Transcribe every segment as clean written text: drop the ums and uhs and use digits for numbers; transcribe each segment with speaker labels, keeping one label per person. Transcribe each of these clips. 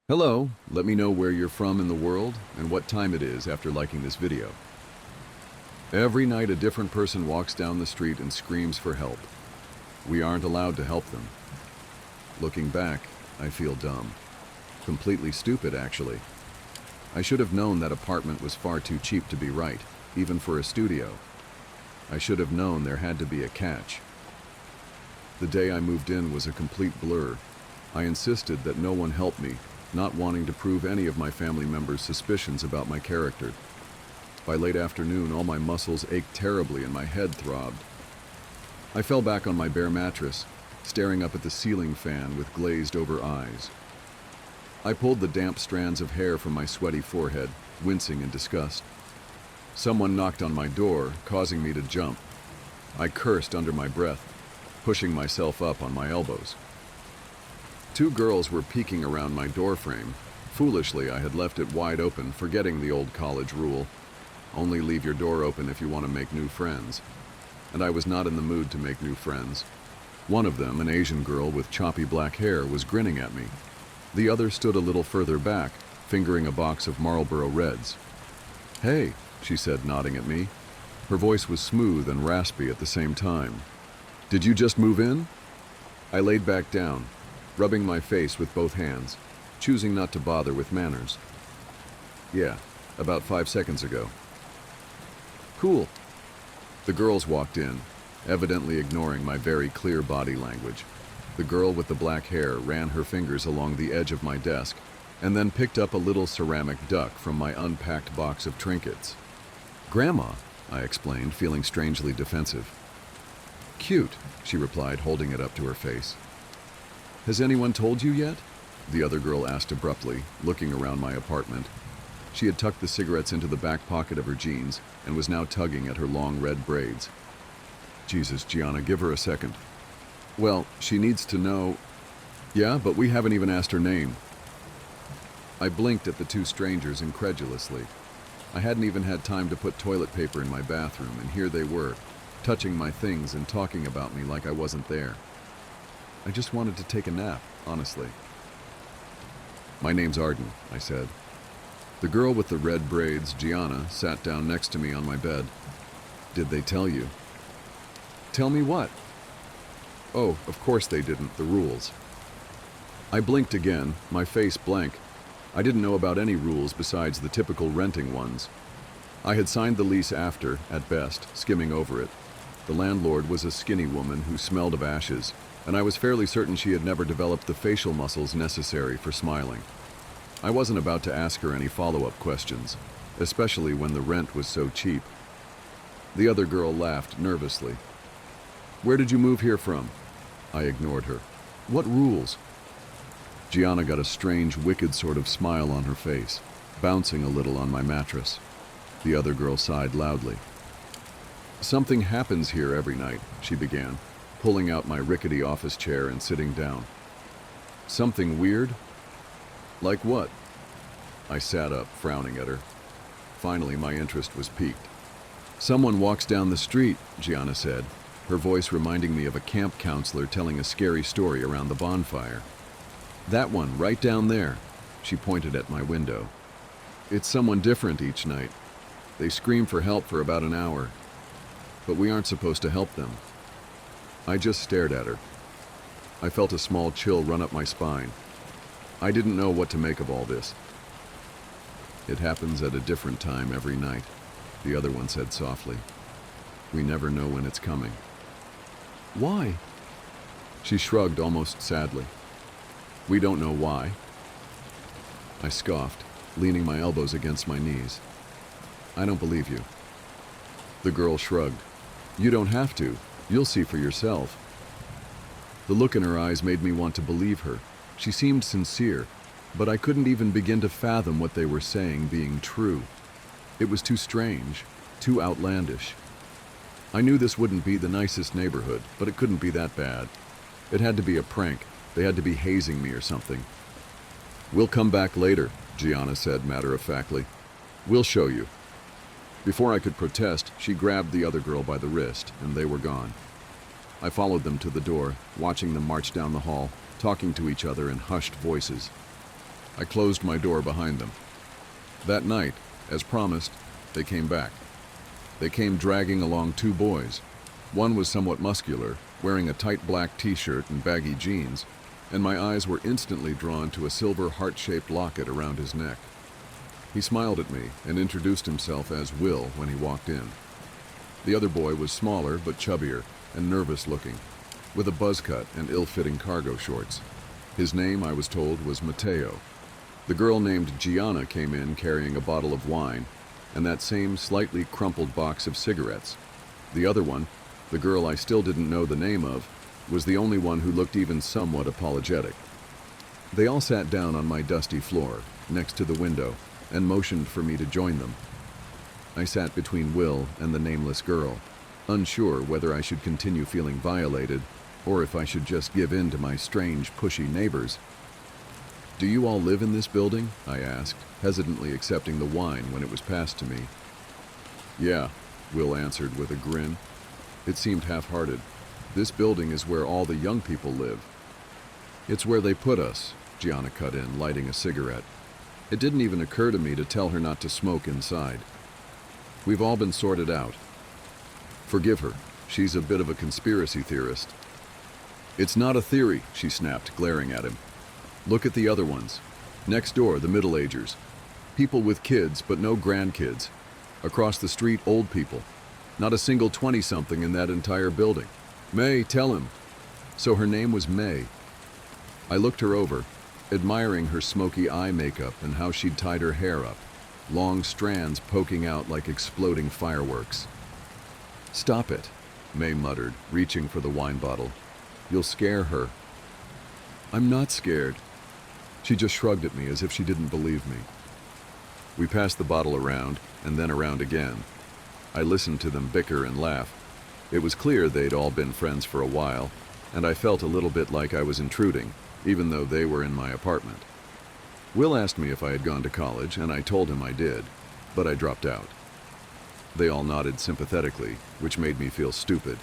Speaker 1: Hello, let me know where you're from in the world and what time it is after liking this video. Every night a different person walks down the street and screams for help. We aren't allowed to help them. Looking back, I feel dumb. Completely stupid, actually. I should have known that apartment was far too cheap to be right, even for a studio. I should have known there had to be a catch. The day I moved in was a complete blur. I insisted that no one help me, not wanting to prove any of my family members' suspicions about my character. By late afternoon, all my muscles ached terribly and my head throbbed. I fell back on my bare mattress, staring up at the ceiling fan with glazed-over eyes. I pulled the damp strands of hair from my sweaty forehead, wincing in disgust. Someone knocked on my door, causing me to jump. I cursed under my breath, pushing myself up on my elbows. Two girls were peeking around my doorframe. Foolishly, I had left it wide open, forgetting the old college rule. Only leave your door open if you want to make new friends. And I was not in the mood to make new friends. One of them, an Asian girl with choppy black hair, was grinning at me. The other stood a little further back, fingering a box of Marlboro Reds. "Hey," she said, nodding at me. Her voice was smooth and raspy at the same time. "Did you just move in?" I laid back down, rubbing my face with both hands, choosing not to bother with manners. "Yeah, about 5 seconds ago." "Cool." The girls walked in, evidently ignoring my very clear body language. The girl with the black hair ran her fingers along the edge of my desk and then picked up a little ceramic duck from my unpacked box of trinkets. "Grandma," I explained, feeling strangely defensive. "Cute," she replied, holding it up to her face. "Has anyone told you yet?" the other girl asked abruptly, looking around my apartment. She had tucked the cigarettes into the back pocket of her jeans and was now tugging at her long red braids. "Jesus, Gianna, give her a second." "Well, she needs to know." "Yeah, but we haven't even asked her name." I blinked at the two strangers incredulously. I hadn't even had time to put toilet paper in my bathroom, and here they were, touching my things and talking about me like I wasn't there. I just wanted to take a nap, honestly. "My name's Arden," I said. The girl with the red braids, Gianna, sat down next to me on my bed. "Did they tell you?" "Tell me what?" "Oh, of course they didn't, the rules." I blinked again, my face blank. I didn't know about any rules besides the typical renting ones. I had signed the lease after, at best, skimming over it. The landlord was a skinny woman who smelled of ashes, and I was fairly certain she had never developed the facial muscles necessary for smiling. I wasn't about to ask her any follow-up questions, especially when the rent was so cheap. The other girl laughed nervously. "Where did you move here from?" I ignored her. "What rules?" Gianna got a strange, wicked sort of smile on her face, bouncing a little on my mattress. The other girl sighed loudly. "Something happens here every night," she began, pulling out my rickety office chair and sitting down. "Something weird?" "Like what?" I sat up, frowning at her. Finally, my interest was piqued. "Someone walks down the street," Gianna said, her voice reminding me of a camp counselor telling a scary story around the bonfire. "That one, right down there." She pointed at my window. "It's someone different each night. They scream for help for about an hour. But we aren't supposed to help them." I just stared at her. I felt a small chill run up my spine. I didn't know what to make of all this. "It happens at a different time every night," the other one said softly. "We never know when it's coming." "Why?" She shrugged almost sadly. "We don't know why." I scoffed, leaning my elbows against my knees. "I don't believe you." The girl shrugged. "You don't have to. You'll see for yourself." The look in her eyes made me want to believe her. She seemed sincere, but I couldn't even begin to fathom what they were saying being true. It was too strange, too outlandish. I knew this wouldn't be the nicest neighborhood, but it couldn't be that bad. It had to be a prank. They had to be hazing me or something. "We'll come back later," Gianna said matter-of-factly. "We'll show you." Before I could protest, she grabbed the other girl by the wrist, and they were gone. I followed them to the door, watching them march down the hall, talking to each other in hushed voices. I closed my door behind them. That night, as promised, they came back. They came dragging along two boys. One was somewhat muscular, wearing a tight black t-shirt and baggy jeans, and my eyes were instantly drawn to a silver heart-shaped locket around his neck. He smiled at me and introduced himself as Will when he walked in. The other boy was smaller but chubbier and nervous-looking, with a buzz cut and ill-fitting cargo shorts. His name, I was told, was Mateo. The girl named Gianna came in carrying a bottle of wine and that same slightly crumpled box of cigarettes. The other one, the girl I still didn't know the name of, was the only one who looked even somewhat apologetic. They all sat down on my dusty floor, next to the window, and motioned for me to join them. I sat between Will and the nameless girl, unsure whether I should continue feeling violated or if I should just give in to my strange, pushy neighbors. "Do you all live in this building?" I asked, hesitantly accepting the wine when it was passed to me. "Yeah," Will answered with a grin. It seemed half-hearted. "This building is where all the young people live." "It's where they put us," Gianna cut in, lighting a cigarette. It didn't even occur to me to tell her not to smoke inside. "We've all been sorted out." "Forgive her. She's a bit of a conspiracy theorist." "It's not a theory," she snapped, glaring at him. "Look at the other ones. Next door, the middle-agers. People with kids, but no grandkids. Across the street, old people. Not a single 20-something in that entire building. May, tell him." So her name was May. I looked her over, admiring her smoky eye makeup and how she'd tied her hair up, long strands poking out like exploding fireworks. "Stop it," May muttered, reaching for the wine bottle. "You'll scare her." "I'm not scared." She just shrugged at me as if she didn't believe me. We passed the bottle around, and then around again. I listened to them bicker and laugh. It was clear they'd all been friends for a while, and I felt a little bit like I was intruding, even though they were in my apartment. Will asked me if I had gone to college, and I told him I did, but I dropped out. They all nodded sympathetically, which made me feel stupid.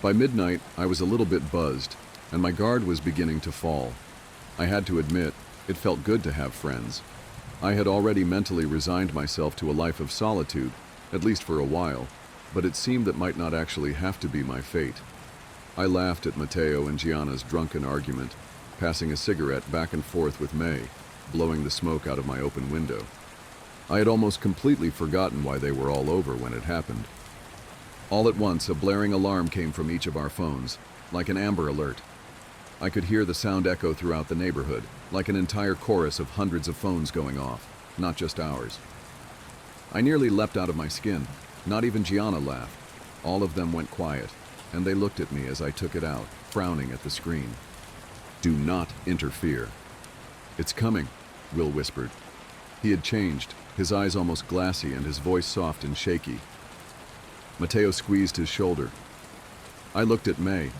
Speaker 1: By midnight, I was a little bit buzzed, and my guard was beginning to fall. I had to admit, it felt good to have friends. I had already mentally resigned myself to a life of solitude, at least for a while, but it seemed that might not actually have to be my fate. I laughed at Mateo and Gianna's drunken argument, passing a cigarette back and forth with May, blowing the smoke out of my open window. I had almost completely forgotten why they were all over when it happened. All at once, a blaring alarm came from each of our phones, like an Amber Alert. I could hear the sound echo throughout the neighborhood, like an entire chorus of hundreds of phones going off, not just ours. I nearly leapt out of my skin. Not even Gianna laughed. All of them went quiet, and they looked at me as I took it out, frowning at the screen. "Do not interfere." "It's coming," Will whispered. He had changed, his eyes almost glassy and his voice soft and shaky. Mateo squeezed his shoulder. I looked at May.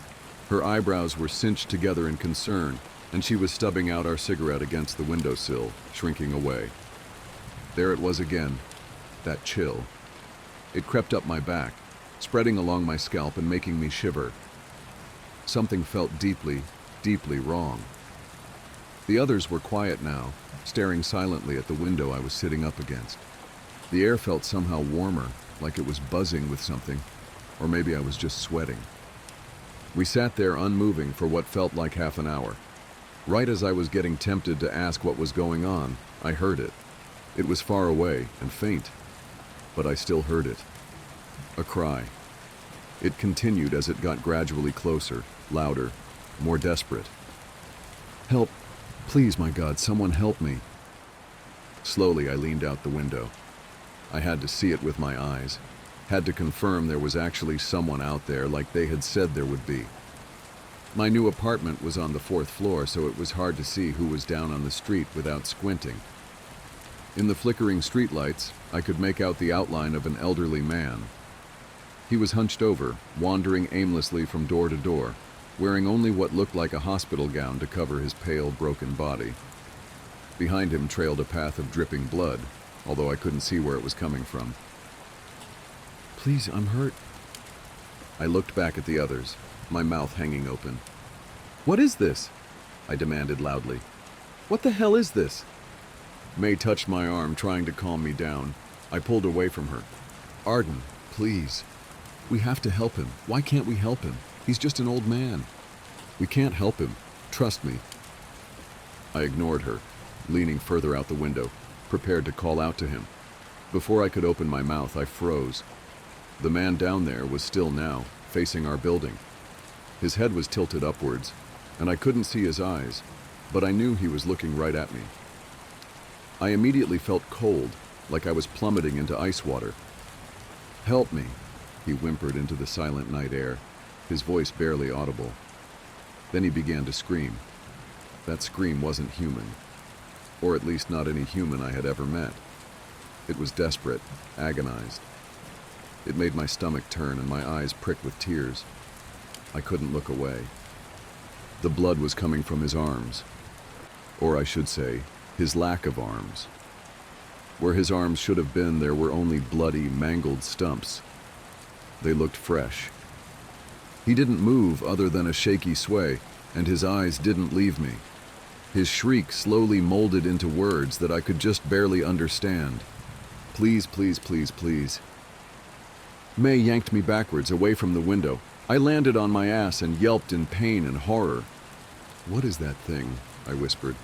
Speaker 1: Her eyebrows were cinched together in concern, and she was stubbing out our cigarette against the windowsill, shrinking away. There it was again, that chill. It crept up my back, spreading along my scalp and making me shiver. Something felt deeply, deeply wrong. The others were quiet now, staring silently at the window I was sitting up against. The air felt somehow warmer, like it was buzzing with something, or maybe I was just sweating. We sat there unmoving for what felt like half an hour. Right as I was getting tempted to ask what was going on, I heard it. It was far away and faint, but I still heard it. A cry. It continued as it got gradually closer, louder, more desperate. "Help! Please, my God, someone help me!" Slowly, I leaned out the window. I had to see it with my eyes. Had to confirm there was actually someone out there like they had said there would be. My new apartment was on the 4th floor, so it was hard to see who was down on the street without squinting. In the flickering streetlights, I could make out the outline of an elderly man. He was hunched over, wandering aimlessly from door to door, wearing only what looked like a hospital gown to cover his pale, broken body. Behind him trailed a path of dripping blood, although I couldn't see where it was coming from. "Please, I'm hurt." I looked back at the others, my mouth hanging open. "What is this?" I demanded loudly. What the hell is this? May touched my arm, trying to calm me down. I pulled away from her. Arden, please. We have to help him. Why can't we help him? He's just an old man. We can't help him. Trust me. I ignored her, leaning further out the window, prepared to call out to him. Before I could open my mouth, I froze. The man down there was still now, facing our building. His head was tilted upwards, and I couldn't see his eyes, but I knew he was looking right at me. I immediately felt cold, like I was plummeting into ice water. Help me, he whimpered into the silent night air, his voice barely audible. Then he began to scream. That scream wasn't human, or at least not any human I had ever met. It was desperate, agonized. It made my stomach turn and my eyes prick with tears. I couldn't look away. The blood was coming from his arms, or I should say, his lack of arms. Where his arms should have been, there were only bloody, mangled stumps. They looked fresh. He didn't move other than a shaky sway, and his eyes didn't leave me. His shriek slowly molded into words that I could just barely understand. Please, please, please, please. May yanked me backwards, away from the window. I landed on my ass and yelped in pain and horror. What is that thing? I whispered.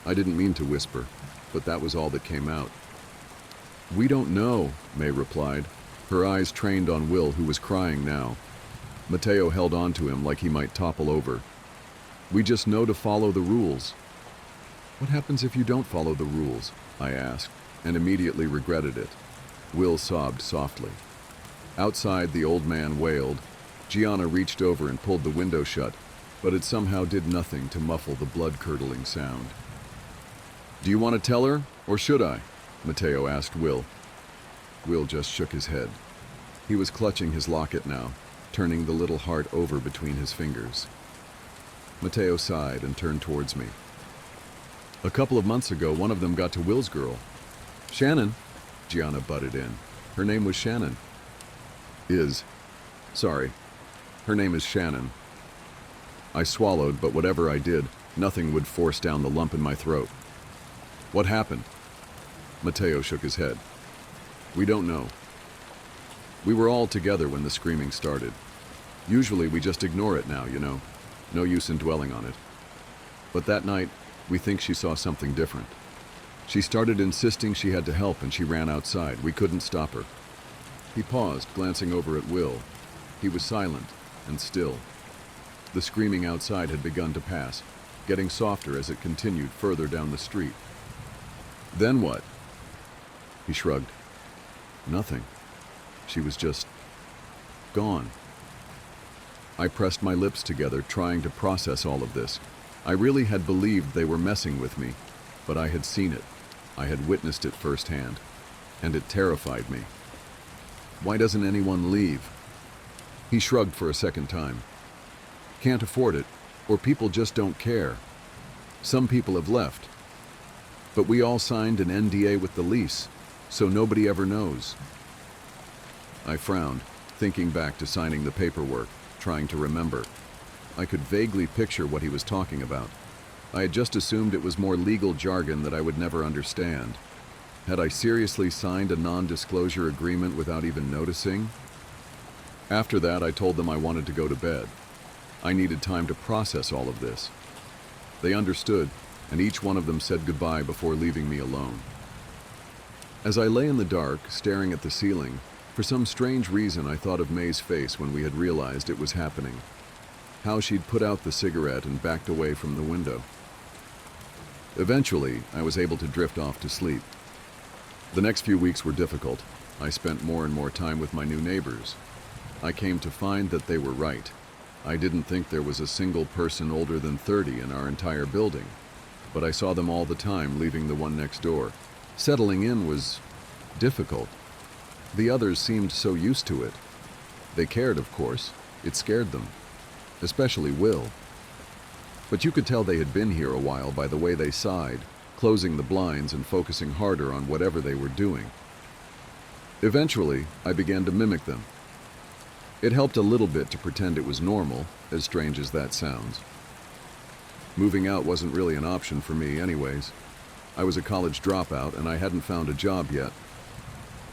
Speaker 1: I didn't mean to whisper, but that was all that came out. We don't know, May replied, her eyes trained on Will, who was crying now. Mateo held on to him like he might topple over. We just know to follow the rules. What happens if you don't follow the rules? I asked, and immediately regretted it. Will sobbed softly. Outside, the old man wailed. Gianna reached over and pulled the window shut, but it somehow did nothing to muffle the blood-curdling sound. Do you want to tell her, or should I? Mateo asked Will. Will just shook his head. He was clutching his locket now, turning the little heart over between his fingers. Mateo sighed and turned towards me. A couple of months ago, one of them got to Will's girl. Shannon, Gianna butted in. Her name was Shannon. Sorry. Her name is Shannon. I swallowed, but whatever I did, nothing would force down the lump in my throat. What happened? Mateo shook his head. We don't know. We were all together when the screaming started. Usually we just ignore it now, you know. No use in dwelling on it. But that night, we think she saw something different. She started insisting she had to help, and she ran outside. We couldn't stop her. He paused, glancing over at Will. He was silent and still. The screaming outside had begun to pass, getting softer as it continued further down the street. Then what? He shrugged. Nothing. She was just gone. I pressed my lips together, trying to process all of this. I really had believed they were messing with me, but I had seen it. I had witnessed it firsthand, and it terrified me. Why doesn't anyone leave? He shrugged for a second time. Can't afford it, or people just don't care. Some people have left. But we all signed an NDA with the lease, so nobody ever knows. I frowned, thinking back to signing the paperwork, trying to remember. I could vaguely picture what he was talking about. I had just assumed it was more legal jargon that I would never understand. Had I seriously signed a non-disclosure agreement without even noticing? After that, I told them I wanted to go to bed. I needed time to process all of this. They understood, and each one of them said goodbye before leaving me alone. As I lay in the dark, staring at the ceiling, for some strange reason I thought of May's face when we had realized it was happening. How she'd put out the cigarette and backed away from the window. Eventually, I was able to drift off to sleep. The next few weeks were difficult. I spent more and more time with my new neighbors. I came to find that they were right. I didn't think there was a single person older than 30 in our entire building, but I saw them all the time leaving the one next door. Settling in was difficult. The others seemed so used to it. They cared, of course. It scared them. Especially Will. But you could tell they had been here a while by the way they sighed, closing the blinds and focusing harder on whatever they were doing. Eventually, I began to mimic them. It helped a little bit to pretend it was normal, as strange as that sounds. Moving out wasn't really an option for me anyways. I was a college dropout and I hadn't found a job yet.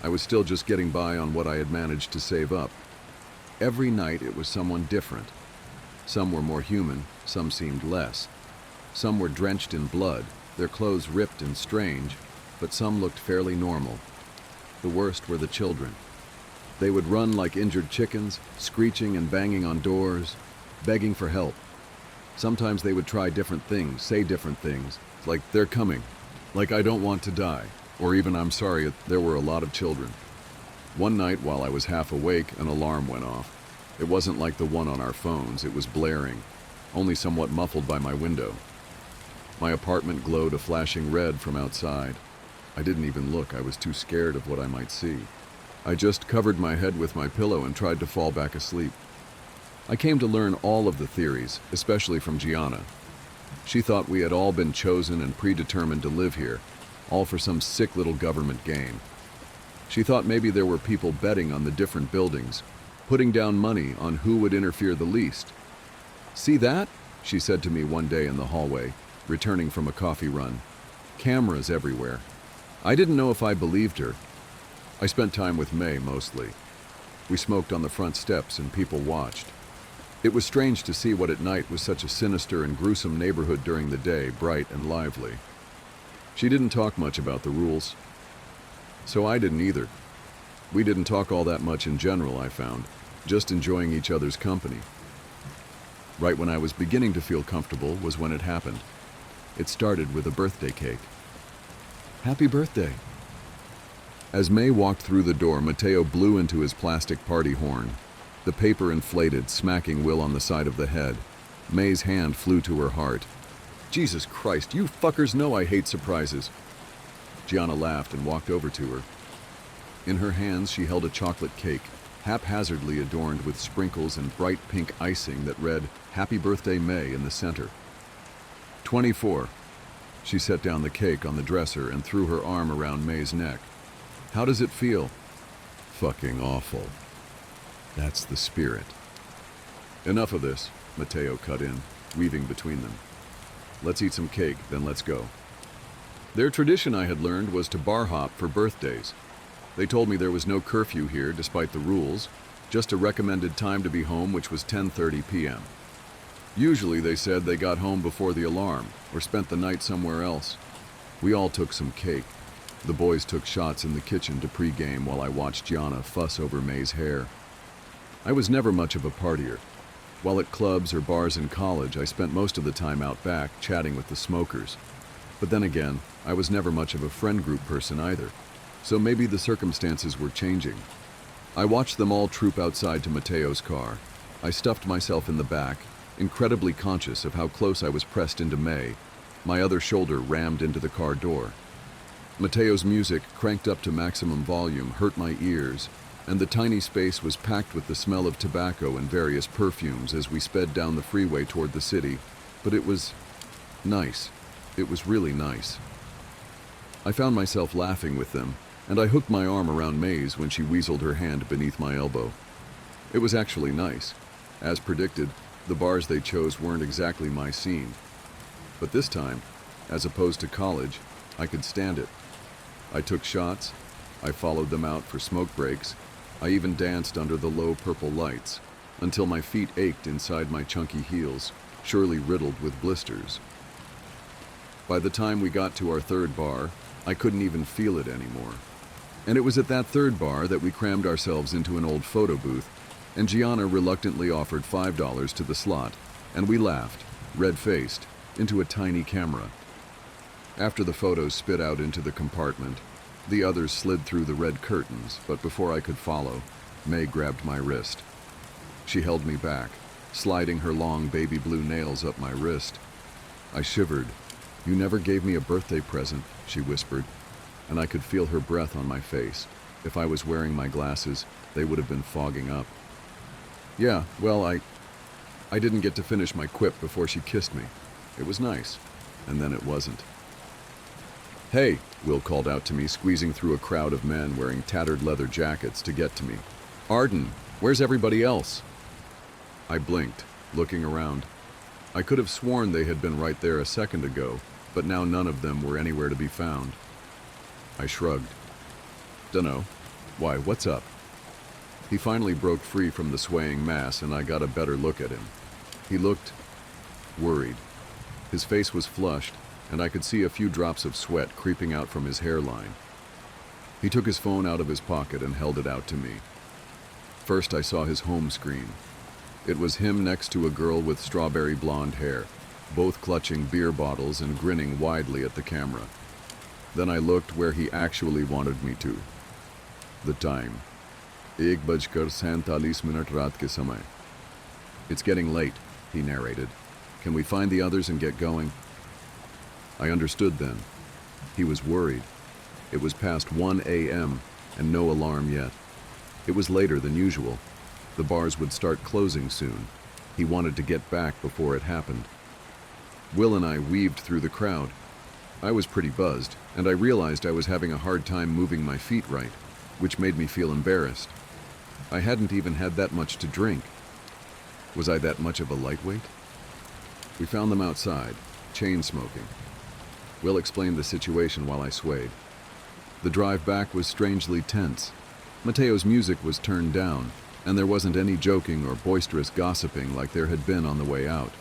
Speaker 1: I was still just getting by on what I had managed to save up. Every night it was someone different. Some were more human, some seemed less. Some were drenched in blood, their clothes ripped and strange, but some looked fairly normal. The worst were the children. They would run like injured chickens, screeching and banging on doors, begging for help. Sometimes they would try different things, say different things, like "they're coming," like "I don't want to die," or even "I'm sorry." There were a lot of children. One night while I was half awake, an alarm went off. It wasn't like the one on our phones, it was blaring, only somewhat muffled by my window. My apartment glowed a flashing red from outside. I didn't even look, I was too scared of what I might see. I just covered my head with my pillow and tried to fall back asleep. I came to learn all of the theories, especially from Gianna. She thought we had all been chosen and predetermined to live here, all for some sick little government game. She thought maybe there were people betting on the different buildings, putting down money on who would interfere the least. "See that?" she said to me one day in the hallway, returning from a coffee run. "Cameras everywhere." I didn't know if I believed her. I spent time with May mostly. We smoked on the front steps and people watched. It was strange to see what at night was such a sinister and gruesome neighborhood during the day, bright and lively. She didn't talk much about the rules. So I didn't either. We didn't talk all that much in general, I found, just enjoying each other's company. Right when I was beginning to feel comfortable was when it happened. It started with a birthday cake. "Happy birthday." As May walked through the door, Mateo blew into his plastic party horn. The paper inflated, smacking Will on the side of the head. May's hand flew to her heart. "Jesus Christ, you fuckers know I hate surprises." Gianna laughed and walked over to her. In her hands she held a chocolate cake, haphazardly adorned with sprinkles and bright pink icing that read, "Happy Birthday, May," in the center. 24. She set down the cake on the dresser and threw her arm around May's neck. "How does it feel?" "Fucking awful." "That's the spirit." "Enough of this," Mateo cut in, weaving between them. "Let's eat some cake, then let's go." Their tradition, I had learned, was to bar hop for birthdays. They told me there was no curfew here despite the rules, just a recommended time to be home, which was 10:30 p.m. Usually, they said, they got home before the alarm or spent the night somewhere else. We all took some cake. The boys took shots in the kitchen to pregame while I watched Gianna fuss over May's hair. I was never much of a partier. While at clubs or bars in college, I spent most of the time out back chatting with the smokers. But then again, I was never much of a friend group person either, so maybe the circumstances were changing. I watched them all troop outside to Mateo's car. I stuffed myself in the back, incredibly conscious of how close I was pressed into May, my other shoulder rammed into the car door. Mateo's music, cranked up to maximum volume, hurt my ears, and the tiny space was packed with the smell of tobacco and various perfumes as we sped down the freeway toward the city. But it was nice. It was really nice. I found myself laughing with them, and I hooked my arm around May's when she weaseled her hand beneath my elbow. It was actually nice. As predicted, the bars they chose weren't exactly my scene. But this time, as opposed to college, I could stand it. I took shots, I followed them out for smoke breaks, I even danced under the low purple lights, until my feet ached inside my chunky heels, surely riddled with blisters. By the time we got to our third bar, I couldn't even feel it anymore. And it was at that third bar that we crammed ourselves into an old photo booth, and Gianna reluctantly offered $5 to the slot, and we laughed, red-faced, into a tiny camera. After the photos spit out into the compartment, the others slid through the red curtains, but before I could follow, May grabbed my wrist. She held me back, sliding her long baby blue nails up my wrist. I shivered. "You never gave me a birthday present," she whispered, and I could feel her breath on my face. If I was wearing my glasses, they would have been fogging up. "Yeah, well, I didn't get to finish my quip before she kissed me. It was nice, and then it wasn't." "Hey," Will called out to me, squeezing through a crowd of men wearing tattered leather jackets to get to me. "Arden, where's everybody else?" I blinked, looking around. I could have sworn they had been right there a second ago, but now none of them were anywhere to be found. I shrugged. Dunno. Why, what's up? He finally broke free from the swaying mass and I got a better look at him. He looked worried. His face was flushed and I could see a few drops of sweat creeping out from his hairline. He took his phone out of his pocket and held it out to me. First I saw his home screen. It was him next to a girl with strawberry blonde hair, both clutching beer bottles and grinning widely at the camera. Then I looked where he actually wanted me to. The time. 1:47 raat ke samay. It's getting late, he narrated. Can we find the others and get going? I understood then. He was worried. It was past 1 a.m. and no alarm yet. It was later than usual. The bars would start closing soon. He wanted to get back before it happened. Will and I weaved through the crowd. I was pretty buzzed, and I realized I was having a hard time moving my feet right, which made me feel embarrassed. I hadn't even had that much to drink. Was I that much of a lightweight? We found them outside, chain smoking. Will explained the situation while I swayed. The drive back was strangely tense. Mateo's music was turned down, and there wasn't any joking or boisterous gossiping like there had been on the way out.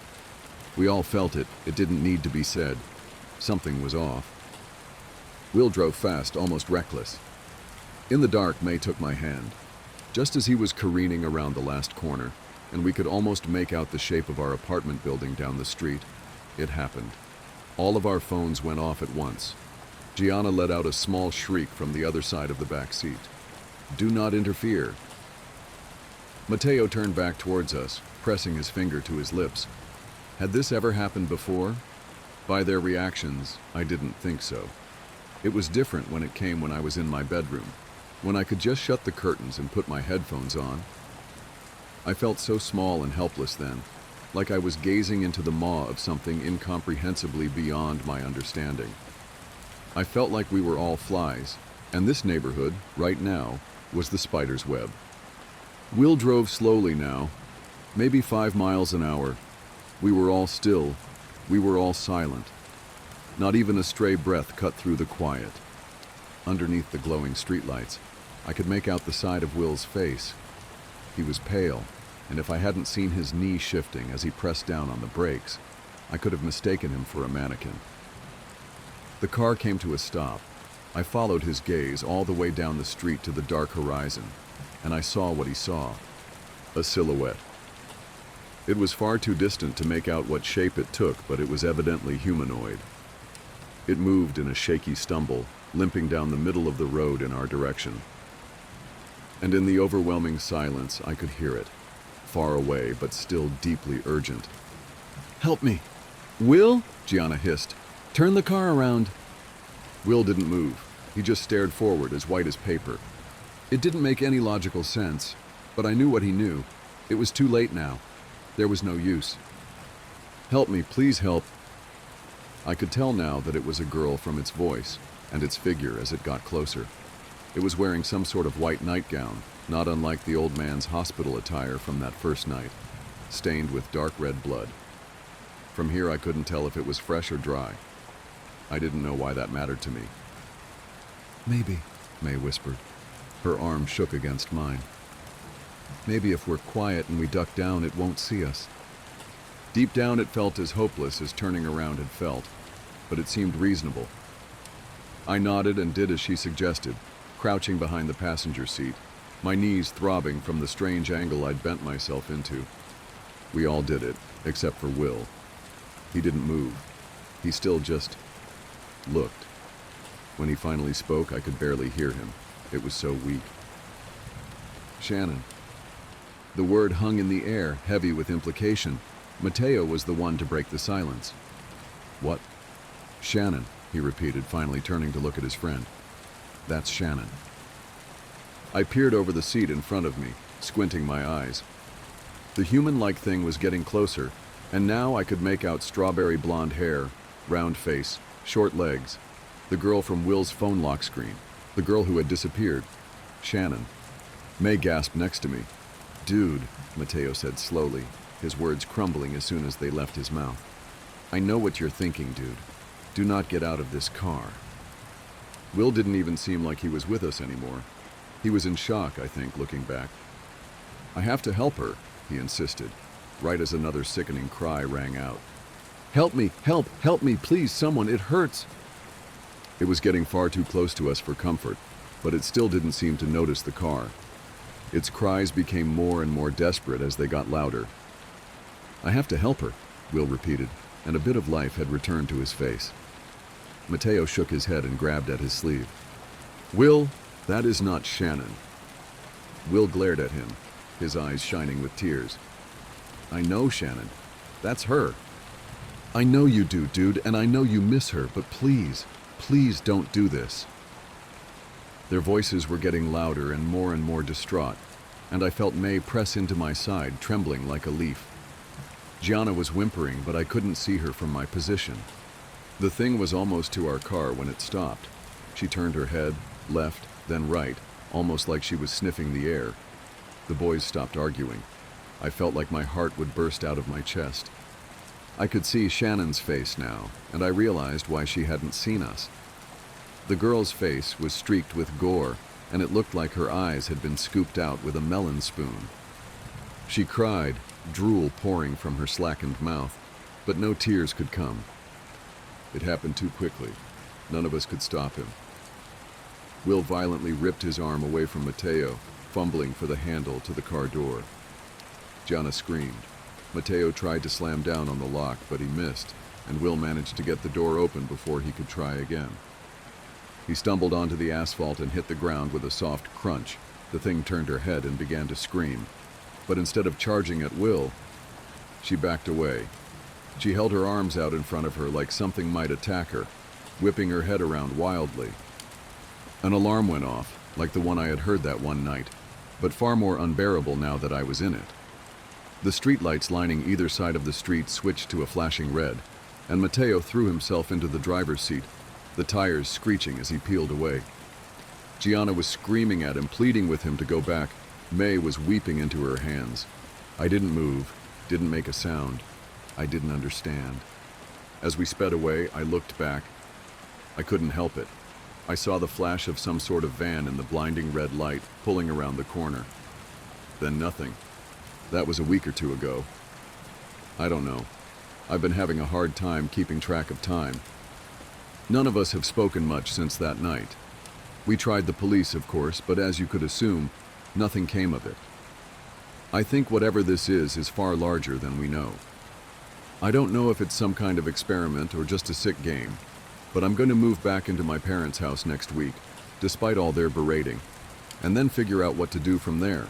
Speaker 1: We all felt it. It didn't need to be said. Something was off. Will drove fast, almost reckless. In the dark, May took my hand. Just as he was careening around the last corner, and we could almost make out the shape of our apartment building down the street, it happened. All of our phones went off at once. Gianna let out a small shriek from the other side of the back seat. Do not interfere. Mateo turned back towards us, pressing his finger to his lips. Had this ever happened before? By their reactions, I didn't think so. It was different when it came when I was in my bedroom, when I could just shut the curtains and put my headphones on. I felt so small and helpless then, like I was gazing into the maw of something incomprehensibly beyond my understanding. I felt like we were all flies, and this neighborhood, right now, was the spider's web. Will drove slowly now, maybe 5 miles an hour. We were all still. We were all silent. Not even a stray breath cut through the quiet. Underneath the glowing streetlights, I could make out the side of Will's face. He was pale, and if I hadn't seen his knee shifting as he pressed down on the brakes, I could have mistaken him for a mannequin. The car came to a stop. I followed his gaze all the way down the street to the dark horizon, and I saw what he saw. A silhouette. It was far too distant to make out what shape it took, but it was evidently humanoid. It moved in a shaky stumble, limping down the middle of the road in our direction. And in the overwhelming silence, I could hear it, far away but still deeply urgent. Help me! Will? Gianna hissed. Turn the car around. Will didn't move. He just stared forward, as white as paper. It didn't make any logical sense, but I knew what he knew. It was too late now. There was no use. Help me, please help. I could tell now that it was a girl from its voice and its figure as it got closer. It was wearing some sort of white nightgown, not unlike the old man's hospital attire from that first night, stained with dark red blood. From here I couldn't tell if it was fresh or dry. I didn't know why that mattered to me. Maybe, May whispered. Her arm shook against mine. Maybe if we're quiet and we duck down, it won't see us. Deep down it felt as hopeless as turning around had felt, but it seemed reasonable. I nodded and did as she suggested, crouching behind the passenger seat, my knees throbbing from the strange angle I'd bent myself into. We all did it, except for Will. He didn't move. He still just looked. When he finally spoke, I could barely hear him. It was so weak. Shannon. The word hung in the air, heavy with implication. Mateo was the one to break the silence. What? Shannon, he repeated, finally turning to look at his friend. That's Shannon. I peered over the seat in front of me, squinting my eyes. The human-like thing was getting closer, and now I could make out strawberry blonde hair, round face, short legs. The girl from Will's phone lock screen. The girl who had disappeared. Shannon. May gasped next to me. Dude, Mateo said slowly. his words crumbling as soon as they left his mouth. "I know what you're thinking, dude. Do not get out of this car." Will didn't even seem like he was with us anymore. He was in shock, I think, looking back. "I have to help her," he insisted, right as another sickening cry rang out. "Help me! Help me, please, someone, it hurts!" It was getting far too close to us for comfort, but it still didn't seem to notice the car. Its cries became more and more desperate as they got louder. "I have to help her," Will repeated, and a bit of life had returned to his face. Mateo shook his head and grabbed at his sleeve. "Will, that is not Shannon." Will glared at him, his eyes shining with tears. "I know Shannon. That's her." "I know you do, dude, and I know you miss her, but please, please don't do this." Their voices were getting louder and more distraught, and I felt May press into my side, trembling like a leaf. Gianna was whimpering, but I couldn't see her from my position. The thing was almost to our car when it stopped. She turned her head, left, then right, almost like she was sniffing the air. The boys stopped arguing. I felt like my heart would burst out of my chest. I could see Shannon's face now, and I realized why she hadn't seen us. The girl's face was streaked with gore, and it looked like her eyes had been scooped out with a melon spoon. She cried, drool pouring from her slackened mouth, but no tears could come. It happened too quickly. None of us could stop him. Will violently ripped his arm away from Mateo, fumbling for the handle to the car door. Gianna screamed. Mateo tried to slam down on the lock, but he missed, and Will managed to get the door open before he could try again. He stumbled onto the asphalt and hit the ground with a soft crunch. The thing turned her head and began to scream. But instead of charging at Will, she backed away. She held her arms out in front of her like something might attack her, whipping her head around wildly. An alarm went off, like the one I had heard that one night, but far more unbearable now that I was in it. The streetlights lining either side of the street switched to a flashing red, and Mateo threw himself into the driver's seat, the tires screeching as he peeled away. Gianna was screaming at him, pleading with him to go back. May was weeping into her hands. I didn't move, didn't make a sound. I didn't understand. As we sped away, I looked back. I couldn't help it. I saw the flash of some sort of van in the blinding red light, pulling around the corner. Then nothing. That was a week or two ago. I don't know. I've been having a hard time keeping track of time. None of us have spoken much since that night. We tried the police, of course, but as you could assume, nothing came of it. I think whatever this is far larger than we know. I don't know if it's some kind of experiment or just a sick game, but I'm going to move back into my parents' house next week, despite all their berating, and then figure out what to do from there.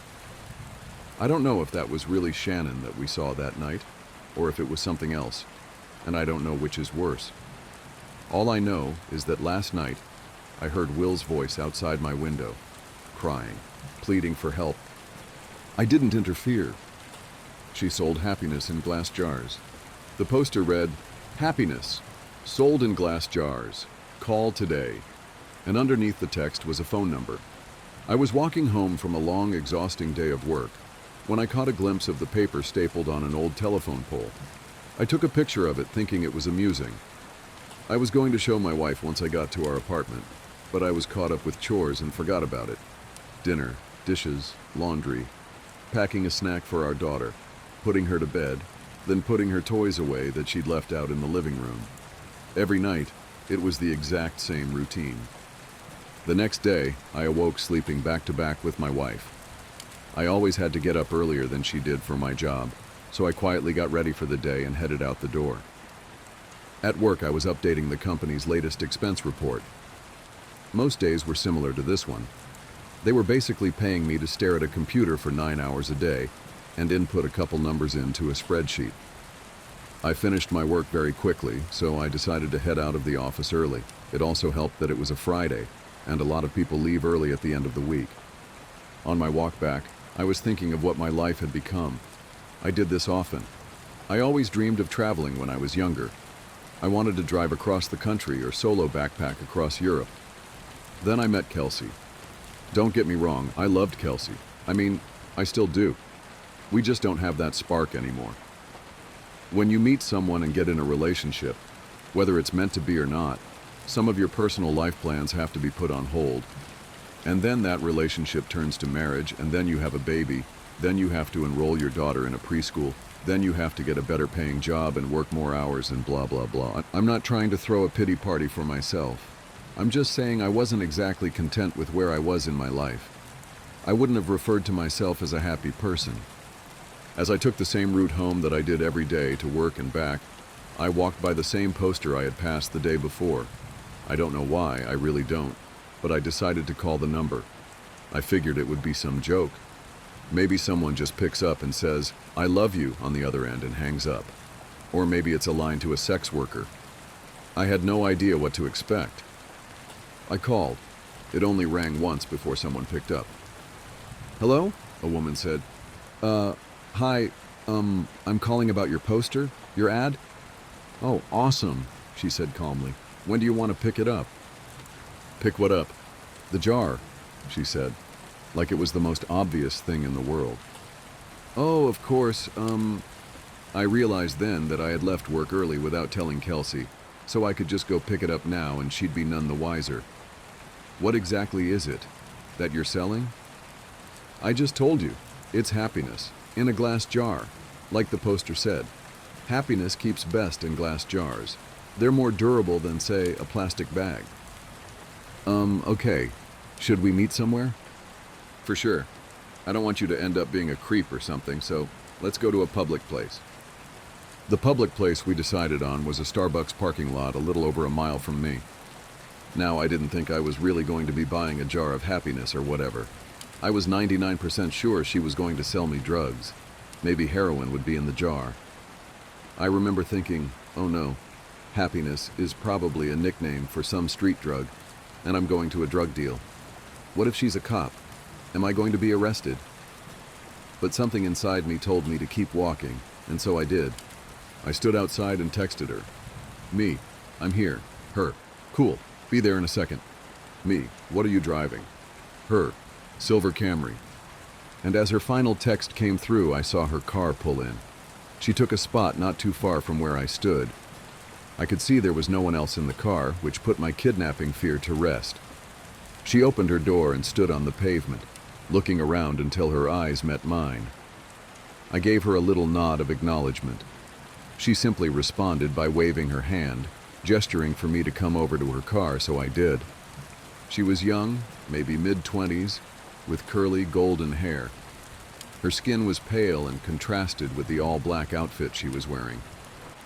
Speaker 1: I don't know if that was really Shannon that we saw that night, or if it was something else, and I don't know which is worse. All I know is that last night, I heard Will's voice outside my window, crying, pleading for help. I didn't interfere. She sold happiness in glass jars. The poster read, "Happiness, sold in glass jars. Call today." And underneath the text was a phone number. I was walking home from a long, exhausting day of work when I caught a glimpse of the paper stapled on an old telephone pole. I took a picture of it, thinking it was amusing. I was going to show my wife once I got to our apartment, but I was caught up with chores and forgot about it. Dinner, dishes, laundry, packing a snack for our daughter, putting her to bed, then putting her toys away that she'd left out in the living room. Every night, it was the exact same routine. The next day, I awoke sleeping back to back with my wife. I always had to get up earlier than she did for my job, so I quietly got ready for the day and headed out the door. At work, I was updating the company's latest expense report. Most days were similar to this one. They were basically paying me to stare at a computer for 9 hours a day and input a couple numbers into a spreadsheet. I finished my work very quickly, so I decided to head out of the office early. It also helped that it was a Friday, and a lot of people leave early at the end of the week. On my walk back, I was thinking of what my life had become. I did this often. I always dreamed of traveling when I was younger. I wanted to drive across the country or solo backpack across Europe. Then I met Kelsey. Don't get me wrong, I loved Kelsey. I mean, I still do. We just don't have that spark anymore. When you meet someone and get in a relationship, whether it's meant to be or not, some of your personal life plans have to be put on hold. And then that relationship turns to marriage, and then you have a baby, then you have to enroll your daughter in a preschool, then you have to get a better paying job and work more hours and blah blah blah. I'm not trying to throw a pity party for myself. I'm just saying I wasn't exactly content with where I was in my life. I wouldn't have referred to myself as a happy person. As I took the same route home that I did every day to work and back, I walked by the same poster I had passed the day before. I don't know why, I really don't, but I decided to call the number. I figured it would be some joke. Maybe someone just picks up and says, "I love you," on the other end and hangs up. Or maybe it's a line to a sex worker. I had no idea what to expect. I called. It only rang once before someone picked up. "Hello?" a woman said. Hi, I'm calling about your poster, your ad?" "Oh, awesome," she said calmly. "When do you want to pick it up?" "Pick what up?" "The jar," she said, like it was the most obvious thing in the world. "Oh, of course, I realized then that I had left work early without telling Kelsey, so I could just go pick it up now and she'd be none the wiser." "What exactly is it that you're selling?" "I just told you. It's happiness. In a glass jar. Like the poster said. Happiness keeps best in glass jars. They're more durable than, say, a plastic bag." Okay. Should we meet somewhere?" "For sure. I don't want you to end up being a creep or something, so let's go to a public place." The public place we decided on was a Starbucks parking lot a little over a mile from me. Now, I didn't think I was really going to be buying a jar of happiness or whatever. I was 99% sure she was going to sell me drugs. Maybe heroin would be in the jar. I remember thinking, oh no, happiness is probably a nickname for some street drug, and I'm going to a drug deal. What if she's a cop? Am I going to be arrested? But something inside me told me to keep walking, and so I did. I stood outside and texted her. "Me, I'm here. Her, cool, be there in a second." "Me, what are you driving?" "Her, silver Camry." And as her final text came through, I saw her car pull in. She took a spot not too far from where I stood. I could see there was no one else in the car, which put my kidnapping fear to rest. She opened her door and stood on the pavement, looking around until her eyes met mine. I gave her a little nod of acknowledgement. She simply responded by waving her hand, gesturing for me to come over to her car, so I did. She was young, maybe mid-20s, with curly golden hair. Her skin was pale and contrasted with the all-black outfit she was wearing.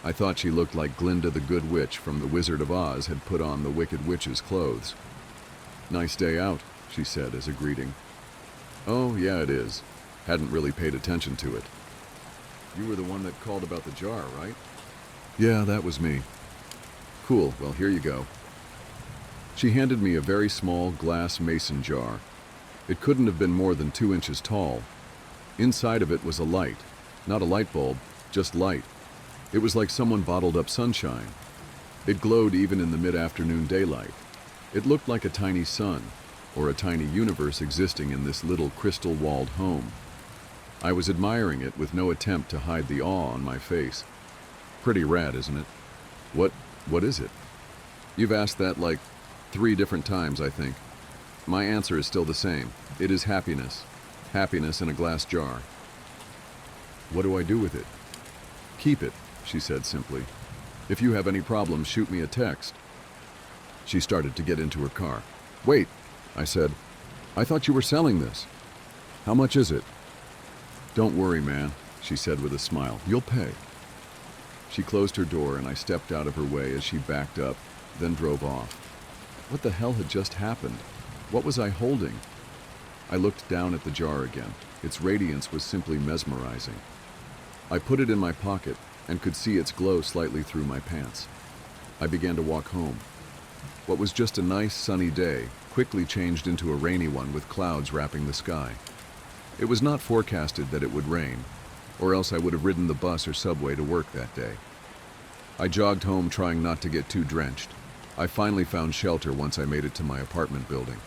Speaker 1: I thought she looked like Glinda the Good Witch from The Wizard of Oz had put on the Wicked Witch's clothes. "Nice day out," she said as a greeting. "Oh, yeah, it is. Hadn't really paid attention to it." "You were the one that called about the jar, right?" "Yeah, that was me." "Cool, well, here you go." She handed me a very small glass mason jar. It couldn't have been more than 2 inches tall. Inside of it was a light. Not a light bulb, just light. It was like someone bottled up sunshine. It glowed even in the mid-afternoon daylight. It looked like a tiny sun, or a tiny universe existing in this little crystal-walled home. I was admiring it with no attempt to hide the awe on my face. Pretty rad, isn't it? What is it?" "You've asked that like 3 different times, I think. My answer is still the same. It is happiness. Happiness in a glass jar." "What do I do with it?" "Keep it," she said simply. "If you have any problems, shoot me a text." She started to get into her car. "Wait," I said. "I thought you were selling this. How much is it?" "Don't worry, man," she said with a smile. "You'll pay." She closed her door and I stepped out of her way as she backed up, then drove off. What the hell had just happened? What was I holding? I looked down at the jar again. Its radiance was simply mesmerizing. I put it in my pocket and could see its glow slightly through my pants. I began to walk home. What was just a nice sunny day quickly changed into a rainy one with clouds wrapping the sky. It was not forecasted that it would rain, or else I would have ridden the bus or subway to work that day. I jogged home trying not to get too drenched. I finally found shelter once I made it to my apartment building.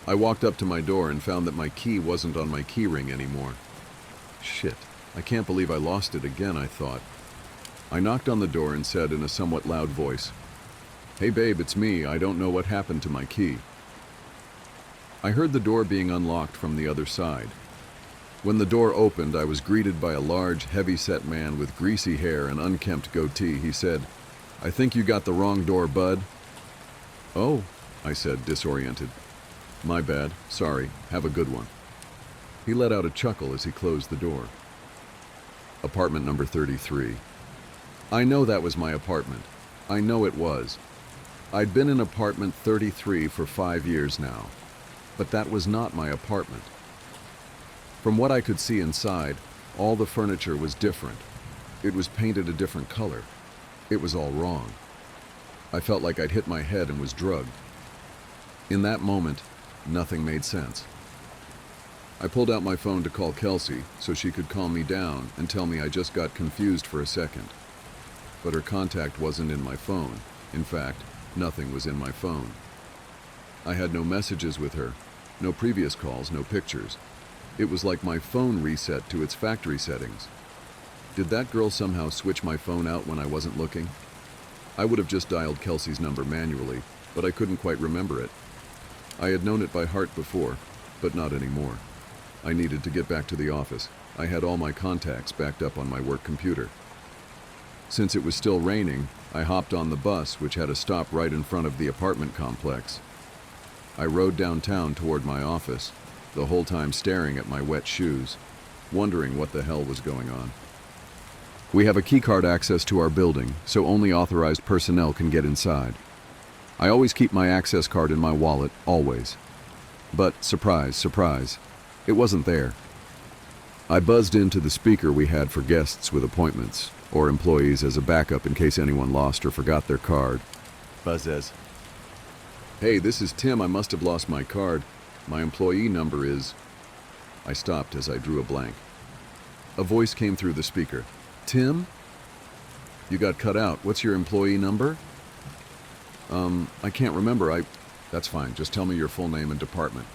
Speaker 1: I walked up to my door and found that my key wasn't on my key ring anymore. Shit, I can't believe I lost it again, I thought. I knocked on the door and said in a somewhat loud voice, "Hey babe, it's me. I don't know what happened to my key." I heard the door being unlocked from the other side. When the door opened, I was greeted by a large, heavy-set man with greasy hair and unkempt goatee. He said, "I think you got the wrong door, bud." "Oh," I said, disoriented. "My bad. Sorry. Have a good one." He let out a chuckle as he closed the door. Apartment number 33. I know that was my apartment. I know it was. I'd been in apartment 33 for 5 years now. But that was not my apartment. From what I could see inside, all the furniture was different. It was painted a different color. It was all wrong. I felt like I'd hit my head and was drugged. In that moment, nothing made sense. I pulled out my phone to call Kelsey so she could calm me down and tell me I just got confused for a second. But her contact wasn't in my phone. In fact, nothing was in my phone. I had no messages with her, no previous calls, no pictures. It was like my phone reset to its factory settings. Did that girl somehow switch my phone out when I wasn't looking? I would have just dialed Kelsey's number manually, but I couldn't quite remember it. I had known it by heart before, but not anymore. I needed to get back to the office. I had all my contacts backed up on my work computer. Since it was still raining, I hopped on the bus, which had a stop right in front of the apartment complex. I rode downtown toward my office, the whole time staring at my wet shoes, wondering what the hell was going on. We have a keycard access to our building, so only authorized personnel can get inside. I always keep my access card in my wallet, always. But, surprise, surprise, it wasn't there. I buzzed into the speaker we had for guests with appointments, or employees as a backup in case anyone lost or forgot their card. Buzz says, "Hey, this is Tim. I must have lost my card. My employee number is..." I stopped as I drew a blank. A voice came through the speaker. "Tim? You got cut out. What's your employee number?" I can't remember. That's fine. Just tell me your full name and department."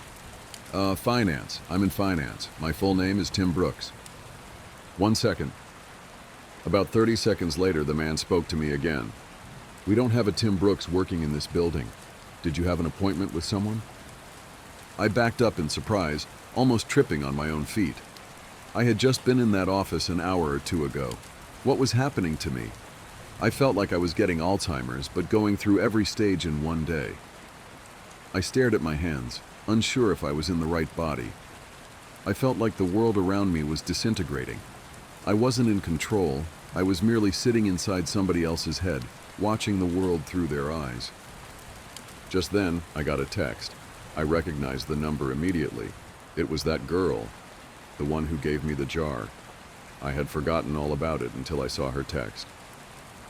Speaker 1: Finance. I'm in finance. My full name is Tim Brooks." "1 second." About 30 seconds later, the man spoke to me again. "We don't have a Tim Brooks working in this building. Did you have an appointment with someone?" I backed up in surprise, almost tripping on my own feet. I had just been in that office an hour or two ago. What was happening to me? I felt like I was getting Alzheimer's, but going through every stage in one day. I stared at my hands, unsure if I was in the right body. I felt like the world around me was disintegrating. I wasn't in control. I was merely sitting inside somebody else's head, watching the world through their eyes. Just then, I got a text. I recognized the number immediately. It was that girl, the one who gave me the jar. I had forgotten all about it until I saw her text.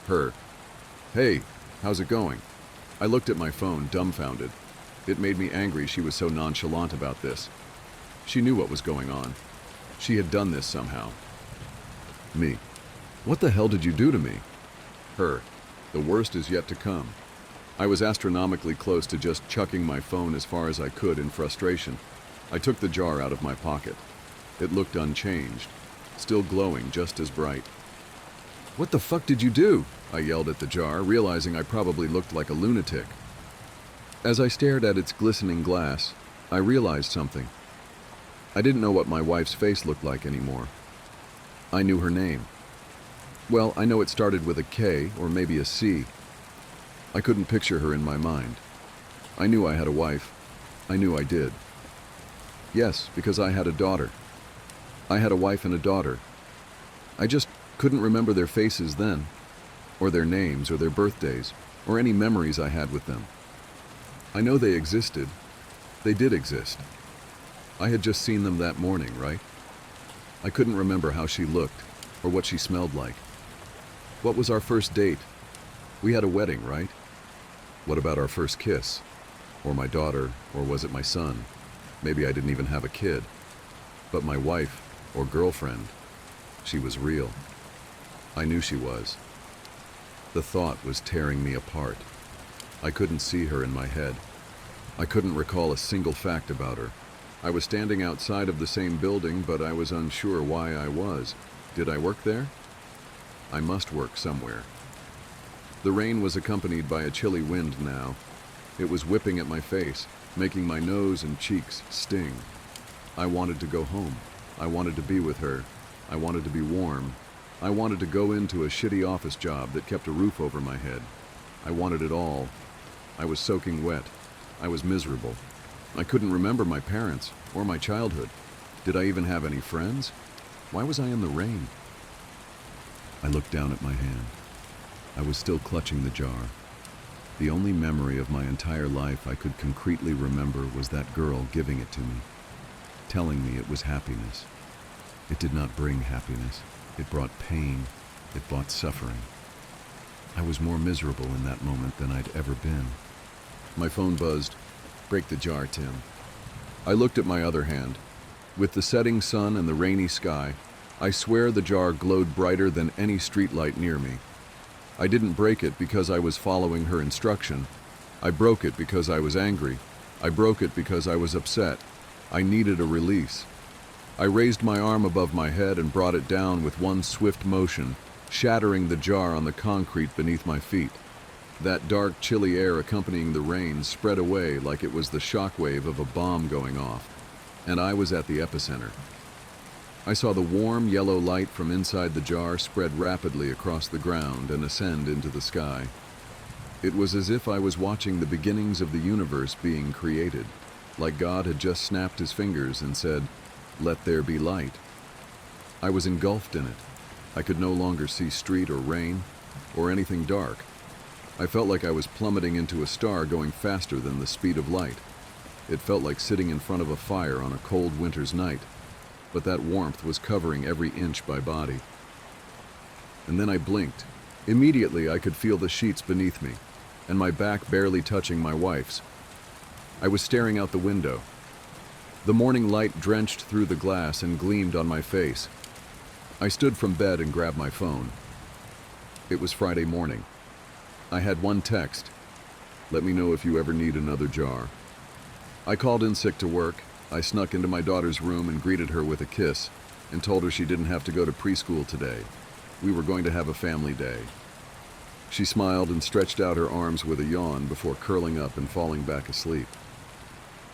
Speaker 1: Her. "Hey, how's it going?" I looked at my phone, dumbfounded. It made me angry she was so nonchalant about this. She knew what was going on. She had done this somehow. Me. "What the hell did you do to me?" Her. "The worst is yet to come." I was astronomically close to just chucking my phone as far as I could in frustration. I took the jar out of my pocket. It looked unchanged, still glowing just as bright. "What the fuck did you do?" I yelled at the jar, realizing I probably looked like a lunatic. As I stared at its glistening glass, I realized something. I didn't know what my wife's face looked like anymore. I knew her name. Well, I know it started with a K or maybe a C. I couldn't picture her in my mind. I knew I had a wife. I knew I did. Yes, because I had a daughter. I had a wife and a daughter. I just couldn't remember their faces then, or their names, or their birthdays, or any memories I had with them. I know they existed. They did exist. I had just seen them that morning, right? I couldn't remember how she looked, or what she smelled like. What was our first date? We had a wedding, right? What about our first kiss? Or my daughter, or was it my son? Maybe I didn't even have a kid. But my wife, or girlfriend, she was real. I knew she was. The thought was tearing me apart. I couldn't see her in my head. I couldn't recall a single fact about her. I was standing outside of the same building, but I was unsure why I was. Did I work there? I must work somewhere. The rain was accompanied by a chilly wind now. It was whipping at my face, making my nose and cheeks sting. I wanted to go home. I wanted to be with her. I wanted to be warm. I wanted to go into a shitty office job that kept a roof over my head. I wanted it all. I was soaking wet. I was miserable. I couldn't remember my parents or my childhood. Did I even have any friends? Why was I in the rain? I looked down at my hand. I was still clutching the jar. The only memory of my entire life I could concretely remember was that girl giving it to me, telling me it was happiness. It did not bring happiness. It brought pain. It brought suffering. I was more miserable in that moment than I'd ever been. My phone buzzed. "Break the jar, Tim." I looked at my other hand. With the setting sun and the rainy sky, I swear the jar glowed brighter than any streetlight near me. I didn't break it because I was following her instruction. I broke it because I was angry. I broke it because I was upset. I needed a release. I raised my arm above my head and brought it down with one swift motion, shattering the jar on the concrete beneath my feet. That dark, chilly air accompanying the rain spread away like it was the shockwave of a bomb going off, and I was at the epicenter. I saw the warm, yellow light from inside the jar spread rapidly across the ground and ascend into the sky. It was as if I was watching the beginnings of the universe being created, like God had just snapped his fingers and said, "Let there be light." I was engulfed in it. I could no longer see street or rain or anything dark. I felt like I was plummeting into a star going faster than the speed of light. It felt like sitting in front of a fire on a cold winter's night, but that warmth was covering every inch by body. And then I blinked. Immediately I could feel the sheets beneath me, and my back barely touching my wife's. I was staring out the window. The morning light drenched through the glass and gleamed on my face. I stood from bed and grabbed my phone. It was Friday morning. I had one text: "Let me know if you ever need another jar." I called in sick to work. I snuck into my daughter's room and greeted her with a kiss and told her she didn't have to go to preschool today. We were going to have a family day. She smiled and stretched out her arms with a yawn before curling up and falling back asleep.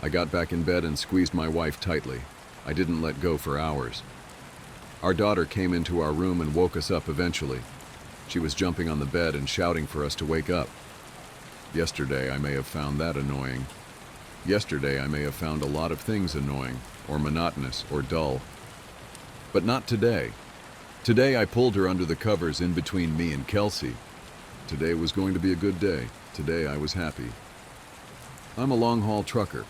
Speaker 1: I got back in bed and squeezed my wife tightly. I didn't let go for hours. Our daughter came into our room and woke us up eventually. She was jumping on the bed and shouting for us to wake up. Yesterday, I may have found that annoying. Yesterday, I may have found a lot of things annoying, or monotonous, or dull. But not today. Today, I pulled her under the covers in between me and Kelsey. Today was going to be a good day. Today, I was happy. I'm a long-haul trucker.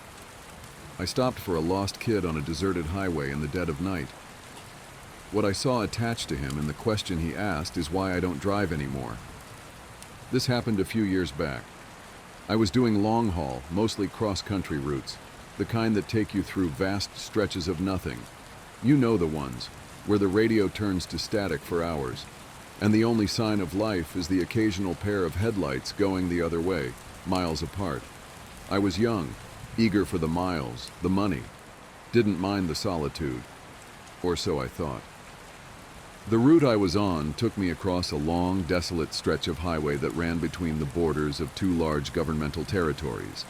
Speaker 1: I stopped for a lost kid on a deserted highway in the dead of night. What I saw attached to him and the question he asked is why I don't drive anymore. This happened a few years back. I was doing long haul, mostly cross-country routes, the kind that take you through vast stretches of nothing. You know the ones, where the radio turns to static for hours, and the only sign of life is the occasional pair of headlights going the other way, miles apart. I was young, eager for the miles, the money, didn't mind the solitude, or so I thought. The route I was on took me across a long, desolate stretch of highway that ran between the borders of two large governmental territories.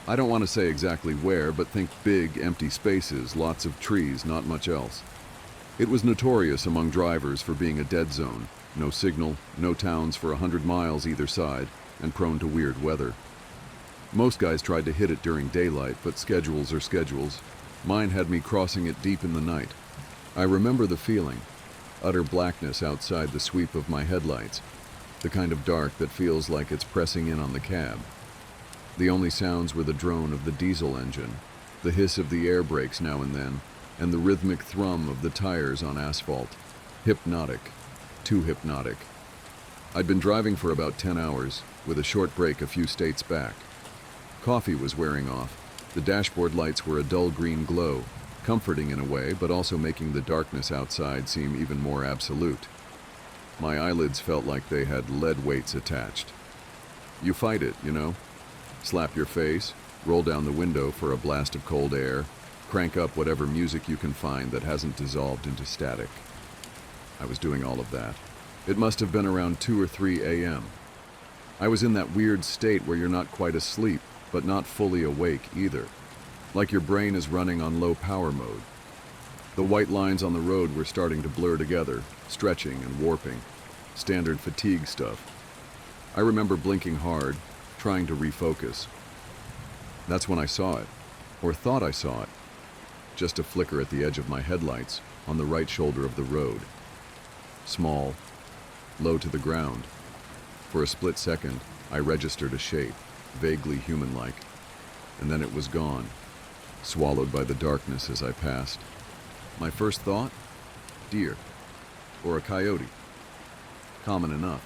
Speaker 1: I don't want to say exactly where, but think big, empty spaces, lots of trees, not much else. It was notorious among drivers for being a dead zone, no signal, no towns for 100 miles either side, and prone to weird weather. Most guys tried to hit it during daylight, but schedules are schedules. Mine had me crossing it deep in the night. I remember the feeling. Utter blackness outside the sweep of my headlights, the kind of dark that feels like it's pressing in on the cab. The only sounds were the drone of the diesel engine, the hiss of the air brakes now and then, and the rhythmic thrum of the tires on asphalt. Hypnotic. Too hypnotic. I'd been driving for about 10 hours, with a short break a few states back. Coffee was wearing off. The dashboard lights were a dull green glow, comforting in a way, but also making the darkness outside seem even more absolute. My eyelids felt like they had lead weights attached. You fight it, you know? Slap your face, roll down the window for a blast of cold air, Crank up whatever music you can find that hasn't dissolved into static. I was doing all of that. It must have been around 2 or 3 a.m. I was in that weird state where you're not quite asleep, but not fully awake either. Like your brain is running on low power mode. The white lines on the road were starting to blur together, stretching and warping. Standard fatigue stuff. I remember blinking hard, trying to refocus. That's when I saw it, or thought I saw it. Just a flicker at the edge of my headlights, on the right shoulder of the road. Small, low to the ground. For a split second, I registered a shape, vaguely human-like, and then it was gone, swallowed by the darkness as I passed. My first thought? Deer, or a coyote. Common enough.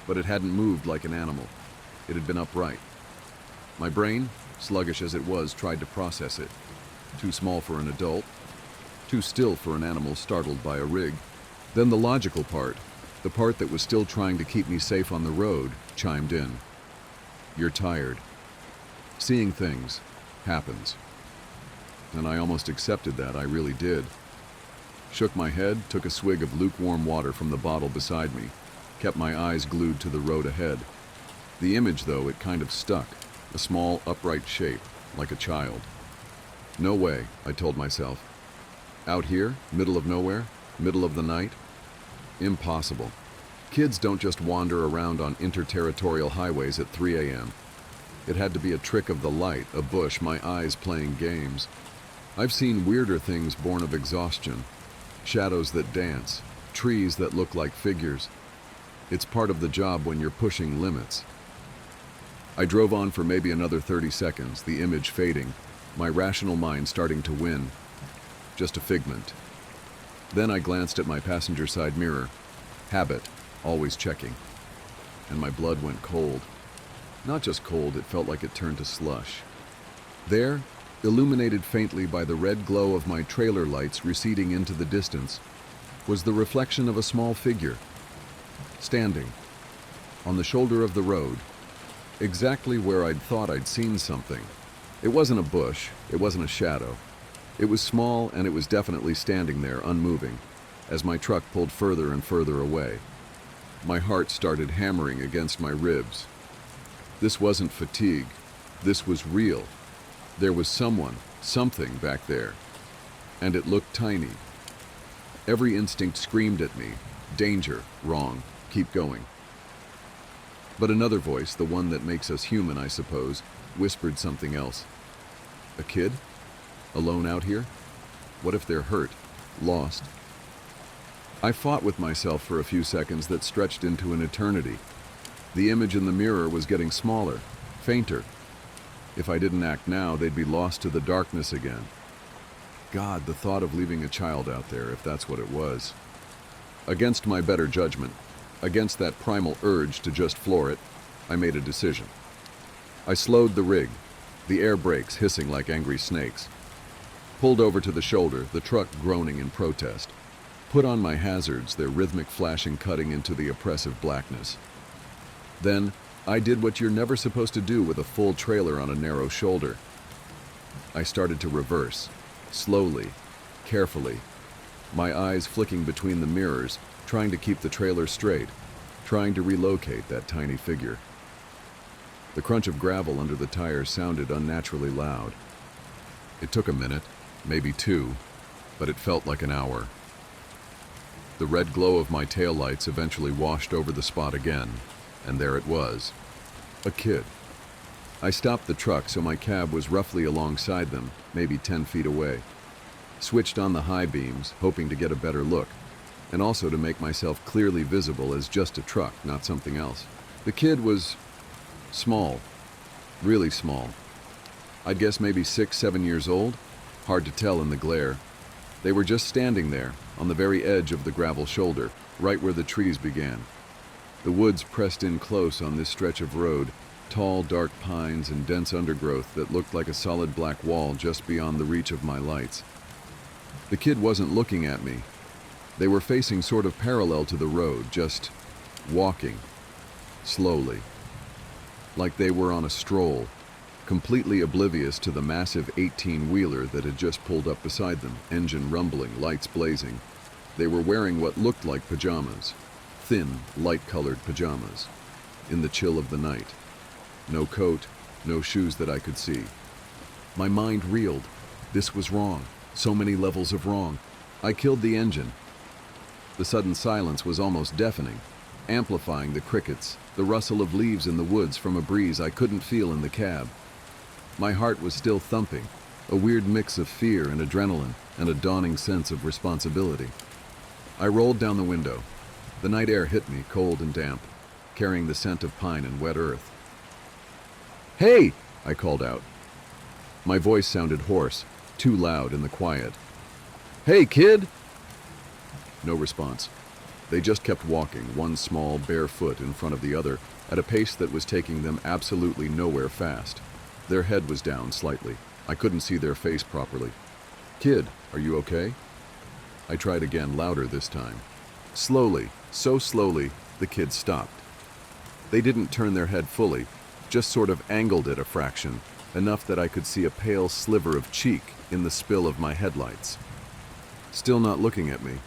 Speaker 1: But it hadn't moved like an animal. It had been upright. My brain, sluggish as it was, tried to process it. Too small for an adult, too still for an animal startled by a rig. Then the logical part, the part that was still trying to keep me safe on the road, chimed in. You're tired. Seeing things happens. And I almost accepted that, I really did. Shook my head, took a swig of lukewarm water from the bottle beside me, kept my eyes glued to the road ahead. The image, though, it kind of stuck, a small, upright shape, like a child. No way, I told myself. Out here, middle of nowhere, middle of the night? Impossible. Kids don't just wander around on interterritorial highways at 3 a.m. It had to be a trick of the light, a bush, my eyes playing games. I've seen weirder things born of exhaustion. Shadows that dance, trees that look like figures. It's part of the job when you're pushing limits. I drove on for maybe another 30 seconds, the image fading, my rational mind starting to win. Just a figment. Then I glanced at my passenger side mirror. Habit, always checking. And my blood went cold. Not just cold, it felt like it turned to slush. There, illuminated faintly by the red glow of my trailer lights receding into the distance, was the reflection of a small figure, standing, on the shoulder of the road, exactly where I'd thought I'd seen something. It wasn't a bush, it wasn't a shadow. It was small, and it was definitely standing there, unmoving, as my truck pulled further and further away. My heart started hammering against my ribs. This wasn't fatigue. This was real. There was someone, something back there. And it looked tiny. Every instinct screamed at me. Danger, wrong, keep going. But another voice, the one that makes us human, I suppose, whispered something else. A kid? Alone out here? What if they're hurt? Lost? I fought with myself for a few seconds that stretched into an eternity. The image in the mirror was getting smaller, fainter. If I didn't act now, they'd be lost to the darkness again. God, the thought of leaving a child out there, if that's what it was. Against my better judgment, against that primal urge to just floor it, I made a decision. I slowed the rig, the air brakes hissing like angry snakes. Pulled over to the shoulder, the truck groaning in protest. Put on my hazards, their rhythmic flashing cutting into the oppressive blackness. Then, I did what you're never supposed to do with a full trailer on a narrow shoulder. I started to reverse, slowly, carefully, my eyes flicking between the mirrors, trying to keep the trailer straight, trying to relocate that tiny figure. The crunch of gravel under the tires sounded unnaturally loud. It took a minute, maybe 2, but it felt like an hour. The red glow of my taillights eventually washed over the spot again, and there it was. A kid. I stopped the truck so my cab was roughly alongside them, maybe 10 feet away. Switched on the high beams, hoping to get a better look, and also to make myself clearly visible as just a truck, not something else. The kid was small, really small. I'd guess maybe 6, 7 years old. Hard to tell in the glare. They were just standing there, on the very edge of the gravel shoulder, right where the trees began. The woods pressed in close on this stretch of road, tall, dark pines and dense undergrowth that looked like a solid black wall just beyond the reach of my lights. The kid wasn't looking at me. They were facing sort of parallel to the road, just walking, slowly, like they were on a stroll, completely oblivious to the massive 18-wheeler that had just pulled up beside them, engine rumbling, lights blazing. They were wearing what looked like pajamas, thin, light-colored pajamas, in the chill of the night. No coat, no shoes that I could see. My mind reeled. This was wrong. So many levels of wrong. I killed the engine. The sudden silence was almost deafening, amplifying the crickets, the rustle of leaves in the woods from a breeze I couldn't feel in the cab. My heart was still thumping, a weird mix of fear and adrenaline and a dawning sense of responsibility. I rolled down the window. The night air hit me, cold and damp, carrying the scent of pine and wet earth. "Hey!" I called out. My voice sounded hoarse, too loud in the quiet. "Hey, kid!" No response. They just kept walking, one small, bare foot in front of the other, at a pace that was taking them absolutely nowhere fast. Their head was down slightly. I couldn't see their face properly. "Kid, are you okay?" I tried again, louder this time. Slowly, so slowly, the kid stopped. They didn't turn their head fully, just sort of angled it a fraction, enough that I could see a pale sliver of cheek in the spill of my headlights. Still not looking at me,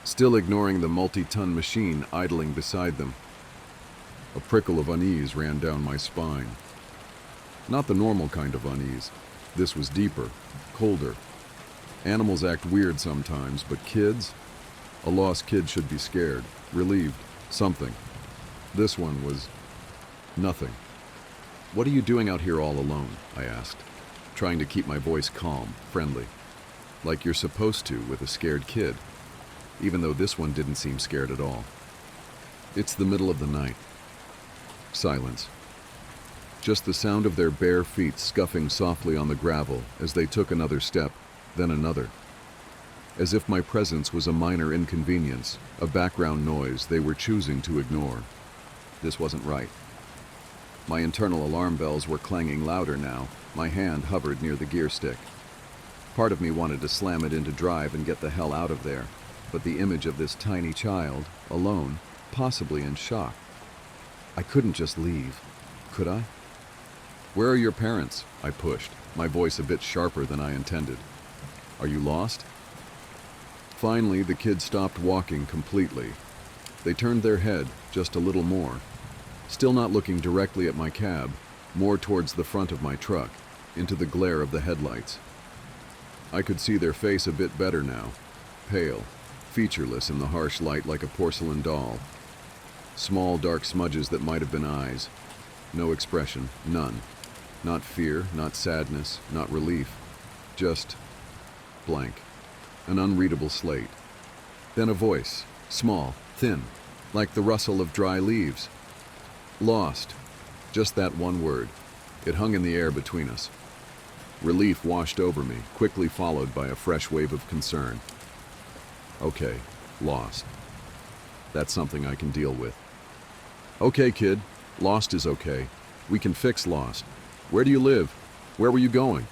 Speaker 1: still ignoring the multi-ton machine idling beside them. A prickle of unease ran down my spine. Not the normal kind of unease. This was deeper, colder. Animals act weird sometimes, but kids? A lost kid should be scared, relieved, something. This one was nothing. "What are you doing out here all alone?" I asked, trying to keep my voice calm, friendly. Like you're supposed to with a scared kid, even though this one didn't seem scared at all. It's the middle of the night. Silence. Just the sound of their bare feet scuffing softly on the gravel as they took another step, then another. As if my presence was a minor inconvenience, a background noise they were choosing to ignore. This wasn't right. My internal alarm bells were clanging louder now. My hand hovered near the gear stick. Part of me wanted to slam it into drive and get the hell out of there, but the image of this tiny child, alone, possibly in shock. I couldn't just leave, could I? "Where are your parents?" I pushed, my voice a bit sharper than I intended. "Are you lost?" Finally, the kid stopped walking completely. They turned their head just a little more, still not looking directly at my cab, more towards the front of my truck, into the glare of the headlights. I could see their face a bit better now, pale, featureless in the harsh light like a porcelain doll. Small dark smudges that might have been eyes. No expression, none. Not fear, not sadness, not relief. Just blank. An unreadable slate. Then a voice, small, thin, like the rustle of dry leaves. "Lost." Just that one word. It hung in the air between us. Relief washed over me, quickly followed by a fresh wave of concern. Okay, lost. That's something I can deal with. "Okay, kid. Lost is okay. We can fix lost. Where do you live? Where were you going?"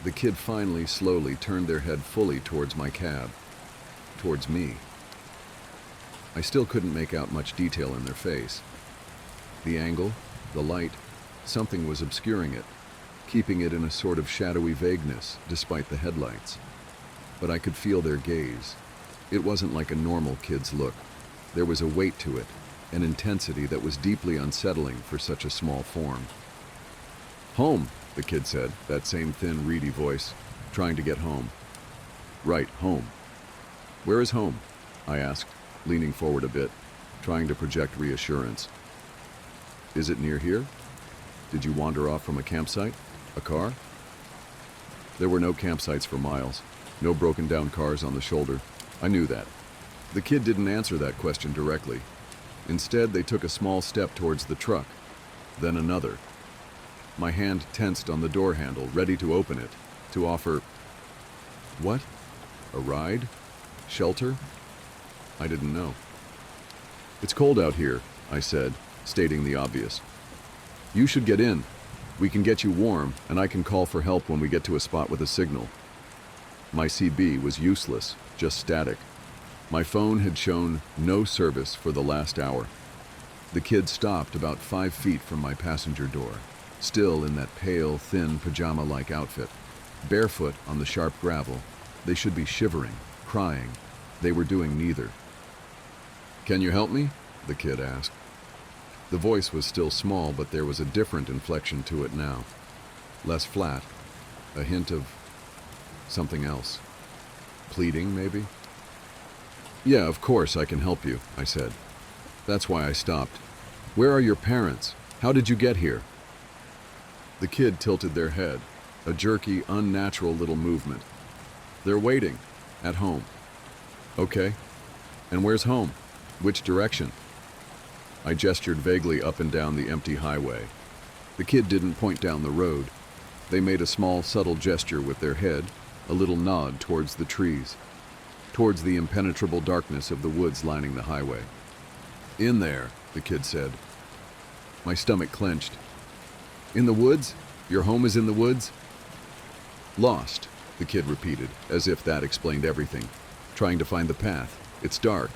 Speaker 1: The kid finally, slowly turned their head fully towards my cab. Towards me. I still couldn't make out much detail in their face. The angle, the light, something was obscuring it, keeping it in a sort of shadowy vagueness, despite the headlights. But I could feel their gaze. It wasn't like a normal kid's look. There was a weight to it, an intensity that was deeply unsettling for such a small form. "Home," the kid said, that same thin, reedy voice, trying to get home. "Right, home." "Where is home?" I asked, leaning forward a bit, trying to project reassurance. "Is it near here? Did you wander off from a campsite? A car?" There were no campsites for miles, no broken down cars on the shoulder. I knew that. The kid didn't answer that question directly. Instead, they took a small step towards the truck, then another. My hand tensed on the door handle, ready to open it, to offer... What? A ride? Shelter? I didn't know. "It's cold out here," I said, stating the obvious. "You should get in. We can get you warm, and I can call for help when we get to a spot with a signal." My CB was useless, just static. My phone had shown no service for the last hour. The kid stopped about 5 feet from my passenger door. still in that pale, thin, pajama-like outfit. Barefoot on the sharp gravel. They should be shivering, crying. They were doing neither. "Can you help me?" the kid asked. The voice was still small, but there was a different inflection to it now. Less flat, a hint of something else. Pleading, maybe? "Yeah, of course I can help you," I said. That's why I stopped. "Where are your parents? How did you get here?" The kid tilted their head, a jerky, unnatural little movement. "They're waiting, at home." "Okay. And where's home? Which direction?" I gestured vaguely up and down the empty highway. The kid didn't point down the road. They made a small, subtle gesture with their head, a little nod towards the trees, towards the impenetrable darkness of the woods lining the highway. "In there," the kid said. My stomach clenched. "In the woods? Your home is in the woods?" "Lost," the kid repeated, as if that explained everything. "Trying to find the path. It's dark."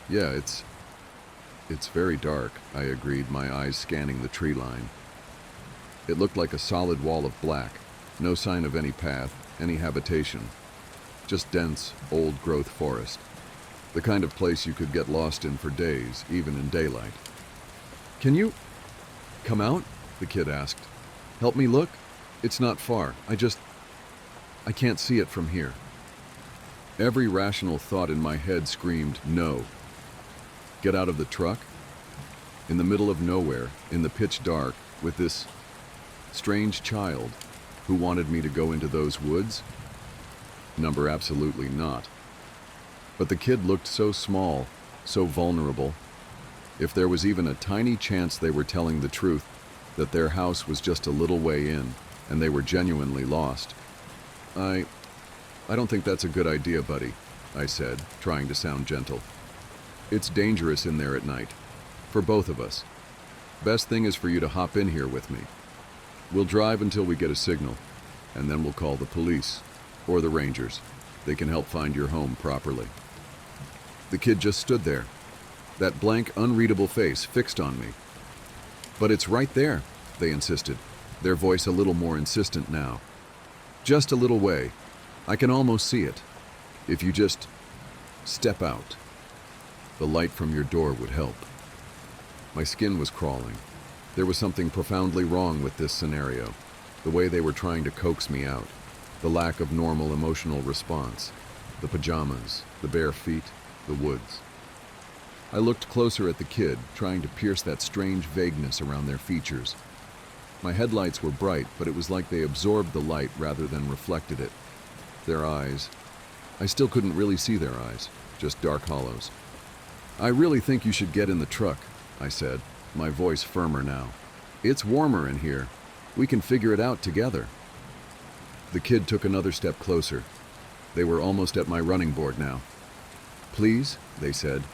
Speaker 1: "Yeah, it's very dark," I agreed, my eyes scanning the tree line. It looked like a solid wall of black, no sign of any path, any habitation. Just dense, old-growth forest. The kind of place you could get lost in for days, even in daylight. "Can you come out?" the kid asked. "Help me look? It's not far. I can't see it from here." Every rational thought in my head screamed, no. Get out of the truck? In the middle of nowhere, in the pitch dark, with this strange child who wanted me to go into those woods? Number absolutely not. But the kid looked so small, so vulnerable. If there was even a tiny chance they were telling the truth, that their house was just a little way in, and they were genuinely lost. I don't think that's a good idea, buddy," I said, trying to sound gentle. "It's dangerous in there at night. For both of us. Best thing is for you to hop in here with me. We'll drive until we get a signal, and then we'll call the police, or the rangers. They can help find your home properly." The kid just stood there, that blank, unreadable face fixed on me. "But it's right there," they insisted, their voice a little more insistent now. "Just a little way. I can almost see it. If you just step out. The light from your door would help." My skin was crawling. There was something profoundly wrong with this scenario, the way they were trying to coax me out, the lack of normal emotional response, the pajamas, the bare feet, the woods. I looked closer at the kid, trying to pierce that strange vagueness around their features. My headlights were bright, but it was like they absorbed the light rather than reflected it. Their eyes. I still couldn't really see their eyes, just dark hollows. "I really think you should get in the truck," I said, my voice firmer now. "It's warmer in here. We can figure it out together." The kid took another step closer. They were almost at my running board now. "Please," they said,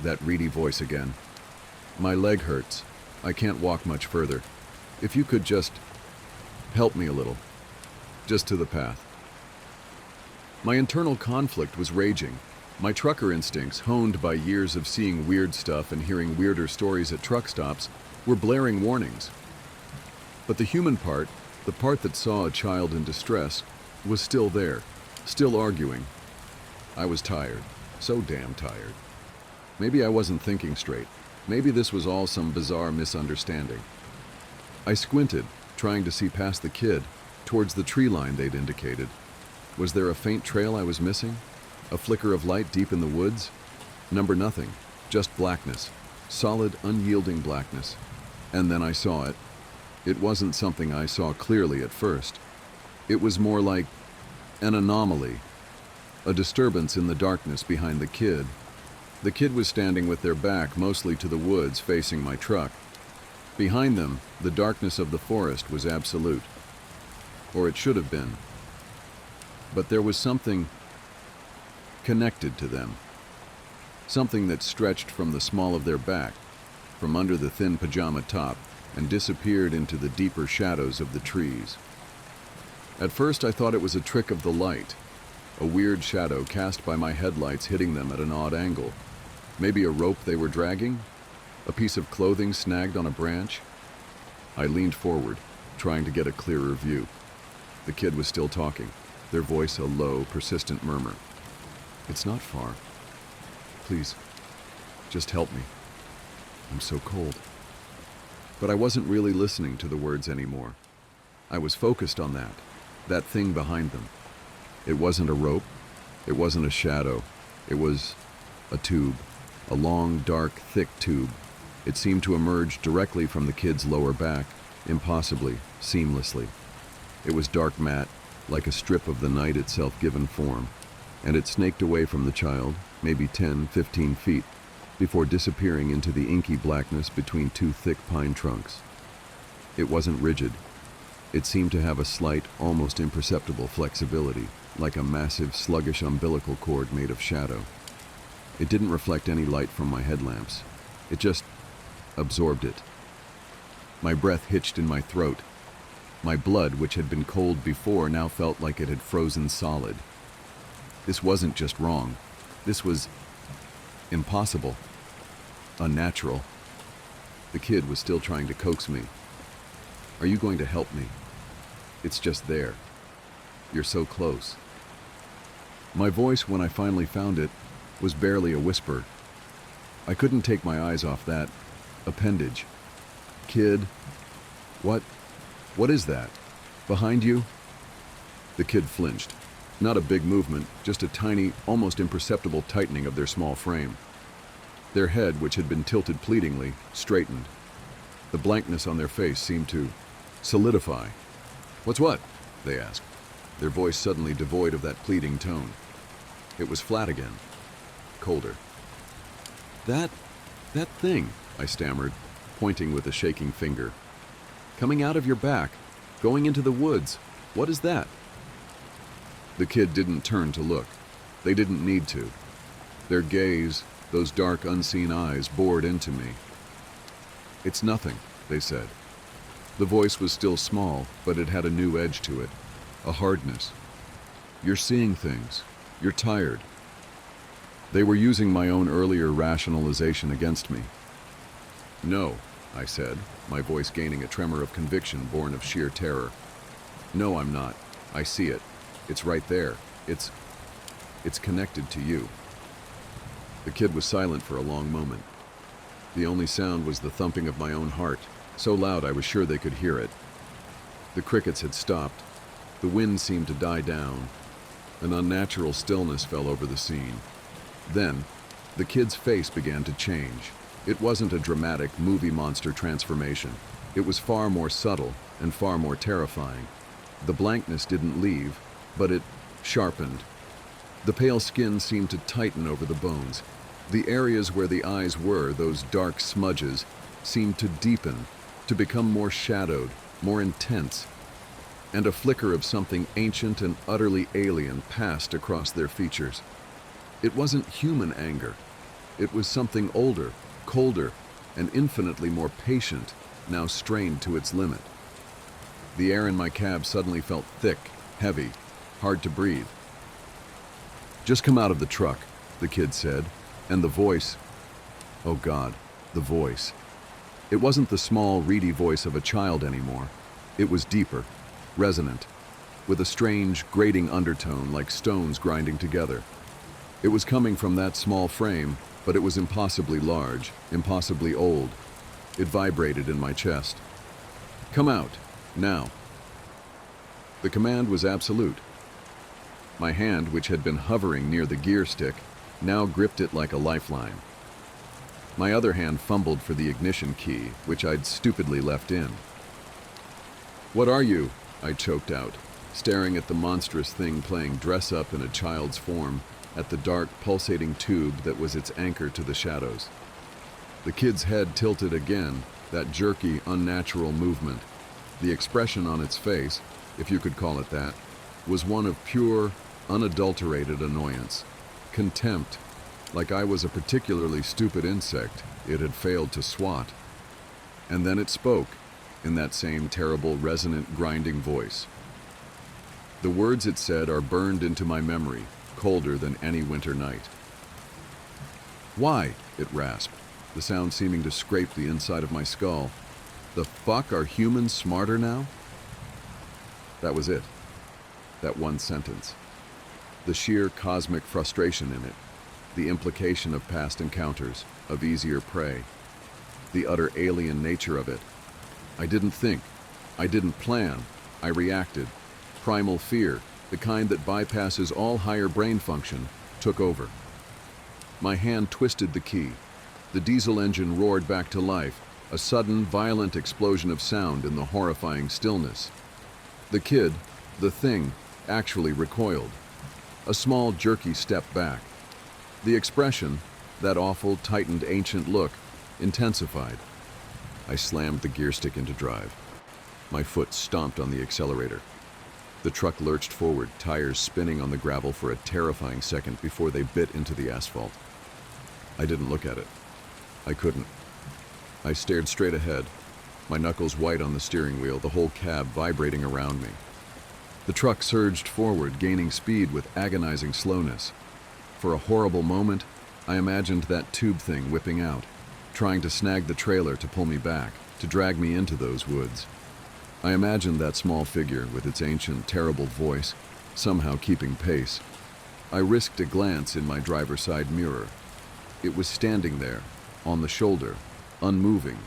Speaker 1: that reedy voice again. "My leg hurts. I can't walk much further. If you could just help me a little. Just to the path." My internal conflict was raging. My trucker instincts, honed by years of seeing weird stuff and hearing weirder stories at truck stops, were blaring warnings. But the human part, the part that saw a child in distress, was still there, still arguing. I was tired, so damn tired. Maybe I wasn't thinking straight. Maybe this was all some bizarre misunderstanding. I squinted, trying to see past the kid, towards the tree line they'd indicated. Was there a faint trail I was missing? A flicker of light deep in the woods? Nothing, just blackness, solid, unyielding blackness. And then I saw it. It wasn't something I saw clearly at first. It was more like an anomaly, a disturbance in the darkness behind the kid. The kid was standing with their back mostly to the woods facing my truck. Behind them, the darkness of the forest was absolute. Or it should have been. But there was something connected to them. Something that stretched from the small of their back, from under the thin pajama top, and disappeared into the deeper shadows of the trees. At first I thought it was a trick of the light, a weird shadow cast by my headlights hitting them at an odd angle. Maybe a rope they were dragging? A piece of clothing snagged on a branch? I leaned forward, trying to get a clearer view. The kid was still talking, their voice a low, persistent murmur. "It's not far. Please, just help me. I'm so cold." But I wasn't really listening to the words anymore. I was focused on that thing behind them. It wasn't a rope. It wasn't a shadow. It was a tube, a long, dark, thick tube. It seemed to emerge directly from the kid's lower back, impossibly, seamlessly. It was dark matte, like a strip of the night itself given form, and it snaked away from the child, maybe 10, 15 feet, before disappearing into the inky blackness between two thick pine trunks. It wasn't rigid. It seemed to have a slight, almost imperceptible flexibility, like a massive, sluggish umbilical cord made of shadow. It didn't reflect any light from my headlamps. It just absorbed it. My breath hitched in my throat. My blood, which had been cold before, now felt like it had frozen solid. This wasn't just wrong. This was impossible. Unnatural. The kid was still trying to coax me. "Are you going to help me? It's just there. You're so close." My voice, when I finally found it, was barely a whisper. I couldn't take my eyes off that appendage. "Kid, what is that? Behind you?" The kid flinched. Not a big movement, just a tiny, almost imperceptible tightening of their small frame. Their head, which had been tilted pleadingly, straightened. The blankness on their face seemed to solidify. "What's what?" they asked, their voice suddenly devoid of that pleading tone. It was flat again, colder. That thing," I stammered, pointing with a shaking finger. "Coming out of your back, going into the woods. What is that?" The kid didn't turn to look. They didn't need to. Their gaze, those dark, unseen eyes, bored into me. "It's nothing," they said. The voice was still small, but it had a new edge to it, a hardness. "You're seeing things. You're tired." They were using my own earlier rationalization against me. "No," I said, my voice gaining a tremor of conviction born of sheer terror. "No, I'm not. I see it. It's right there. It's connected to you." The kid was silent for a long moment. The only sound was the thumping of my own heart, so loud I was sure they could hear it. The crickets had stopped. The wind seemed to die down. An unnatural stillness fell over the scene. Then, the kid's face began to change. It wasn't a dramatic movie monster transformation. It was far more subtle and far more terrifying. The blankness didn't leave, but it sharpened. The pale skin seemed to tighten over the bones. The areas where the eyes were, those dark smudges, seemed to deepen, to become more shadowed, more intense. And a flicker of something ancient and utterly alien passed across their features. It wasn't human anger. It was something older, colder, and infinitely more patient, now strained to its limit. The air in my cab suddenly felt thick, heavy, hard to breathe. "Just come out of the truck," the kid said, and the voice, oh God, the voice. It wasn't the small, reedy voice of a child anymore. It was deeper, resonant, with a strange, grating undertone like stones grinding together. It was coming from that small frame, but it was impossibly large, impossibly old. It vibrated in my chest. "Come out, now." The command was absolute. My hand, which had been hovering near the gear stick, now gripped it like a lifeline. My other hand fumbled for the ignition key, which I'd stupidly left in. "What are you?" I choked out, staring at the monstrous thing playing dress-up in a child's form, at the dark, pulsating tube that was its anchor to the shadows. The kid's head tilted again, that jerky, unnatural movement. The expression on its face, if you could call it that, was one of pure, unadulterated annoyance, contempt, like I was a particularly stupid insect it had failed to swat. And then it spoke, in that same terrible, resonant, grinding voice. The words it said are burned into my memory, colder than any winter night. "Why?" it rasped, the sound seeming to scrape the inside of my skull. The fuck, are humans smarter now? That was it. That one sentence. The sheer cosmic frustration in it. The implication of past encounters, of easier prey. The utter alien nature of it. I didn't think. I didn't plan. I reacted. Primal fear, the kind that bypasses all higher brain function, took over. My hand twisted the key. The diesel engine roared back to life, a sudden, violent explosion of sound in the horrifying stillness. The kid, the thing, actually recoiled. A small, jerky step back. The expression, that awful, tightened, ancient look, intensified. I slammed the gear stick into drive. My foot stomped on the accelerator. The truck lurched forward, tires spinning on the gravel for a terrifying second before they bit into the asphalt. I didn't look at it. I couldn't. I stared straight ahead, my knuckles white on the steering wheel, the whole cab vibrating around me. The truck surged forward, gaining speed with agonizing slowness. For a horrible moment, I imagined that tube thing whipping out, trying to snag the trailer to pull me back, to drag me into those woods. I imagined that small figure with its ancient, terrible voice, somehow keeping pace. I risked a glance in my driver's side mirror. It was standing there, on the shoulder, unmoving.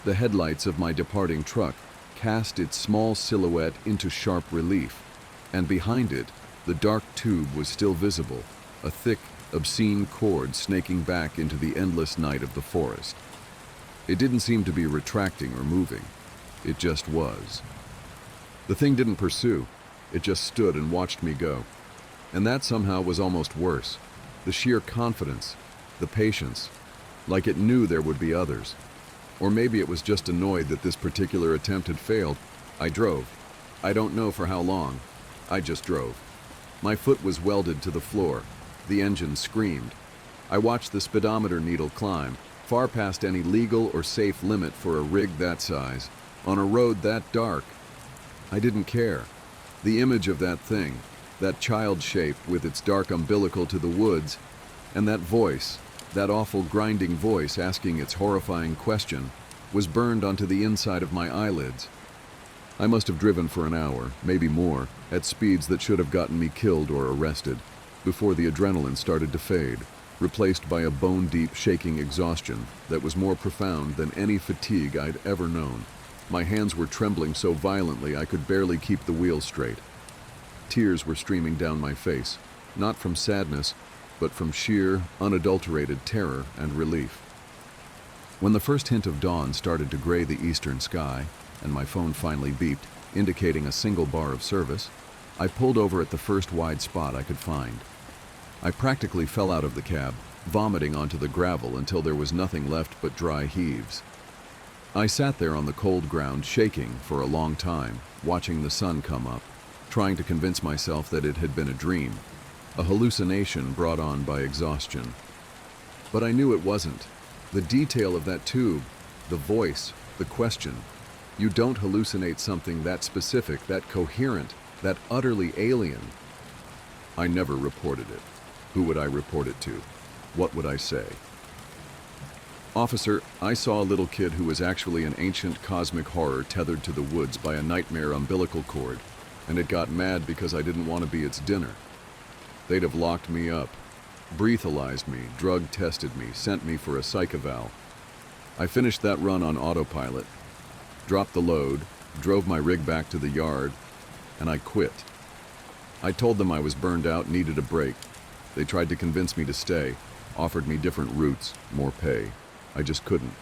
Speaker 1: The headlights of my departing truck cast its small silhouette into sharp relief, and behind it, the dark tube was still visible, a thick, obscene cord snaking back into the endless night of the forest. It didn't seem to be retracting or moving. It just was. The thing didn't pursue. It just stood and watched me go. And that somehow was almost worse. The sheer confidence, the patience, like it knew there would be others. Or maybe it was just annoyed that this particular attempt had failed. I drove. I don't know for how long. I just drove. My foot was welded to the floor. The engine screamed. I watched the speedometer needle climb, far past any legal or safe limit for a rig that size, on a road that dark. I didn't care. The image of that thing, that child shape with its dark umbilical to the woods, and that voice, that awful grinding voice asking its horrifying question, was burned onto the inside of my eyelids. I must have driven for an hour, maybe more, at speeds that should have gotten me killed or arrested, before the adrenaline started to fade, replaced by a bone-deep shaking exhaustion that was more profound than any fatigue I'd ever known. My hands were trembling so violently I could barely keep the wheel straight. Tears were streaming down my face, not from sadness, but from sheer, unadulterated terror and relief. When the first hint of dawn started to gray the eastern sky, and my phone finally beeped, indicating a single bar of service, I pulled over at the first wide spot I could find. I practically fell out of the cab, vomiting onto the gravel until there was nothing left but dry heaves. I sat there on the cold ground, shaking for a long time, watching the sun come up, trying to convince myself that it had been a dream, a hallucination brought on by exhaustion. But I knew it wasn't. The detail of that tube, the voice, the question. You don't hallucinate something that specific, that coherent, that utterly alien. I never reported it. Who would I report it to? What would I say? Officer, I saw a little kid who was actually an ancient cosmic horror tethered to the woods by a nightmare umbilical cord, and it got mad because I didn't want to be its dinner. They'd have locked me up, breathalyzed me, drug tested me, sent me for a psych eval. I finished that run on autopilot, dropped the load, drove my rig back to the yard, and I quit. I told them I was burned out, needed a break. They tried to convince me to stay, offered me different routes, more pay. I just couldn't.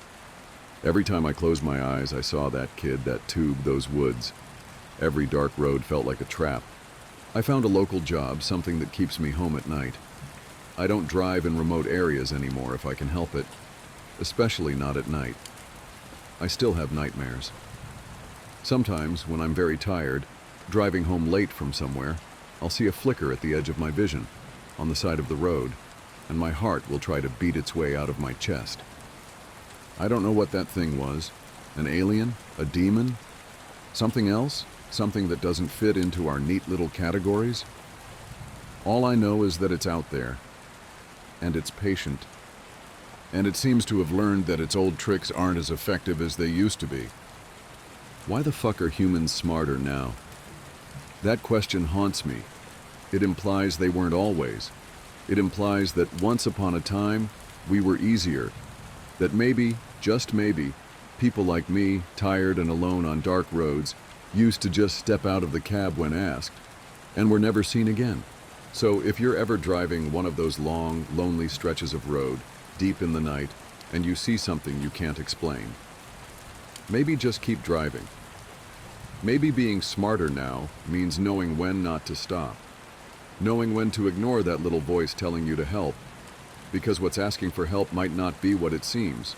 Speaker 1: Every time I closed my eyes, I saw that kid, that tube, those woods. Every dark road felt like a trap. I found a local job, something that keeps me home at night. I don't drive in remote areas anymore if I can help it, especially not at night. I still have nightmares. Sometimes, when I'm very tired, driving home late from somewhere, I'll see a flicker at the edge of my vision, on the side of the road, and my heart will try to beat its way out of my chest. I don't know what that thing was. An alien? A demon? Something else? Something that doesn't fit into our neat little categories? All I know is that it's out there, and it's patient. And it seems to have learned that its old tricks aren't as effective as they used to be. Why the fuck are humans smarter now? That question haunts me. It implies they weren't always. It implies that once upon a time, we were easier. That maybe, just maybe, people like me, tired and alone on dark roads, used to just step out of the cab when asked, and were never seen again. So if you're ever driving one of those long, lonely stretches of road, deep in the night, and you see something you can't explain, maybe just keep driving. Maybe being smarter now means knowing when not to stop. Knowing when to ignore that little voice telling you to help, because what's asking for help might not be what it seems.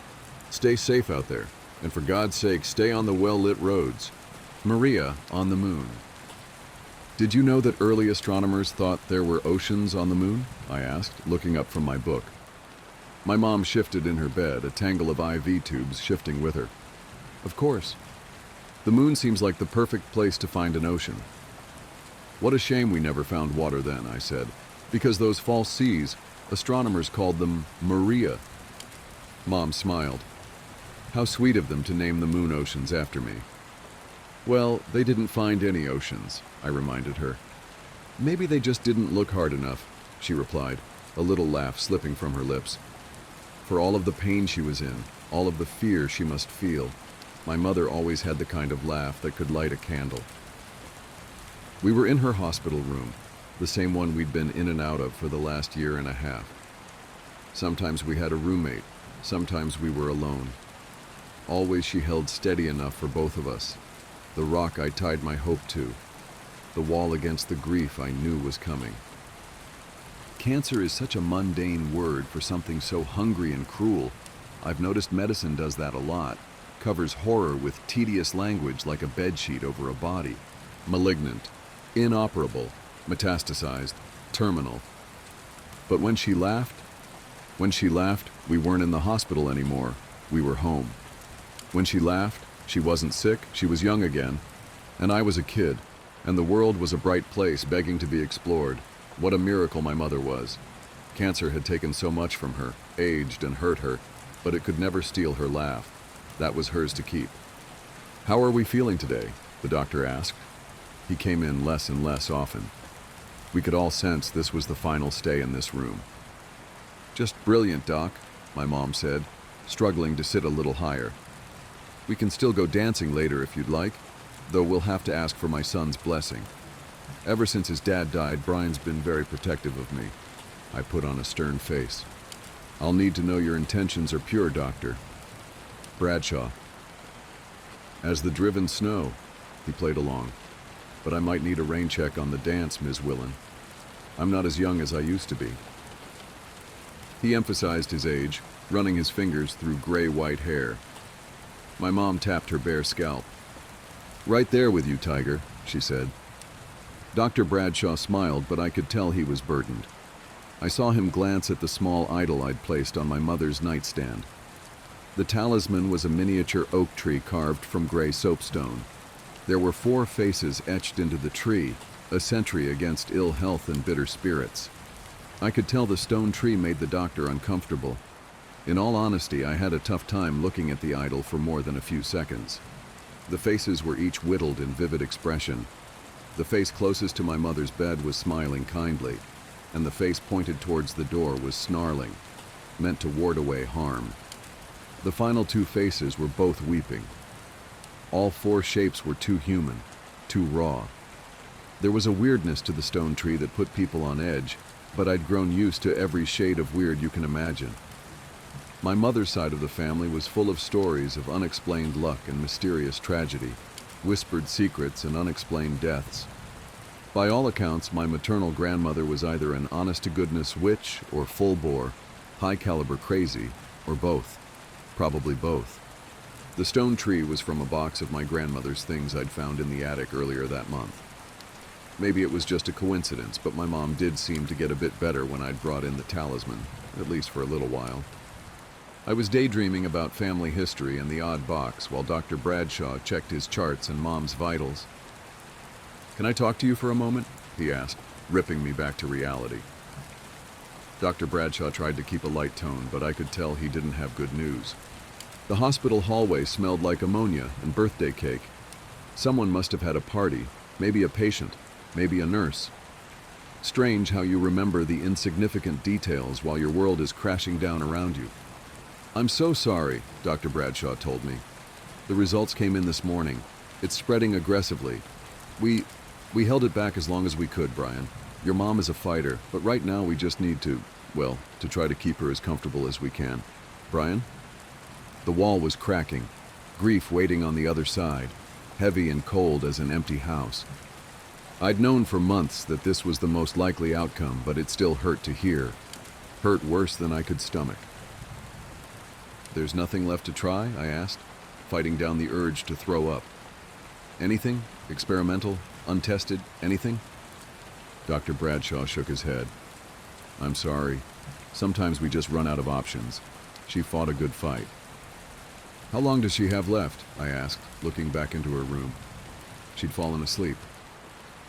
Speaker 1: Stay safe out there, and for God's sake, stay on the well-lit roads. Maria on the moon. Did you know that early astronomers thought there were oceans on the moon? I asked, looking up from my book. My mom shifted in her bed, a tangle of IV tubes shifting with her. Of course. The moon seems like the perfect place to find an ocean. What a shame we never found water then, I said, because those false seas, astronomers called them Maria. Mom smiled. How sweet of them to name the moon oceans after me. Well, they didn't find any oceans, I reminded her. Maybe they just didn't look hard enough, she replied, a little laugh slipping from her lips. For all of the pain she was in, all of the fear she must feel, my mother always had the kind of laugh that could light a candle. We were in her hospital room, the same one we'd been in and out of for the last year and a half. Sometimes we had a roommate, sometimes we were alone. Always she held steady enough for both of us. The rock I tied my hope to, the wall against the grief I knew was coming. Cancer is such a mundane word for something so hungry and cruel. I've noticed medicine does that a lot, covers horror with tedious language like a bedsheet over a body. Malignant, inoperable, metastasized, terminal. But when she laughed, we weren't in the hospital anymore, we were home. When she laughed, she wasn't sick, she was young again, and I was a kid, and the world was a bright place begging to be explored. What a miracle my mother was. Cancer had taken so much from her, aged and hurt her, but it could never steal her laugh. That was hers to keep. How are we feeling today? The doctor asked. He came in less and less often. We could all sense this was the final stay in this room. Just brilliant, Doc, my mom said, struggling to sit a little higher. We can still go dancing later if you'd like, though we'll have to ask for my son's blessing. Ever since his dad died, Brian's been very protective of me. I put on a stern face. I'll need to know your intentions are pure, Doctor. Bradshaw. As the driven snow, he played along. But I might need a rain check on the dance, Ms. Willen. I'm not as young as I used to be. He emphasized his age, running his fingers through gray-white hair. My mom tapped her bare scalp. Right there with you, Tiger, she said. Dr. Bradshaw smiled, but I could tell he was burdened. I saw him glance at the small idol I'd placed on my mother's nightstand. The talisman was a miniature oak tree carved from gray soapstone. There were 4 faces etched into the tree, a sentry against ill health and bitter spirits. I could tell the stone tree made the doctor uncomfortable. In all honesty, I had a tough time looking at the idol for more than a few seconds. The faces were each whittled in vivid expression. The face closest to my mother's bed was smiling kindly, and the face pointed towards the door was snarling, meant to ward away harm. The final 2 faces were both weeping. All 4 shapes were too human, too raw. There was a weirdness to the stone tree that put people on edge, but I'd grown used to every shade of weird you can imagine. My mother's side of the family was full of stories of unexplained luck and mysterious tragedy, whispered secrets and unexplained deaths. By all accounts, my maternal grandmother was either an honest-to-goodness witch or full-bore, high-caliber crazy, or both. Probably both. The stone tree was from a box of my grandmother's things I'd found in the attic earlier that month. Maybe it was just a coincidence, but my mom did seem to get a bit better when I'd brought in the talisman, at least for a little while. I was daydreaming about family history and the odd box while Dr. Bradshaw checked his charts and Mom's vitals. "Can I talk to you for a moment?" he asked, ripping me back to reality. Dr. Bradshaw tried to keep a light tone, but I could tell he didn't have good news. The hospital hallway smelled like ammonia and birthday cake. Someone must have had a party, maybe a patient, maybe a nurse. Strange how you remember the insignificant details while your world is crashing down around you. "I'm so sorry," Dr. Bradshaw told me. "The results came in this morning. It's spreading aggressively. We held it back as long as we could, Brian. Your mom is a fighter, but right now we just need to try to keep her as comfortable as we can. Brian?" The wall was cracking, grief waiting on the other side, heavy and cold as an empty house. I'd known for months that this was the most likely outcome, but it still hurt to hear. Hurt worse than I could stomach. "There's nothing left to try?" I asked, fighting down the urge to throw up. "Anything? Experimental? Untested? Anything?" Dr. Bradshaw shook his head. "I'm sorry. Sometimes we just run out of options. She fought a good fight." "How long does she have left?" I asked, looking back into her room. She'd fallen asleep.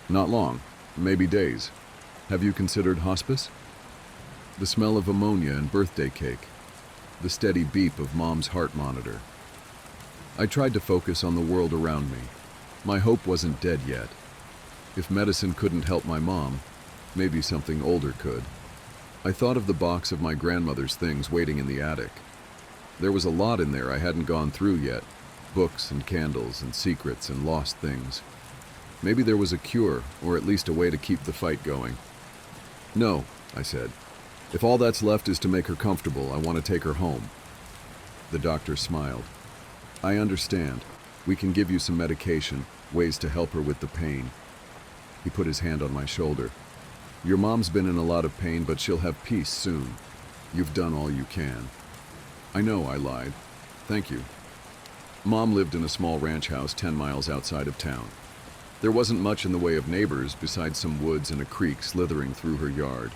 Speaker 1: "Not long. Maybe days. Have you considered hospice?" The smell of ammonia and birthday cake. The steady beep of Mom's heart monitor. I tried to focus on the world around me. My hope wasn't dead yet. If medicine couldn't help my mom, maybe something older could. I thought of the box of my grandmother's things waiting in the attic. There was a lot in there I hadn't gone through yet. Books and candles and secrets and lost things. Maybe there was a cure, or at least a way to keep the fight going. "No," I said. "If all that's left is to make her comfortable, I want to take her home." The doctor smiled. "I understand. We can give you some medication, ways to help her with the pain." He put his hand on my shoulder. "Your mom's been in a lot of pain, but she'll have peace soon. You've done all you can." "I know," I lied. "Thank you." Mom lived in a small ranch house 10 miles outside of town. There wasn't much in the way of neighbors besides some woods and a creek slithering through her yard.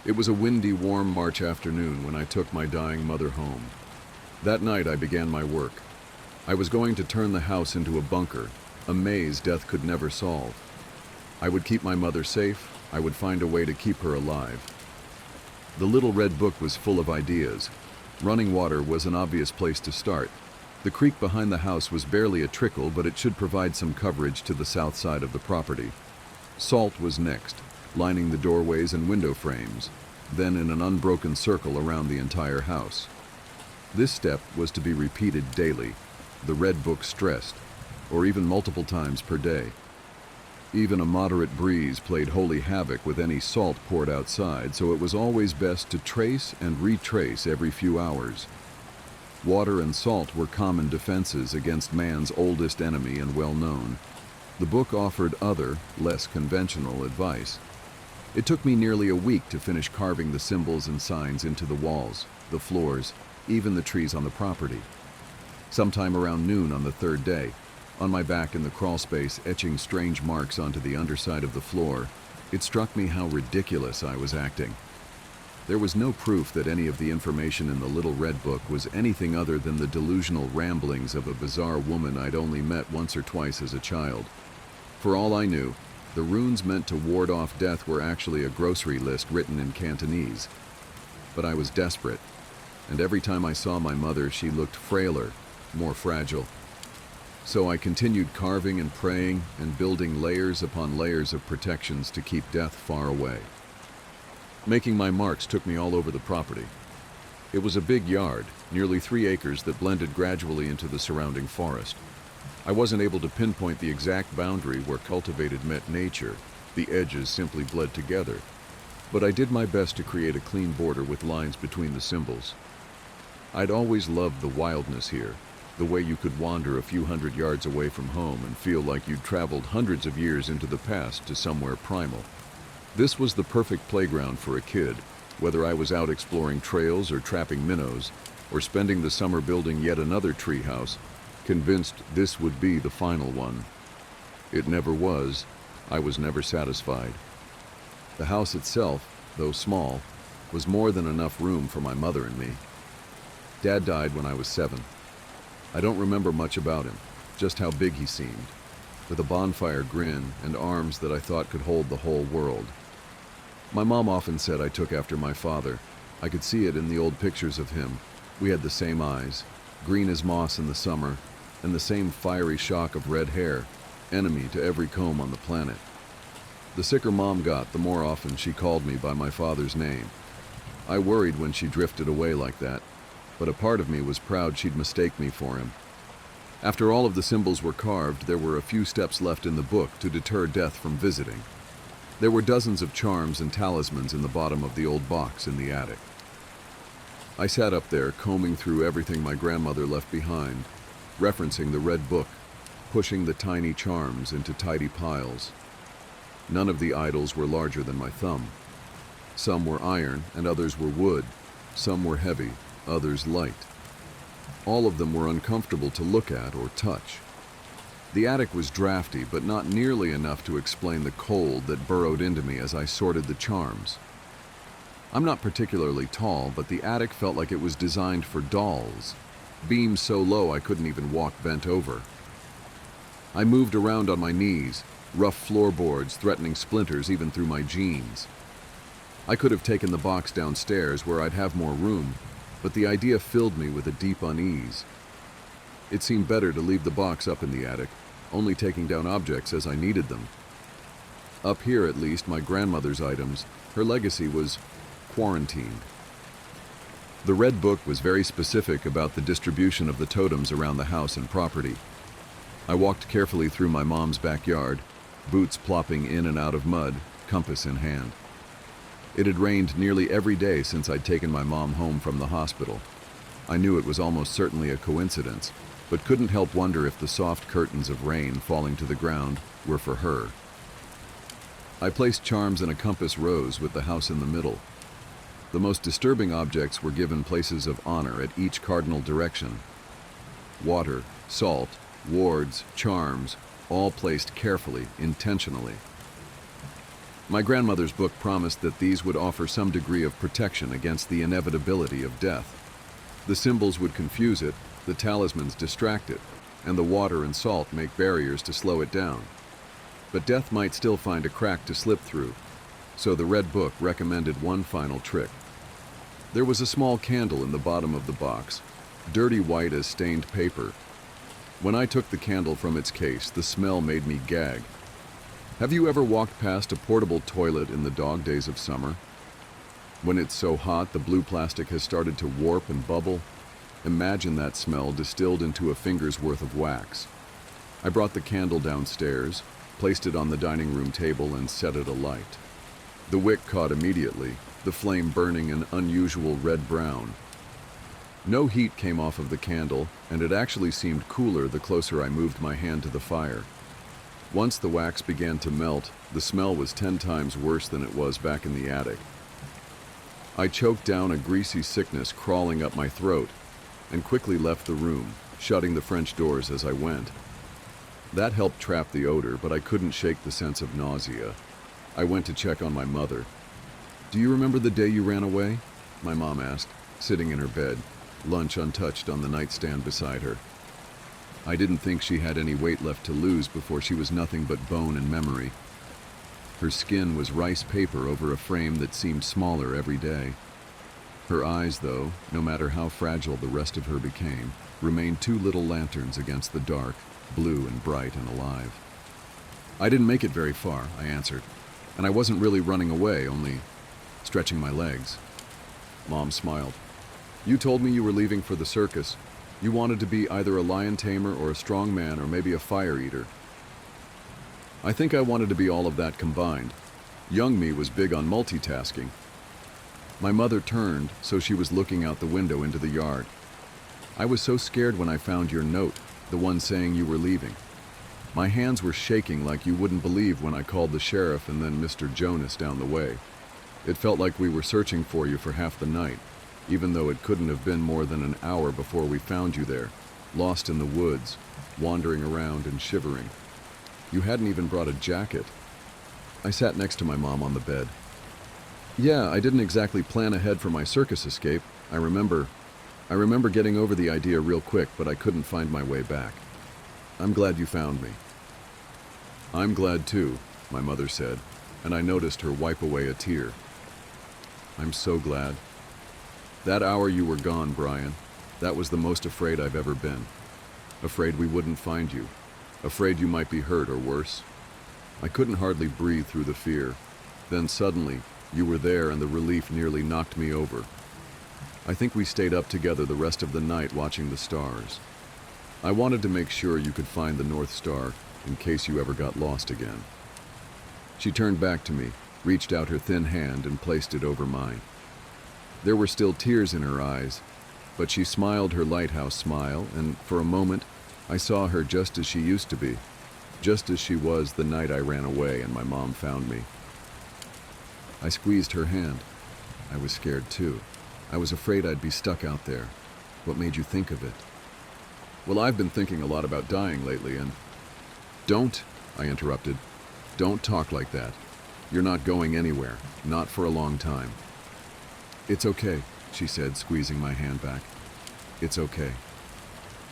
Speaker 1: It was a windy, warm March afternoon when I took my dying mother home. That night I began my work. I was going to turn the house into a bunker, a maze death could never solve. I would keep my mother safe. I would find a way to keep her alive. The little red book was full of ideas. Running water was an obvious place to start. The creek behind the house was barely a trickle, but it should provide some coverage to the south side of the property. Salt was next, lining the doorways and window frames, then in an unbroken circle around the entire house. This step was to be repeated daily, the red book stressed, or even multiple times per day. Even a moderate breeze played holy havoc with any salt poured outside, so it was always best to trace and retrace every few hours. Water and salt were common defenses against man's oldest enemy and well known. The book offered other, less conventional advice. It took me nearly a week to finish carving the symbols and signs into the walls, the floors, even the trees on the property. Sometime around noon on the third day, on my back in the crawl space etching strange marks onto the underside of the floor, it struck me how ridiculous I was acting. There was no proof that any of the information in the little red book was anything other than the delusional ramblings of a bizarre woman I'd only met once or twice as a child. For all I knew, the runes meant to ward off death were actually a grocery list written in Cantonese. But I was desperate, and every time I saw my mother, she looked frailer, more fragile. So I continued carving and praying and building layers upon layers of protections to keep death far away. Making my marks took me all over the property. It was a big yard, nearly 3 acres that blended gradually into the surrounding forest. I wasn't able to pinpoint the exact boundary where cultivated met nature. The edges simply bled together. But I did my best to create a clean border with lines between the symbols. I'd always loved the wildness here, the way you could wander a few hundred yards away from home and feel like you'd traveled hundreds of years into the past to somewhere primal. This was the perfect playground for a kid, whether I was out exploring trails or trapping minnows, or spending the summer building yet another treehouse, convinced this would be the final one. It never was. I was never satisfied. The house itself, though small, was more than enough room for my mother and me. Dad died when I was 7. I don't remember much about him, just how big he seemed, with a bonfire grin and arms that I thought could hold the whole world. My mom often said I took after my father. I could see it in the old pictures of him. We had the same eyes, green as moss in the summer, and the same fiery shock of red hair, enemy to every comb on the planet. The sicker Mom got, the more often she called me by my father's name. I worried when she drifted away like that, but a part of me was proud she'd mistake me for him. After all of the symbols were carved, there were a few steps left in the book to deter death from visiting. There were dozens of charms and talismans in the bottom of the old box in the attic. I sat up there, combing through everything my grandmother left behind, referencing the red book, pushing the tiny charms into tidy piles. None of the idols were larger than my thumb. Some were iron and others were wood. Some were heavy, others light. All of them were uncomfortable to look at or touch. The attic was drafty, but not nearly enough to explain the cold that burrowed into me as I sorted the charms. I'm not particularly tall, but the attic felt like it was designed for dolls. Beams so low I couldn't even walk bent over. I moved around on my knees, rough floorboards threatening splinters even through my jeans. I could have taken the box downstairs where I'd have more room, but the idea filled me with a deep unease. It seemed better to leave the box up in the attic, only taking down objects as I needed them. Up here, at least, my grandmother's items, her legacy was quarantined. The red book was very specific about the distribution of the totems around the house and property. I walked carefully through my mom's backyard, boots plopping in and out of mud, compass in hand. It had rained nearly every day since I'd taken my mom home from the hospital. I knew it was almost certainly a coincidence, but couldn't help wonder if the soft curtains of rain falling to the ground were for her. I placed charms in a compass rose with the house in the middle. The most disturbing objects were given places of honor at each cardinal direction. Water, salt, wards, charms, all placed carefully, intentionally. My grandmother's book promised that these would offer some degree of protection against the inevitability of death. The symbols would confuse it, the talismans distract it, and the water and salt make barriers to slow it down. But death might still find a crack to slip through, so the red book recommended one final trick. There was a small candle in the bottom of the box, dirty white as stained paper. When I took the candle from its case, the smell made me gag. Have you ever walked past a portable toilet in the dog days of summer? When it's so hot the blue plastic has started to warp and bubble? Imagine that smell distilled into a finger's worth of wax. I brought the candle downstairs, placed it on the dining room table, and set it alight. The wick caught immediately, the flame burning an unusual red-brown. No heat came off of the candle, and it actually seemed cooler the closer I moved my hand to the fire. Once the wax began to melt, the smell was 10 times worse than it was back in the attic. I choked down a greasy sickness crawling up my throat and quickly left the room, shutting the French doors as I went. That helped trap the odor, but I couldn't shake the sense of nausea. I went to check on my mother. "Do you remember the day you ran away?" my mom asked, sitting in her bed, lunch untouched on the nightstand beside her. I didn't think she had any weight left to lose before she was nothing but bone and memory. Her skin was rice paper over a frame that seemed smaller every day. Her eyes, though, no matter how fragile the rest of her became, remained 2 little lanterns against the dark, blue and bright and alive. "I didn't make it very far," I answered, "and I wasn't really running away, only stretching my legs." Mom smiled. "You told me you were leaving for the circus. You wanted to be either a lion tamer or a strong man or maybe a fire eater." I think I wanted to be all of that combined. Young me was big on multitasking. My mother turned, so she was looking out the window into the yard. "I was so scared when I found your note, the one saying you were leaving. My hands were shaking like you wouldn't believe when I called the sheriff and then Mr. Jonas down the way. It felt like we were searching for you for half the night, even though it couldn't have been more than an hour before we found you there, lost in the woods, wandering around and shivering. You hadn't even brought a jacket." I sat next to my mom on the bed. "Yeah, I didn't exactly plan ahead for my circus escape. I remember getting over the idea real quick, but I couldn't find my way back. I'm glad you found me." "I'm glad too," my mother said, and I noticed her wipe away a tear. "I'm so glad. That hour you were gone, Brian, that was the most afraid I've ever been. Afraid we wouldn't find you. afraid you might be hurt or worse. I couldn't hardly breathe through the fear. Then suddenly, you were there and the relief nearly knocked me over. I think we stayed up together the rest of the night watching the stars. I wanted to make sure you could find the North Star in case you ever got lost again. She turned back to me, reached out her thin hand and placed it over mine. There were still tears in her eyes, but she smiled her lighthouse smile, and for a moment, I saw her just as she used to be, just as she was the night I ran away and my mom found me. I squeezed her hand. I was scared too. I was afraid I'd be stuck out there. What made you think of it? Well, I've been thinking a lot about dying lately and... Don't, I interrupted. Don't talk like that. You're not going anywhere, not for a long time. It's okay, she said, squeezing my hand back. It's okay.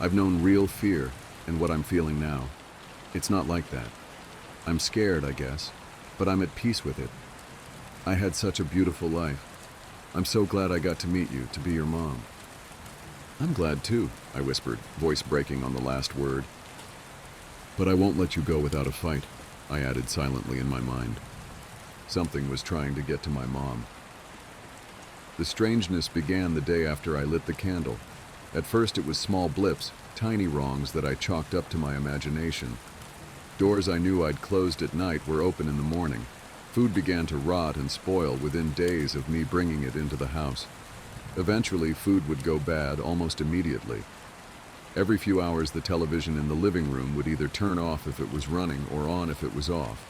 Speaker 1: I've known real fear, and what I'm feeling now, it's not like that. I'm scared, I guess, but I'm at peace with it. I had such a beautiful life. I'm so glad I got to meet you, to be your mom. I'm glad too, I whispered, voice breaking on the last word. But I won't let you go without a fight, I added silently in my mind. Something was trying to get to my mom. The strangeness began the day after I lit the candle. At first it was small blips, tiny wrongs that I chalked up to my imagination. Doors I knew I'd closed at night were open in the morning. Food began to rot and spoil within days of me bringing it into the house. Eventually, food would go bad almost immediately. Every few hours, the television in the living room would either turn off if it was running or on if it was off.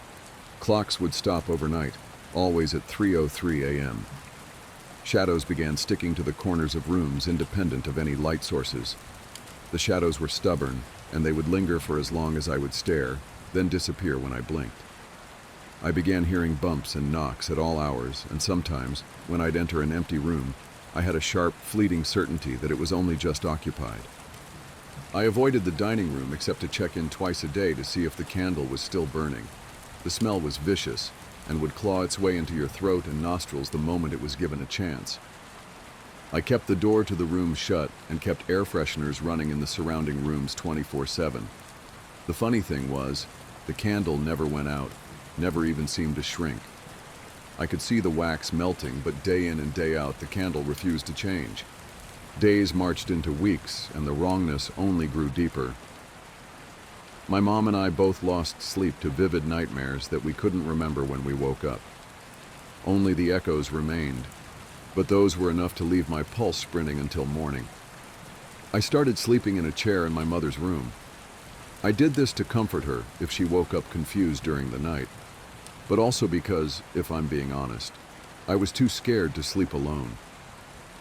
Speaker 1: Clocks would stop overnight, always at 3:03 a.m. Shadows began sticking to the corners of rooms independent of any light sources. The shadows were stubborn, and they would linger for as long as I would stare, then disappear when I blinked. I began hearing bumps and knocks at all hours, and sometimes, when I'd enter an empty room, I had a sharp, fleeting certainty that it was only just occupied. I avoided the dining room except to check in twice a day to see if the candle was still burning. The smell was vicious and would claw its way into your throat and nostrils the moment it was given a chance. I kept the door to the room shut and kept air fresheners running in the surrounding rooms 24/7. The funny thing was, the candle never went out, never even seemed to shrink. I could see the wax melting, but day in and day out the candle refused to change. Days marched into weeks, and the wrongness only grew deeper. My mom and I both lost sleep to vivid nightmares that we couldn't remember when we woke up. Only the echoes remained, but those were enough to leave my pulse sprinting until morning. I started sleeping in a chair in my mother's room. I did this to comfort her if she woke up confused during the night, but also because, if I'm being honest, I was too scared to sleep alone.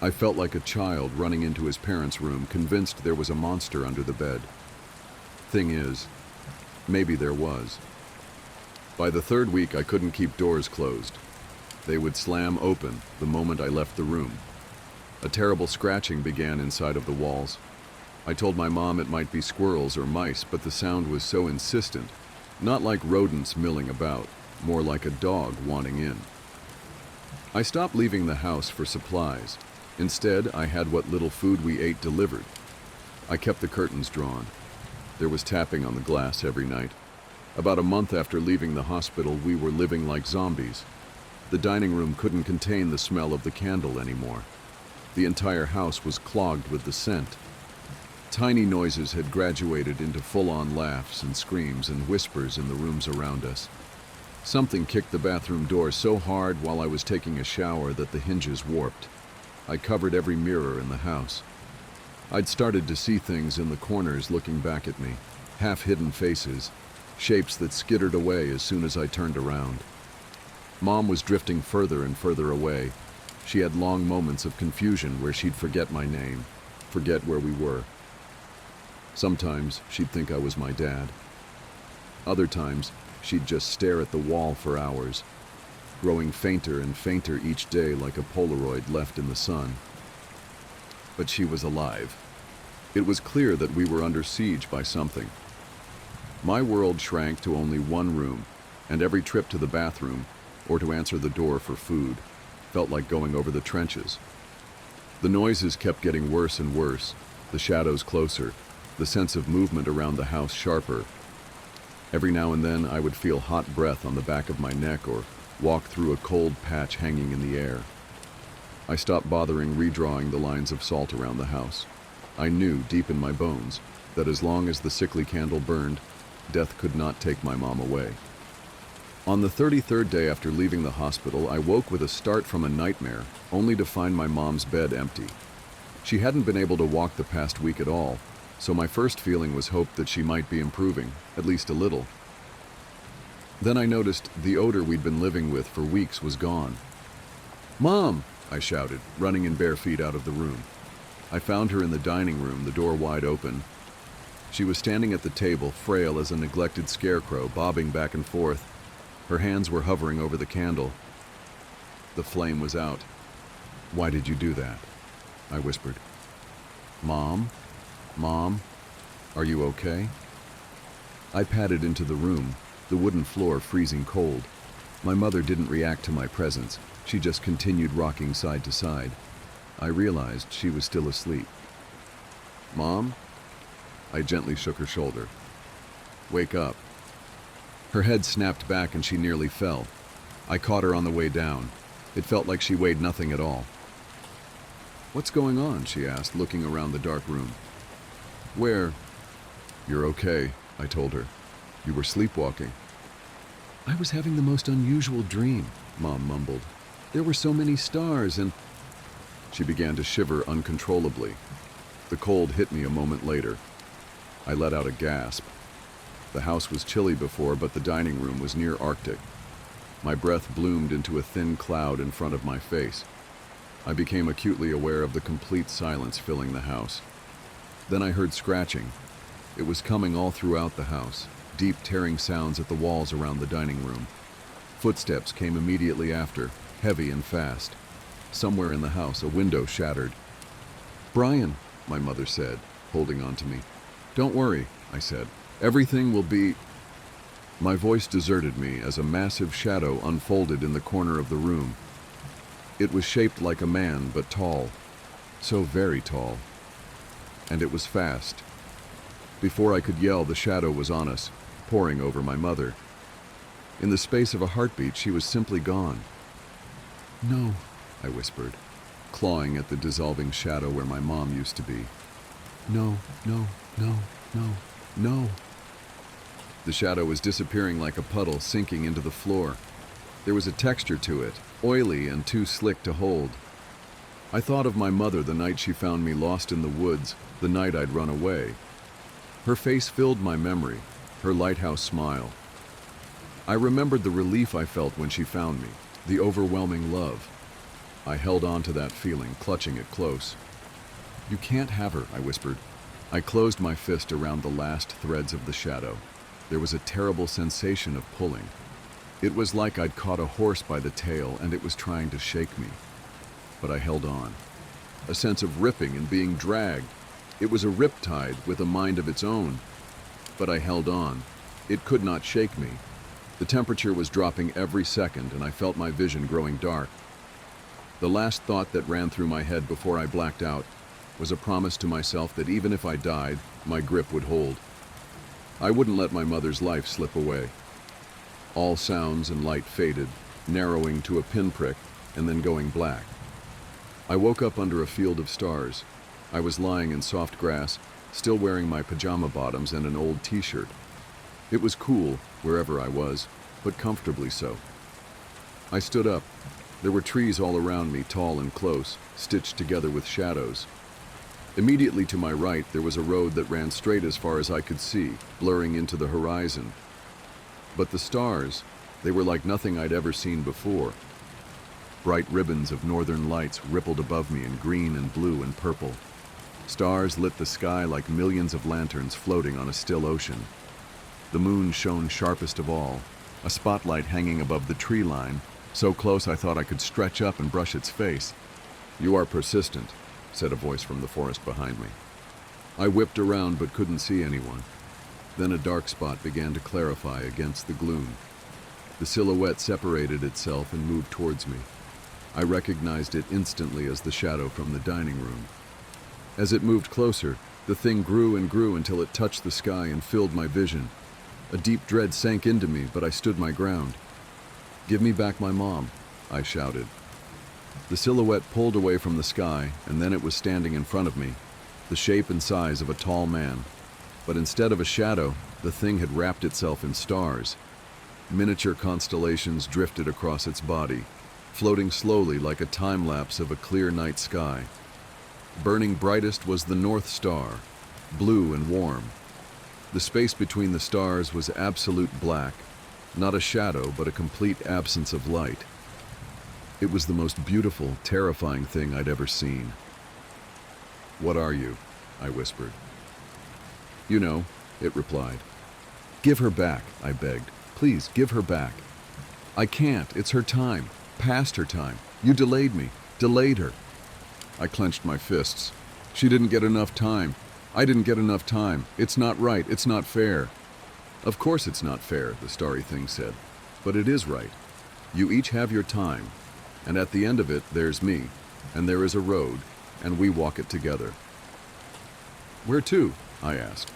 Speaker 1: I felt like a child running into his parents' room, convinced there was a monster under the bed. Thing is, maybe there was. By the third week, I couldn't keep doors closed. They would slam open the moment I left the room. A terrible scratching began inside of the walls. I told my mom it might be squirrels or mice, but the sound was so insistent, not like rodents milling about, more like a dog wanting in. I stopped leaving the house for supplies. Instead, I had what little food we ate delivered. I kept the curtains drawn. There was tapping on the glass every night. About a month after leaving the hospital, we were living like zombies. The dining room couldn't contain the smell of the candle anymore. The entire house was clogged with the scent. Tiny noises had graduated into full-on laughs and screams and whispers in the rooms around us. Something kicked the bathroom door so hard while I was taking a shower that the hinges warped. I covered every mirror in the house. I'd started to see things in the corners looking back at me, half-hidden faces, shapes that skittered away as soon as I turned around. Mom was drifting further and further away. She had long moments of confusion where she'd forget my name, forget where we were. Sometimes she'd think I was my dad. Other times, she'd just stare at the wall for hours, growing fainter and fainter each day like a Polaroid left in the sun. But she was alive. It was clear that we were under siege by something. My world shrank to only one room, and every trip to the bathroom, or to answer the door for food, felt like going over the trenches. The noises kept getting worse and worse, the shadows closer, the sense of movement around the house sharper, Every now and then I would feel hot breath on the back of my neck or walk through a cold patch hanging in the air. I stopped bothering redrawing the lines of salt around the house. I knew deep in my bones that as long as the sickly candle burned, death could not take my mom away. On the 33rd day after leaving the hospital, I woke with a start from a nightmare, only to find my mom's bed empty. She hadn't been able to walk the past week at all, so my first feeling was hope that she might be improving, at least a little. Then I noticed the odor we'd been living with for weeks was gone. "Mom!" I shouted, running in bare feet out of the room. I found her in the dining room, the door wide open. She was standing at the table, frail as a neglected scarecrow, bobbing back and forth. Her hands were hovering over the candle. The flame was out. "Why did you do that?" I whispered. "Mom? Mom? Are you okay?" I padded into the room, the wooden floor freezing cold. My mother didn't react to my presence. She just continued rocking side to side. I realized she was still asleep. "Mom?" I gently shook her shoulder. "Wake up." Her head snapped back and she nearly fell. I caught her on the way down. It felt like she weighed nothing at all. "What's going on?" she asked, looking around the dark room. "Where?" "You're okay," I told her. "You were sleepwalking." "I was having the most unusual dream," Mom mumbled. "There were so many stars and—" She began to shiver uncontrollably. The cold hit me a moment later. I let out a gasp. The house was chilly before, but the dining room was near Arctic. My breath bloomed into a thin cloud in front of my face. I became acutely aware of the complete silence filling the house. Then I heard scratching. It was coming all throughout the house, deep tearing sounds at the walls around the dining room. Footsteps came immediately after, heavy and fast. Somewhere in the house, a window shattered. "Brian," my mother said, holding on to me. "Don't worry," I said. "Everything will be—" My voice deserted me as a massive shadow unfolded in the corner of the room. It was shaped like a man, but tall. So very tall. And it was fast. Before I could yell, the shadow was on us, pouring over my mother. In the space of a heartbeat, she was simply gone. "No," I whispered, clawing at the dissolving shadow where my mom used to be. "No, no, no, no, no." The shadow was disappearing like a puddle, sinking into the floor. There was a texture to it, oily and too slick to hold. I thought of my mother the night she found me lost in the woods, the night I'd run away. Her face filled my memory, her lighthouse smile. I remembered the relief I felt when she found me, the overwhelming love. I held on to that feeling, clutching it close. "You can't have her," I whispered. I closed my fist around the last threads of the shadow. There was a terrible sensation of pulling. It was like I'd caught a horse by the tail and it was trying to shake me. But I held on. A sense of ripping and being dragged. It was a riptide with a mind of its own. But I held on. It could not shake me. The temperature was dropping every second and I felt my vision growing dark. The last thought that ran through my head before I blacked out was a promise to myself that even if I died, my grip would hold. I wouldn't let my mother's life slip away. All sounds and light faded, narrowing to a pinprick and then going black. I woke up under a field of stars. I was lying in soft grass, still wearing my pajama bottoms and an old t-shirt. It was cool, wherever I was, but comfortably so. I stood up. There were trees all around me, tall and close, stitched together with shadows. Immediately to my right, there was a road that ran straight as far as I could see, blurring into the horizon. But the stars, they were like nothing I'd ever seen before. Bright ribbons of northern lights rippled above me in green and blue and purple. Stars lit the sky like millions of lanterns floating on a still ocean. The moon shone sharpest of all, a spotlight hanging above the tree line, so close I thought I could stretch up and brush its face. "You are persistent," said a voice from the forest behind me. I whipped around but couldn't see anyone. Then a dark spot began to clarify against the gloom. The silhouette separated itself and moved towards me. I recognized it instantly as the shadow from the dining room. As it moved closer, the thing grew and grew until it touched the sky and filled my vision. A deep dread sank into me, but I stood my ground. "Give me back my mom," I shouted. The silhouette pulled away from the sky, and then it was standing in front of me, the shape and size of a tall man. But instead of a shadow, the thing had wrapped itself in stars. Miniature constellations drifted across its body, floating slowly like a time-lapse of a clear night sky. Burning brightest was the North Star, blue and warm. The space between the stars was absolute black, not a shadow but a complete absence of light. It was the most beautiful, terrifying thing I'd ever seen. "What are you?" I whispered. "You know," it replied. "Give her back," I begged. "Please, give her back." "I can't. It's her time. Past her time. You delayed me. Delayed her." I clenched my fists. "She didn't get enough time. I didn't get enough time. It's not right. It's not fair." "Of course it's not fair," the starry thing said. "But it is right. You each have your time, and at the end of it, there's me, and there is a road, and we walk it together." "Where to?" I asked.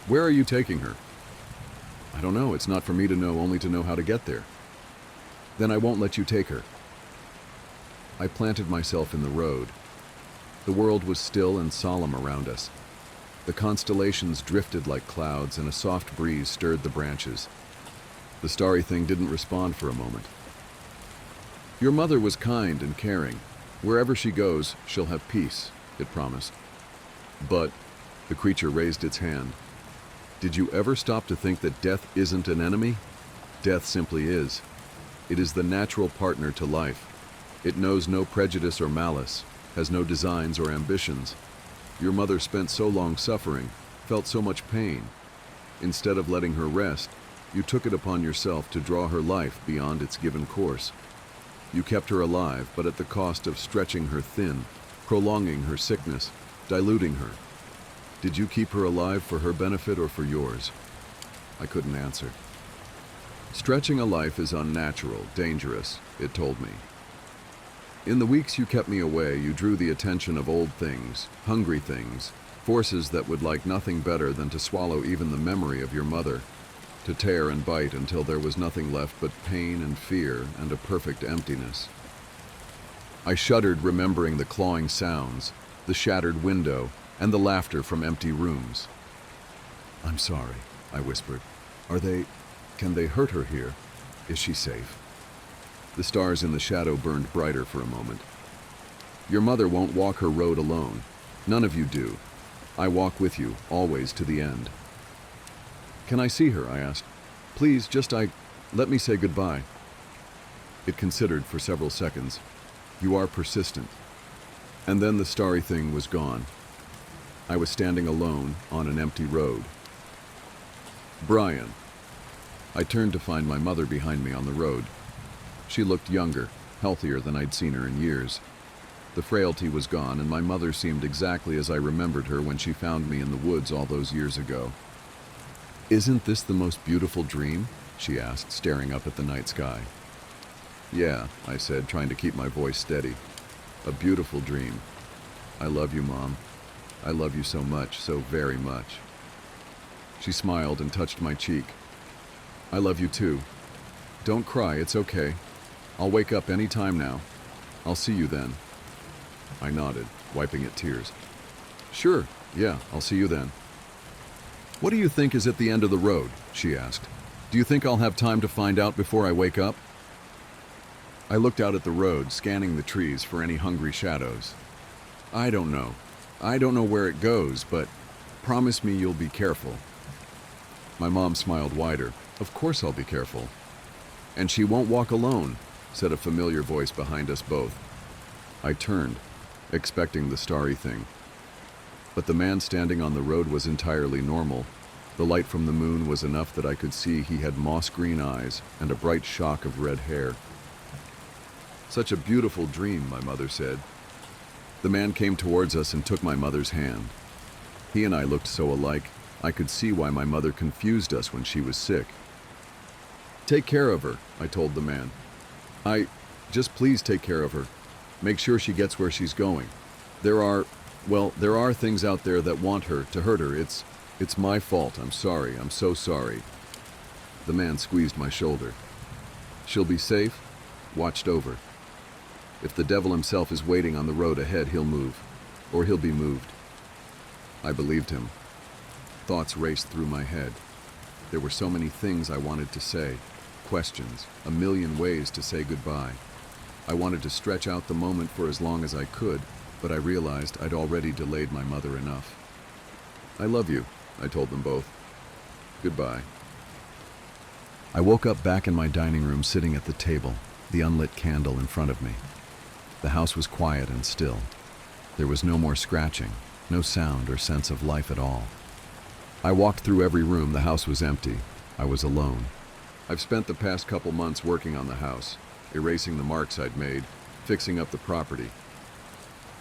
Speaker 1: "Where are you taking her?" "I don't know. It's not for me to know, only to know how to get there." "Then I won't let you take her." I planted myself in the road. The world was still and solemn around us. The constellations drifted like clouds, and a soft breeze stirred the branches. The starry thing didn't respond for a moment. "Your mother was kind and caring. Wherever she goes, she'll have peace," it promised. "But," the creature raised its hand, "did you ever stop to think that death isn't an enemy? Death simply is. It is the natural partner to life. It knows no prejudice or malice, has no designs or ambitions. Your mother spent so long suffering, felt so much pain. Instead of letting her rest, you took it upon yourself to draw her life beyond its given course. You kept her alive, but at the cost of stretching her thin, prolonging her sickness, diluting her. Did you keep her alive for her benefit or for yours?" I couldn't answer. "Stretching a life is unnatural, dangerous," it told me. "In the weeks you kept me away, you drew the attention of old things, hungry things, forces that would like nothing better than to swallow even the memory of your mother, to tear and bite until there was nothing left but pain and fear and a perfect emptiness." I shuddered, remembering the clawing sounds, the shattered window, and the laughter from empty rooms. "I'm sorry," I whispered. Can they hurt her here? Is she safe?" The stars in the shadow burned brighter for a moment. "Your mother won't walk her road alone. None of you do. I walk with you, always to the end." "Can I see her?" I asked. "Please, let me say goodbye." It considered for several seconds. "You are persistent." And then the starry thing was gone. I was standing alone on an empty road. "Brian." I turned to find my mother behind me on the road. She looked younger, healthier than I'd seen her in years. The frailty was gone, and my mother seemed exactly as I remembered her when she found me in the woods all those years ago. "Isn't this the most beautiful dream?" she asked, staring up at the night sky. "Yeah," I said, trying to keep my voice steady. "A beautiful dream. I love you, Mom. I love you so much, so very much." She smiled and touched my cheek. "I love you too. Don't cry, it's okay. I'll wake up any time now. I'll see you then." I nodded, wiping at tears. "Sure, yeah, I'll see you then." "What do you think is at the end of the road?" she asked. "Do you think I'll have time to find out before I wake up?" I looked out at the road, scanning the trees for any hungry shadows. "I don't know. I don't know where it goes, but promise me you'll be careful." My mom smiled wider. "Of course I'll be careful." "And she won't walk alone," said a familiar voice behind us both. I turned, expecting the starry thing. But the man standing on the road was entirely normal. The light from the moon was enough that I could see he had moss-green eyes and a bright shock of red hair. "Such a beautiful dream," my mother said. The man came towards us and took my mother's hand. He and I looked so alike, I could see why my mother confused us when she was sick. "Take care of her," I told the man. Just please take care of her. Make sure she gets where she's going. There are things out there that want her, to hurt her. It's my fault. I'm sorry. I'm so sorry." The man squeezed my shoulder. She'll be safe, watched over. If the devil himself is waiting on the road ahead, he'll move, or he'll be moved. I believed him. Thoughts raced through my head. There were so many things I wanted to say, questions, a million ways to say goodbye. I wanted to stretch out the moment for as long as I could, but I realized I'd already delayed my mother enough. I love you, I told them both. Goodbye. I woke up back in my dining room sitting at the table, the unlit candle in front of me. The house was quiet and still. There was no more scratching, no sound or sense of life at all. I walked through every room. The house was empty. I was alone. I've spent the past couple months working on the house, erasing the marks I'd made, fixing up the property.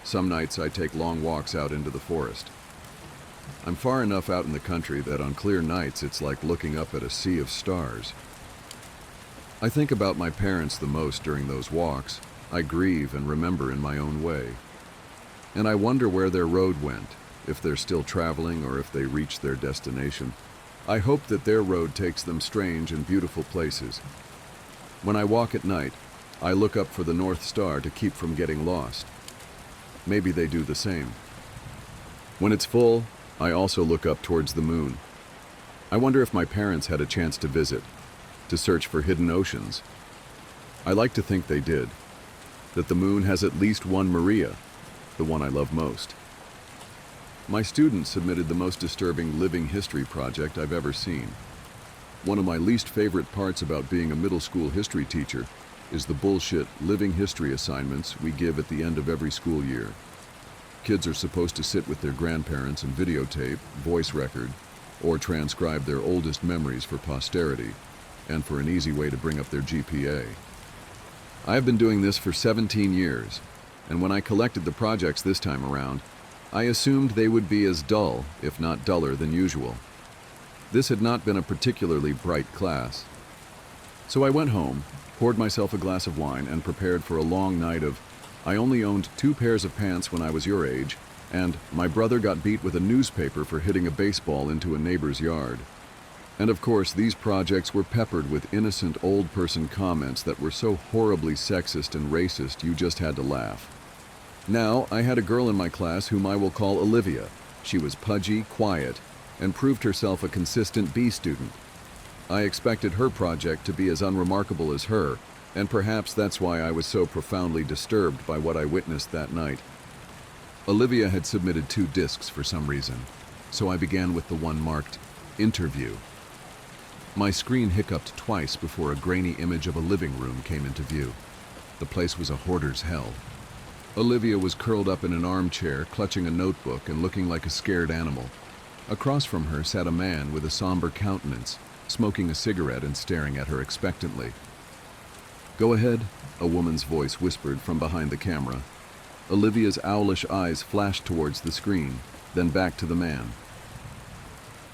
Speaker 1: Some nights I take long walks out into the forest. I'm far enough out in the country that on clear nights it's like looking up at a sea of stars. I think about my parents the most during those walks. I grieve and remember in my own way. And I wonder where their road went, if they're still traveling or if they reached their destination. I hope that their road takes them strange and beautiful places. When I walk at night, I look up for the North Star to keep from getting lost. Maybe they do the same. When it's full, I also look up towards the moon. I wonder if my parents had a chance to visit, to search for hidden oceans. I like to think they did, that the moon has at least one Maria, the one I love most. My students submitted the most disturbing living history project I've ever seen. One of my least favorite parts about being a middle school history teacher is the bullshit living history assignments we give at the end of every school year. Kids are supposed to sit with their grandparents and videotape, voice record, or transcribe their oldest memories for posterity, and for an easy way to bring up their GPA. I have been doing this for 17 years, and when I collected the projects this time around, I assumed they would be as dull, if not duller, than usual. This had not been a particularly bright class. So I went home, poured myself a glass of wine, and prepared for a long night of I only owned 2 pairs of pants when I was your age, and my brother got beat with a newspaper for hitting a baseball into a neighbor's yard. And of course, these projects were peppered with innocent old person comments that were so horribly sexist and racist you just had to laugh. Now, I had a girl in my class whom I will call Olivia. She was pudgy, quiet, and proved herself a consistent B student. I expected her project to be as unremarkable as her, and perhaps that's why I was so profoundly disturbed by what I witnessed that night. Olivia had submitted 2 discs for some reason, so I began with the one marked Interview. My screen hiccuped twice before a grainy image of a living room came into view. The place was a hoarder's hell. Olivia was curled up in an armchair, clutching a notebook and looking like a scared animal. Across from her sat a man with a somber countenance, smoking a cigarette and staring at her expectantly. "Go ahead," a woman's voice whispered from behind the camera. Olivia's owlish eyes flashed towards the screen, then back to the man.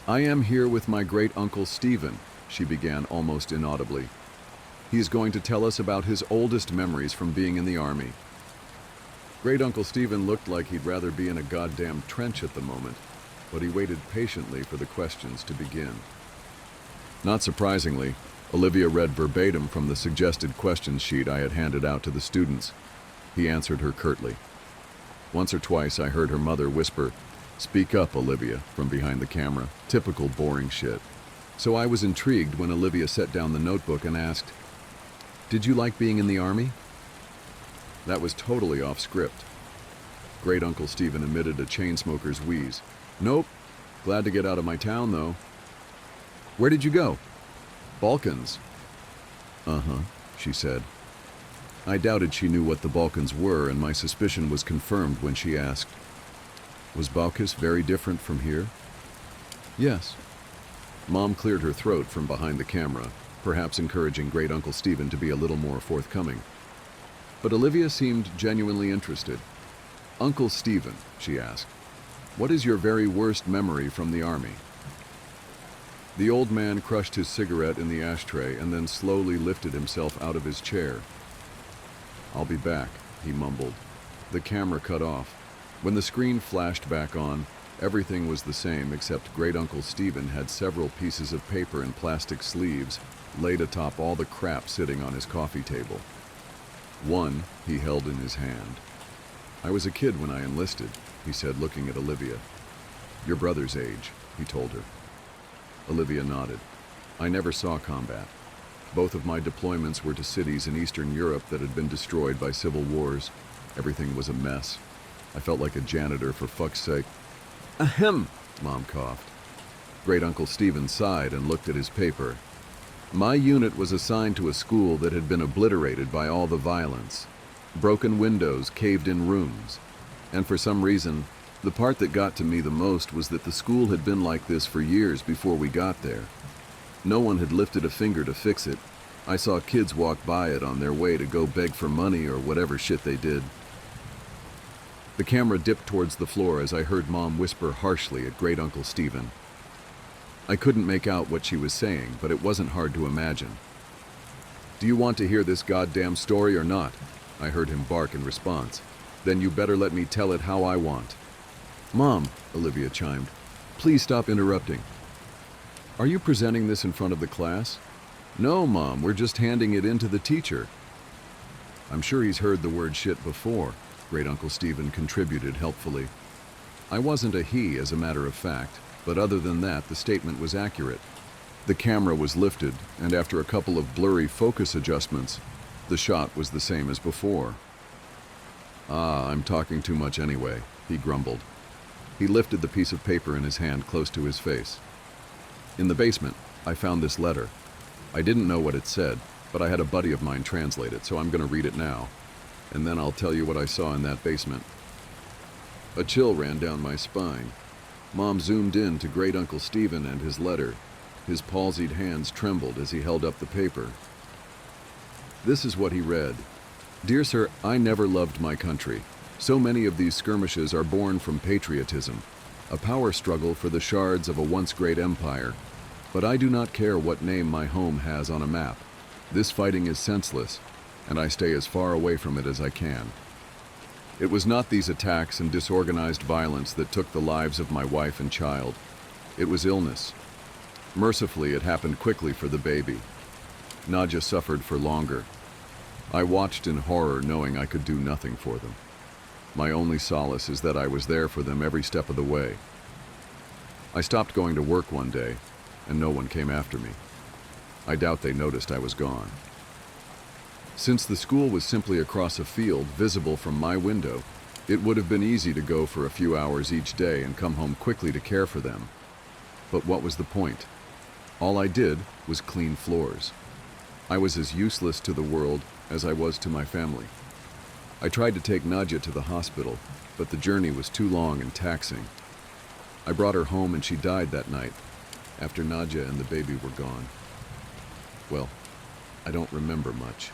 Speaker 1: "I am here with my great-uncle Stephen," she began almost inaudibly. "He's going to tell us about his oldest memories from being in the army." Great-uncle Stephen looked like he'd rather be in a goddamn trench at the moment, but he waited patiently for the questions to begin. Not surprisingly, Olivia read verbatim from the suggested question sheet I had handed out to the students. He answered her curtly. Once or twice I heard her mother whisper, "Speak up, Olivia," from behind the camera. Typical boring shit. So I was intrigued when Olivia set down the notebook and asked, "Did you like being in the army?" That was totally off script. Great-uncle Stephen emitted a chain-smoker's wheeze. "Nope. Glad to get out of my town, though." "Where did you go?" "Balkans." "Uh-huh," she said. I doubted she knew what the Balkans were, and my suspicion was confirmed when she asked, "Was Balkis very different from here?" "Yes." Mom cleared her throat from behind the camera, perhaps encouraging Great-uncle Stephen to be a little more forthcoming. But Olivia seemed genuinely interested. "Uncle Stephen," she asked, "what is your very worst memory from the army?" The old man crushed his cigarette in the ashtray and then slowly lifted himself out of his chair. "I'll be back," he mumbled. The camera cut off. When the screen flashed back on, Everything was the same except Great Uncle Stephen had several pieces of paper in plastic sleeves laid atop all the crap sitting on his coffee table. One he held in his hand. "I was a kid when I enlisted," he said, looking at Olivia. "Your brother's age," he told her. Olivia nodded. "I never saw combat. Both of my deployments were to cities in Eastern Europe that had been destroyed by civil wars. Everything was a mess. I felt like a janitor, for fuck's sake." "Ahem," Mom coughed. Great Uncle Stephen sighed and looked at his paper. "My unit was assigned to a school that had been obliterated by all the violence. Broken windows, caved-in rooms. And for some reason, the part that got to me the most was that the school had been like this for years before we got there. No one had lifted a finger to fix it. I saw kids walk by it on their way to go beg for money or whatever shit they did." The camera dipped towards the floor as I heard Mom whisper harshly at Great Uncle Stephen. I couldn't make out what she was saying, but it wasn't hard to imagine. "Do you want to hear this goddamn story or not?" I heard him bark in response. "Then you better let me tell it how I want." "Mom," Olivia chimed, "please stop interrupting." "Are you presenting this in front of the class?" "No, Mom, we're just handing it in to the teacher." "I'm sure he's heard the word shit before," Great Uncle Stephen contributed helpfully. I wasn't a he, as a matter of fact, but other than that, the statement was accurate. The camera was lifted, and after a couple of blurry focus adjustments, the shot was the same as before. I'm talking too much anyway," he grumbled. He lifted the piece of paper in his hand close to his face. "In the basement, I found this letter. I didn't know what it said, but I had a buddy of mine translate it, so I'm going to read it now, and then I'll tell you what I saw in that basement." A chill ran down my spine. Mom zoomed in to Great Uncle Stephen and his letter. His palsied hands trembled as he held up the paper. This is what he read. "Dear Sir, I never loved my country. So many of these skirmishes are born from patriotism, a power struggle for the shards of a once great empire. But I do not care what name my home has on a map. This fighting is senseless, and I stay as far away from it as I can. It was not these attacks and disorganized violence that took the lives of my wife and child. It was illness. Mercifully, it happened quickly for the baby. Nadja suffered for longer. I watched in horror, knowing I could do nothing for them. My only solace is that I was there for them every step of the way. I stopped going to work one day, and no one came after me. I doubt they noticed I was gone. Since the school was simply across a field visible from my window, it would have been easy to go for a few hours each day and come home quickly to care for them. But what was the point? All I did was clean floors. I was as useless to the world as I was to my family. I tried to take Nadja to the hospital, but the journey was too long and taxing. I brought her home and she died that night, after Nadja and the baby were gone. Well, I don't remember much.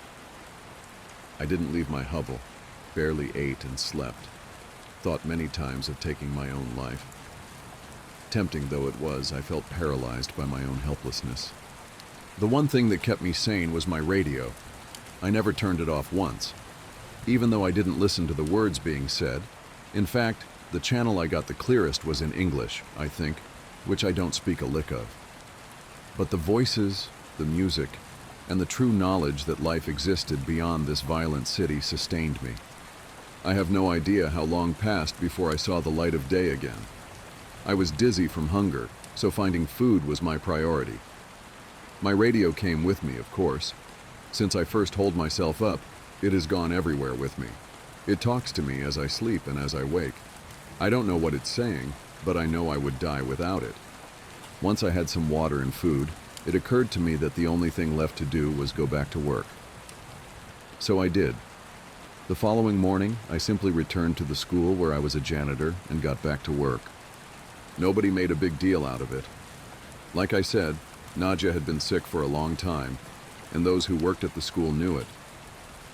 Speaker 1: I didn't leave my hovel, barely ate and slept. Thought many times of taking my own life. Tempting though it was, I felt paralyzed by my own helplessness. The one thing that kept me sane was my radio. I never turned it off once, even though I didn't listen to the words being said. In fact, the channel I got the clearest was in English, I think, which I don't speak a lick of. But the voices, the music, and the true knowledge that life existed beyond this violent city sustained me. I have no idea how long passed before I saw the light of day again. I was dizzy from hunger, so finding food was my priority. My radio came with me, of course. Since I first holed myself up, it has gone everywhere with me. It talks to me as I sleep and as I wake. I don't know what it's saying, but I know I would die without it. Once I had some water and food, it occurred to me that the only thing left to do was go back to work. So I did. The following morning, I simply returned to the school where I was a janitor and got back to work. Nobody made a big deal out of it. Like I said, Nadja had been sick for a long time, and those who worked at the school knew it.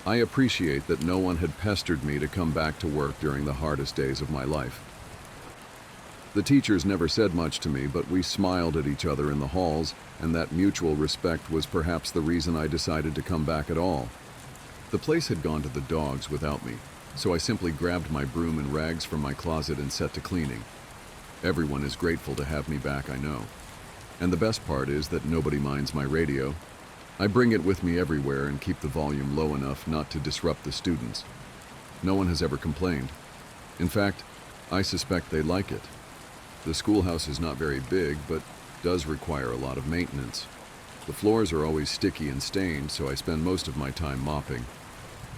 Speaker 1: I appreciate that no one had pestered me to come back to work during the hardest days of my life. The teachers never said much to me, but we smiled at each other in the halls, and that mutual respect was perhaps the reason I decided to come back at all. The place had gone to the dogs without me, so I simply grabbed my broom and rags from my closet and set to cleaning. Everyone is grateful to have me back, I know. And the best part is that nobody minds my radio. I bring it with me everywhere and keep the volume low enough not to disrupt the students. No one has ever complained. In fact, I suspect they like it. The schoolhouse is not very big, but does require a lot of maintenance. The floors are always sticky and stained, so I spend most of my time mopping.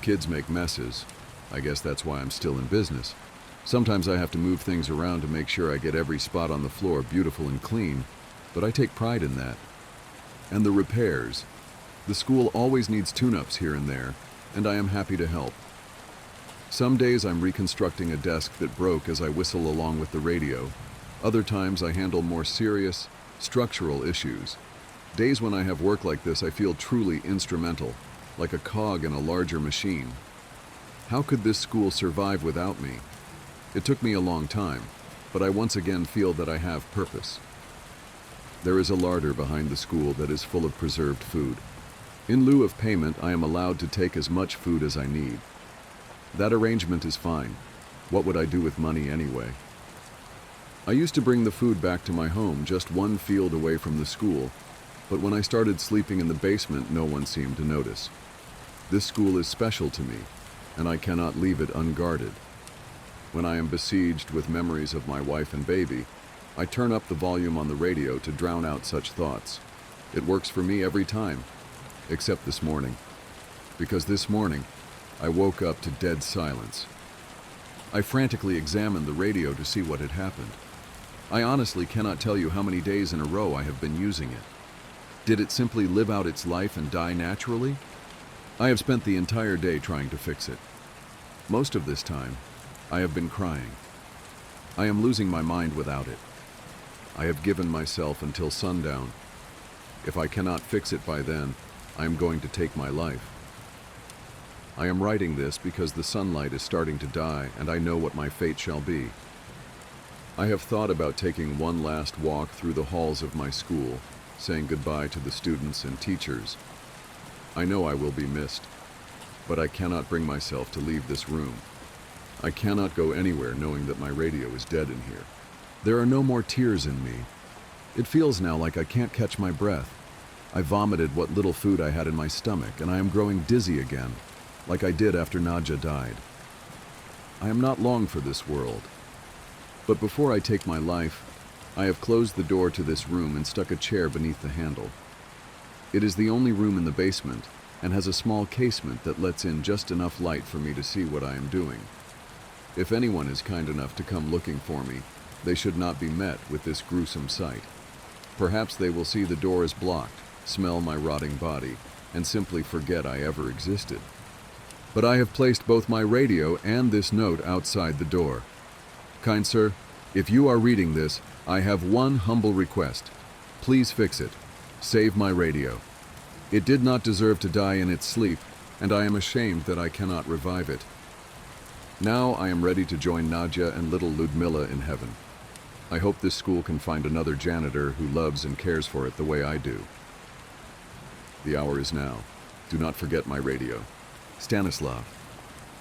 Speaker 1: Kids make messes. I guess that's why I'm still in business. Sometimes I have to move things around to make sure I get every spot on the floor beautiful and clean, but I take pride in that. And the repairs. The school always needs tune-ups here and there, and I am happy to help. Some days I'm reconstructing a desk that broke as I whistle along with the radio. Other times I handle more serious, structural issues. Days when I have work like this, I feel truly instrumental, like a cog in a larger machine. How could this school survive without me? It took me a long time, but I once again feel that I have purpose. There is a larder behind the school that is full of preserved food. In lieu of payment, I am allowed to take as much food as I need. That arrangement is fine. What would I do with money anyway? I used to bring the food back to my home just one field away from the school, but when I started sleeping in the basement, no one seemed to notice. This school is special to me, and I cannot leave it unguarded. When I am besieged with memories of my wife and baby, I turn up the volume on the radio to drown out such thoughts. It works for me every time, except this morning. Because this morning, I woke up to dead silence. I frantically examined the radio to see what had happened. I honestly cannot tell you how many days in a row I have been using it. Did it simply live out its life and die naturally? I have spent the entire day trying to fix it. Most of this time, I have been crying. I am losing my mind without it. I have given myself until sundown. If I cannot fix it by then, I am going to take my life. I am writing this because the sunlight is starting to die and I know what my fate shall be. I have thought about taking one last walk through the halls of my school, saying goodbye to the students and teachers. I know I will be missed, but I cannot bring myself to leave this room. I cannot go anywhere knowing that my radio is dead in here. There are no more tears in me. It feels now like I can't catch my breath. I vomited what little food I had in my stomach, and I am growing dizzy again, like I did after Nadja died. I am not long for this world. But before I take my life, I have closed the door to this room and stuck a chair beneath the handle. It is the only room in the basement and has a small casement that lets in just enough light for me to see what I am doing. If anyone is kind enough to come looking for me, they should not be met with this gruesome sight. Perhaps they will see the door is blocked, smell my rotting body, and simply forget I ever existed. But I have placed both my radio and this note outside the door. Kind sir, if you are reading this, I have one humble request. Please fix it. Save my radio. It did not deserve to die in its sleep, and I am ashamed that I cannot revive it. Now I am ready to join Nadja and little Ludmilla in heaven. I hope this school can find another janitor who loves and cares for it the way I do. The hour is now. Do not forget my radio. Stanislav.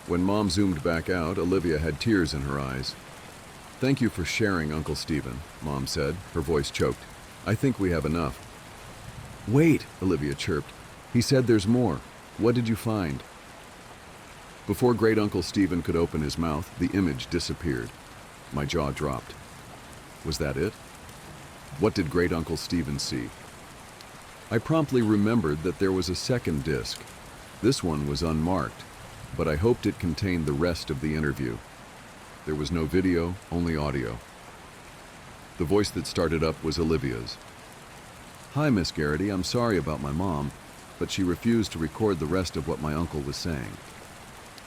Speaker 1: When Mom zoomed back out, Olivia had tears in her eyes. Thank you for sharing, Uncle Stephen, Mom said, her voice choked. I think we have enough. Wait, Olivia chirped. He said there's more. What did you find? Before Great Uncle Stephen could open his mouth, the image disappeared. My jaw dropped. Was that it? What did Great Uncle Stephen see? I promptly remembered that there was a second disc. This one was unmarked, but I hoped it contained the rest of the interview. There was no video, only audio. The voice that started up was Olivia's. Hi, Miss Garrity, I'm sorry about my mom, but she refused to record the rest of what my uncle was saying.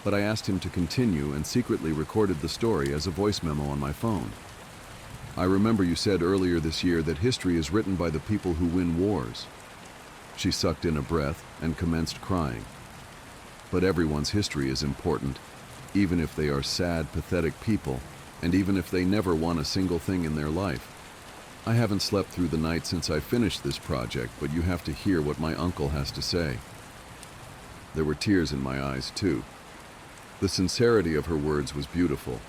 Speaker 1: But I asked him to continue and secretly recorded the story as a voice memo on my phone. I remember you said earlier this year that history is written by the people who win wars. She sucked in a breath and commenced crying. But everyone's history is important, even if they are sad, pathetic people, and even if they never won a single thing in their life. I haven't slept through the night since I finished this project, but you have to hear what my uncle has to say. There were tears in my eyes, too. The sincerity of her words was beautiful.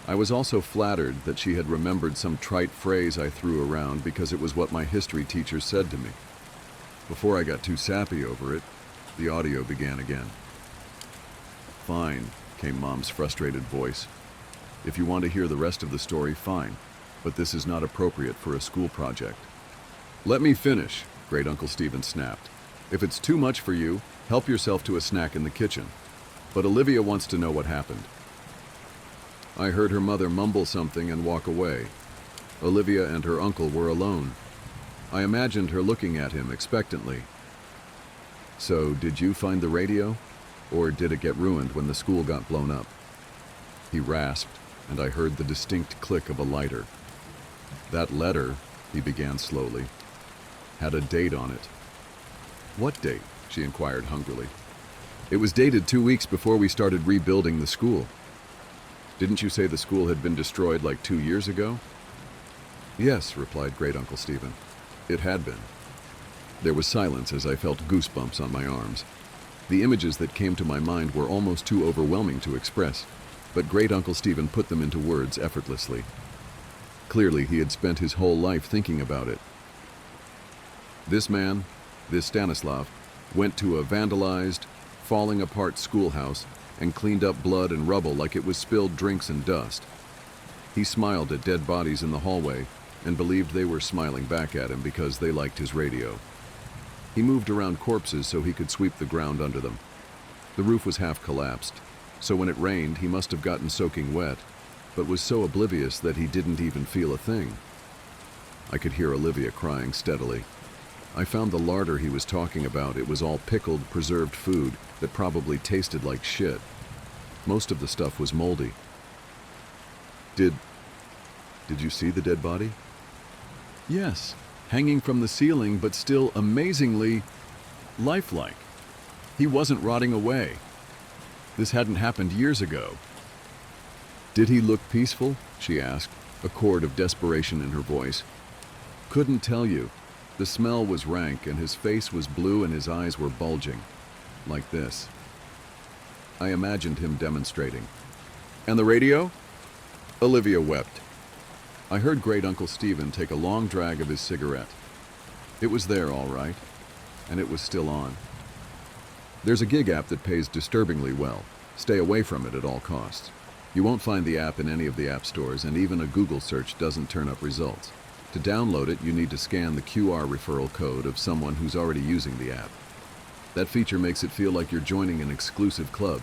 Speaker 1: I was also flattered that she had remembered some trite phrase I threw around because it was what my history teacher said to me. Before I got too sappy over it, the audio began again. "Fine," came Mom's frustrated voice. "If you want to hear the rest of the story, fine, but this is not appropriate for a school project." "Let me finish," Great Uncle Stephen snapped. "If it's too much for you, help yourself to a snack in the kitchen. But Olivia wants to know what happened." I heard her mother mumble something and walk away. Olivia and her uncle were alone. I imagined her looking at him expectantly. "So, did you find the radio? Or did it get ruined when the school got blown up?" He rasped, and I heard the distinct click of a lighter. "That letter," he began slowly, "had a date on it." "What date?" she inquired hungrily. "It was dated 2 weeks before we started rebuilding the school." "Didn't you say the school had been destroyed like 2 years ago?" "Yes," replied Great Uncle Stephen. "It had been." There was silence as I felt goosebumps on my arms. The images that came to my mind were almost too overwhelming to express, but Great Uncle Stephen put them into words effortlessly. Clearly, he had spent his whole life thinking about it. "This man, this Stanislav, went to a vandalized, falling apart schoolhouse and cleaned up blood and rubble like it was spilled drinks and dust. He smiled at dead bodies in the hallway and believed they were smiling back at him because they liked his radio. He moved around corpses so he could sweep the ground under them. The roof was half collapsed, so when it rained he must have gotten soaking wet, but was so oblivious that he didn't even feel a thing." I could hear Olivia crying steadily. "I found the larder he was talking about. It was all pickled, preserved food that probably tasted like shit. Most of the stuff was moldy." Did you see the dead body?" "Yes, hanging from the ceiling, but still amazingly lifelike. He wasn't rotting away. This hadn't happened years ago." "Did he look peaceful?" she asked, a chord of desperation in her voice. "Couldn't tell you. The smell was rank, and his face was blue and his eyes were bulging. Like this." I imagined him demonstrating. "And the radio?" Olivia wept. I heard Great Uncle Stephen take a long drag of his cigarette. It was there, all right, and it was still on. "There's a gig app that pays disturbingly well. Stay away from it at all costs. You won't find the app in any of the app stores, and even a Google search doesn't turn up results. To download it, you need to scan the QR referral code of someone who's already using the app. That feature makes it feel like you're joining an exclusive club.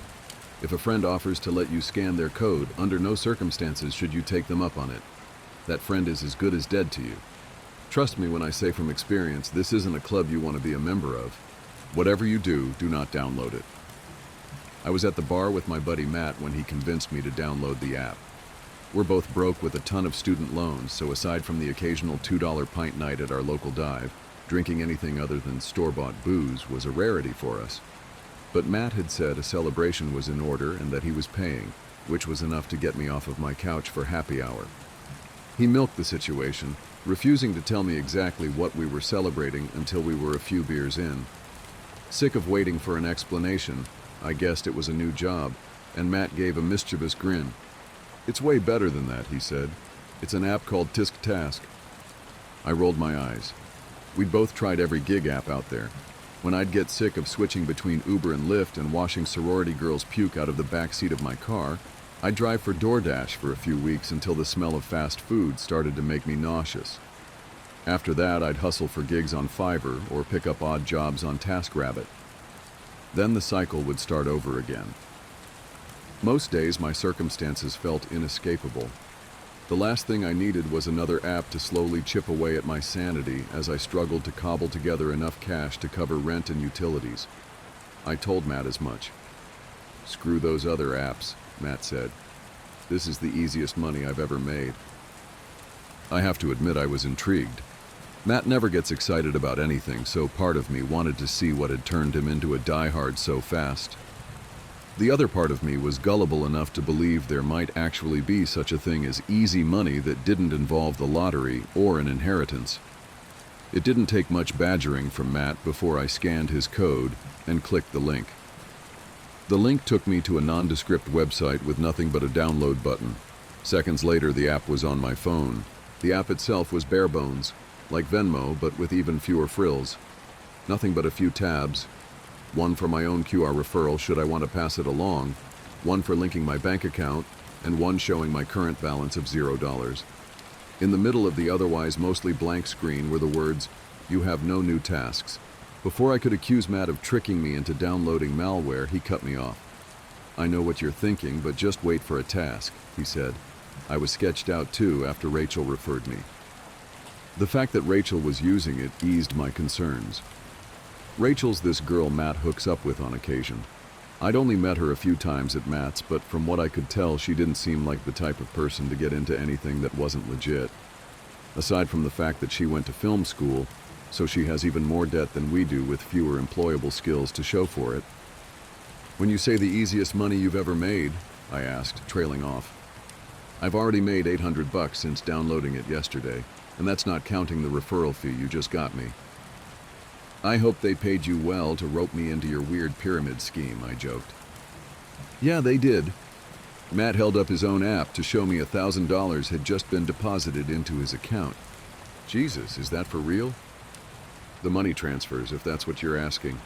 Speaker 1: If a friend offers to let you scan their code, under no circumstances should you take them up on it. That friend is as good as dead to you. Trust me when I say from experience, this isn't a club you want to be a member of. Whatever you do, do not download it." I was at the bar with my buddy Matt when he convinced me to download the app. We're both broke with a ton of student loans, so aside from the occasional $2 pint night at our local dive, drinking anything other than store-bought booze was a rarity for us. But Matt had said a celebration was in order and that he was paying, which was enough to get me off of my couch for happy hour. He milked the situation, refusing to tell me exactly what we were celebrating until we were a few beers in. Sick of waiting for an explanation, I guessed it was a new job, and Matt gave a mischievous grin. "It's way better than that," he said. "It's an app called Tisk Task." I rolled my eyes. We'd both tried every gig app out there. When I'd get sick of switching between Uber and Lyft and washing sorority girls' puke out of the back seat of my car, I'd drive for DoorDash for a few weeks until the smell of fast food started to make me nauseous. After that, I'd hustle for gigs on Fiverr or pick up odd jobs on TaskRabbit. Then the cycle would start over again. Most days, my circumstances felt inescapable. The last thing I needed was another app to slowly chip away at my sanity as I struggled to cobble together enough cash to cover rent and utilities. I told Matt as much. "Screw those other apps," Matt said. "This is the easiest money I've ever made." I have to admit I was intrigued. Matt never gets excited about anything, so part of me wanted to see what had turned him into a diehard so fast. The other part of me was gullible enough to believe there might actually be such a thing as easy money that didn't involve the lottery or an inheritance. It didn't take much badgering from Matt before I scanned his code and clicked the link. The link took me to a nondescript website with nothing but a download button. Seconds later, the app was on my phone. The app itself was bare bones, like Venmo, but with even fewer frills. Nothing but a few tabs. One for my own QR referral should I want to pass it along, one for linking my bank account, and one showing my current balance of $0. In the middle of the otherwise mostly blank screen were the words, "You have no new tasks." Before I could accuse Matt of tricking me into downloading malware, he cut me off. "I know what you're thinking, but just wait for a task," he said. I was sketched out too after Rachel referred me. The fact that Rachel was using it eased my concerns. Rachel's this girl Matt hooks up with on occasion. I'd only met her a few times at Matt's, but from what I could tell, she didn't seem like the type of person to get into anything that wasn't legit. Aside from the fact that she went to film school, so she has even more debt than we do with fewer employable skills to show for it. "When you say the easiest money you've ever made," I asked, trailing off. "I've already made $800 since downloading it yesterday, and that's not counting the referral fee you just got me." "I hope they paid you well to rope me into your weird pyramid scheme," I joked. "Yeah, they did." Matt held up his own app to show me $1,000 had just been deposited into his account. "Jesus, is that for real?" "The money transfers, if that's what you're asking."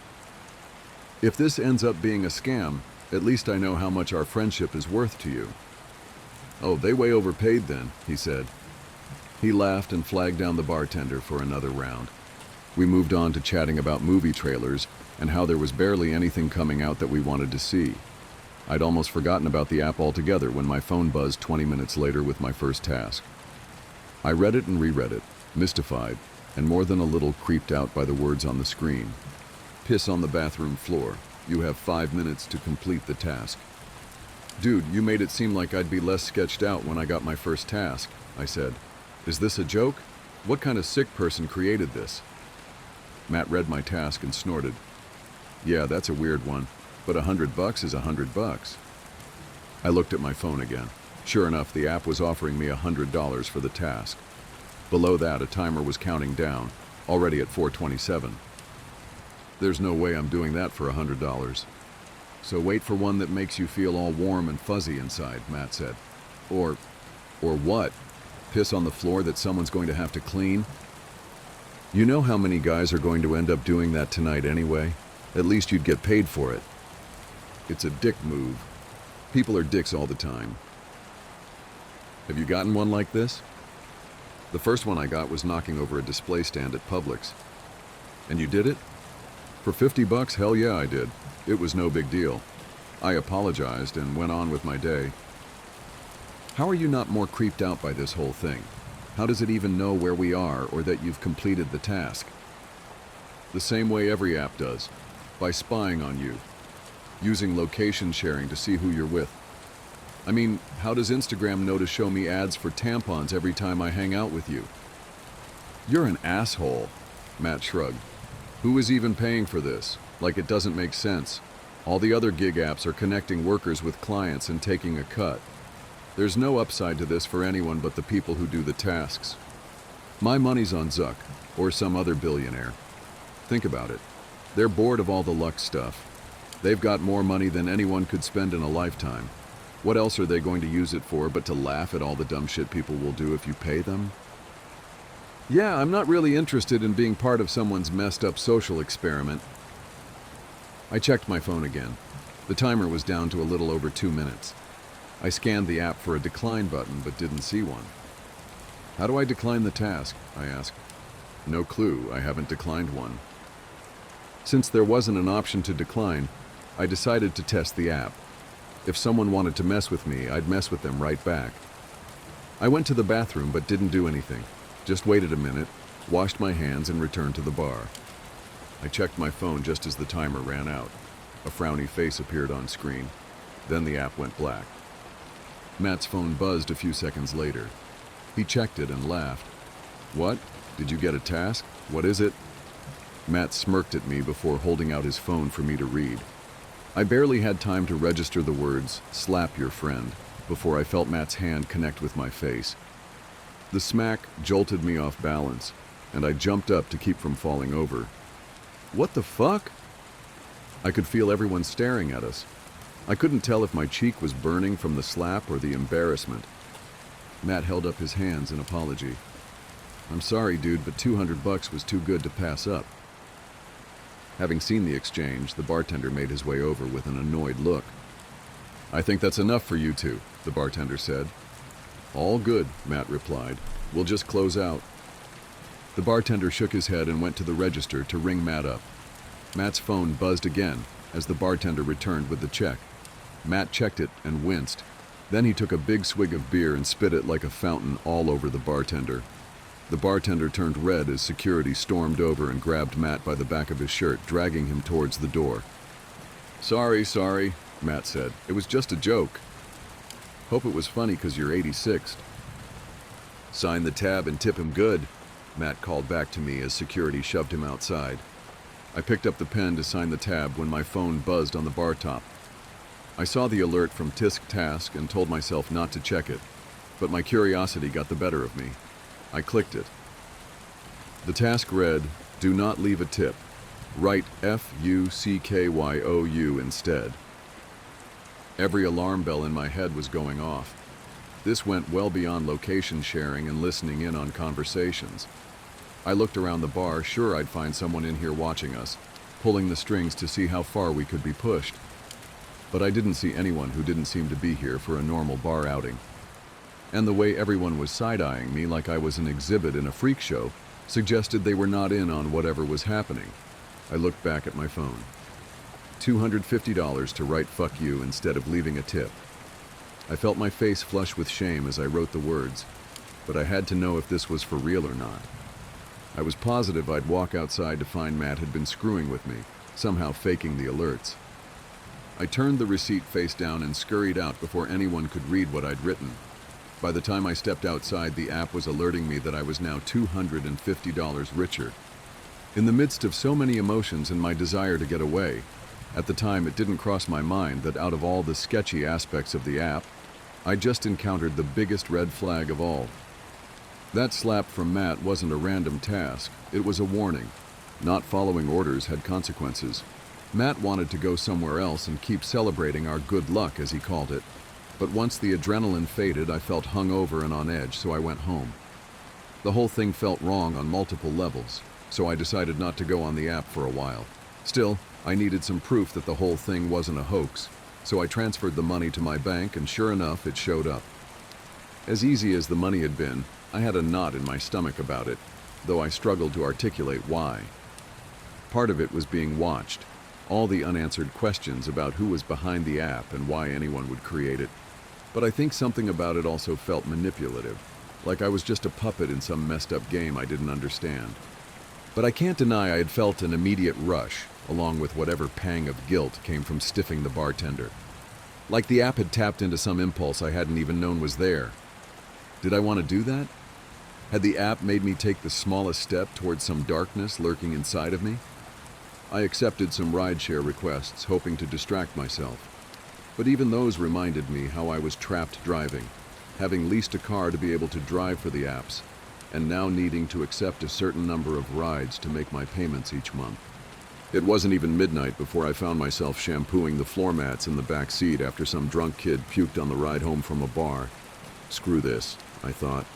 Speaker 1: "If this ends up being a scam, at least I know how much our friendship is worth to you." "Oh, they way overpaid then," he said. He laughed and flagged down the bartender for another round. We moved on to chatting about movie trailers and how there was barely anything coming out that we wanted to see. I'd almost forgotten about the app altogether when my phone buzzed 20 minutes later with my first task. I read it and reread it, mystified, and more than a little creeped out by the words on the screen. "Piss on the bathroom floor. You have 5 minutes to complete the task." "Dude, you made it seem like I'd be less sketched out when I got my first task," I said. "Is this a joke? What kind of sick person created this?" Matt read my task and snorted. "Yeah, that's a weird one, but $100 is $100. I looked at my phone again. Sure enough, the app was offering me $100 for the task. Below that, a timer was counting down, already at 4:27. "There's no way I'm doing that for $100. "So wait for one that makes you feel all warm and fuzzy inside," Matt said. Or what? Piss on the floor that someone's going to have to clean?" "You know how many guys are going to end up doing that tonight anyway? At least you'd get paid for it." "It's a dick move. People are dicks all the time." "Have you gotten one like this?" "The first one I got was knocking over a display stand at Publix." "And you did it?" "For $50? Hell yeah, I did. It was no big deal. I apologized and went on with my day." "How are you not more creeped out by this whole thing? How does it even know where we are or that you've completed the task?" "The same way every app does, by spying on you, using location sharing to see who you're with. I mean, how does Instagram know to show me ads for tampons every time I hang out with you?" "You're an asshole," Matt shrugged. "Who is even paying for this? Like, it doesn't make sense. All the other gig apps are connecting workers with clients and taking a cut. There's no upside to this for anyone but the people who do the tasks. My money's on Zuck, or some other billionaire. Think about it. They're bored of all the luck stuff. They've got more money than anyone could spend in a lifetime. What else are they going to use it for but to laugh at all the dumb shit people will do if you pay them?" "Yeah, I'm not really interested in being part of someone's messed up social experiment." I checked my phone again. The timer was down to a little over 2 minutes. I scanned the app for a decline button but didn't see one. "How do I decline the task?" I asked. "No clue. I haven't declined one." Since there wasn't an option to decline, I decided to test the app. If someone wanted to mess with me, I'd mess with them right back. I went to the bathroom but didn't do anything. Just waited a minute, washed my hands, and returned to the bar. I checked my phone just as the timer ran out. A frowny face appeared on screen. Then the app went black. Matt's phone buzzed a few seconds later. He checked it and laughed. "What? Did you get a task? What is it?" Matt smirked at me before holding out his phone for me to read. I barely had time to register the words, "slap your friend," before I felt Matt's hand connect with my face. The smack jolted me off balance, and I jumped up to keep from falling over. "What the fuck?" I could feel everyone staring at us. I couldn't tell if my cheek was burning from the slap or the embarrassment. Matt held up his hands in apology. "I'm sorry, dude, but $200 was too good to pass up." Having seen the exchange, the bartender made his way over with an annoyed look. "I think that's enough for you two," the bartender said. "All good," Matt replied. "We'll just close out." The bartender shook his head and went to the register to ring Matt up. Matt's phone buzzed again as the bartender returned with the check. Matt checked it and winced. Then he took a big swig of beer and spit it like a fountain all over the bartender. The bartender turned red as security stormed over and grabbed Matt by the back of his shirt, dragging him towards the door. Sorry, Matt said. "It was just a joke." "Hope it was funny because you're 86th. "Sign the tab and tip him good," Matt called back to me as security shoved him outside. I picked up the pen to sign the tab when my phone buzzed on the bar top. I saw the alert from Tisk Task and told myself not to check it, but my curiosity got the better of me. I clicked it. The task read, "Do not leave a tip. Write FUCKYOU instead." Every alarm bell in my head was going off. This went well beyond location sharing and listening in on conversations. I looked around the bar, sure I'd find someone in here watching us, pulling the strings to see how far we could be pushed. But I didn't see anyone who didn't seem to be here for a normal bar outing. And the way everyone was side-eyeing me like I was an exhibit in a freak show suggested they were not in on whatever was happening. I looked back at my phone. $250 to write "fuck you" instead of leaving a tip. I felt my face flush with shame as I wrote the words, but I had to know if this was for real or not. I was positive I'd walk outside to find Matt had been screwing with me, somehow faking the alerts. I turned the receipt face down and scurried out before anyone could read what I'd written. By the time I stepped outside, the app was alerting me that I was now $250 richer. In the midst of so many emotions and my desire to get away, at the time it didn't cross my mind that out of all the sketchy aspects of the app, I just encountered the biggest red flag of all. That slap from Matt wasn't a random task, it was a warning. Not following orders had consequences. Matt wanted to go somewhere else and keep celebrating our good luck, as he called it. But once the adrenaline faded, I felt hungover and on edge, so I went home. The whole thing felt wrong on multiple levels, so I decided not to go on the app for a while. Still, I needed some proof that the whole thing wasn't a hoax, so I transferred the money to my bank, and sure enough, it showed up. As easy as the money had been, I had a knot in my stomach about it, though I struggled to articulate why. Part of it was being watched, all the unanswered questions about who was behind the app and why anyone would create it. But I think something about it also felt manipulative, like I was just a puppet in some messed up game I didn't understand. But I can't deny I had felt an immediate rush, along with whatever pang of guilt came from stiffing the bartender. Like the app had tapped into some impulse I hadn't even known was there. Did I want to do that? Had the app made me take the smallest step towards some darkness lurking inside of me? I accepted some rideshare requests, hoping to distract myself. But even those reminded me how I was trapped driving, having leased a car to be able to drive for the apps, and now needing to accept a certain number of rides to make my payments each month. It wasn't even midnight before I found myself shampooing the floor mats in the back seat after some drunk kid puked on the ride home from a bar. Screw this, I thought.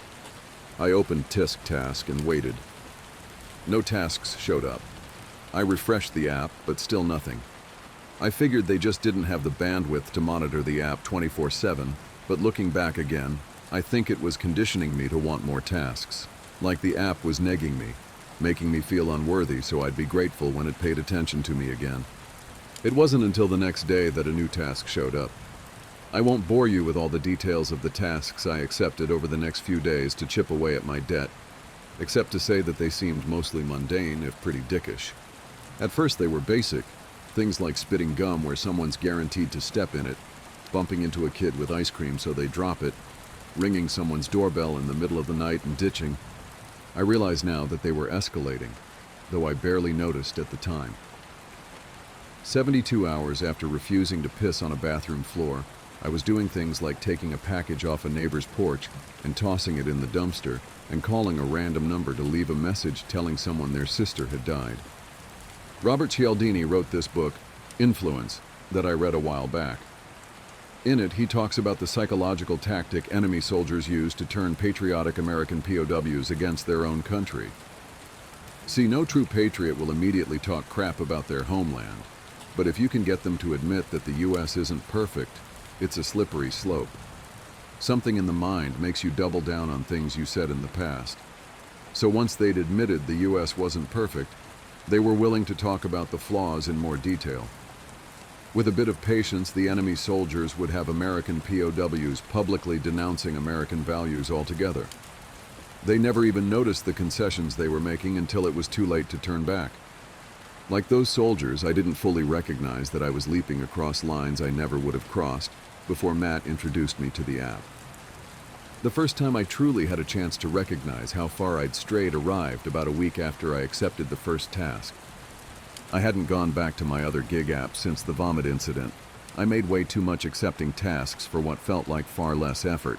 Speaker 1: I opened Tisk Task and waited. No tasks showed up. I refreshed the app, but still nothing. I figured they just didn't have the bandwidth to monitor the app 24/7, but looking back again, I think it was conditioning me to want more tasks. Like the app was negging me, making me feel unworthy so I'd be grateful when it paid attention to me again. It wasn't until the next day that a new task showed up. I won't bore you with all the details of the tasks I accepted over the next few days to chip away at my debt, except to say that they seemed mostly mundane, if pretty dickish. At first they were basic, things like spitting gum where someone's guaranteed to step in it, bumping into a kid with ice cream so they drop it, ringing someone's doorbell in the middle of the night and ditching. I realize now that they were escalating, though I barely noticed at the time. 72 hours after refusing to piss on a bathroom floor, I was doing things like taking a package off a neighbor's porch and tossing it in the dumpster, and calling a random number to leave a message telling someone their sister had died. Robert Cialdini wrote this book, Influence, that I read a while back. In it, he talks about the psychological tactic enemy soldiers use to turn patriotic American POWs against their own country. See, no true patriot will immediately talk crap about their homeland, but if you can get them to admit that the US isn't perfect, it's a slippery slope. Something in the mind makes you double down on things you said in the past. So once they'd admitted the US wasn't perfect, they were willing to talk about the flaws in more detail. With a bit of patience, the enemy soldiers would have American POWs publicly denouncing American values altogether. They never even noticed the concessions they were making until it was too late to turn back. Like those soldiers, I didn't fully recognize that I was leaping across lines I never would have crossed before Matt introduced me to the app. The first time I truly had a chance to recognize how far I'd strayed arrived about a week after I accepted the first task. I hadn't gone back to my other gig app since the vomit incident. I made way too much accepting tasks for what felt like far less effort.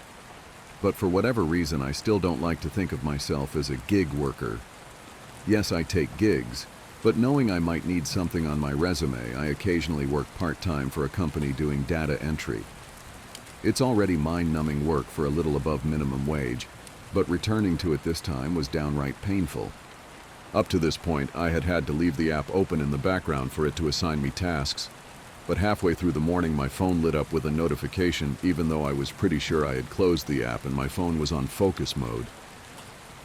Speaker 1: But for whatever reason, I still don't like to think of myself as a gig worker. Yes, I take gigs, but knowing I might need something on my resume, I occasionally work part-time for a company doing data entry. It's already mind-numbing work for a little above minimum wage, but returning to it this time was downright painful. Up to this point, I had had to leave the app open in the background for it to assign me tasks, but halfway through the morning my phone lit up with a notification even though I was pretty sure I had closed the app and my phone was on focus mode.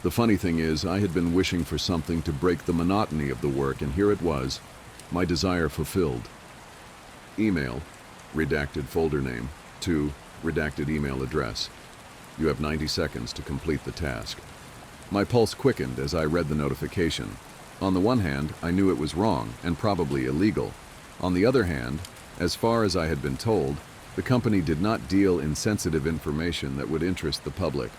Speaker 1: The funny thing is, I had been wishing for something to break the monotony of the work, and here it was, my desire fulfilled. Email, redacted folder name, to redacted email address. You have 90 seconds to complete the task. My pulse quickened as I read the notification. On the one hand, I knew it was wrong and probably illegal. On the other hand, as far as I had been told, the company did not deal in sensitive information that would interest the public.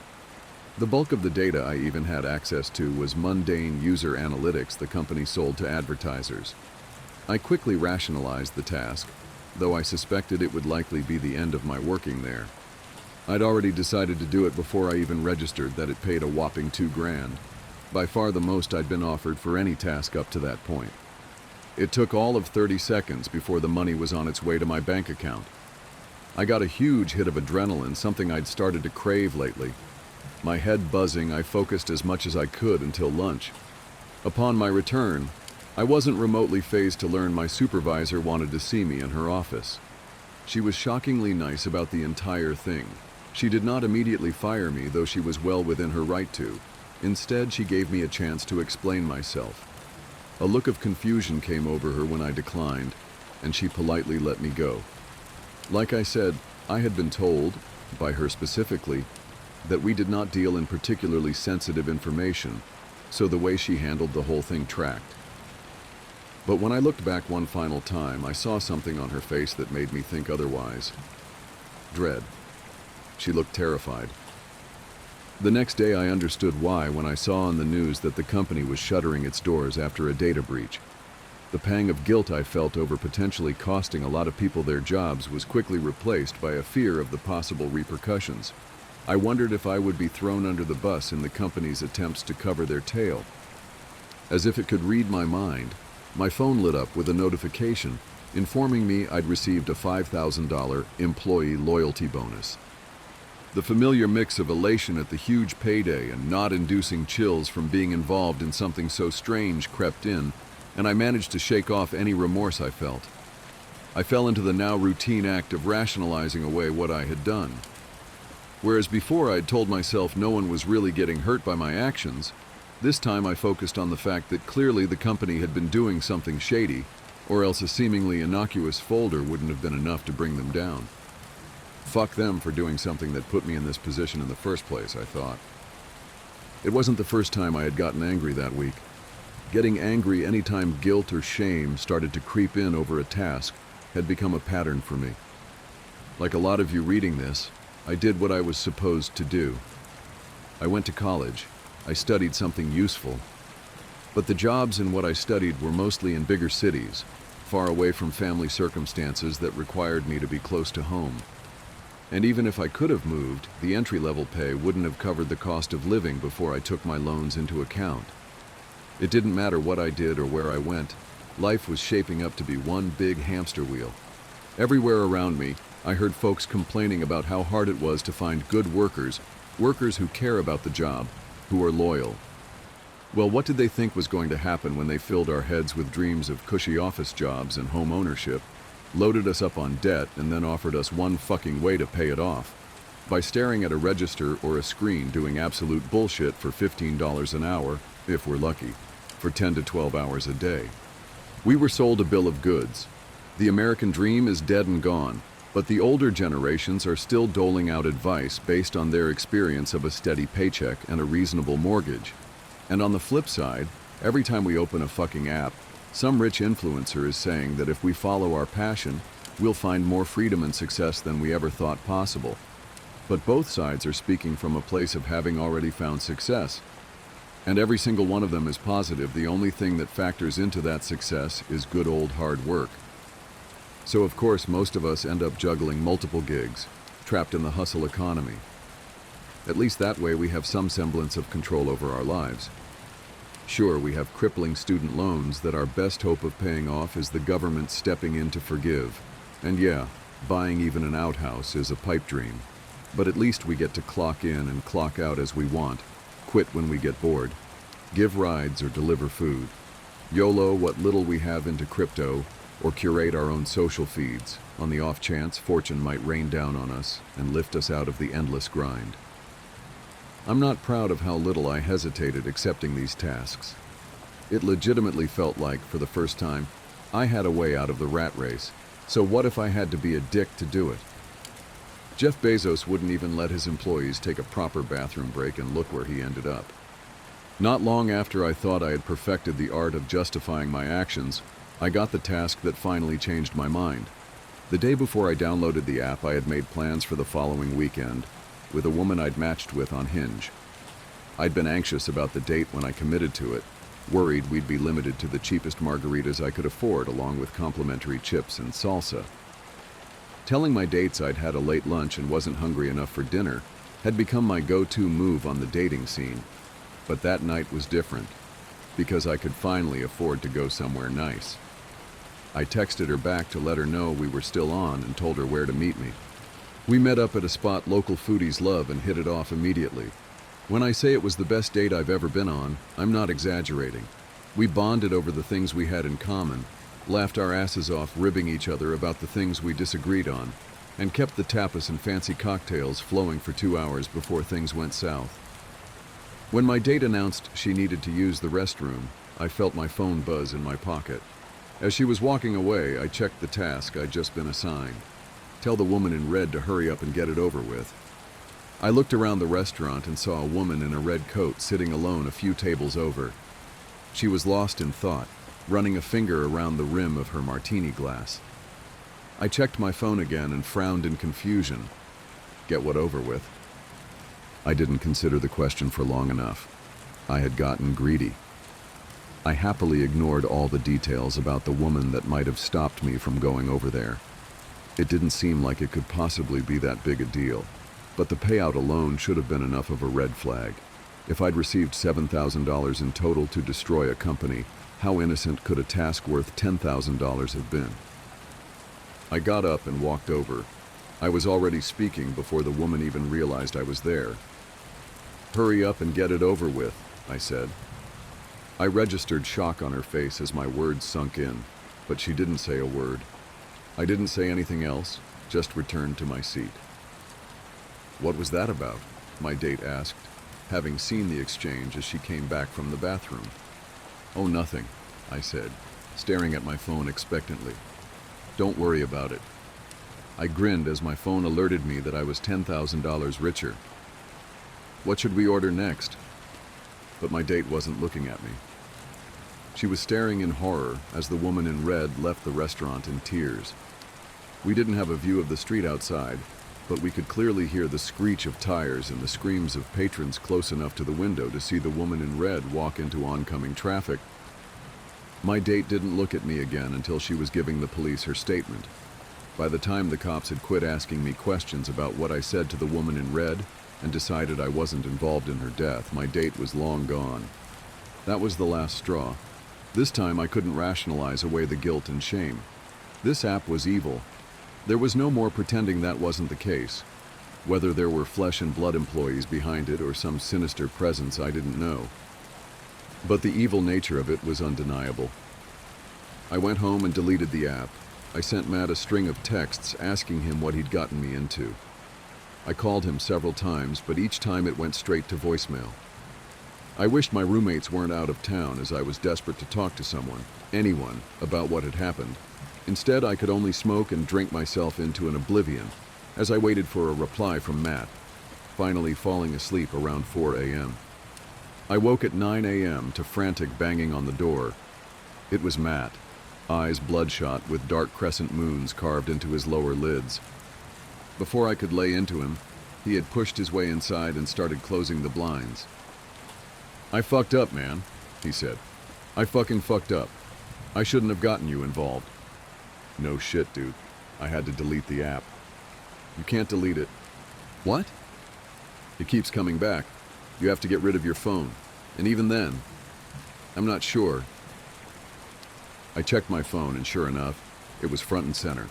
Speaker 1: The bulk of the data I even had access to was mundane user analytics the company sold to advertisers. I quickly rationalized the task, though I suspected it would likely be the end of my working there. I'd already decided to do it before I even registered that it paid a whopping $2,000, by far the most I'd been offered for any task up to that point. It took all of 30 seconds before the money was on its way to my bank account. I got a huge hit of adrenaline, something I'd started to crave lately. My head buzzing, I focused as much as I could until lunch. Upon my return, I wasn't remotely fazed to learn my supervisor wanted to see me in her office. She was shockingly nice about the entire thing. She did not immediately fire me, though she was well within her right to. Instead, she gave me a chance to explain myself. A look of confusion came over her when I declined, and she politely let me go. Like I said, I had been told, by her specifically, that we did not deal in particularly sensitive information, so the way she handled the whole thing tracked. But when I looked back one final time, I saw something on her face that made me think otherwise. Dread. She looked terrified. The next day I understood why when I saw on the news that the company was shuttering its doors after a data breach. The pang of guilt I felt over potentially costing a lot of people their jobs was quickly replaced by a fear of the possible repercussions. I wondered if I would be thrown under the bus in the company's attempts to cover their tail. As if it could read my mind, my phone lit up with a notification informing me I'd received a $5,000 employee loyalty bonus. The familiar mix of elation at the huge payday and not-inducing chills from being involved in something so strange crept in, and I managed to shake off any remorse I felt. I fell into the now routine act of rationalizing away what I had done. Whereas before I'd told myself no one was really getting hurt by my actions, this time I focused on the fact that clearly the company had been doing something shady, or else a seemingly innocuous folder wouldn't have been enough to bring them down. Fuck them for doing something that put me in this position in the first place, I thought. It wasn't the first time I had gotten angry that week. Getting angry anytime guilt or shame started to creep in over a task had become a pattern for me. Like a lot of you reading this, I did what I was supposed to do. I went to college. I studied something useful. But the jobs in what I studied were mostly in bigger cities, far away from family circumstances that required me to be close to home. And even if I could have moved, the entry-level pay wouldn't have covered the cost of living before I took my loans into account. It didn't matter what I did or where I went, life was shaping up to be one big hamster wheel. Everywhere around me, I heard folks complaining about how hard it was to find good workers, workers who care about the job, who are loyal. Well, what did they think was going to happen when they filled our heads with dreams of cushy office jobs and home ownership, loaded us up on debt, and then offered us one fucking way to pay it off? By staring at a register or a screen doing absolute bullshit for $15 an hour, if we're lucky, for 10 to 12 hours a day. We were sold a bill of goods. The American dream is dead and gone, but the older generations are still doling out advice based on their experience of a steady paycheck and a reasonable mortgage. And on the flip side, every time we open a fucking app, some rich influencer is saying that if we follow our passion, we'll find more freedom and success than we ever thought possible. But both sides are speaking from a place of having already found success. And every single one of them is positive the only thing that factors into that success is good old hard work. So of course most of us end up juggling multiple gigs, trapped in the hustle economy. At least that way we have some semblance of control over our lives. Sure, we have crippling student loans that our best hope of paying off is the government stepping in to forgive. And yeah, buying even an outhouse is a pipe dream. But at least we get to clock in and clock out as we want, quit when we get bored, give rides or deliver food, YOLO what little we have into crypto, or curate our own social feeds on the off chance fortune might rain down on us and lift us out of the endless grind. I'm not proud of how little I hesitated accepting these tasks. It legitimately felt like, for the first time, I had a way out of the rat race, so what if I had to be a dick to do it? Jeff Bezos wouldn't even let his employees take a proper bathroom break, and look where he ended up. Not long after I thought I had perfected the art of justifying my actions, I got the task that finally changed my mind. The day before I downloaded the app, I had made plans for the following weekend with a woman I'd matched with on Hinge. I'd been anxious about the date when I committed to it, worried we'd be limited to the cheapest margaritas I could afford along with complimentary chips and salsa. Telling my dates I'd had a late lunch and wasn't hungry enough for dinner had become my go-to move on the dating scene. But that night was different, because I could finally afford to go somewhere nice. I texted her back to let her know we were still on and told her where to meet me. We met up at a spot local foodies love and hit it off immediately. When I say it was the best date I've ever been on, I'm not exaggerating. We bonded over the things we had in common, laughed our asses off ribbing each other about the things we disagreed on, and kept the tapas and fancy cocktails flowing for 2 hours before things went south. When my date announced she needed to use the restroom, I felt my phone buzz in my pocket. As she was walking away, I checked the task I'd just been assigned. Tell the woman in red to hurry up and get it over with. I looked around the restaurant and saw a woman in a red coat sitting alone a few tables over. She was lost in thought, running a finger around the rim of her martini glass. I checked my phone again and frowned in confusion. Get what over with? I didn't consider the question for long enough. I had gotten greedy. I happily ignored all the details about the woman that might have stopped me from going over there. It didn't seem like it could possibly be that big a deal, but the payout alone should have been enough of a red flag. If I'd received $7,000 in total to destroy a company, how innocent could a task worth $10,000 have been? I got up and walked over. I was already speaking before the woman even realized I was there. Hurry up and get it over with, I said. I registered shock on her face as my words sunk in, but she didn't say a word. I didn't say anything else, just returned to my seat. What was that about? My date asked, having seen the exchange as she came back from the bathroom. Oh, nothing, I said, staring at my phone expectantly. Don't worry about it. I grinned as my phone alerted me that I was $10,000 richer. What should we order next? But my date wasn't looking at me. She was staring in horror as the woman in red left the restaurant in tears. We didn't have a view of the street outside, but we could clearly hear the screech of tires and the screams of patrons close enough to the window to see the woman in red walk into oncoming traffic. My date didn't look at me again until she was giving the police her statement. By the time the cops had quit asking me questions about what I said to the woman in red and decided I wasn't involved in her death, my date was long gone. That was the last straw. This time I couldn't rationalize away the guilt and shame. This app was evil. There was no more pretending that wasn't the case. Whether there were flesh and blood employees behind it or some sinister presence, I didn't know. But the evil nature of it was undeniable. I went home and deleted the app. I sent Matt a string of texts asking him what he'd gotten me into. I called him several times, but each time it went straight to voicemail. I wished my roommates weren't out of town, as I was desperate to talk to someone, anyone, about what had happened. Instead, I could only smoke and drink myself into an oblivion as I waited for a reply from Matt, finally falling asleep around 4 a.m. I woke at 9 a.m. to frantic banging on the door. It was Matt, eyes bloodshot with dark crescent moons carved into his lower lids. Before I could lay into him, he had pushed his way inside and started closing the blinds. "I fucked up, man," he said. "I fucking fucked up. I shouldn't have gotten you involved." "No shit, dude. I had to delete the app." "You can't delete it." "What?" "It keeps coming back. You have to get rid of your phone. And even then, I'm not sure." I checked my phone, and sure enough, it was front and center.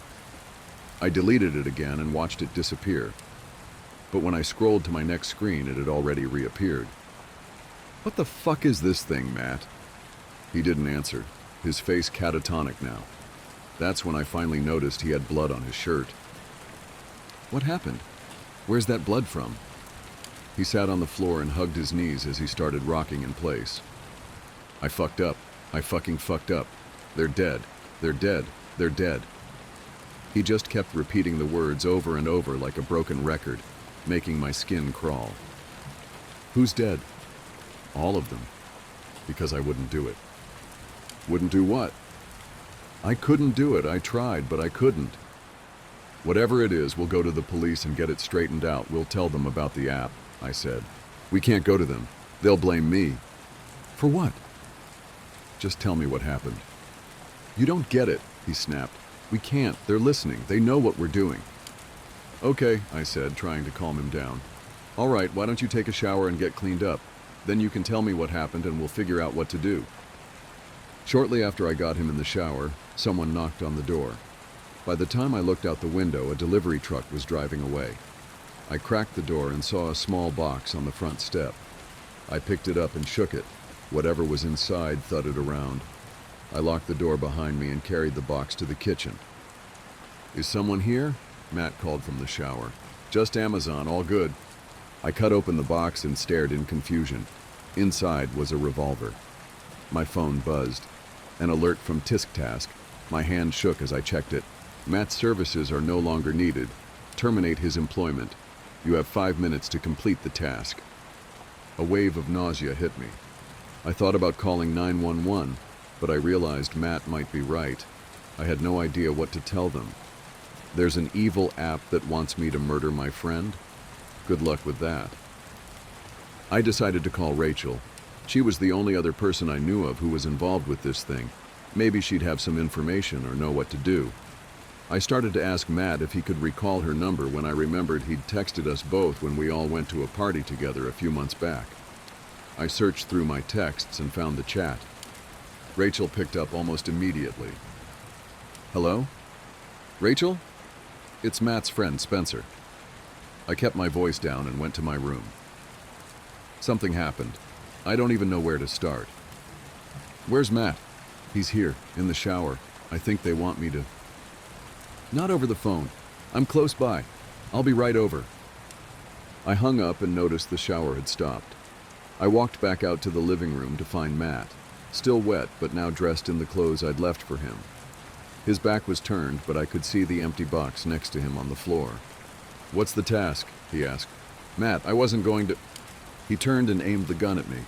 Speaker 1: I deleted it again and watched it disappear. But when I scrolled to my next screen, it had already reappeared. "What the fuck is this thing, Matt?" He didn't answer, his face catatonic now. That's when I finally noticed he had blood on his shirt. "What happened? Where's that blood from?" He sat on the floor and hugged his knees as he started rocking in place. "I fucked up. I fucking fucked up. They're dead. They're dead. They're dead." He just kept repeating the words over and over like a broken record, making my skin crawl. "Who's dead?" "All of them." Because I wouldn't do it. "Wouldn't do what?" "I couldn't do it. I tried, but I couldn't." "Whatever it is, we'll go to the police and get it straightened out. We'll tell them about the app," I said. "We can't go to them. They'll blame me." "For what?" "Just tell me what happened." "You don't get it," he snapped. "We can't. They're listening. They know what we're doing." "Okay," I said, trying to calm him down. "All right, why don't you take a shower and get cleaned up? Then you can tell me what happened and we'll figure out what to do." Shortly after I got him in the shower, someone knocked on the door. By the time I looked out the window, a delivery truck was driving away. I cracked the door and saw a small box on the front step. I picked it up and shook it. Whatever was inside thudded around. I locked the door behind me and carried the box to the kitchen. "Is someone here?" Matt called from the shower. "Just Amazon, all good." I cut open the box and stared in confusion. Inside was a revolver. My phone buzzed. An alert from TiskTask. My hand shook as I checked it. "Matt's services are no longer needed. Terminate his employment. You have 5 minutes to complete the task." A wave of nausea hit me. I thought about calling 911, but I realized Matt might be right. I had no idea what to tell them. There's an evil app that wants me to murder my friend? Good luck with that. I decided to call Rachel. She was the only other person I knew of who was involved with this thing. Maybe she'd have some information or know what to do. I started to ask Matt if he could recall her number when I remembered he'd texted us both when we all went to a party together a few months back. I searched through my texts and found the chat. Rachel picked up almost immediately. "Hello? Rachel? It's Matt's friend, Spencer." I kept my voice down and went to my room. "Something happened. I don't even know where to start." "Where's Matt?" "He's here, in the shower. I think they want me to." "Not over the phone. I'm close by. I'll be right over." I hung up and noticed the shower had stopped. I walked back out to the living room to find Matt, still wet but now dressed in the clothes I'd left for him. His back was turned, but I could see the empty box next to him on the floor. "What's the task?" he asked. "Matt, I wasn't going to..." He turned and aimed the gun at me.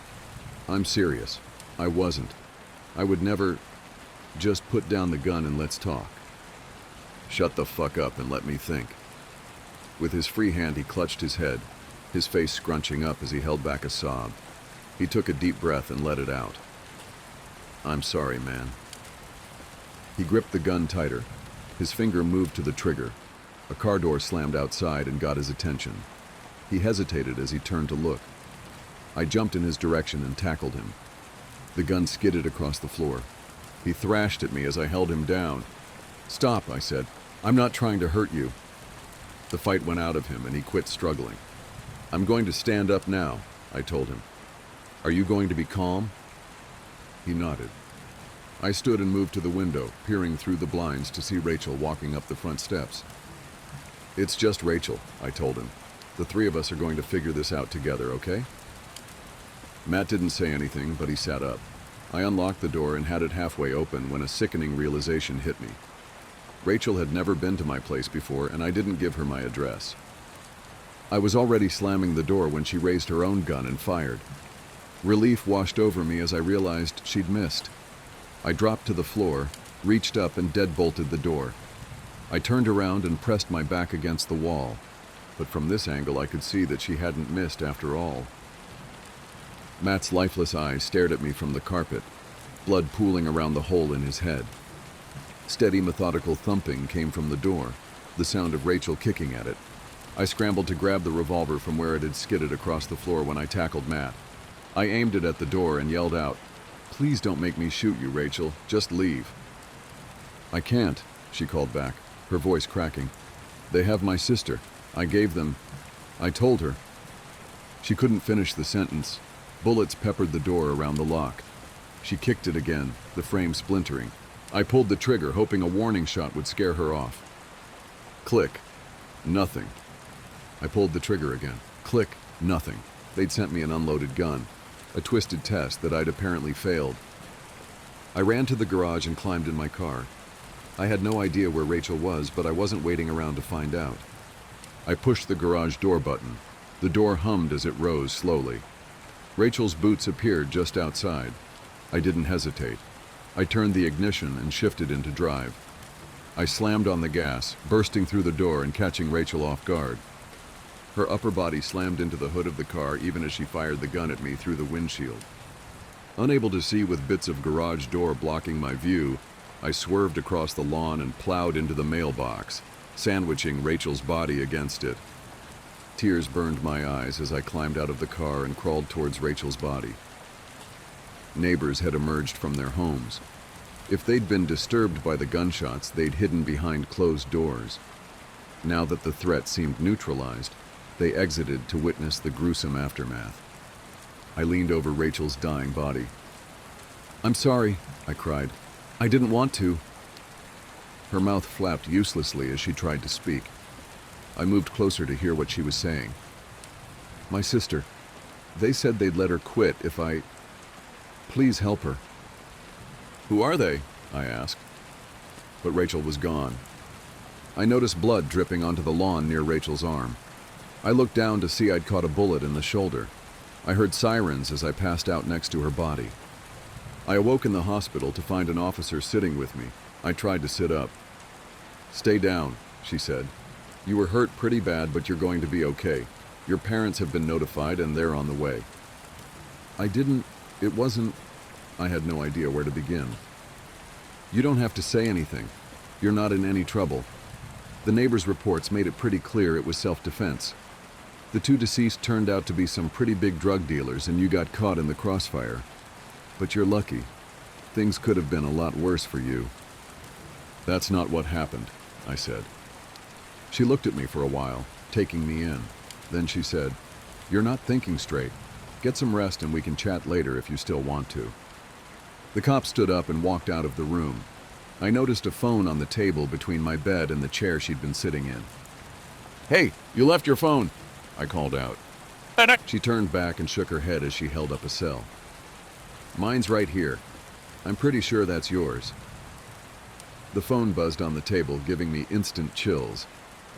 Speaker 1: "I'm serious. I wasn't. I would never... Just put down the gun and let's talk." "Shut the fuck up and let me think." With his free hand, he clutched his head, his face scrunching up as he held back a sob. He took a deep breath and let it out. "I'm sorry, man." He gripped the gun tighter. His finger moved to the trigger. A car door slammed outside and got his attention. He hesitated as he turned to look. I jumped in his direction and tackled him. The gun skidded across the floor. He thrashed at me as I held him down. "Stop," I said. I'm not trying to hurt you. The fight went out of him and he quit struggling. I'm going to stand up now, I told him. Are you going to be calm? He nodded. I stood and moved to the window, peering through the blinds to see Rachel walking up the front steps. It's just Rachel, I told him. The three of us are going to figure this out together, okay? Matt didn't say anything, but he sat up. I unlocked the door and had it halfway open when a sickening realization hit me. Rachel had never been to my place before, and I didn't give her my address. I was already slamming the door when she raised her own gun and fired. Relief washed over me as I realized she'd missed. I dropped to the floor, reached up and deadbolted the door. I turned around and pressed my back against the wall, but from this angle I could see that she hadn't missed after all. Matt's lifeless eyes stared at me from the carpet, blood pooling around the hole in his head. Steady, methodical thumping came from the door, the sound of Rachel kicking at it. I scrambled to grab the revolver from where it had skidded across the floor when I tackled Matt. I aimed it at the door and yelled out, "Please don't make me shoot you, Rachel. Just leave." "I can't," she called back, her voice cracking. "They have my sister. I gave them. I told her." She couldn't finish the sentence. Bullets peppered the door around the lock. She kicked it again, the frame splintering. I pulled the trigger, hoping a warning shot would scare her off. Click. Nothing. I pulled the trigger again. Click. Nothing. They'd sent me an unloaded gun, a twisted test that I'd apparently failed. I ran to the garage and climbed in my car. I had no idea where Rachel was, but I wasn't waiting around to find out. I pushed the garage door button. The door hummed as it rose slowly. Rachel's boots appeared just outside. I didn't hesitate. I turned the ignition and shifted into drive. I slammed on the gas, bursting through the door and catching Rachel off guard. Her upper body slammed into the hood of the car even as she fired the gun at me through the windshield. Unable to see with bits of garage door blocking my view, I swerved across the lawn and plowed into the mailbox, sandwiching Rachel's body against it. Tears burned my eyes as I climbed out of the car and crawled towards Rachel's body. Neighbors had emerged from their homes. If they'd been disturbed by the gunshots, they'd hidden behind closed doors. Now that the threat seemed neutralized, they exited to witness the gruesome aftermath. I leaned over Rachel's dying body. "I'm sorry," I cried. "I didn't want to." Her mouth flapped uselessly as she tried to speak. I moved closer to hear what she was saying. "My sister. They said they'd let her quit if I... Please help her." "Who are they?" I asked. But Rachel was gone. I noticed blood dripping onto the lawn near Rachel's arm. I looked down to see I'd caught a bullet in the shoulder. I heard sirens as I passed out next to her body. I awoke in the hospital to find an officer sitting with me. I tried to sit up. "Stay down," she said. "You were hurt pretty bad, but you're going to be okay. Your parents have been notified and they're on the way." It wasn't... I had no idea where to begin. "You don't have to say anything. You're not in any trouble. The neighbors' reports made it pretty clear it was self-defense. The two deceased turned out to be some pretty big drug dealers and you got caught in the crossfire. But you're lucky. Things could have been a lot worse for you." "That's not what happened," I said. She looked at me for a while, taking me in. Then she said, "You're not thinking straight. Get some rest and we can chat later if you still want to." The cop stood up and walked out of the room. I noticed a phone on the table between my bed and the chair she'd been sitting in. "Hey, you left your phone," I called out. She turned back and shook her head as she held up a cell. "Mine's right here. I'm pretty sure that's yours." The phone buzzed on the table, giving me instant chills.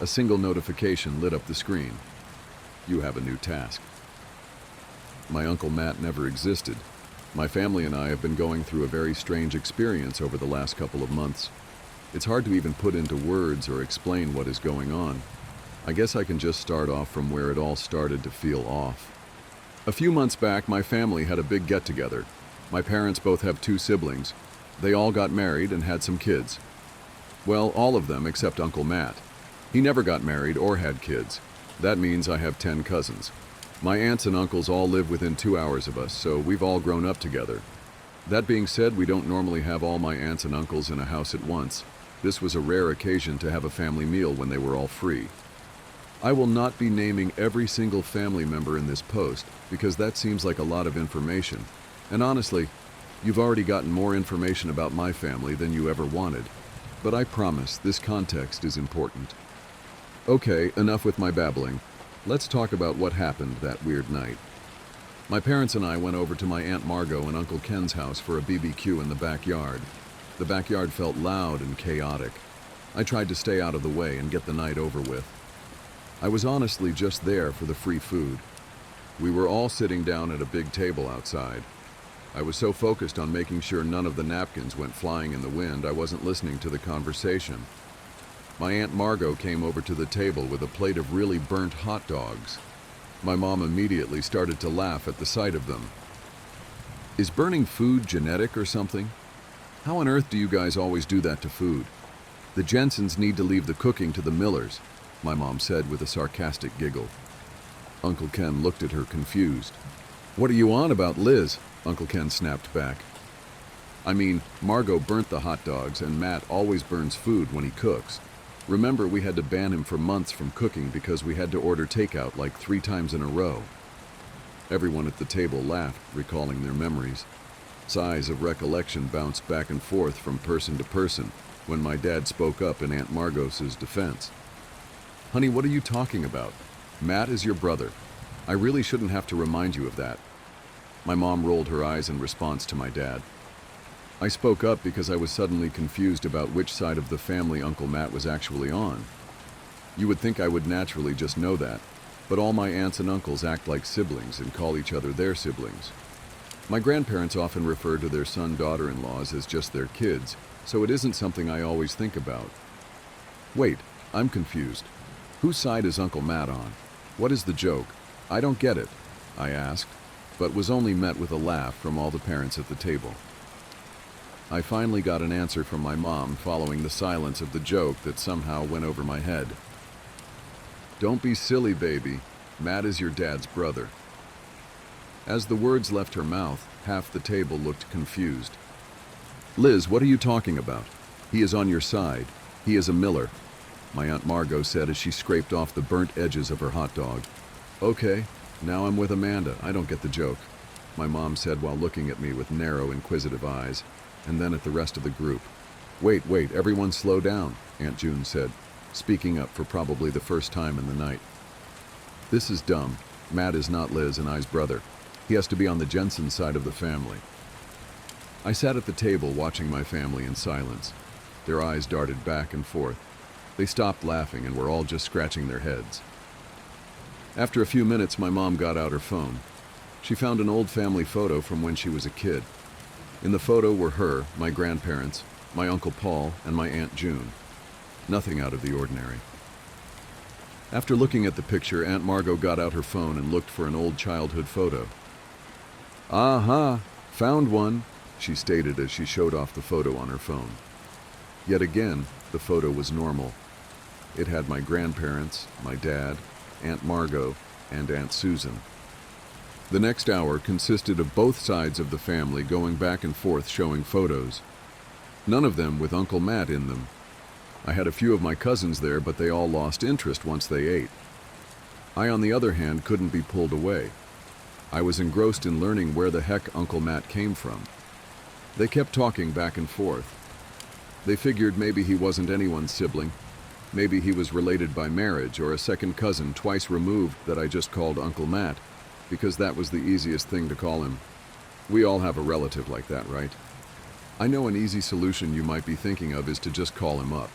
Speaker 1: A single notification lit up the screen. "You have a new task." My Uncle Matt never existed. My family and I have been going through a very strange experience over the last couple of months. It's hard to even put into words or explain what is going on. I guess I can just start off from where it all started to feel off. A few months back, my family had a big get-together. My parents both have 2 siblings. They all got married and had some kids. Well, all of them except Uncle Matt. He never got married or had kids. That means I have 10 cousins. My aunts and uncles all live within 2 hours of us, so we've all grown up together. That being said, we don't normally have all my aunts and uncles in a house at once. This was a rare occasion to have a family meal when they were all free. I will not be naming every single family member in this post because that seems like a lot of information. And honestly, you've already gotten more information about my family than you ever wanted. But I promise this context is important. Okay, enough with my babbling. Let's talk about what happened that weird night. My parents and I went over to my Aunt Margot and Uncle Ken's house for a BBQ in the backyard. The backyard felt loud and chaotic. I tried to stay out of the way and get the night over with. I was honestly just there for the free food. We were all sitting down at a big table outside. I was so focused on making sure none of the napkins went flying in the wind, I wasn't listening to the conversation. My Aunt Margot came over to the table with a plate of really burnt hot dogs. My mom immediately started to laugh at the sight of them. Is burning food genetic or something? How on earth do you guys always do that to food? The Jensens need to leave the cooking to the Millers, my mom said with a sarcastic giggle. Uncle Ken looked at her confused. What are you on about, Liz? Uncle Ken snapped back. I mean, Margot burnt the hot dogs and Matt always burns food when he cooks. Remember, we had to ban him for months from cooking because we had to order takeout like 3 times in a row. Everyone at the table laughed, recalling their memories. Sighs of recollection bounced back and forth from person to person when my dad spoke up in Aunt Margot's defense. Honey, what are you talking about? Matt is your brother. I really shouldn't have to remind you of that. My mom rolled her eyes in response to my dad. I spoke up because I was suddenly confused about which side of the family Uncle Matt was actually on. You would think I would naturally just know that, but all my aunts and uncles act like siblings and call each other their siblings. My grandparents often refer to their son-daughter-in-laws as just their kids, so it isn't something I always think about. Wait, I'm confused. Whose side is Uncle Matt on? What is the joke? I don't get it, I asked, but was only met with a laugh from all the parents at the table. I finally got an answer from my mom following the silence of the joke that somehow went over my head. Don't be silly, baby. Matt is your dad's brother. As the words left her mouth, half the table looked confused. Liz, what are you talking about? He is on your side. He is a Miller, my Aunt Margot said as she scraped off the burnt edges of her hot dog. Okay, now I'm with Amanda. I don't get the joke, my mom said while looking at me with narrow, inquisitive eyes, and then at the rest of the group. Wait, everyone slow down, Aunt June said, speaking up for probably the first time in the night. This is dumb. Matt is not Liz and I's brother. He has to be on the Jensen side of the family. I sat at the table watching my family in silence. Their eyes darted back and forth. They stopped laughing and were all just scratching their heads. After a few minutes, my mom got out her phone. She found an old family photo from when she was a kid. In the photo were her, my grandparents, my Uncle Paul, and my Aunt June. Nothing out of the ordinary. After looking at the picture, Aunt Margot got out her phone and looked for an old childhood photo. Aha, found one, she stated as she showed off the photo on her phone. Yet again, the photo was normal. It had my grandparents, my dad, Aunt Margot, and Aunt Susan. The next hour consisted of both sides of the family going back and forth showing photos. None of them with Uncle Matt in them. I had a few of my cousins there, but they all lost interest once they ate. I, on the other hand, couldn't be pulled away. I was engrossed in learning where the heck Uncle Matt came from. They kept talking back and forth. They figured maybe he wasn't anyone's sibling. Maybe he was related by marriage or a second cousin twice removed that I just called Uncle Matt, because that was the easiest thing to call him. We all have a relative like that, right? I know an easy solution you might be thinking of is to just call him up.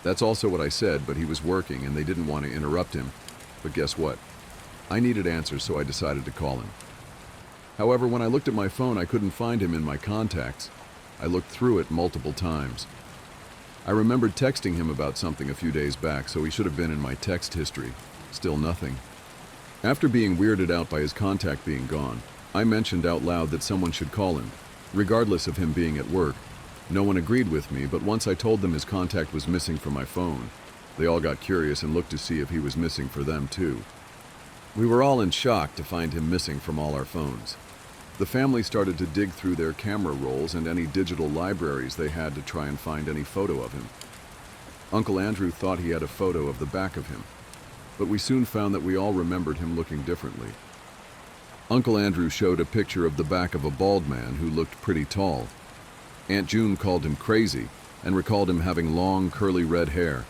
Speaker 1: That's also what I said, but he was working and they didn't want to interrupt him. But guess what? I needed answers, so I decided to call him. However, when I looked at my phone, I couldn't find him in my contacts. I looked through it multiple times. I remembered texting him about something a few days back, so he should have been in my text history. Still nothing. After being weirded out by his contact being gone, I mentioned out loud that someone should call him, regardless of him being at work. No one agreed with me, but once I told them his contact was missing from my phone, they all got curious and looked to see if he was missing for them too. We were all in shock to find him missing from all our phones. The family started to dig through their camera rolls and any digital libraries they had to try and find any photo of him. Uncle Andrew thought he had a photo of the back of him, but we soon found that we all remembered him looking differently. Uncle Andrew showed a picture of the back of a bald man who looked pretty tall. Aunt June called him crazy and recalled him having long, curly red hair.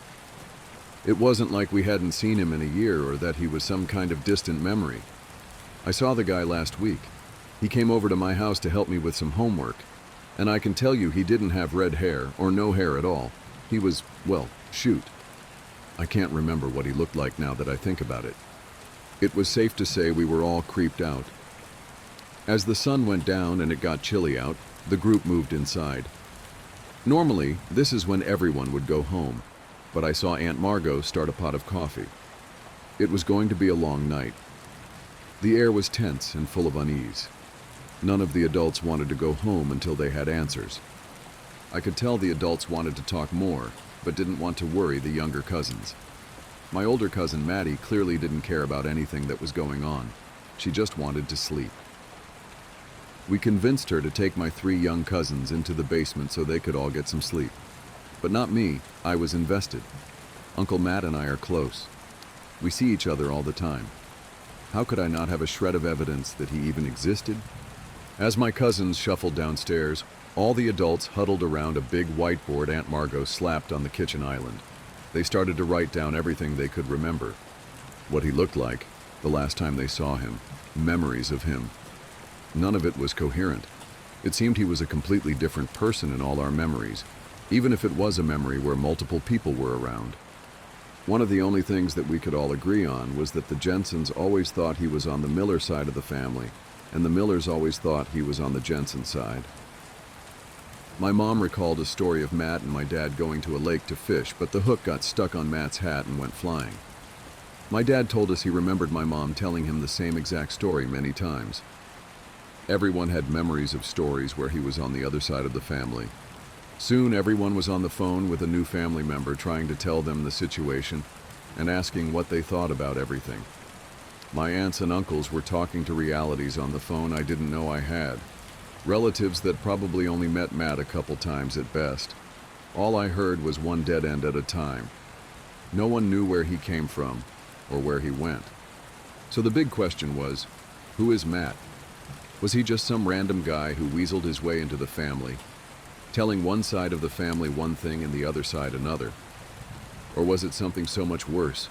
Speaker 1: It wasn't like we hadn't seen him in a year or that he was some kind of distant memory. I saw the guy last week. He came over to my house to help me with some homework, and I can tell you he didn't have red hair or no hair at all. He was, well, shoot. I can't remember what he looked like now that I think about it. It was safe to say we were all creeped out. As the sun went down and it got chilly out, the group moved inside. Normally, this is when everyone would go home, but I saw Aunt Margot start a pot of coffee. It was going to be a long night. The air was tense and full of unease. None of the adults wanted to go home until they had answers. I could tell the adults wanted to talk more, but didn't want to worry the younger cousins. My older cousin Maddie clearly didn't care about anything that was going on. She just wanted to sleep. We convinced her to take my 3 young cousins into the basement so they could all get some sleep. But not me. I was invested. Uncle Matt and I are close. We see each other all the time. How could I not have a shred of evidence that he even existed? As my cousins shuffled downstairs, all the adults huddled around a big whiteboard Aunt Margot slapped on the kitchen island. They started to write down everything they could remember. What he looked like, the last time they saw him, memories of him. None of it was coherent. It seemed he was a completely different person in all our memories, even if it was a memory where multiple people were around. One of the only things that we could all agree on was that the Jensens always thought he was on the Miller side of the family, and the Millers always thought he was on the Jensen side. My mom recalled a story of Matt and my dad going to a lake to fish, but the hook got stuck on Matt's hat and went flying. My dad told us he remembered my mom telling him the same exact story many times. Everyone had memories of stories where he was on the other side of the family. Soon everyone was on the phone with a new family member trying to tell them the situation and asking what they thought about everything. My aunts and uncles were talking to realities on the phone I didn't know I had. Relatives that probably only met Matt a couple times at best. All I heard was one dead end at a time. No one knew where he came from or where he went. So the big question was, who is Matt? Was he just some random guy who weaseled his way into the family, telling one side of the family one thing and the other side another? Or was it something so much worse?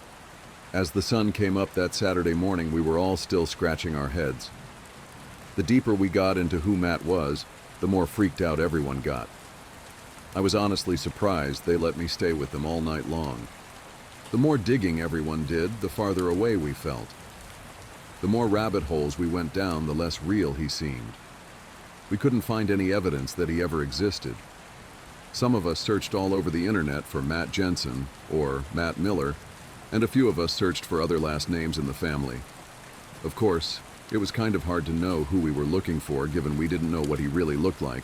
Speaker 1: As the sun came up that Saturday morning, we were all still scratching our heads. The deeper we got into who Matt was, the more freaked out everyone got. I was honestly surprised they let me stay with them all night long. The more digging everyone did, the farther away we felt. The more rabbit holes we went down, the less real he seemed. We couldn't find any evidence that he ever existed. Some of us searched all over the internet for Matt Jensen or Matt Miller, and a few of us searched for other last names in the family. Of course, it was kind of hard to know who we were looking for given we didn't know what he really looked like.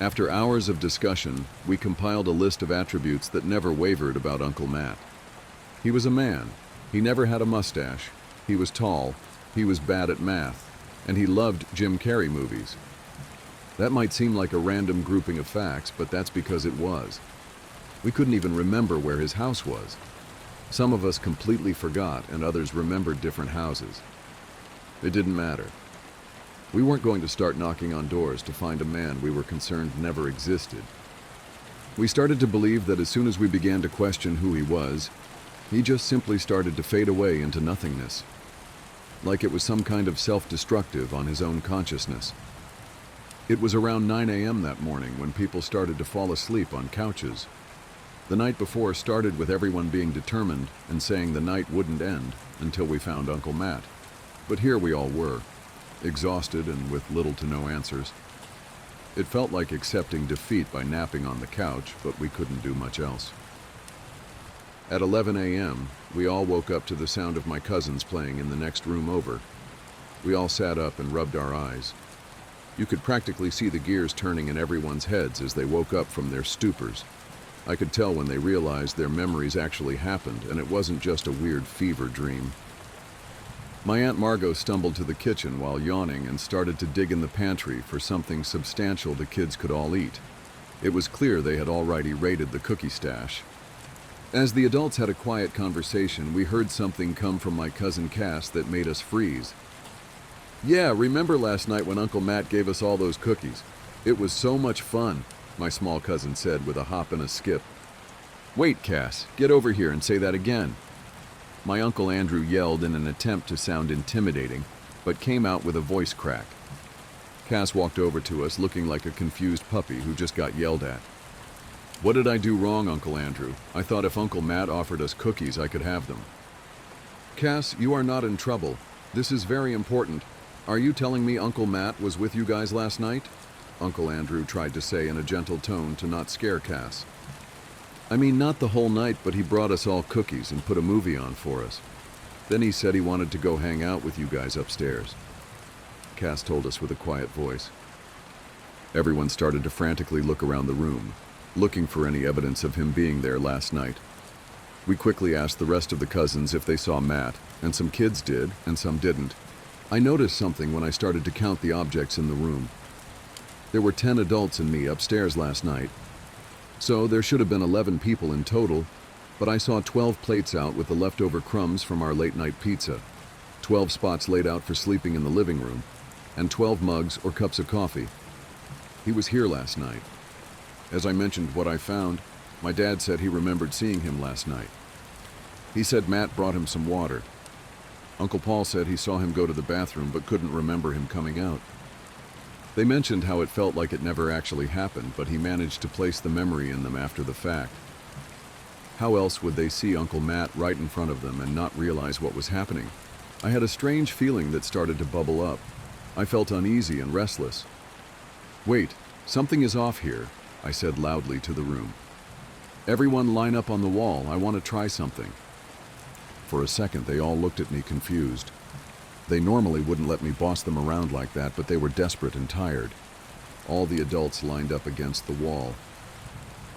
Speaker 1: After hours of discussion, we compiled a list of attributes that never wavered about Uncle Matt. He was a man. He never had a mustache. He was tall. He was bad at math. And he loved Jim Carrey movies. That might seem like a random grouping of facts, but that's because it was. We couldn't even remember where his house was. Some of us completely forgot, and others remembered different houses. It didn't matter. We weren't going to start knocking on doors to find a man we were concerned never existed. We started to believe that as soon as we began to question who he was, he just simply started to fade away into nothingness. Like it was some kind of self-destructive on his own consciousness. It was around 9 a.m. that morning when people started to fall asleep on couches. The night before started with everyone being determined and saying the night wouldn't end until we found Uncle Matt. But here we all were, exhausted and with little to no answers. It felt like accepting defeat by napping on the couch, but we couldn't do much else. At 11 a.m., we all woke up to the sound of my cousins playing in the next room over. We all sat up and rubbed our eyes. You could practically see the gears turning in everyone's heads as they woke up from their stupors. I could tell when they realized their memories actually happened and it wasn't just a weird fever dream. My Aunt Margot stumbled to the kitchen while yawning and started to dig in the pantry for something substantial the kids could all eat. It was clear they had already raided the cookie stash. As the adults had a quiet conversation, we heard something come from my cousin Cass that made us freeze. "Yeah, remember last night when Uncle Matt gave us all those cookies? It was so much fun," my small cousin said with a hop and a skip. "Wait, Cass, get over here and say that again," my Uncle Andrew yelled in an attempt to sound intimidating, but came out with a voice crack. Cass walked over to us looking like a confused puppy who just got yelled at. "What did I do wrong, Uncle Andrew? I thought if Uncle Matt offered us cookies, I could have them." "Cass, you are not in trouble. This is very important. Are you telling me Uncle Matt was with you guys last night?" Uncle Andrew tried to say in a gentle tone to not scare Cass. "I mean, not the whole night, but he brought us all cookies and put a movie on for us. Then he said he wanted to go hang out with you guys upstairs," Cass told us with a quiet voice. Everyone started to frantically look around the room, looking for any evidence of him being there last night. We quickly asked the rest of the cousins if they saw Matt, and some kids did, and some didn't. I noticed something when I started to count the objects in the room. There were 10 adults and me upstairs last night, so there should have been 11 people in total, but I saw 12 plates out with the leftover crumbs from our late-night pizza, 12 spots laid out for sleeping in the living room, and 12 mugs or cups of coffee. He was here last night. As I mentioned what I found, my dad said he remembered seeing him last night. He said Matt brought him some water. Uncle Paul said he saw him go to the bathroom but couldn't remember him coming out. They mentioned how it felt like it never actually happened, but he managed to place the memory in them after the fact. How else would they see Uncle Matt right in front of them and not realize what was happening? I had a strange feeling that started to bubble up. I felt uneasy and restless. "Wait, something is off here," I said loudly to the room. "Everyone line up on the wall. I want to try something." For a second, they all looked at me confused. They normally wouldn't let me boss them around like that, but they were desperate and tired. All the adults lined up against the wall.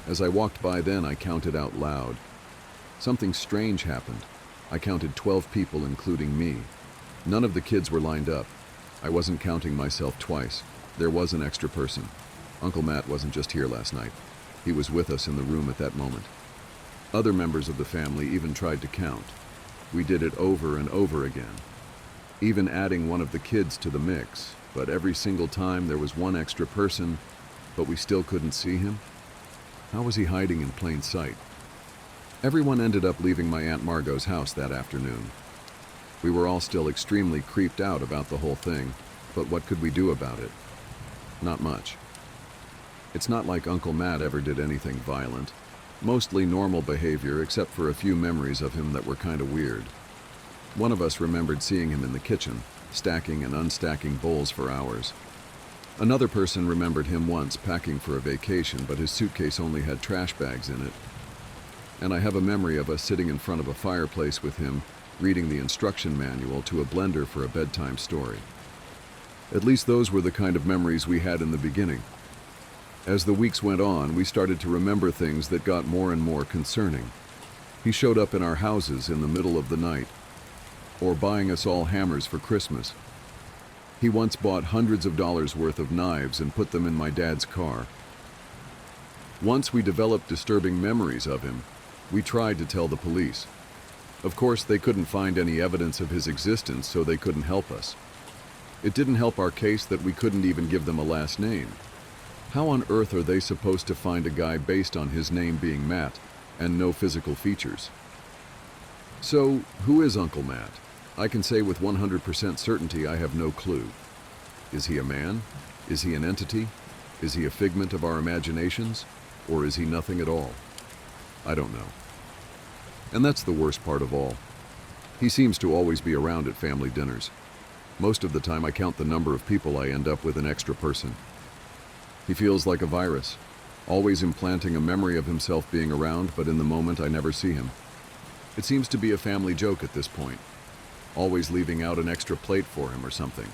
Speaker 1: As I walked by then, I counted out loud. Something strange happened. I counted 12 people, including me. None of the kids were lined up. I wasn't counting myself twice. There was an extra person. Uncle Matt wasn't just here last night. He was with us in the room at that moment. Other members of the family even tried to count. We did it over and over again, even adding one of the kids to the mix, but every single time there was one extra person, but we still couldn't see him. How was he hiding in plain sight? Everyone ended up leaving my Aunt Margot's house that afternoon. We were all still extremely creeped out about the whole thing, but what could we do about it? Not much. It's not like Uncle Matt ever did anything violent. Mostly normal behavior, except for a few memories of him that were kind of weird. One of us remembered seeing him in the kitchen, stacking and unstacking bowls for hours. Another person remembered him once packing for a vacation, but his suitcase only had trash bags in it. And I have a memory of us sitting in front of a fireplace with him, reading the instruction manual to a blender for a bedtime story. At least those were the kind of memories we had in the beginning. As the weeks went on, we started to remember things that got more and more concerning. He showed up in our houses in the middle of the night, or buying us all hammers for Christmas. He once bought hundreds of dollars worth of knives and put them in my dad's car. Once we developed disturbing memories of him. We tried to tell the police. Of course, they couldn't find any evidence of his existence, so they couldn't help us. It didn't help our case that we couldn't even give them a last name. How on earth are they supposed to find a guy based on his name being Matt and no physical features? So, who is Uncle Matt? I can say with 100% certainty I have no clue. Is he a man? Is he an entity? Is he a figment of our imaginations? Or is he nothing at all? I don't know. And that's the worst part of all. He seems to always be around at family dinners. Most of the time I count the number of people I end up with an extra person. He feels like a virus, always implanting a memory of himself being around, but in the moment I never see him. It seems to be a family joke at this point, always leaving out an extra plate for him or something.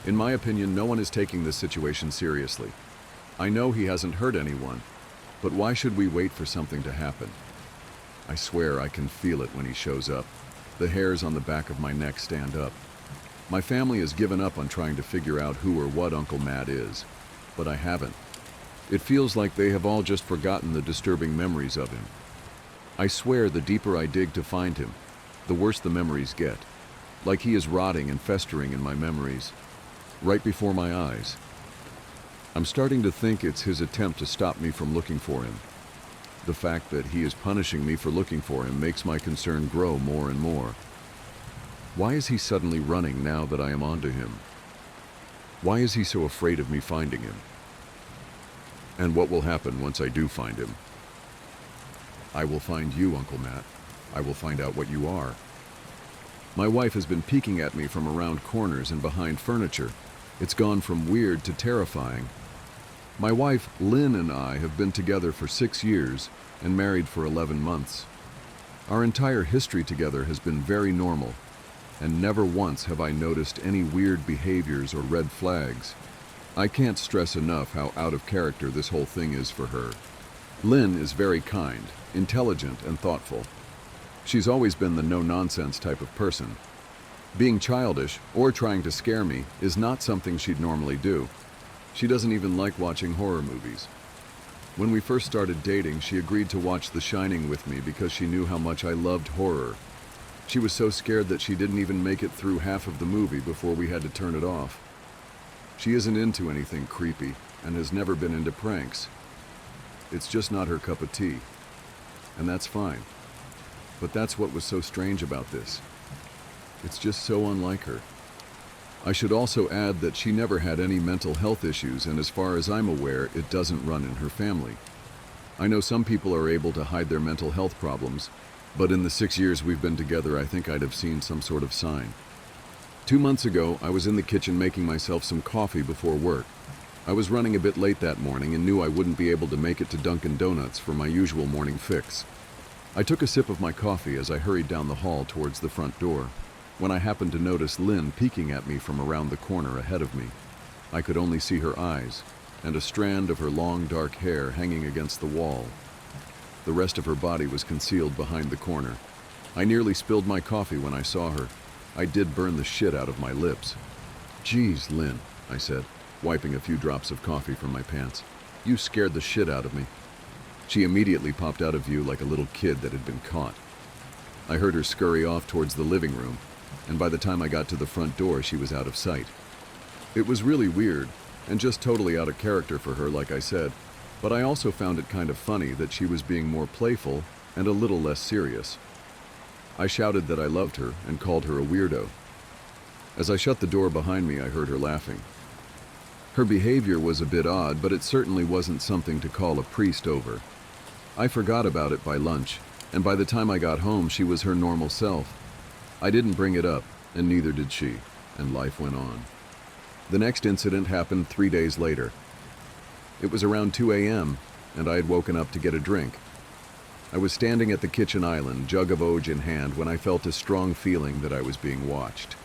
Speaker 1: In my opinion, no one is taking this situation seriously. I know he hasn't hurt anyone, but why should we wait for something to happen? I swear I can feel it when he shows up. The hairs on the back of my neck stand up. My family has given up on trying to figure out who or what Uncle Matt is, but I haven't. It feels like they have all just forgotten the disturbing memories of him. I swear the deeper I dig to find him, the worse the memories get. Like he is rotting and festering in my memories, right before my eyes. I'm starting to think it's his attempt to stop me from looking for him. The fact that he is punishing me for looking for him makes my concern grow more and more. Why is he suddenly running now that I am onto him? Why is he so afraid of me finding him? And what will happen once I do find him? I will find you, Uncle Matt. I will find out what you are. My wife has been peeking at me from around corners and behind furniture. It's gone from weird to terrifying. My wife, Lynn, and I have been together for 6 years and married for 11 months. Our entire history together has been very normal, and never once have I noticed any weird behaviors or red flags. I can't stress enough how out of character this whole thing is for her. Lynn is very kind, intelligent, and thoughtful. She's always been the no-nonsense type of person. Being childish or trying to scare me is not something she'd normally do. She doesn't even like watching horror movies. When we first started dating, she agreed to watch The Shining with me because she knew how much I loved horror. She was so scared that she didn't even make it through half of the movie before we had to turn it off. She isn't into anything creepy and has never been into pranks. It's just not her cup of tea. And that's fine. But that's what was so strange about this. It's just so unlike her. I should also add that she never had any mental health issues, and as far as I'm aware, it doesn't run in her family. I know some people are able to hide their mental health problems, but in the 6 years we've been together, I think I'd have seen some sort of sign. 2 months ago, I was in the kitchen making myself some coffee before work. I was running a bit late that morning and knew I wouldn't be able to make it to Dunkin' Donuts for my usual morning fix. I took a sip of my coffee as I hurried down the hall towards the front door, when I happened to notice Lynn peeking at me from around the corner ahead of me. I could only see her eyes, and a strand of her long dark hair hanging against the wall. The rest of her body was concealed behind the corner. I nearly spilled my coffee when I saw her. I did burn the shit out of my lips. "Geez, Lynn," I said, wiping a few drops of coffee from my pants. "You scared the shit out of me." She immediately popped out of view like a little kid that had been caught. I heard her scurry off towards the living room, and by the time I got to the front door, she was out of sight. It was really weird, and just totally out of character for her, like I said, but I also found it kind of funny that she was being more playful and a little less serious. I shouted that I loved her and called her a weirdo. As I shut the door behind me, I heard her laughing. Her behavior was a bit odd, but it certainly wasn't something to call a priest over. I forgot about it by lunch, and by the time I got home, she was her normal self. I didn't bring it up, and neither did she, and life went on. The next incident happened 3 days later. It was around 2 a.m., and I had woken up to get a drink. I was standing at the kitchen island, jug of Oj in hand, when I felt a strong feeling that I was being watched.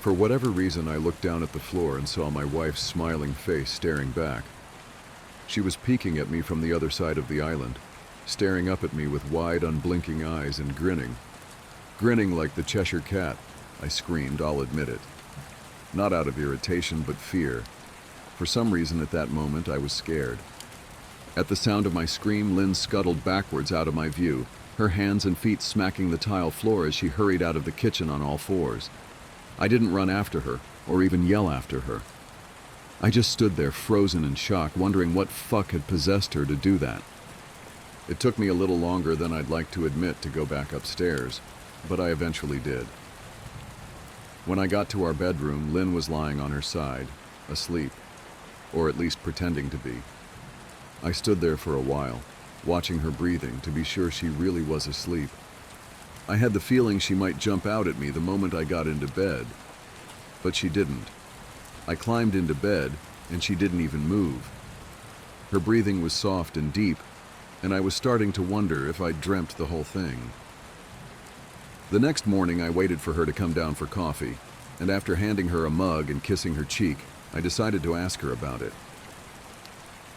Speaker 1: For whatever reason, I looked down at the floor and saw my wife's smiling face staring back. She was peeking at me from the other side of the island, staring up at me with wide, unblinking eyes and grinning. Grinning like the Cheshire Cat, I screamed, I'll admit it. Not out of irritation, but fear. For some reason at that moment, I was scared. At the sound of my scream, Lynn scuttled backwards out of my view, her hands and feet smacking the tile floor as she hurried out of the kitchen on all fours. I didn't run after her, or even yell after her. I just stood there frozen in shock, wondering what fuck had possessed her to do that. It took me a little longer than I'd like to admit to go back upstairs, but I eventually did. When I got to our bedroom, Lynn was lying on her side, asleep, or at least pretending to be. I stood there for a while, watching her breathing to be sure she really was asleep. I had the feeling she might jump out at me the moment I got into bed, but she didn't. I climbed into bed, and she didn't even move. Her breathing was soft and deep, and I was starting to wonder if I'd dreamt the whole thing. The next morning, I waited for her to come down for coffee, and after handing her a mug and kissing her cheek, I decided to ask her about it.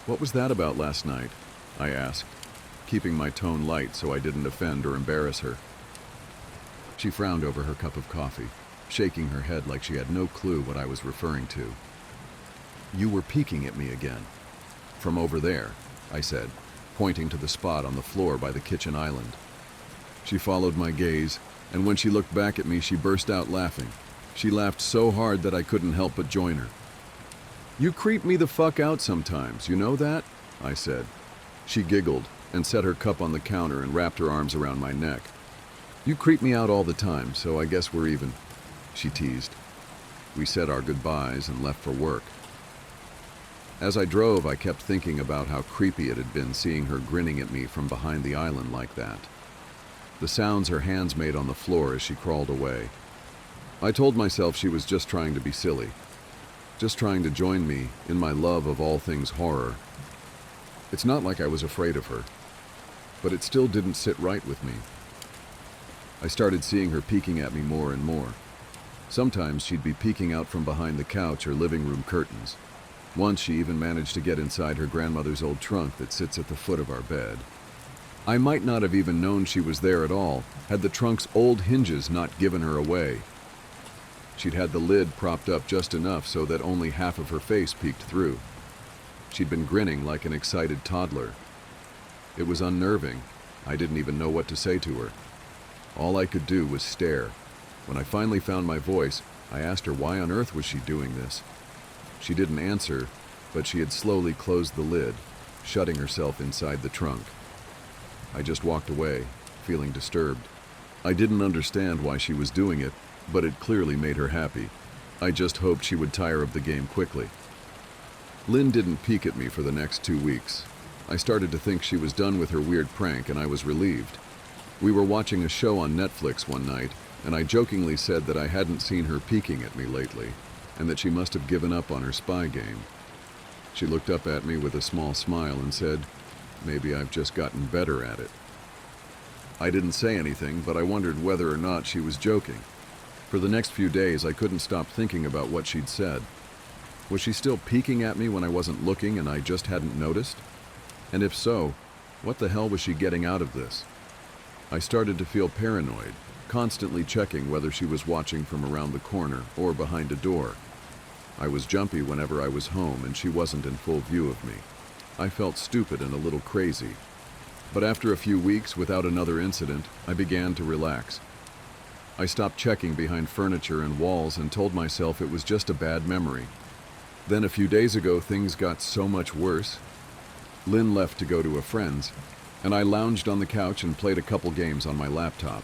Speaker 1: "What was that about last night?" I asked, keeping my tone light so I didn't offend or embarrass her. She frowned over her cup of coffee, shaking her head like she had no clue what I was referring to. "You were peeking at me again." "From over there," I said, pointing to the spot on the floor by the kitchen island. She followed my gaze, and when she looked back at me, she burst out laughing. She laughed so hard that I couldn't help but join her. "You creep me the fuck out sometimes, you know that?" I said. She giggled and set her cup on the counter and wrapped her arms around my neck. "You creep me out all the time, so I guess we're even," she teased. We said our goodbyes and left for work. As I drove, I kept thinking about how creepy it had been seeing her grinning at me from behind the island like that. The sounds her hands made on the floor as she crawled away. I told myself she was just trying to be silly, just trying to join me in my love of all things horror. It's not like I was afraid of her, but it still didn't sit right with me. I started seeing her peeking at me more and more. Sometimes she'd be peeking out from behind the couch or living room curtains. Once she even managed to get inside her grandmother's old trunk that sits at the foot of our bed. I might not have even known she was there at all had the trunk's old hinges not given her away. She'd had the lid propped up just enough so that only half of her face peeked through. She'd been grinning like an excited toddler. It was unnerving. I didn't even know what to say to her. All I could do was stare. When I finally found my voice, I asked her why on earth was she doing this. She didn't answer, but she had slowly closed the lid, shutting herself inside the trunk. I just walked away, feeling disturbed. I didn't understand why she was doing it, but it clearly made her happy. I just hoped she would tire of the game quickly. Lynn didn't peek at me for the next 2 weeks. I started to think she was done with her weird prank, and I was relieved. We were watching a show on Netflix one night, and I jokingly said that I hadn't seen her peeking at me lately, and that she must have given up on her spy game. She looked up at me with a small smile and said, "Maybe I've just gotten better at it." I didn't say anything, but I wondered whether or not she was joking. For the next few days, I couldn't stop thinking about what she'd said. Was she still peeking at me when I wasn't looking and I just hadn't noticed? And if so, what the hell was she getting out of this? I started to feel paranoid, constantly checking whether she was watching from around the corner or behind a door. I was jumpy whenever I was home and she wasn't in full view of me. I felt stupid and a little crazy. But after a few weeks without another incident, I began to relax. I stopped checking behind furniture and walls and told myself it was just a bad memory. Then a few days ago, things got so much worse. Lynn left to go to a friend's, and I lounged on the couch and played a couple games on my laptop.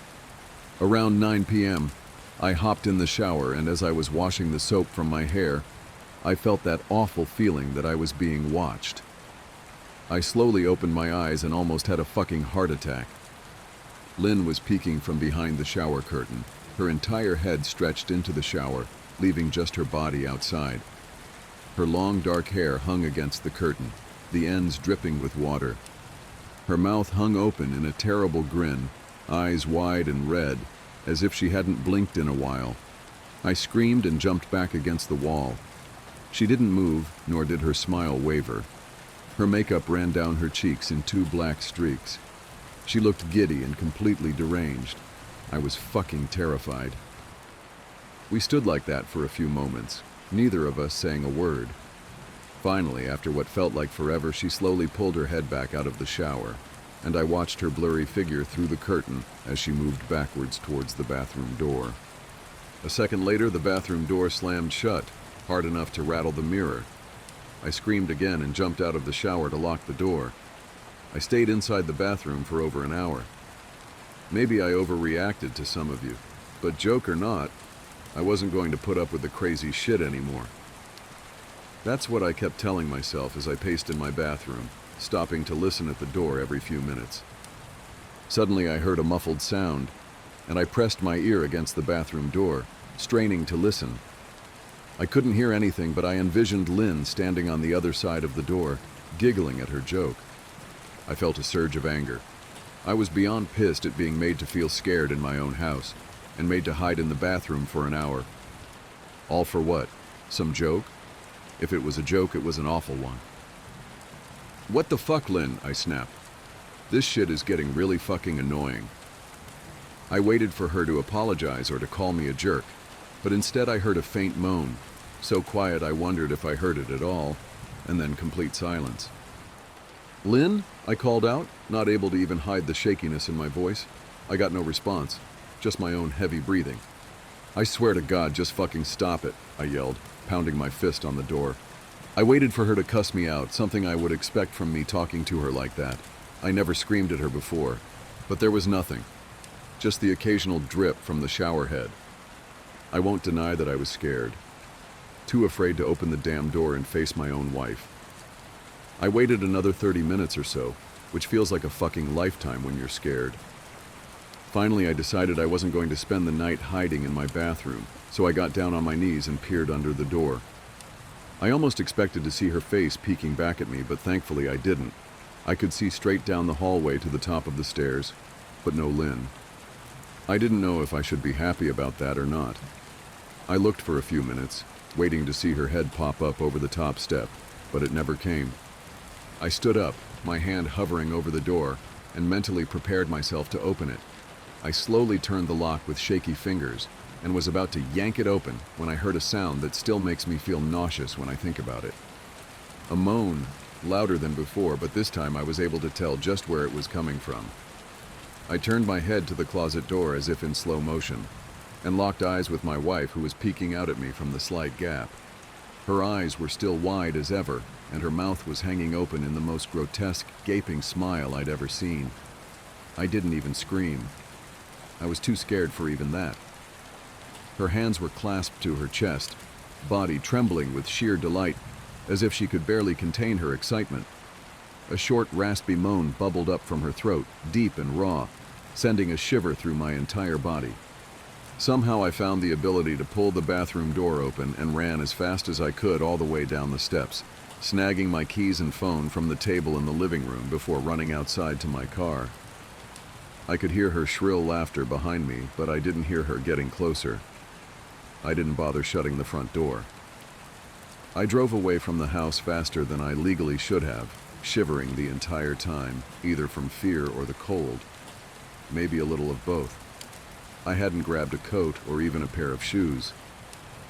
Speaker 1: Around 9 p.m., I hopped in the shower, and as I was washing the soap from my hair, I felt that awful feeling that I was being watched. I slowly opened my eyes and almost had a fucking heart attack. Lynn was peeking from behind the shower curtain, her entire head stretched into the shower, leaving just her body outside. Her long dark hair hung against the curtain, the ends dripping with water. Her mouth hung open in a terrible grin, eyes wide and red, as if she hadn't blinked in a while. I screamed and jumped back against the wall. She didn't move, nor did her smile waver. Her makeup ran down her cheeks in 2 black streaks. She looked giddy and completely deranged. I was fucking terrified. We stood like that for a few moments, neither of us saying a word. Finally, after what felt like forever, she slowly pulled her head back out of the shower, and I watched her blurry figure through the curtain as she moved backwards towards the bathroom door. A second later, the bathroom door slammed shut, hard enough to rattle the mirror. I screamed again and jumped out of the shower to lock the door. I stayed inside the bathroom for over an hour. Maybe I overreacted to some of you, but joke or not, I wasn't going to put up with the crazy shit anymore. That's what I kept telling myself as I paced in my bathroom, stopping to listen at the door every few minutes. Suddenly I heard a muffled sound, and I pressed my ear against the bathroom door, straining to listen. I couldn't hear anything, but I envisioned Lynn standing on the other side of the door, giggling at her joke. I felt a surge of anger. I was beyond pissed at being made to feel scared in my own house, and made to hide in the bathroom for an hour. All for what? Some joke? If it was a joke, it was an awful one. "What the fuck, Lynn?" I snapped. "This shit is getting really fucking annoying." I waited for her to apologize or to call me a jerk, but instead I heard a faint moan, so quiet I wondered if I heard it at all, and then complete silence. "Lynn?" I called out, not able to even hide the shakiness in my voice. I got no response, just my own heavy breathing. "I swear to God, just fucking stop it," I yelled, pounding my fist on the door. I waited for her to cuss me out, something I would expect from me talking to her like that. I never screamed at her before, but there was nothing. Just the occasional drip from the shower head. I won't deny that I was scared. Too afraid to open the damn door and face my own wife. I waited another 30 minutes or so, which feels like a fucking lifetime when you're scared. Finally, I decided I wasn't going to spend the night hiding in my bathroom, so I got down on my knees and peered under the door. I almost expected to see her face peeking back at me, but thankfully I didn't. I could see straight down the hallway to the top of the stairs, but no Lynn. I didn't know if I should be happy about that or not. I looked for a few minutes, waiting to see her head pop up over the top step, but it never came. I stood up, my hand hovering over the door, and mentally prepared myself to open it. I slowly turned the lock with shaky fingers and was about to yank it open when I heard a sound that still makes me feel nauseous when I think about it. A moan, louder than before, but this time I was able to tell just where it was coming from. I turned my head to the closet door as if in slow motion, and locked eyes with my wife, who was peeking out at me from the slight gap. Her eyes were still wide as ever, and her mouth was hanging open in the most grotesque, gaping smile I'd ever seen. I didn't even scream. I was too scared for even that. Her hands were clasped to her chest, body trembling with sheer delight, as if she could barely contain her excitement. A short, raspy moan bubbled up from her throat, deep and raw, sending a shiver through my entire body. Somehow I found the ability to pull the bathroom door open and ran as fast as I could all the way down the steps, snagging my keys and phone from the table in the living room before running outside to my car. I could hear her shrill laughter behind me, but I didn't hear her getting closer. I didn't bother shutting the front door. I drove away from the house faster than I legally should have, shivering the entire time, either from fear or the cold. Maybe a little of both. I hadn't grabbed a coat or even a pair of shoes.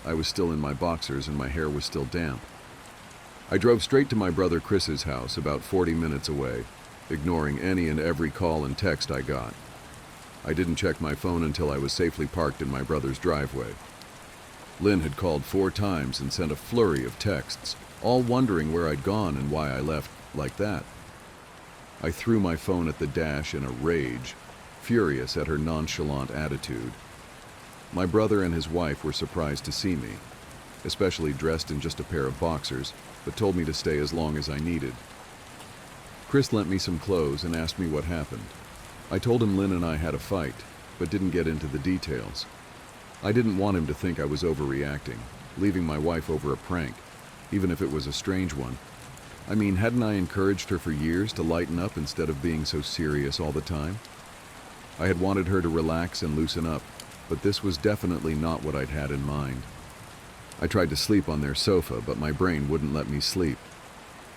Speaker 1: I was still in my boxers and my hair was still damp. I drove straight to my brother Chris's house, about 40 minutes away, ignoring any and every call and text I got. I didn't check my phone until I was safely parked in my brother's driveway. Lynn had called 4 times and sent a flurry of texts, all wondering where I'd gone and why I left like that. I threw my phone at the dash in a rage, furious at her nonchalant attitude. My brother and his wife were surprised to see me, especially dressed in just a pair of boxers, but told me to stay as long as I needed. Chris lent me some clothes and asked me what happened. I told him Lynn and I had a fight, but didn't get into the details. I didn't want him to think I was overreacting, leaving my wife over a prank, even if it was a strange one. I mean, hadn't I encouraged her for years to lighten up instead of being so serious all the time? I had wanted her to relax and loosen up, but this was definitely not what I'd had in mind. I tried to sleep on their sofa, but my brain wouldn't let me sleep.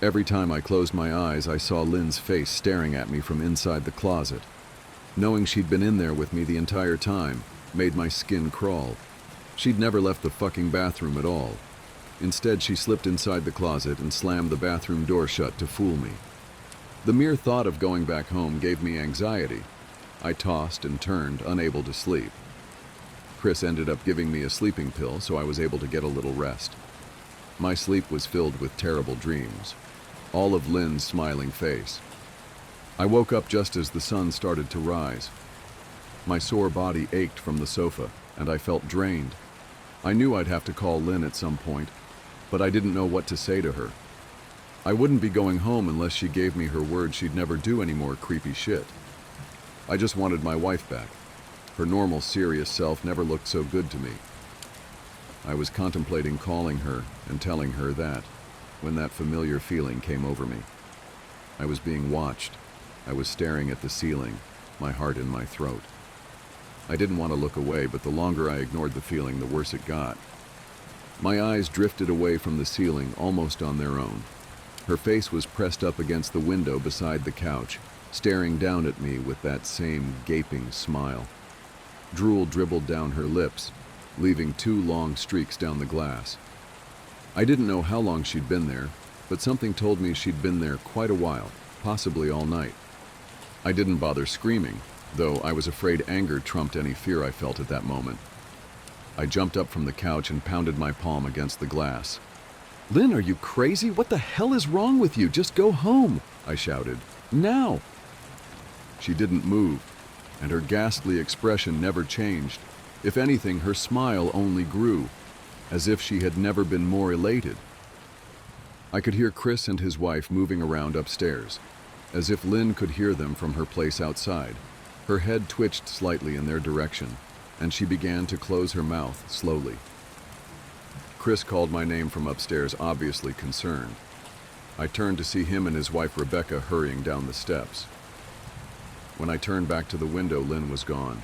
Speaker 1: Every time I closed my eyes, I saw Lynn's face staring at me from inside the closet. Knowing she'd been in there with me the entire time made my skin crawl. She'd never left the fucking bathroom at all. Instead, she slipped inside the closet and slammed the bathroom door shut to fool me. The mere thought of going back home gave me anxiety. I tossed and turned, unable to sleep. Chris ended up giving me a sleeping pill, so I was able to get a little rest. My sleep was filled with terrible dreams, all of Lynn's smiling face. I woke up just as the sun started to rise. My sore body ached from the sofa, and I felt drained. I knew I'd have to call Lynn at some point, but I didn't know what to say to her. I wouldn't be going home unless she gave me her word she'd never do any more creepy shit. I just wanted my wife back. Her normal, serious self never looked so good to me. I was contemplating calling her and telling her that, when that familiar feeling came over me. I was being watched. I was staring at the ceiling, my heart in my throat. I didn't want to look away, but the longer I ignored the feeling, the worse it got. My eyes drifted away from the ceiling almost on their own. Her face was pressed up against the window beside the couch, staring down at me with that same gaping smile. Drool dribbled down her lips, leaving 2 long streaks down the glass. I didn't know how long she'd been there, but something told me she'd been there quite a while, possibly all night. I didn't bother screaming, though I was afraid anger trumped any fear I felt at that moment. I jumped up from the couch and pounded my palm against the glass. "Lynn, are you crazy? What the hell is wrong with you? Just go home," I shouted. "Now!" She didn't move, and her ghastly expression never changed. If anything, her smile only grew, as if she had never been more elated. I could hear Chris and his wife moving around upstairs, as if Lynn could hear them from her place outside. Her head twitched slightly in their direction, and she began to close her mouth slowly. Chris called my name from upstairs, obviously concerned. I turned to see him and his wife Rebecca hurrying down the steps. When I turned back to the window, Lynn was gone.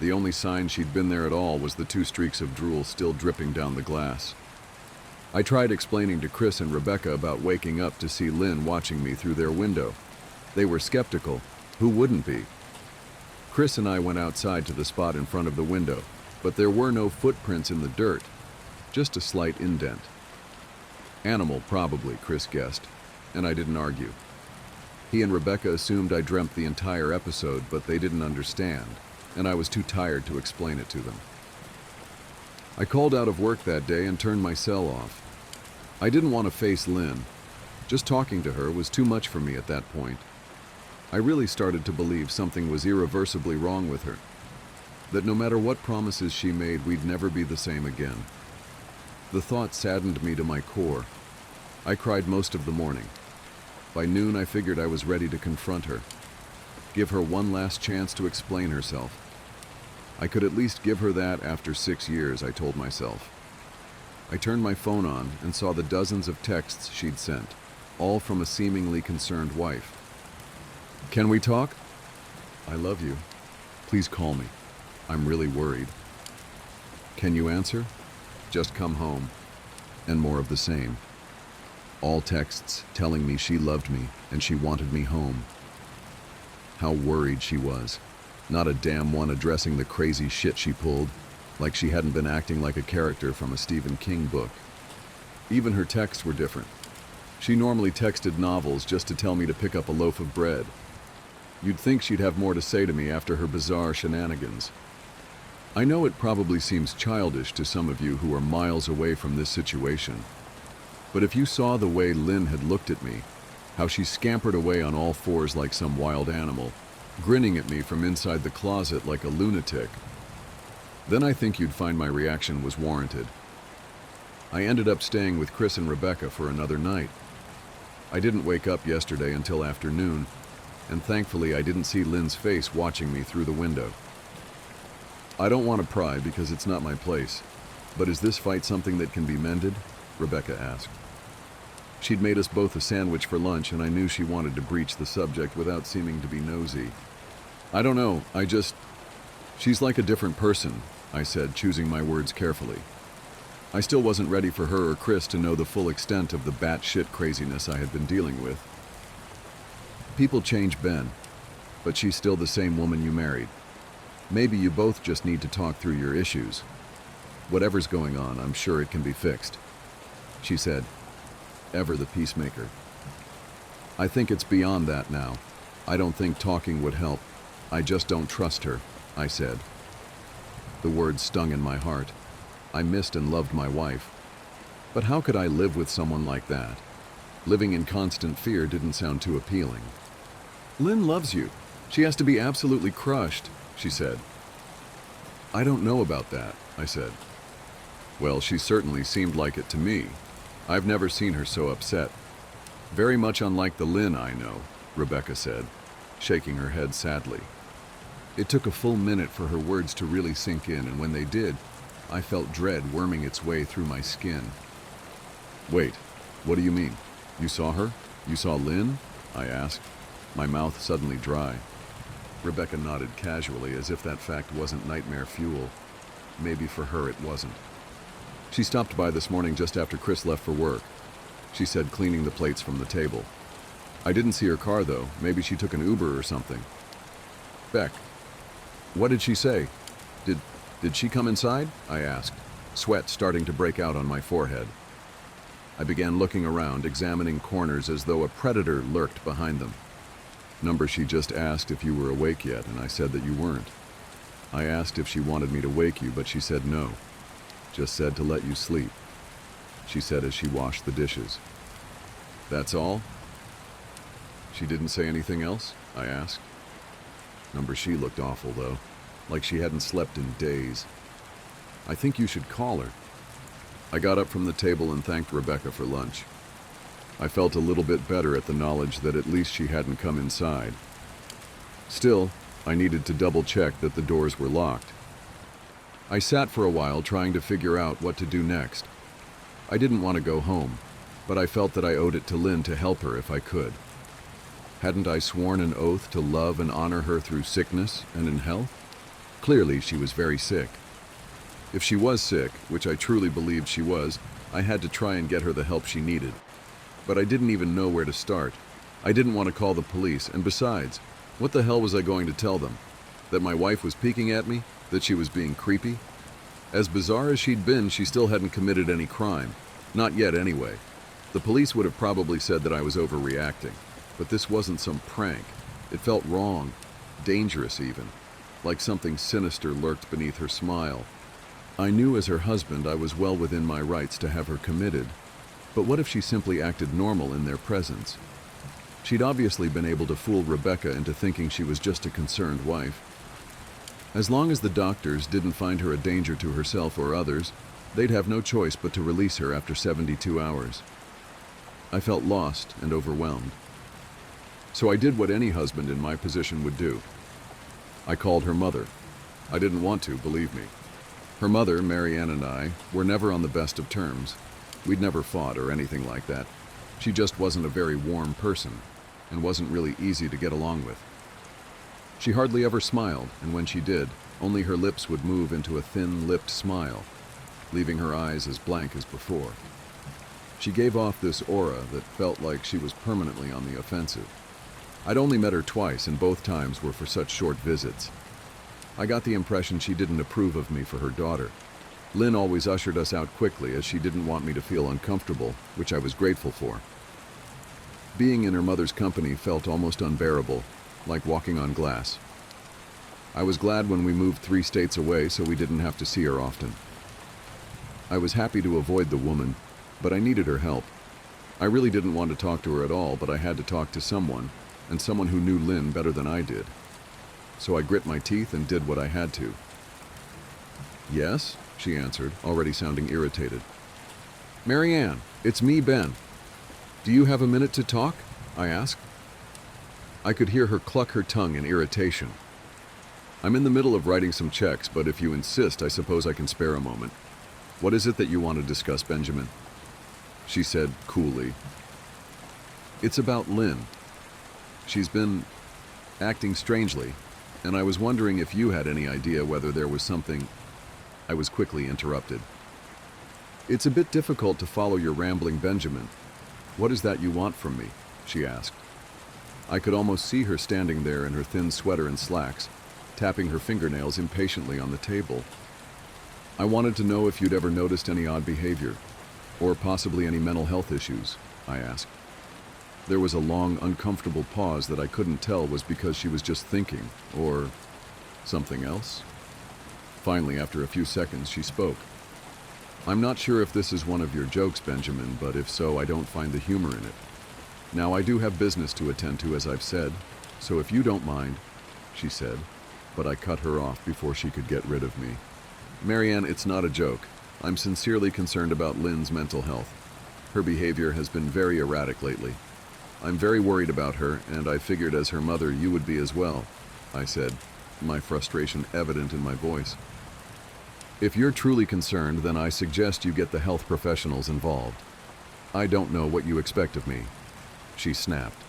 Speaker 1: The only sign she'd been there at all was the 2 streaks of drool still dripping down the glass. I tried explaining to Chris and Rebecca about waking up to see Lynn watching me through their window. They were skeptical. Who wouldn't be? Chris and I went outside to the spot in front of the window, but there were no footprints in the dirt, just a slight indent. Animal, probably, Chris guessed, and I didn't argue. He and Rebecca assumed I dreamt the entire episode, but they didn't understand, and I was too tired to explain it to them. I called out of work that day and turned my cell off. I didn't want to face Lynn. Just talking to her was too much for me at that point. I really started to believe something was irreversibly wrong with her, that no matter what promises she made, we'd never be the same again. The thought saddened me to my core. I cried most of the morning. By noon, I figured I was ready to confront her, give her one last chance to explain herself. I could at least give her that after 6 years, I told myself. I turned my phone on and saw the dozens of texts she'd sent, all from a seemingly concerned wife. "Can we talk? I love you. Please call me. I'm really worried. Can you answer? Just come home." And more of the same. All texts telling me she loved me and she wanted me home. How worried she was. Not a damn one addressing the crazy shit she pulled, like she hadn't been acting like a character from a Stephen King book. Even her texts were different. She normally texted novels just to tell me to pick up a loaf of bread. You'd think she'd have more to say to me after her bizarre shenanigans. I know it probably seems childish to some of you who are miles away from this situation, but if you saw the way Lynn had looked at me, how she scampered away on all fours like some wild animal, grinning at me from inside the closet like a lunatic, then I think you'd find my reaction was warranted. I ended up staying with Chris and Rebecca for another night. I didn't wake up yesterday until afternoon, and thankfully I didn't see Lynn's face watching me through the window. I don't want to pry because it's not my place, but is this fight something that can be mended? Rebecca asked. She'd made us both a sandwich for lunch, and I knew she wanted to breach the subject without seeming to be nosy. "I don't know, she's like a different person," I said, choosing my words carefully. I still wasn't ready for her or Chris to know the full extent of the batshit craziness I had been dealing with. "People change, Ben, but she's still the same woman you married. Maybe you both just need to talk through your issues. Whatever's going on, I'm sure it can be fixed," she said, ever the peacemaker. "I think it's beyond that now. I don't think talking would help. I just don't trust her," I said. The words stung in my heart. I missed and loved my wife. But how could I live with someone like that? Living in constant fear didn't sound too appealing. "Lynn loves you. She has to be absolutely crushed," she said. "I don't know about that," I said. "Well, she certainly seemed like it to me. I've never seen her so upset. Very much unlike the Lynn I know," Rebecca said, shaking her head sadly. It took a full minute for her words to really sink in, and when they did, I felt dread worming its way through my skin. "Wait, what do you mean? You saw her? You saw Lynn?" I asked, my mouth suddenly dry. Rebecca nodded casually, as if that fact wasn't nightmare fuel. Maybe for her it wasn't. "She stopped by this morning just after Chris left for work," she said, cleaning the plates from the table. "I didn't see her car, though. Maybe she took an Uber or something." "Beck, what did she say?" Did, did she come inside? I asked, sweat starting to break out on my forehead. I began looking around, examining corners as though a predator lurked behind them. Number, she just asked if you were awake yet, and I said that you weren't. I asked if she wanted me to wake you, but she said no. Just said to let you sleep, she said as she washed the dishes. That's all? She didn't say anything else? I asked. Number, she looked awful though, like she hadn't slept in days. I think you should call her. I got up from the table and thanked Rebecca for lunch. I felt a little bit better at the knowledge that at least she hadn't come inside. Still, I needed to double check that the doors were locked. I sat for a while trying to figure out what to do next. I didn't want to go home, but I felt that I owed it to Lynn to help her if I could. Hadn't I sworn an oath to love and honor her through sickness and in health? Clearly, she was very sick. If she was sick, which I truly believed she was, I had to try and get her the help she needed. But I didn't even know where to start. I didn't want to call the police, and besides, what the hell was I going to tell them? That my wife was peeking at me? That she was being creepy? As bizarre as she'd been, she still hadn't committed any crime. Not yet, anyway. The police would have probably said that I was overreacting. But this wasn't some prank. It felt wrong, dangerous even, like something sinister lurked beneath her smile. I knew as her husband I was well within my rights to have her committed, but what if she simply acted normal in their presence? She'd obviously been able to fool Rebecca into thinking she was just a concerned wife. As long as the doctors didn't find her a danger to herself or others, they'd have no choice but to release her after 72 hours. I felt lost and overwhelmed. So I did what any husband in my position would do. I called her mother. I didn't want to, believe me. Her mother, Marianne, and I were never on the best of terms. We'd never fought or anything like that. She just wasn't a very warm person and wasn't really easy to get along with. She hardly ever smiled, and when she did, only her lips would move into a thin-lipped smile, leaving her eyes as blank as before. She gave off this aura that felt like she was permanently on the offensive. I'd only met her twice, and both times were for such short visits. I got the impression she didn't approve of me for her daughter. Lynn always ushered us out quickly as she didn't want me to feel uncomfortable, which I was grateful for. Being in her mother's company felt almost unbearable, like walking on glass. I was glad when we moved 3 states away so we didn't have to see her often. I was happy to avoid the woman, but I needed her help. I really didn't want to talk to her at all, but I had to talk to someone, and someone who knew Lynn better than I did. So I grit my teeth and did what I had to. Yes, she answered, already sounding irritated. Marianne, it's me, Ben. Do you have a minute to talk? I asked. I could hear her cluck her tongue in irritation. I'm in the middle of writing some checks, but if you insist, I suppose I can spare a moment. What is it that you want to discuss, Benjamin? She said coolly. It's about Lynn. She's been acting strangely, and I was wondering if you had any idea whether there was something. I was quickly interrupted. It's a bit difficult to follow your rambling, Benjamin. What is that you want from me? She asked. I could almost see her standing there in her thin sweater and slacks, tapping her fingernails impatiently on the table. I wanted to know if you'd ever noticed any odd behavior, or possibly any mental health issues, I asked. There was a long, uncomfortable pause that I couldn't tell was because she was just thinking, or something else. Finally, after a few seconds, she spoke. I'm not sure if this is one of your jokes, Benjamin, but if so, I don't find the humor in it. Now, I do have business to attend to, as I've said, so if you don't mind, she said, but I cut her off before she could get rid of me. Marianne, it's not a joke. I'm sincerely concerned about Lynn's mental health. Her behavior has been very erratic lately. I'm very worried about her, and I figured as her mother you would be as well, I said, my frustration evident in my voice. If you're truly concerned, then I suggest you get the health professionals involved. I don't know what you expect of me, she snapped.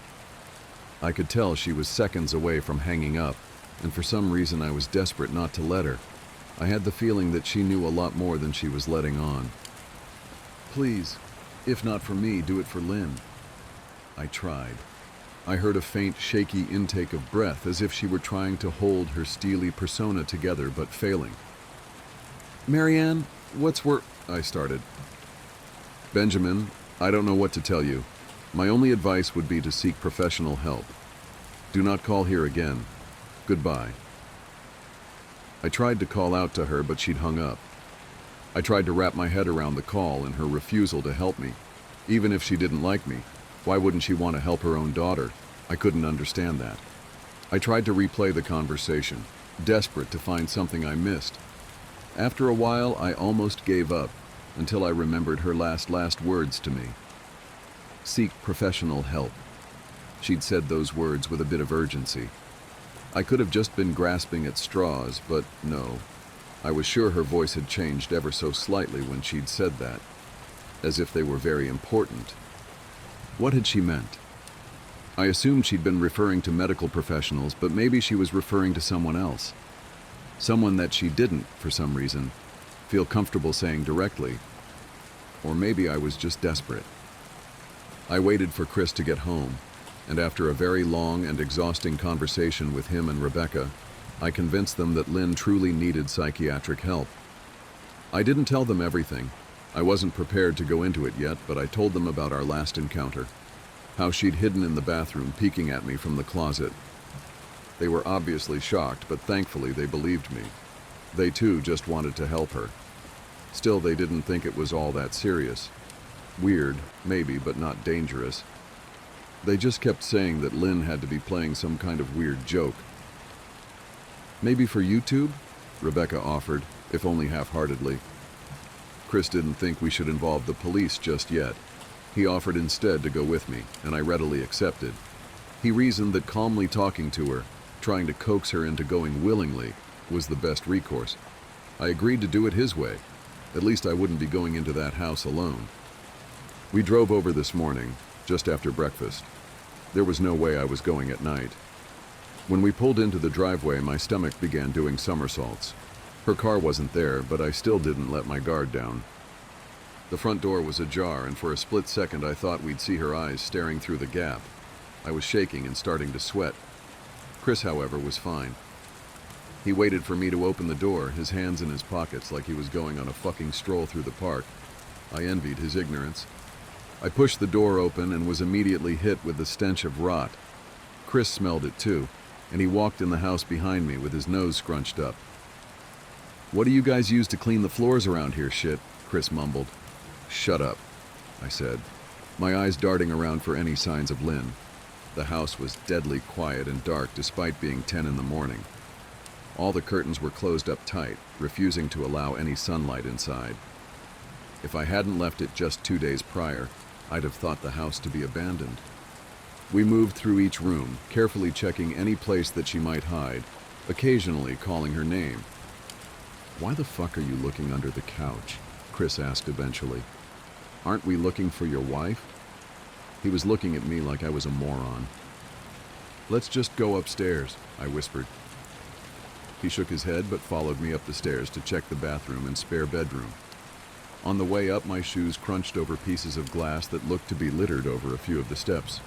Speaker 1: I could tell she was seconds away from hanging up, and for some reason I was desperate not to let her. I had the feeling that she knew a lot more than she was letting on. Please, if not for me, do it for Lynn. I tried. I heard a faint, shaky intake of breath, as if she were trying to hold her steely persona together but failing. "Marianne, I started. "Benjamin, I don't know what to tell you. My only advice would be to seek professional help. Do not call here again. Goodbye." I tried to call out to her, but she'd hung up. I tried to wrap my head around the call and her refusal to help me. Even if she didn't like me, why wouldn't she want to help her own daughter? I couldn't understand that. I tried to replay the conversation, desperate to find something I missed. After a while, I almost gave up, until I remembered her last words to me. Seek professional help. She'd said those words with a bit of urgency. I could have just been grasping at straws, but no. I was sure her voice had changed ever so slightly when she'd said that, as if they were very important. What had she meant? I assumed she'd been referring to medical professionals, but maybe she was referring to someone else. Someone that she didn't, for some reason, feel comfortable saying directly. Or maybe I was just desperate. I waited for Chris to get home, and after a very long and exhausting conversation with him and Rebecca, I convinced them that Lynn truly needed psychiatric help. I didn't tell them everything. I wasn't prepared to go into it yet, but I told them about our last encounter. How she'd hidden in the bathroom, peeking at me from the closet. They were obviously shocked, but thankfully they believed me. They too just wanted to help her. Still, they didn't think it was all that serious. Weird, maybe, but not dangerous. They just kept saying that Lynn had to be playing some kind of weird joke. "Maybe for YouTube?" Rebecca offered, if only half-heartedly. Chris didn't think we should involve the police just yet. He offered instead to go with me, and I readily accepted. He reasoned that calmly talking to her, trying to coax her into going willingly, was the best recourse. I agreed to do it his way. At least I wouldn't be going into that house alone. We drove over this morning, just after breakfast. There was no way I was going at night. When we pulled into the driveway, my stomach began doing somersaults. Her car wasn't there, but I still didn't let my guard down. The front door was ajar, and for a split second I thought we'd see her eyes staring through the gap. I was shaking and starting to sweat. Chris, however, was fine. He waited for me to open the door, his hands in his pockets like he was going on a fucking stroll through the park. I envied his ignorance. I pushed the door open and was immediately hit with the stench of rot. Chris smelled it too, and he walked in the house behind me with his nose scrunched up. "What do you guys use to clean the floors around here, shit?" Chris mumbled. "Shut up," I said, my eyes darting around for any signs of Lynn. The house was deadly quiet and dark despite being 10 in the morning. All the curtains were closed up tight, refusing to allow any sunlight inside. If I hadn't left it just 2 days prior, I'd have thought the house to be abandoned. We moved through each room, carefully checking any place that she might hide, occasionally calling her name. "Why the fuck are you looking under the couch?" Chris asked eventually. "Aren't we looking for your wife?" He was looking at me like I was a moron. "Let's just go upstairs," I whispered. He shook his head but followed me up the stairs to check the bathroom and spare bedroom. On the way up, my shoes crunched over pieces of glass that looked to be littered over a few of the steps.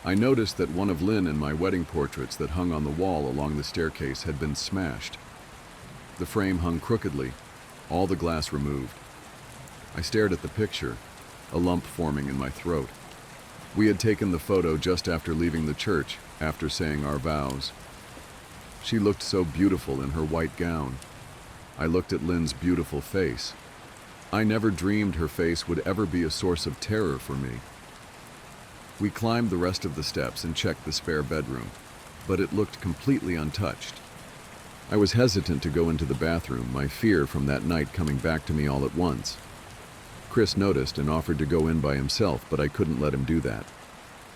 Speaker 1: I noticed that one of Lynn and my wedding portraits that hung on the wall along the staircase had been smashed. The frame hung crookedly, all the glass removed. I stared at the picture, a lump forming in my throat. We had taken the photo just after leaving the church, after saying our vows. She looked so beautiful in her white gown. I looked at Lynn's beautiful face. I never dreamed her face would ever be a source of terror for me. We climbed the rest of the steps and checked the spare bedroom, but it looked completely untouched. I was hesitant to go into the bathroom, my fear from that night coming back to me all at once. Chris noticed and offered to go in by himself, but I couldn't let him do that.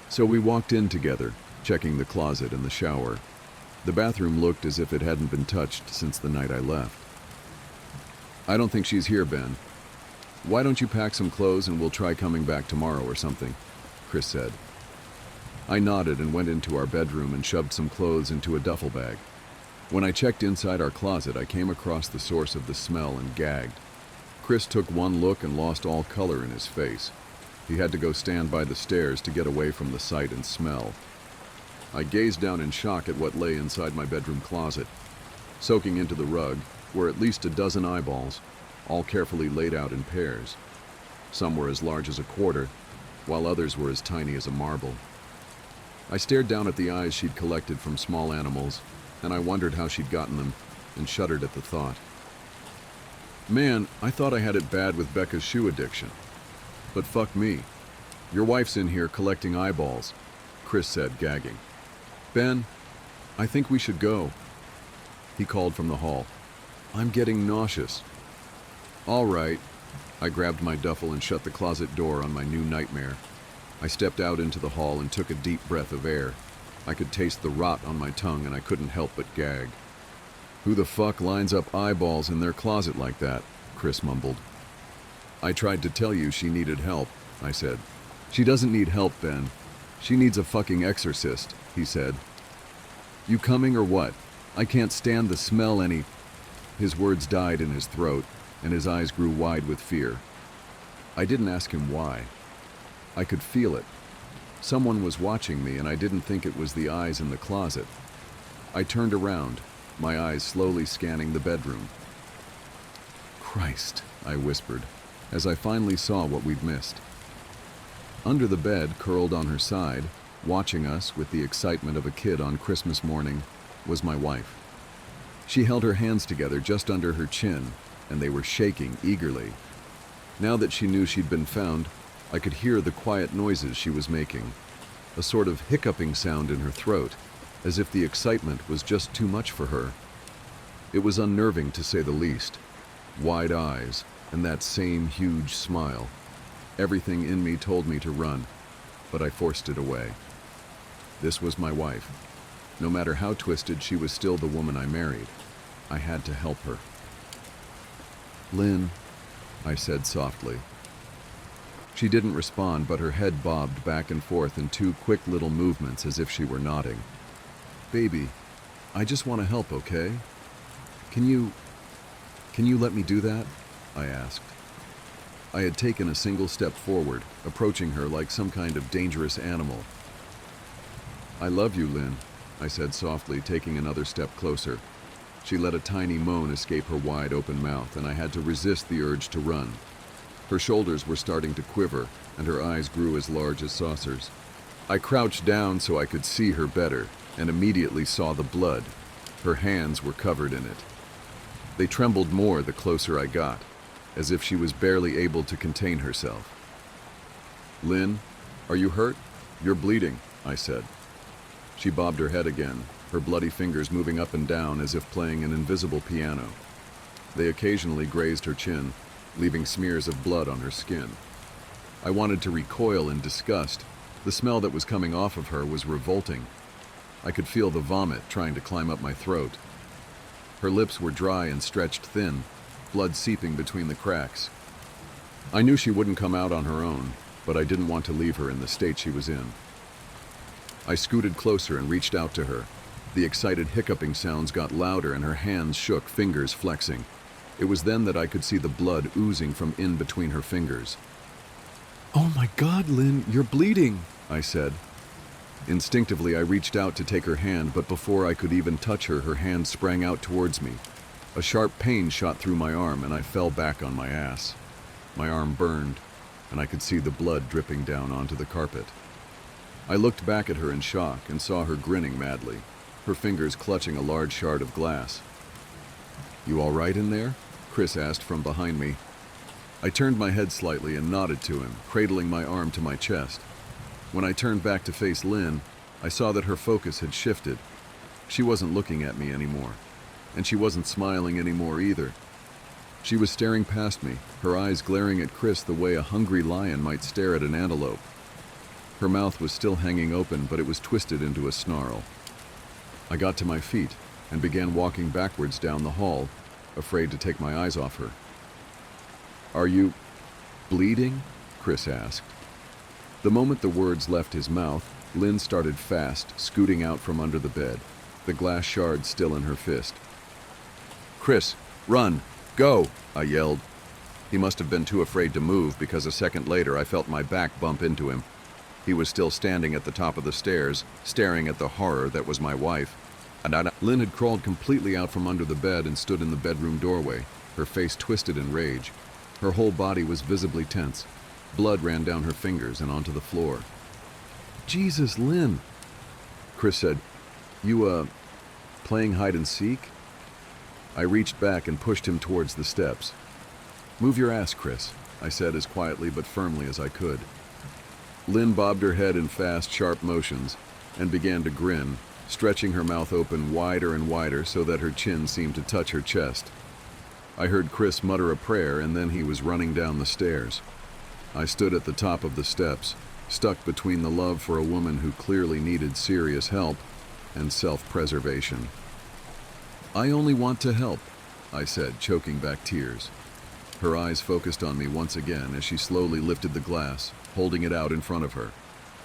Speaker 1: So we walked in together, checking the closet and the shower. The bathroom looked as if it hadn't been touched since the night I left. "I don't think she's here, Ben. Why don't you pack some clothes and we'll try coming back tomorrow or something?" Chris said. I nodded and went into our bedroom and shoved some clothes into a duffel bag. When I checked inside our closet, I came across the source of the smell and gagged. Chris took one look and lost all color in his face. He had to go stand by the stairs to get away from the sight and smell. I gazed down in shock at what lay inside my bedroom closet. Soaking into the rug were at least a dozen eyeballs, all carefully laid out in pairs. Some were as large as a quarter, while others were as tiny as a marble. I stared down at the eyes she'd collected from small animals, and I wondered how she'd gotten them, and shuddered at the thought. Man, I thought I had it bad with Becca's shoe addiction. But fuck me. Your wife's in here collecting eyeballs, Chris said, gagging. Ben, I think we should go. He called from the hall. I'm getting nauseous. All right. I grabbed my duffel and shut the closet door on my new nightmare. I stepped out into the hall and took a deep breath of air. I could taste the rot on my tongue and I couldn't help but gag. Who the fuck lines up eyeballs in their closet like that? Chris mumbled. I tried to tell you she needed help, I said. She doesn't need help, Ben. She needs a fucking exorcist, he said. You coming or what? I can't stand the smell any... His words died in his throat, and his eyes grew wide with fear. I didn't ask him why. I could feel it. Someone was watching me, and I didn't think it was the eyes in the closet. I turned around, my eyes slowly scanning the bedroom. Christ, I whispered, as I finally saw what we'd missed. Under the bed, curled on her side, watching us with the excitement of a kid on Christmas morning, was my wife. She held her hands together just under her chin, and they were shaking eagerly. Now that she knew she'd been found, I could hear the quiet noises she was making, a sort of hiccuping sound in her throat, as if the excitement was just too much for her. It was unnerving, to say the least. Wide eyes, and that same huge smile. Everything in me told me to run, but I forced it away. This was my wife. No matter how twisted, she was still the woman I married. I had to help her. Lynn, I said softly. She didn't respond, but her head bobbed back and forth in two quick little movements as if she were nodding. Baby, I just want to help, okay? Can you let me do that? I asked. I had taken a single step forward, approaching her like some kind of dangerous animal. I love you, Lynn, I said softly, taking another step closer. She let a tiny moan escape her wide-open mouth, and I had to resist the urge to run. Her shoulders were starting to quiver, and her eyes grew as large as saucers. I crouched down so I could see her better, and immediately saw the blood. Her hands were covered in it. They trembled more the closer I got, as if she was barely able to contain herself. Lynn, are you hurt? You're bleeding, I said. She bobbed her head again, her bloody fingers moving up and down as if playing an invisible piano. They occasionally grazed her chin, leaving smears of blood on her skin. I wanted to recoil in disgust. The smell that was coming off of her was revolting. I could feel the vomit trying to climb up my throat. Her lips were dry and stretched thin, blood seeping between the cracks. I knew she wouldn't come out on her own, but I didn't want to leave her in the state she was in. I scooted closer and reached out to her. The excited hiccuping sounds got louder and her hands shook, fingers flexing. It was then that I could see the blood oozing from in between her fingers. Oh my God, Lynn, you're bleeding, I said. Instinctively, I reached out to take her hand, but before I could even touch her, her hand sprang out towards me. A sharp pain shot through my arm, and I fell back on my ass. My arm burned, and I could see the blood dripping down onto the carpet. I looked back at her in shock and saw her grinning madly, her fingers clutching a large shard of glass. You all right in there? Chris asked from behind me. I turned my head slightly and nodded to him, cradling my arm to my chest. When I turned back to face Lynn, I saw that her focus had shifted. She wasn't looking at me anymore, and she wasn't smiling anymore either. She was staring past me, her eyes glaring at Chris the way a hungry lion might stare at an antelope. Her mouth was still hanging open, but it was twisted into a snarl. I got to my feet and began walking backwards down the hall, afraid to take my eyes off her. Are you bleeding? Chris asked. The moment the words left his mouth, Lynn started fast, scooting out from under the bed, the glass shard still in her fist. Chris, run! Go! I yelled. He must have been too afraid to move, because a second later I felt my back bump into him. He was still standing at the top of the stairs, staring at the horror that was my wife. Lynn had crawled completely out from under the bed and stood in the bedroom doorway, her face twisted in rage. Her whole body was visibly tense. Blood ran down her fingers and onto the floor. "Jesus, Lynn," Chris said. You, playing hide and seek?" I reached back and pushed him towards the steps. "Move your ass, Chris," I said as quietly but firmly as I could. Lynn bobbed her head in fast, sharp motions and began to grin, stretching her mouth open wider and wider so that her chin seemed to touch her chest. I heard Chris mutter a prayer, and then he was running down the stairs. I stood at the top of the steps, stuck between the love for a woman who clearly needed serious help and self-preservation. "I only want to help," I said, choking back tears. Her eyes focused on me once again as she slowly lifted the glass, holding it out in front of her.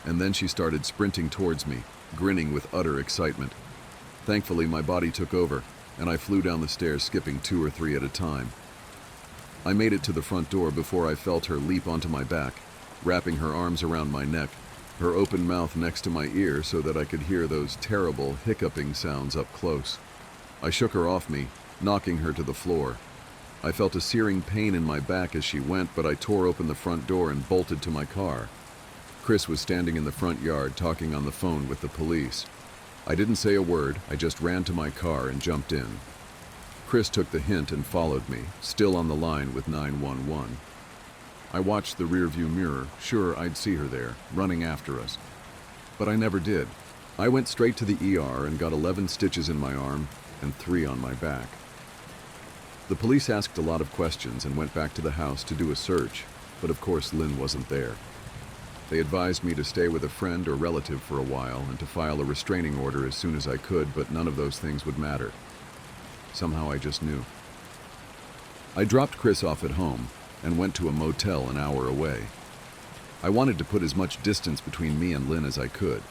Speaker 1: And then she started sprinting towards me, grinning with utter excitement. Thankfully, my body took over, and I flew down the stairs, skipping 2 or 3 at a time. I made it to the front door before I felt her leap onto my back, wrapping her arms around my neck, her open mouth next to my ear so that I could hear those terrible hiccuping sounds up close. I shook her off me, knocking her to the floor. I felt a searing pain in my back as she went, but I tore open the front door and bolted to my car. Chris was standing in the front yard talking on the phone with the police. I didn't say a word, I just ran to my car and jumped in. Chris took the hint and followed me, still on the line with 911. I watched the rearview mirror, sure I'd see her there, running after us. But I never did. I went straight to the ER and got 11 stitches in my arm and 3 on my back. The police asked a lot of questions and went back to the house to do a search, but of course Lynn wasn't there. They advised me to stay with a friend or relative for a while and to file a restraining order as soon as I could, but none of those things would matter. Somehow I just knew. I dropped Chris off at home and went to a motel an hour away. I wanted to put as much distance between me and Lynn as I could.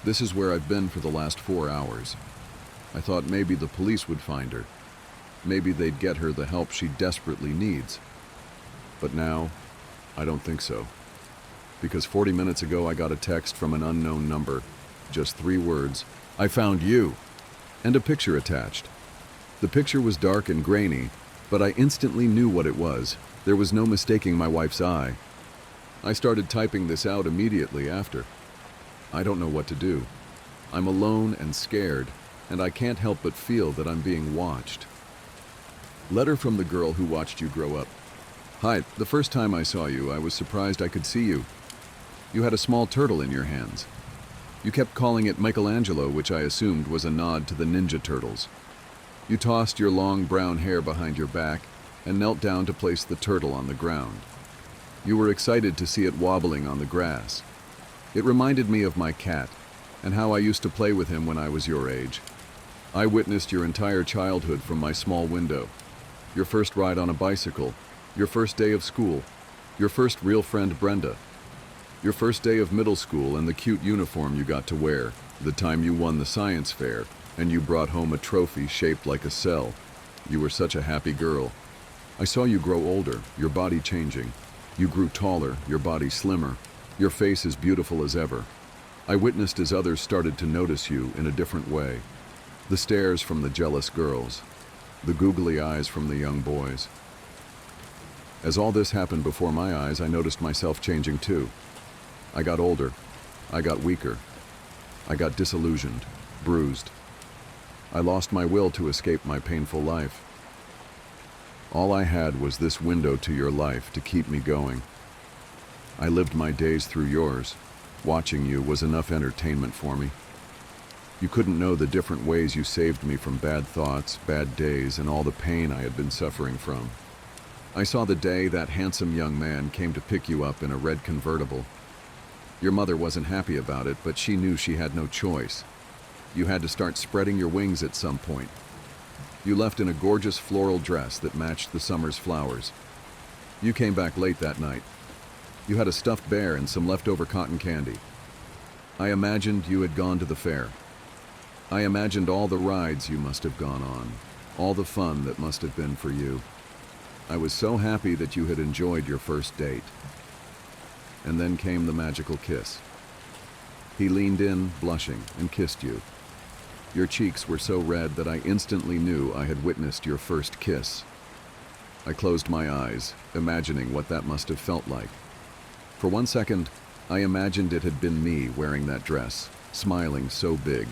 Speaker 1: This is where I've been for the last 4 hours. I thought maybe the police would find her. Maybe they'd get her the help she desperately needs. But now, I don't think so. Because 40 minutes ago I got a text from an unknown number. Just 3 words, "I found you," and a picture attached. The picture was dark and grainy, but I instantly knew what it was. There was no mistaking my wife's eye. I started typing this out immediately after. I don't know what to do. I'm alone and scared, and I can't help but feel that I'm being watched. Letter from the girl who watched you grow up. "Hi, the first time I saw you, I was surprised I could see you. You had a small turtle in your hands. You kept calling it Michelangelo, which I assumed was a nod to the Ninja Turtles. You tossed your long brown hair behind your back and knelt down to place the turtle on the ground. You were excited to see it wobbling on the grass. It reminded me of my cat and how I used to play with him when I was your age. I witnessed your entire childhood from my small window. Your first ride on a bicycle, your first day of school, your first real friend Brenda, your first day of middle school and the cute uniform you got to wear, the time you won the science fair and you brought home a trophy shaped like a cell. You were such a happy girl. I saw you grow older, your body changing. You grew taller, your body slimmer, your face as beautiful as ever. I witnessed as others started to notice you in a different way. The stares from the jealous girls, the googly eyes from the young boys. As all this happened before my eyes, I noticed myself changing too. I got older. I got weaker. I got disillusioned, bruised. I lost my will to escape my painful life. All I had was this window to your life to keep me going. I lived my days through yours. Watching you was enough entertainment for me. You couldn't know the different ways you saved me from bad thoughts, bad days, and all the pain I had been suffering from. I saw the day that handsome young man came to pick you up in a red convertible. Your mother wasn't happy about it, but she knew she had no choice. You had to start spreading your wings at some point. You left in a gorgeous floral dress that matched the summer's flowers. You came back late that night. You had a stuffed bear and some leftover cotton candy. I imagined you had gone to the fair. I imagined all the rides you must have gone on, all the fun that must have been for you. I was so happy that you had enjoyed your first date. and then came the magical kiss. He leaned in, blushing, and kissed you. Your cheeks were so red that I instantly knew I had witnessed your first kiss. I closed my eyes, imagining what that must have felt like. For 1 second, I imagined it had been me wearing that dress, smiling so big,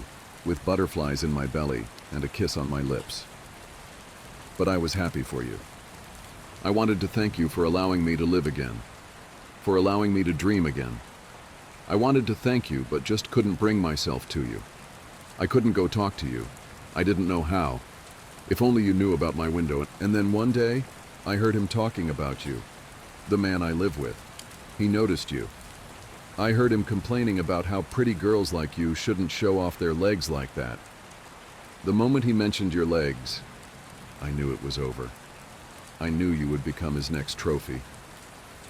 Speaker 1: with butterflies in my belly and a kiss on my lips. But I was happy for you. I wanted to thank you for allowing me to live again, for allowing me to dream again. I wanted to thank you, but just couldn't bring myself to you. I couldn't go talk to you. I didn't know how. If only you knew about my window. And then one day, I heard him talking about you, the man I live with. He noticed you. I heard him complaining about how pretty girls like you shouldn't show off their legs like that. The moment he mentioned your legs, I knew it was over. I knew you would become his next trophy.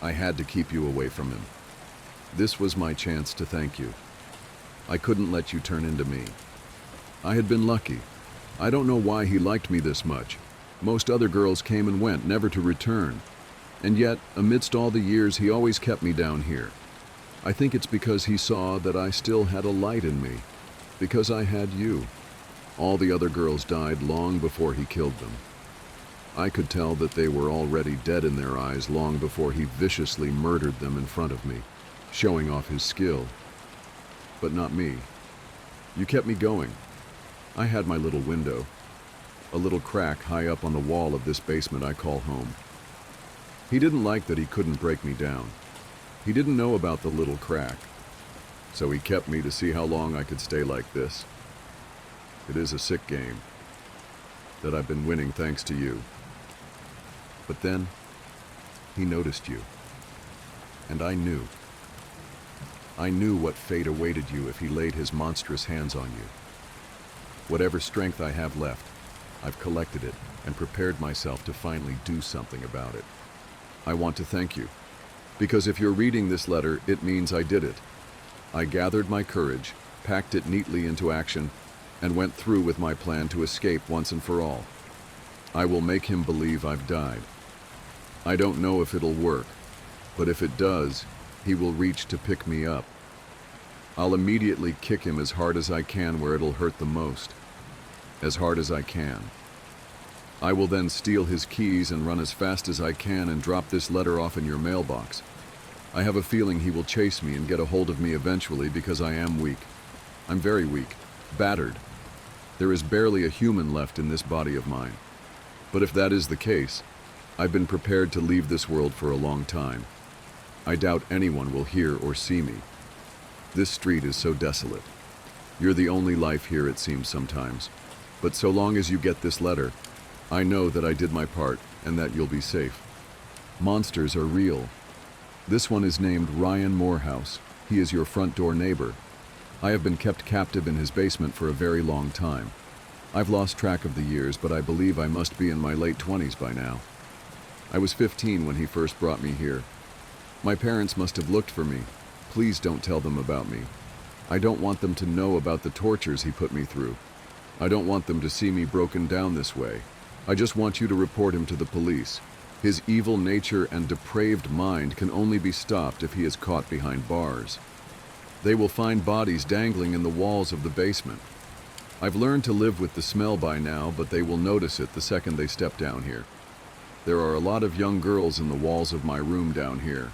Speaker 1: I had to keep you away from him. This was my chance to thank you. I couldn't let you turn into me. I had been lucky. I don't know why he liked me this much. Most other girls came and went, never to return. And yet, amidst all the years, he always kept me down here. I think it's because he saw that I still had a light in me, because I had you. All the other girls died long before he killed them. I could tell that they were already dead in their eyes long before he viciously murdered them in front of me, showing off his skill. But not me. You kept me going. I had my little window, a little crack high up on the wall of this basement I call home. He didn't like that he couldn't break me down. He didn't know about the little crack, so he kept me to see how long I could stay like this. It is a sick game that I've been winning thanks to you. But then, he noticed you, and I knew. I knew what fate awaited you if he laid his monstrous hands on you. Whatever strength I have left, I've collected it and prepared myself to finally do something about it. I want to thank you, because if you're reading this letter, it means I did it. I gathered my courage, packed it neatly into action, and went through with my plan to escape once and for all. I will make him believe I've died. I don't know if it'll work, but if it does, he will reach to pick me up. I'll immediately kick him as hard as I can where it'll hurt the most. As hard as I can. I will then steal his keys and run as fast as I can and drop this letter off in your mailbox. I have a feeling he will chase me and get a hold of me eventually because I am weak. I'm very weak, battered. There is barely a human left in this body of mine. But if that is the case, I've been prepared to leave this world for a long time. I doubt anyone will hear or see me. This street is so desolate. You're the only life here, it seems sometimes. But so long as you get this letter, I know that I did my part and that you'll be safe. Monsters are real. This one is named Ryan Morehouse. He is your front door neighbor. I have been kept captive in his basement for a very long time. I've lost track of the years, but I believe I must be in my late 20s by now. I was 15 when he first brought me here. My parents must have looked for me. Please don't tell them about me. I don't want them to know about the tortures he put me through. I don't want them to see me broken down this way. I just want you to report him to the police. His evil nature and depraved mind can only be stopped if he is caught behind bars. They will find bodies dangling in the walls of the basement. I've learned to live with the smell by now, but they will notice it the second they step down here. There are a lot of young girls in the walls of my room down here.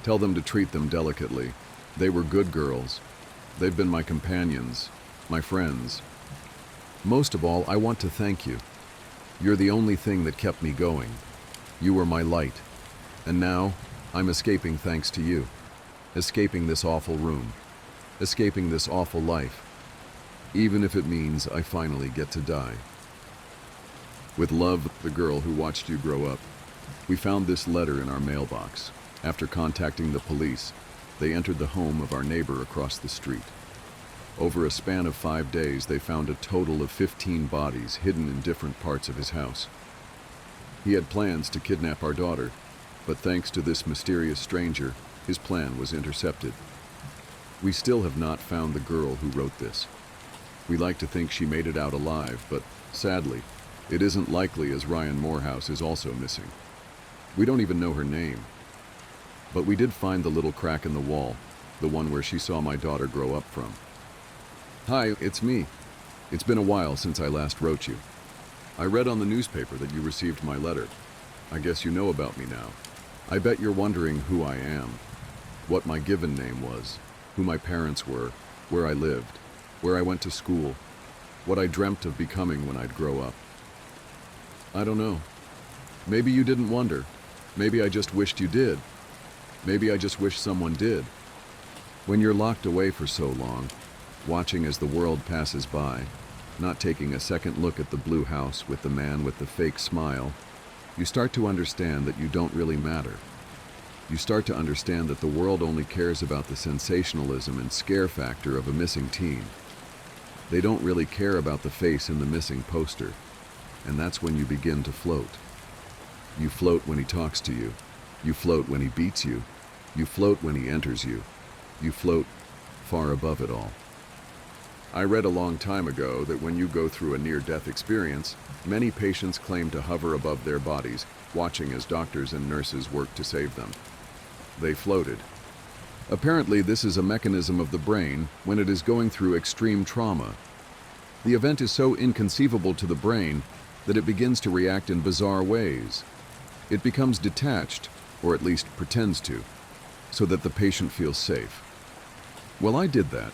Speaker 1: Tell them to treat them delicately. They were good girls. They've been my companions, my friends. Most of all, I want to thank you. You're the only thing that kept me going. You were my light. And now, I'm escaping thanks to you. Escaping this awful room. Escaping this awful life. Even if it means I finally get to die. With love, the girl who watched you grow up. We found this letter in our mailbox. After contacting the police, they entered the home of our neighbor across the street. Over a span of 5 days, they found a total of 15 bodies hidden in different parts of his house. He had plans to kidnap our daughter, but thanks to this mysterious stranger, his plan was intercepted. We still have not found the girl who wrote this. We like to think she made it out alive, but sadly, it isn't likely as Ryan Morehouse is also missing. We don't even know her name. But we did find the little crack in the wall, the one where she saw my daughter grow up from. Hi, it's me. It's been a while since I last wrote you. I read on the newspaper that you received my letter. I guess you know about me now. I bet you're wondering who I am, what my given name was, who my parents were, where I lived, where I went to school, what I dreamt of becoming when I'd grow up. I don't know. Maybe you didn't wonder. Maybe I just wished you did. Maybe I just wish someone did. When you're locked away for so long, watching as the world passes by, not taking a second look at the blue house with the man with the fake smile, you start to understand that you don't really matter. You start to understand that the world only cares about the sensationalism and scare factor of a missing teen. They don't really care about the face in the missing poster, and that's when you begin to float. You float when he talks to you. You float when he beats you. You float when he enters you. You float far above it all. I read a long time ago that when you go through a near-death experience, many patients claim to hover above their bodies, watching as doctors and nurses work to save them. They floated. Apparently, this is a mechanism of the brain when it is going through extreme trauma. The event is so inconceivable to the brain that it begins to react in bizarre ways. It becomes detached, or at least pretends to, so that the patient feels safe. Well, I did that.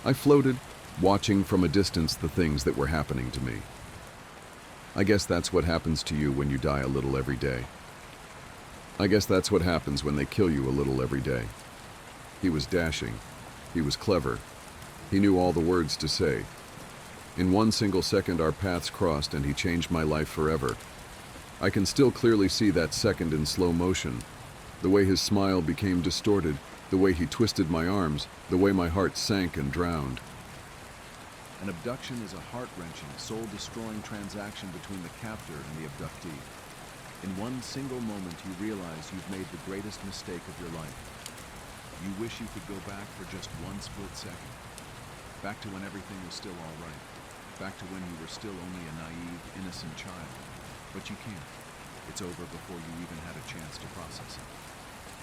Speaker 1: I floated, watching from a distance the things that were happening to me. I guess that's what happens to you when you die a little every day. I guess that's what happens when they kill you a little every day. He was dashing. He was clever. He knew all the words to say. In one single second our paths crossed and he changed my life forever. I can still clearly see that second in slow motion. The way his smile became distorted, the way he twisted my arms, the way my heart sank and drowned. An abduction is a heart-wrenching, soul-destroying transaction between the captor and the abductee. In one single moment you realize you've made the greatest mistake of your life. You wish you could go back for just one split second. Back to when everything was still all right. Back to when you were still only a naive, innocent child. But you can't. It's over before you even had a chance to process it.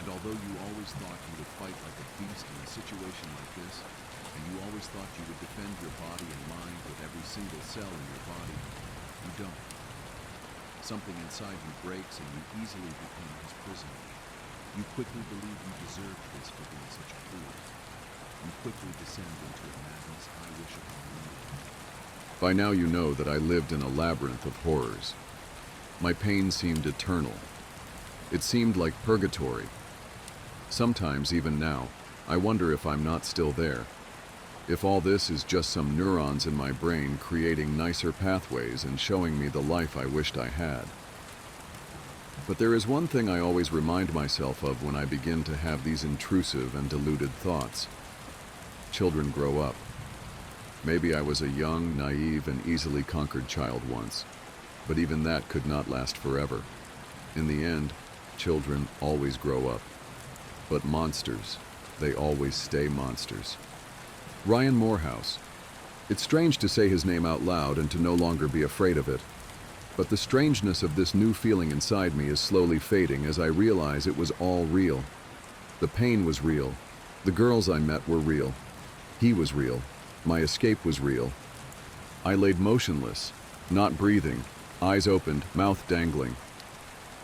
Speaker 1: And although you always thought you would fight like a beast in a situation like this, and you always thought you would defend your body and mind with every single cell in your body, you don't. Something inside you breaks and you easily become his prisoner. You quickly believe you deserved this for being such a fool. You quickly descend into a madness I wish upon you. By now you know that I lived in a labyrinth of horrors. My pain seemed eternal. It seemed like purgatory. Sometimes, even now, I wonder if I'm not still there. If all this is just some neurons in my brain creating nicer pathways and showing me the life I wished I had. But there is one thing I always remind myself of when I begin to have these intrusive and deluded thoughts. Children grow up. Maybe I was a young, naive, and easily conquered child once, but even that could not last forever. In the end, children always grow up. But monsters, they always stay monsters. Ryan Morehouse. It's strange to say his name out loud and to no longer be afraid of it. But the strangeness of this new feeling inside me is slowly fading as I realize it was all real. The pain was real. The girls I met were real. He was real. My escape was real. I laid motionless, not breathing, eyes opened, mouth dangling.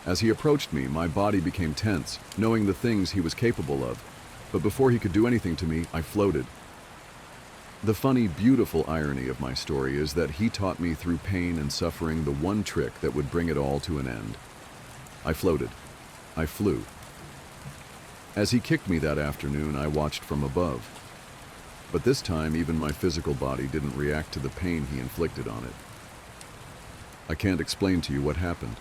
Speaker 1: As he approached me, my body became tense, knowing the things he was capable of. But before he could do anything to me, I floated. The funny, beautiful irony of my story is that he taught me through pain and suffering the one trick that would bring it all to an end. I floated. I flew. As he kicked me that afternoon, I watched from above. But this time, even my physical body didn't react to the pain he inflicted on it. I can't explain to you what happened.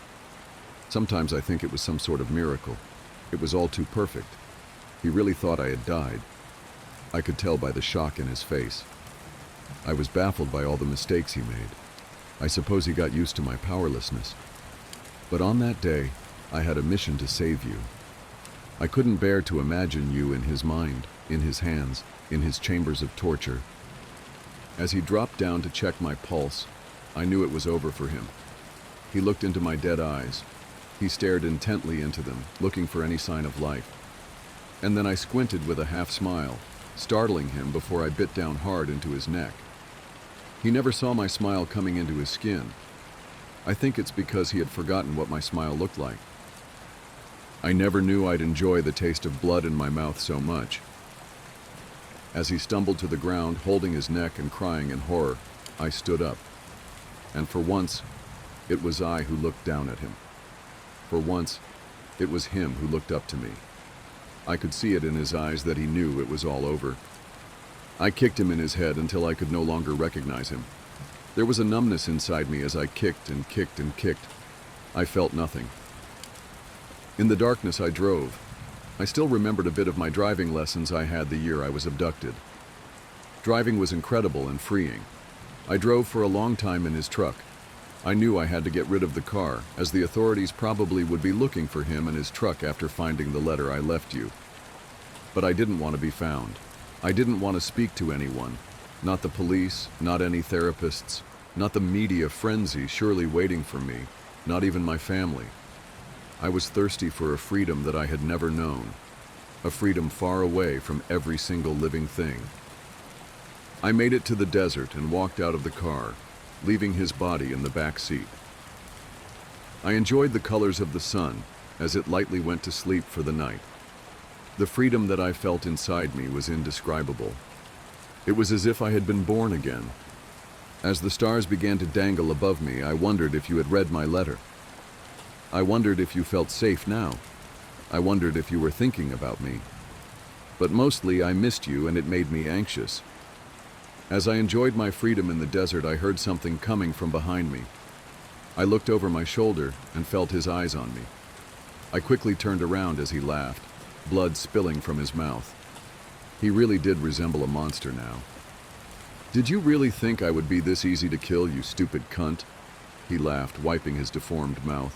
Speaker 1: Sometimes I think it was some sort of miracle. It was all too perfect. He really thought I had died. I could tell by the shock in his face. I was baffled by all the mistakes he made. I suppose he got used to my powerlessness. But on that day, I had a mission to save you. I couldn't bear to imagine you in his mind, in his hands, in his chambers of torture. As he dropped down to check my pulse, I knew it was over for him. He looked into my dead eyes. He stared intently into them, looking for any sign of life. And then I squinted with a half smile, startling him before I bit down hard into his neck. He never saw my smile coming into his skin. I think it's because he had forgotten what my smile looked like. I never knew I'd enjoy the taste of blood in my mouth so much. As he stumbled to the ground, holding his neck and crying in horror, I stood up. And for once, it was I who looked down at him. For once, it was him who looked up to me. I could see it in his eyes that he knew it was all over. I kicked him in his head until I could no longer recognize him. There was a numbness inside me as I kicked and kicked and kicked. I felt nothing. In the darkness I drove. I still remembered a bit of my driving lessons I had the year I was abducted. Driving was incredible and freeing. I drove for a long time in his truck. I knew I had to get rid of the car, as the authorities probably would be looking for him and his truck after finding the letter I left you. But I didn't want to be found. I didn't want to speak to anyone. Not the police, not any therapists, not the media frenzy surely waiting for me, not even my family. I was thirsty for a freedom that I had never known, a freedom far away from every single living thing. I made it to the desert and walked out of the car, leaving his body in the back seat. I enjoyed the colors of the sun as it lightly went to sleep for the night. The freedom that I felt inside me was indescribable. It was as if I had been born again. As the stars began to dangle above me, I wondered if you had read my letter. I wondered if you felt safe now. I wondered if you were thinking about me. But mostly I missed you, and it made me anxious. As I enjoyed my freedom in the desert, I heard something coming from behind me. I looked over my shoulder and felt his eyes on me. I quickly turned around as he laughed, blood spilling from his mouth. He really did resemble a monster now. "Did you really think I would be this easy to kill, you stupid cunt?" He laughed, wiping his deformed mouth.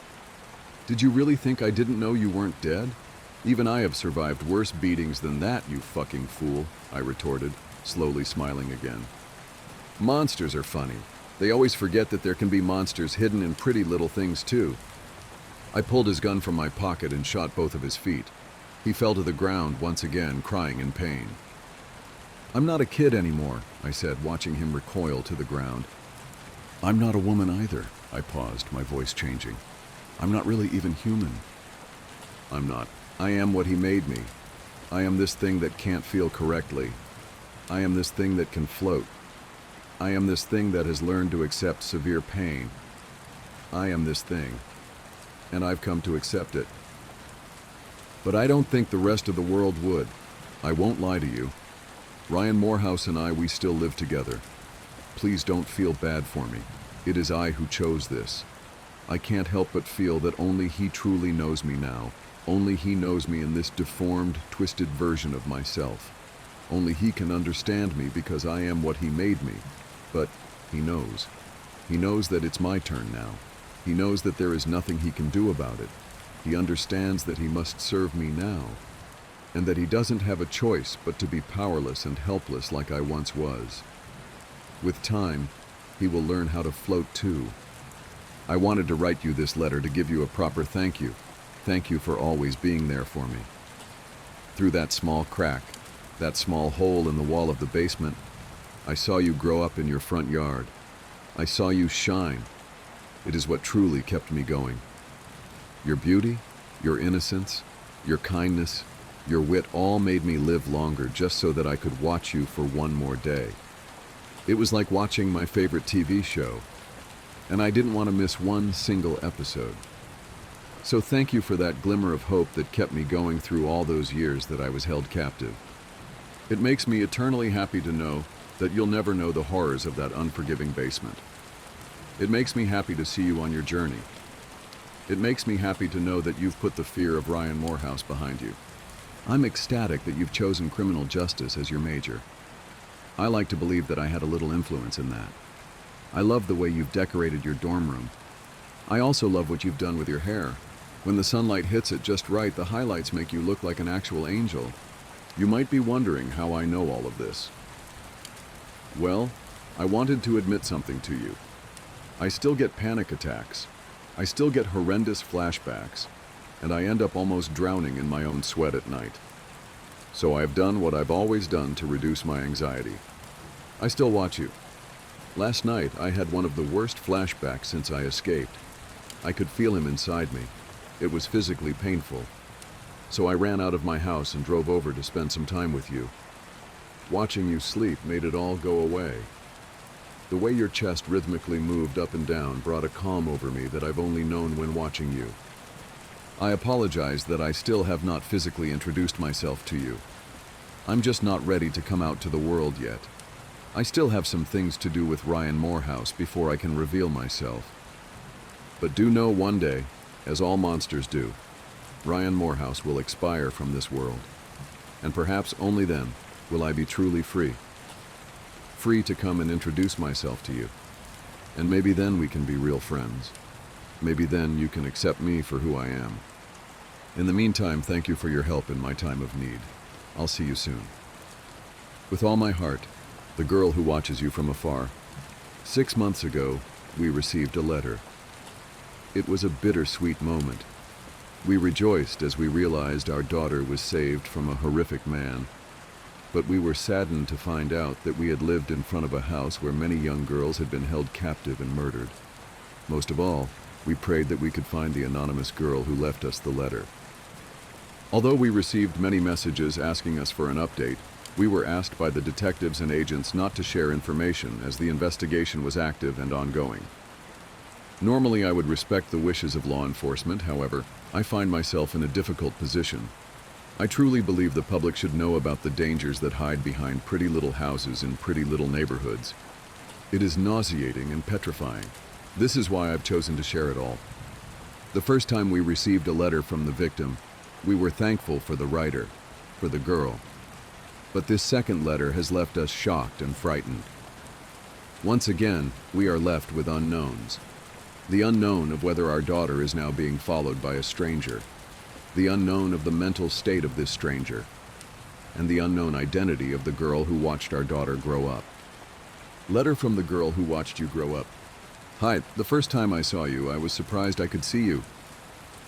Speaker 1: "Did you really think I didn't know you weren't dead? Even I have survived worse beatings than that, you fucking fool," I retorted, slowly smiling again. "Monsters are funny. They always forget that there can be monsters hidden in pretty little things too." I pulled his gun from my pocket and shot both of his feet. He fell to the ground once again, crying in pain. "I'm not a kid anymore," I said, watching him recoil to the ground. "I'm not a woman either," I paused, my voice changing. "I'm not really even human." "I'm not. I am what he made me. I am this thing that can't feel correctly. I am this thing that can float. I am this thing that has learned to accept severe pain. I am this thing, and I've come to accept it. But I don't think the rest of the world would. I won't lie to you. Ryan Morehouse and I, we still live together. Please don't feel bad for me. It is I who chose this. I can't help but feel that only he truly knows me now. Only he knows me in this deformed, twisted version of myself. Only he can understand me because I am what he made me. But he knows. He knows that it's my turn now. He knows that there is nothing he can do about it. He understands that he must serve me now, and that he doesn't have a choice but to be powerless and helpless like I once was. With time, he will learn how to float too. I wanted to write you this letter to give you a proper thank you. Thank you for always being there for me. Through that small crack, that small hole in the wall of the basement, I saw you grow up in your front yard. I saw you shine. It is what truly kept me going. Your beauty, your innocence, your kindness, your wit all made me live longer just so that I could watch you for one more day. It was like watching my favorite TV show, and I didn't want to miss one single episode. So thank you for that glimmer of hope that kept me going through all those years that I was held captive. It makes me eternally happy to know that you'll never know the horrors of that unforgiving basement. It makes me happy to see you on your journey. It makes me happy to know that you've put the fear of Ryan Morehouse behind you. I'm ecstatic that you've chosen criminal justice as your major. I like to believe that I had a little influence in that. I love the way you've decorated your dorm room. I also love what you've done with your hair. When the sunlight hits it just right, the highlights make you look like an actual angel. You might be wondering how I know all of this. Well, I wanted to admit something to you. I still get panic attacks. I still get horrendous flashbacks, and I end up almost drowning in my own sweat at night. So I've done what I've always done to reduce my anxiety. I still watch you. Last night, I had one of the worst flashbacks since I escaped. I could feel him inside me. It was physically painful. So I ran out of my house and drove over to spend some time with you. Watching you sleep made it all go away. The way your chest rhythmically moved up and down brought a calm over me that I've only known when watching you. I apologize that I still have not physically introduced myself to you. I'm just not ready to come out to the world yet. I still have some things to do with Ryan Morehouse before I can reveal myself. But do know one day, as all monsters do, Ryan Morehouse will expire from this world. And perhaps only then will I be truly free. Free to come and introduce myself to you. And maybe then we can be real friends. Maybe then you can accept me for who I am. In the meantime, thank you for your help in my time of need. I'll see you soon. With all my heart, the girl who watches you from afar. 6 months ago, we received a letter. It was a bittersweet moment. We rejoiced as we realized our daughter was saved from a horrific man. But we were saddened to find out that we had lived in front of a house where many young girls had been held captive and murdered. Most of all, we prayed that we could find the anonymous girl who left us the letter. Although we received many messages asking us for an update, we were asked by the detectives and agents not to share information as the investigation was active and ongoing. Normally, I would respect the wishes of law enforcement. However, I find myself in a difficult position. I truly believe the public should know about the dangers that hide behind pretty little houses in pretty little neighborhoods. It is nauseating and petrifying. This is why I've chosen to share it all. The first time we received a letter from the victim, we were thankful for the writer, for the girl. But this second letter has left us shocked and frightened. Once again, we are left with unknowns. The unknown of whether our daughter is now being followed by a stranger. The unknown of the mental state of this stranger. And the unknown identity of the girl who watched our daughter grow up. Letter from the girl who watched you grow up. Hi, the first time I saw you, I was surprised I could see you.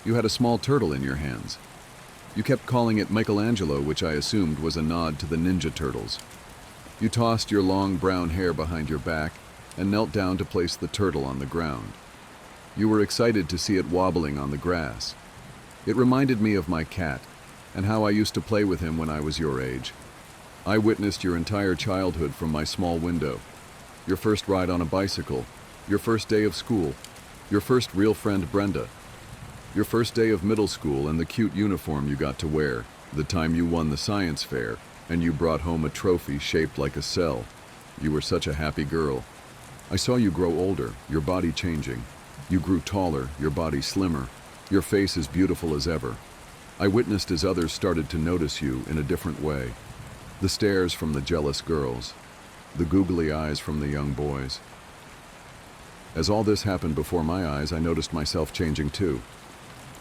Speaker 1: You had a small turtle in your hands. You kept calling it Michelangelo, which I assumed was a nod to the Ninja Turtles. You tossed your long brown hair behind your back and knelt down to place the turtle on the ground. You were excited to see it wobbling on the grass. It reminded me of my cat and how I used to play with him when I was your age. I witnessed your entire childhood from my small window. Your first ride on a bicycle, your first day of school, your first real friend Brenda, your first day of middle school and the cute uniform you got to wear, the time you won the science fair and you brought home a trophy shaped like a cell. You were such a happy girl. I saw you grow older, your body changing. You grew taller, your body slimmer, your face as beautiful as ever. I witnessed as others started to notice you in a different way. The stares from the jealous girls, the googly eyes from the young boys. As all this happened before my eyes, I noticed myself changing too.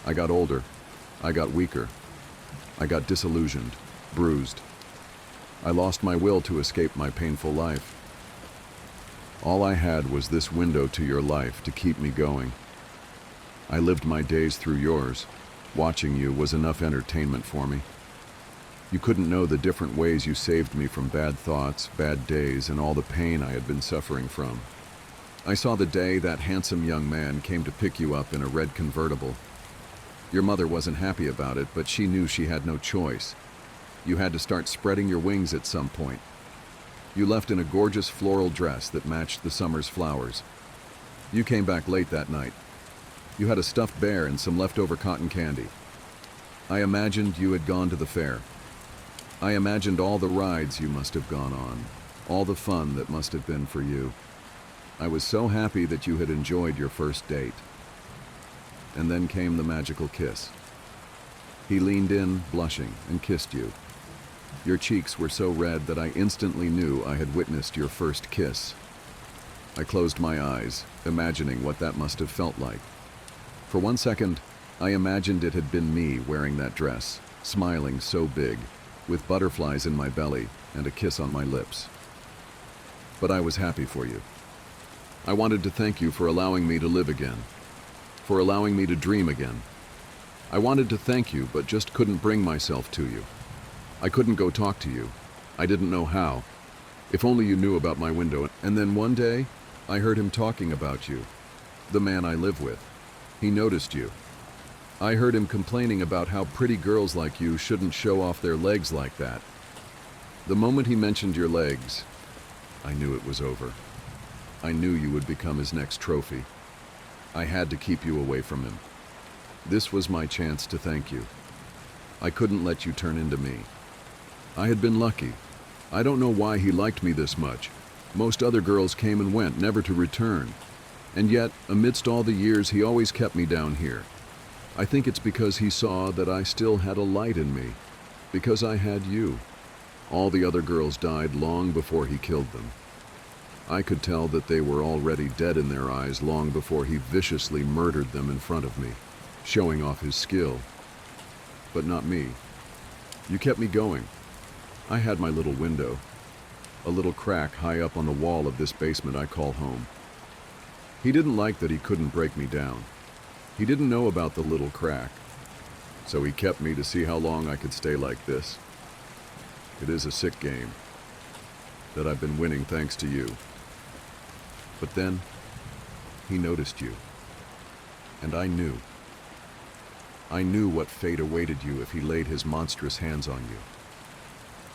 Speaker 1: I got older. I got weaker. I got disillusioned, bruised. I lost my will to escape my painful life. All I had was this window to your life to keep me going. I lived my days through yours. Watching you was enough entertainment for me. You couldn't know the different ways you saved me from bad thoughts, bad days, and all the pain I had been suffering from. I saw the day that handsome young man came to pick you up in a red convertible. Your mother wasn't happy about it, but she knew she had no choice. You had to start spreading your wings at some point. You left in a gorgeous floral dress that matched the summer's flowers. You came back late that night. You had a stuffed bear and some leftover cotton candy. I imagined you had gone to the fair. I imagined all the rides you must have gone on, all the fun that must have been for you. I was so happy that you had enjoyed your first date. And then came the magical kiss. He leaned in, blushing, and kissed you. Your cheeks were so red that I instantly knew I had witnessed your first kiss. I closed my eyes, imagining what that must have felt like. For 1 second, I imagined it had been me wearing that dress, smiling so big, with butterflies in my belly and a kiss on my lips. But I was happy for you. I wanted to thank you for allowing me to live again. for allowing me to dream again. I wanted to thank you, but just couldn't bring myself to you. I couldn't go talk to you. I didn't know how. If only you knew about my window. And then one day, I heard him talking about you, the man I live with. He noticed you. I heard him complaining about how pretty girls like you shouldn't show off their legs like that. The moment he mentioned your legs, I knew it was over. I knew you would become his next trophy. I had to keep you away from him. This was my chance to thank you. I couldn't let you turn into me. I had been lucky. I don't know why he liked me this much. Most other girls came and went, never to return. And yet, amidst all the years, he always kept me down here. I think it's because he saw that I still had a light in me. Because I had you. All the other girls died long before he killed them. I could tell that they were already dead in their eyes long before he viciously murdered them in front of me, showing off his skill. But not me. You kept me going. I had my little window, a little crack high up on the wall of this basement I call home. He didn't like that he couldn't break me down. He didn't know about the little crack, so he kept me to see how long I could stay like this. It is a sick game that I've been winning thanks to you. But then, he noticed you, and I knew. I knew what fate awaited you if he laid his monstrous hands on you.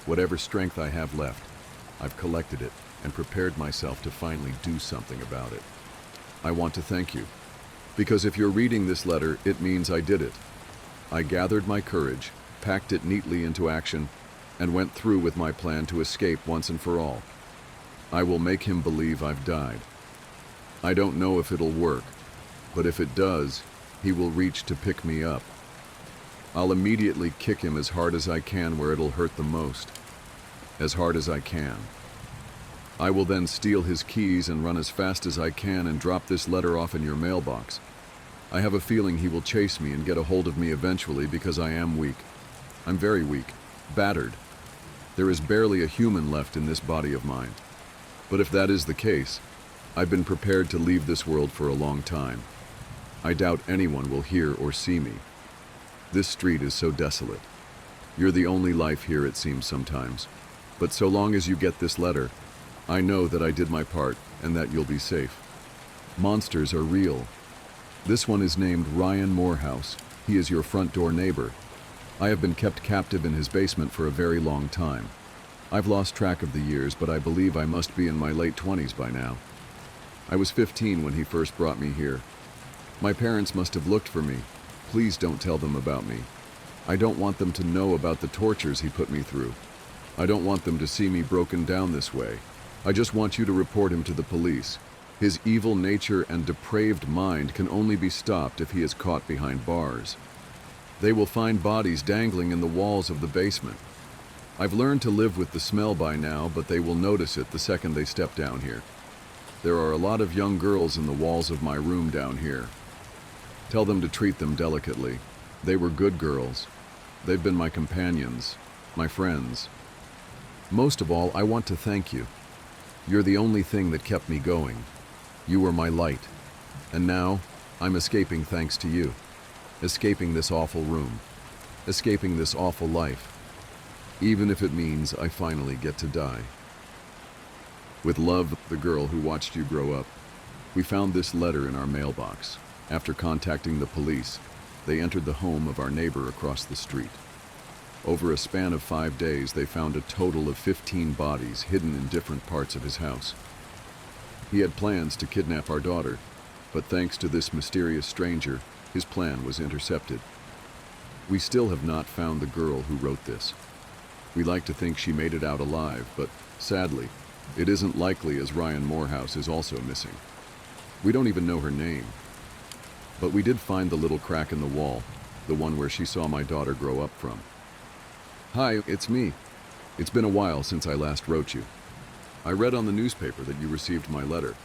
Speaker 1: Whatever strength I have left, I've collected it and prepared myself to finally do something about it. I want to thank you, because if you're reading this letter, it means I did it. I gathered my courage, packed it neatly into action, and went through with my plan to escape once and for all. I will make him believe I've died. I don't know if it'll work, but if it does, he will reach to pick me up. I'll immediately kick him as hard as I can where it'll hurt the most. As hard as I can. I will then steal his keys and run as fast as I can and drop this letter off in your mailbox. I have a feeling he will chase me and get a hold of me eventually because I am weak. I'm very weak, battered. There is barely a human left in this body of mine. But if that is the case, I've been prepared to leave this world for a long time. I doubt anyone will hear or see me. This street is so desolate. You're the only life here, it seems sometimes. But so long as you get this letter, I know that I did my part and that you'll be safe. Monsters are real. This one is named Ryan Morehouse. He is your front door neighbor. I have been kept captive in his basement for a very long time. I've lost track of the years, but I believe I must be in my late 20s by now. I was 15 when he first brought me here. My parents must have looked for me. Please don't tell them about me. I don't want them to know about the tortures he put me through. I don't want them to see me broken down this way. I just want you to report him to the police. His evil nature and depraved mind can only be stopped if he is caught behind bars. They will find bodies dangling in the walls of the basement. I've learned to live with the smell by now, but they will notice it the second they step down here. There are a lot of young girls in the walls of my room down here. Tell them to treat them delicately. They were good girls. They've been my companions, my friends. Most of all, I want to thank you. You're the only thing that kept me going. You were my light. And now, I'm escaping thanks to you. Escaping this awful room. Escaping this awful life. Even if it means I finally get to die. With love, the girl who watched you grow up. We found this letter in our mailbox. After contacting the police, they entered the home of our neighbor across the street. Over a span of 5 days, they found a total of 15 bodies hidden in different parts of his house. He had plans to kidnap our daughter, but thanks to this mysterious stranger, his plan was intercepted. We still have not found the girl who wrote this. We like to think she made it out alive, but sadly, it isn't likely as Ryan Morehouse is also missing. We don't even know her name. But we did find the little crack in the wall, the one where she saw my daughter grow up from. Hi, it's me. It's been a while since I last wrote you. I read on the newspaper that you received my letter.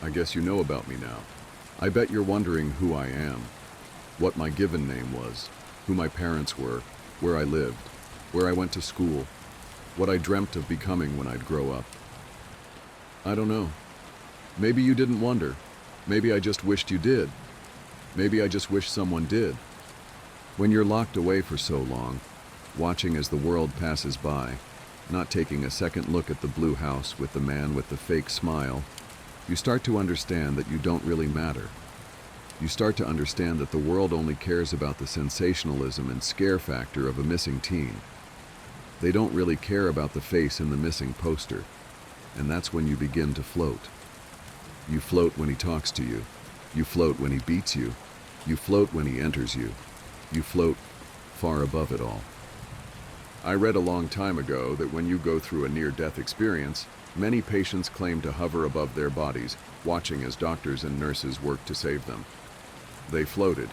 Speaker 1: I guess you know about me now. I bet you're wondering who I am, what my given name was, who my parents were, where I lived, where I went to school, what I dreamt of becoming when I'd grow up. I don't know. Maybe you didn't wonder. Maybe I just wished you did. Maybe I just wish someone did. When you're locked away for so long, watching as the world passes by, not taking a second look at the blue house with the man with the fake smile, you start to understand that you don't really matter. You start to understand that the world only cares about the sensationalism and scare factor of a missing teen. They don't really care about the face in the missing poster, and that's when you begin to float. You float when he talks to you. You float when he beats you. You float when he enters you. You float far above it all. I read a long time ago that when you go through a near-death experience, many patients claim to hover above their bodies, watching as doctors and nurses work to save them. They floated.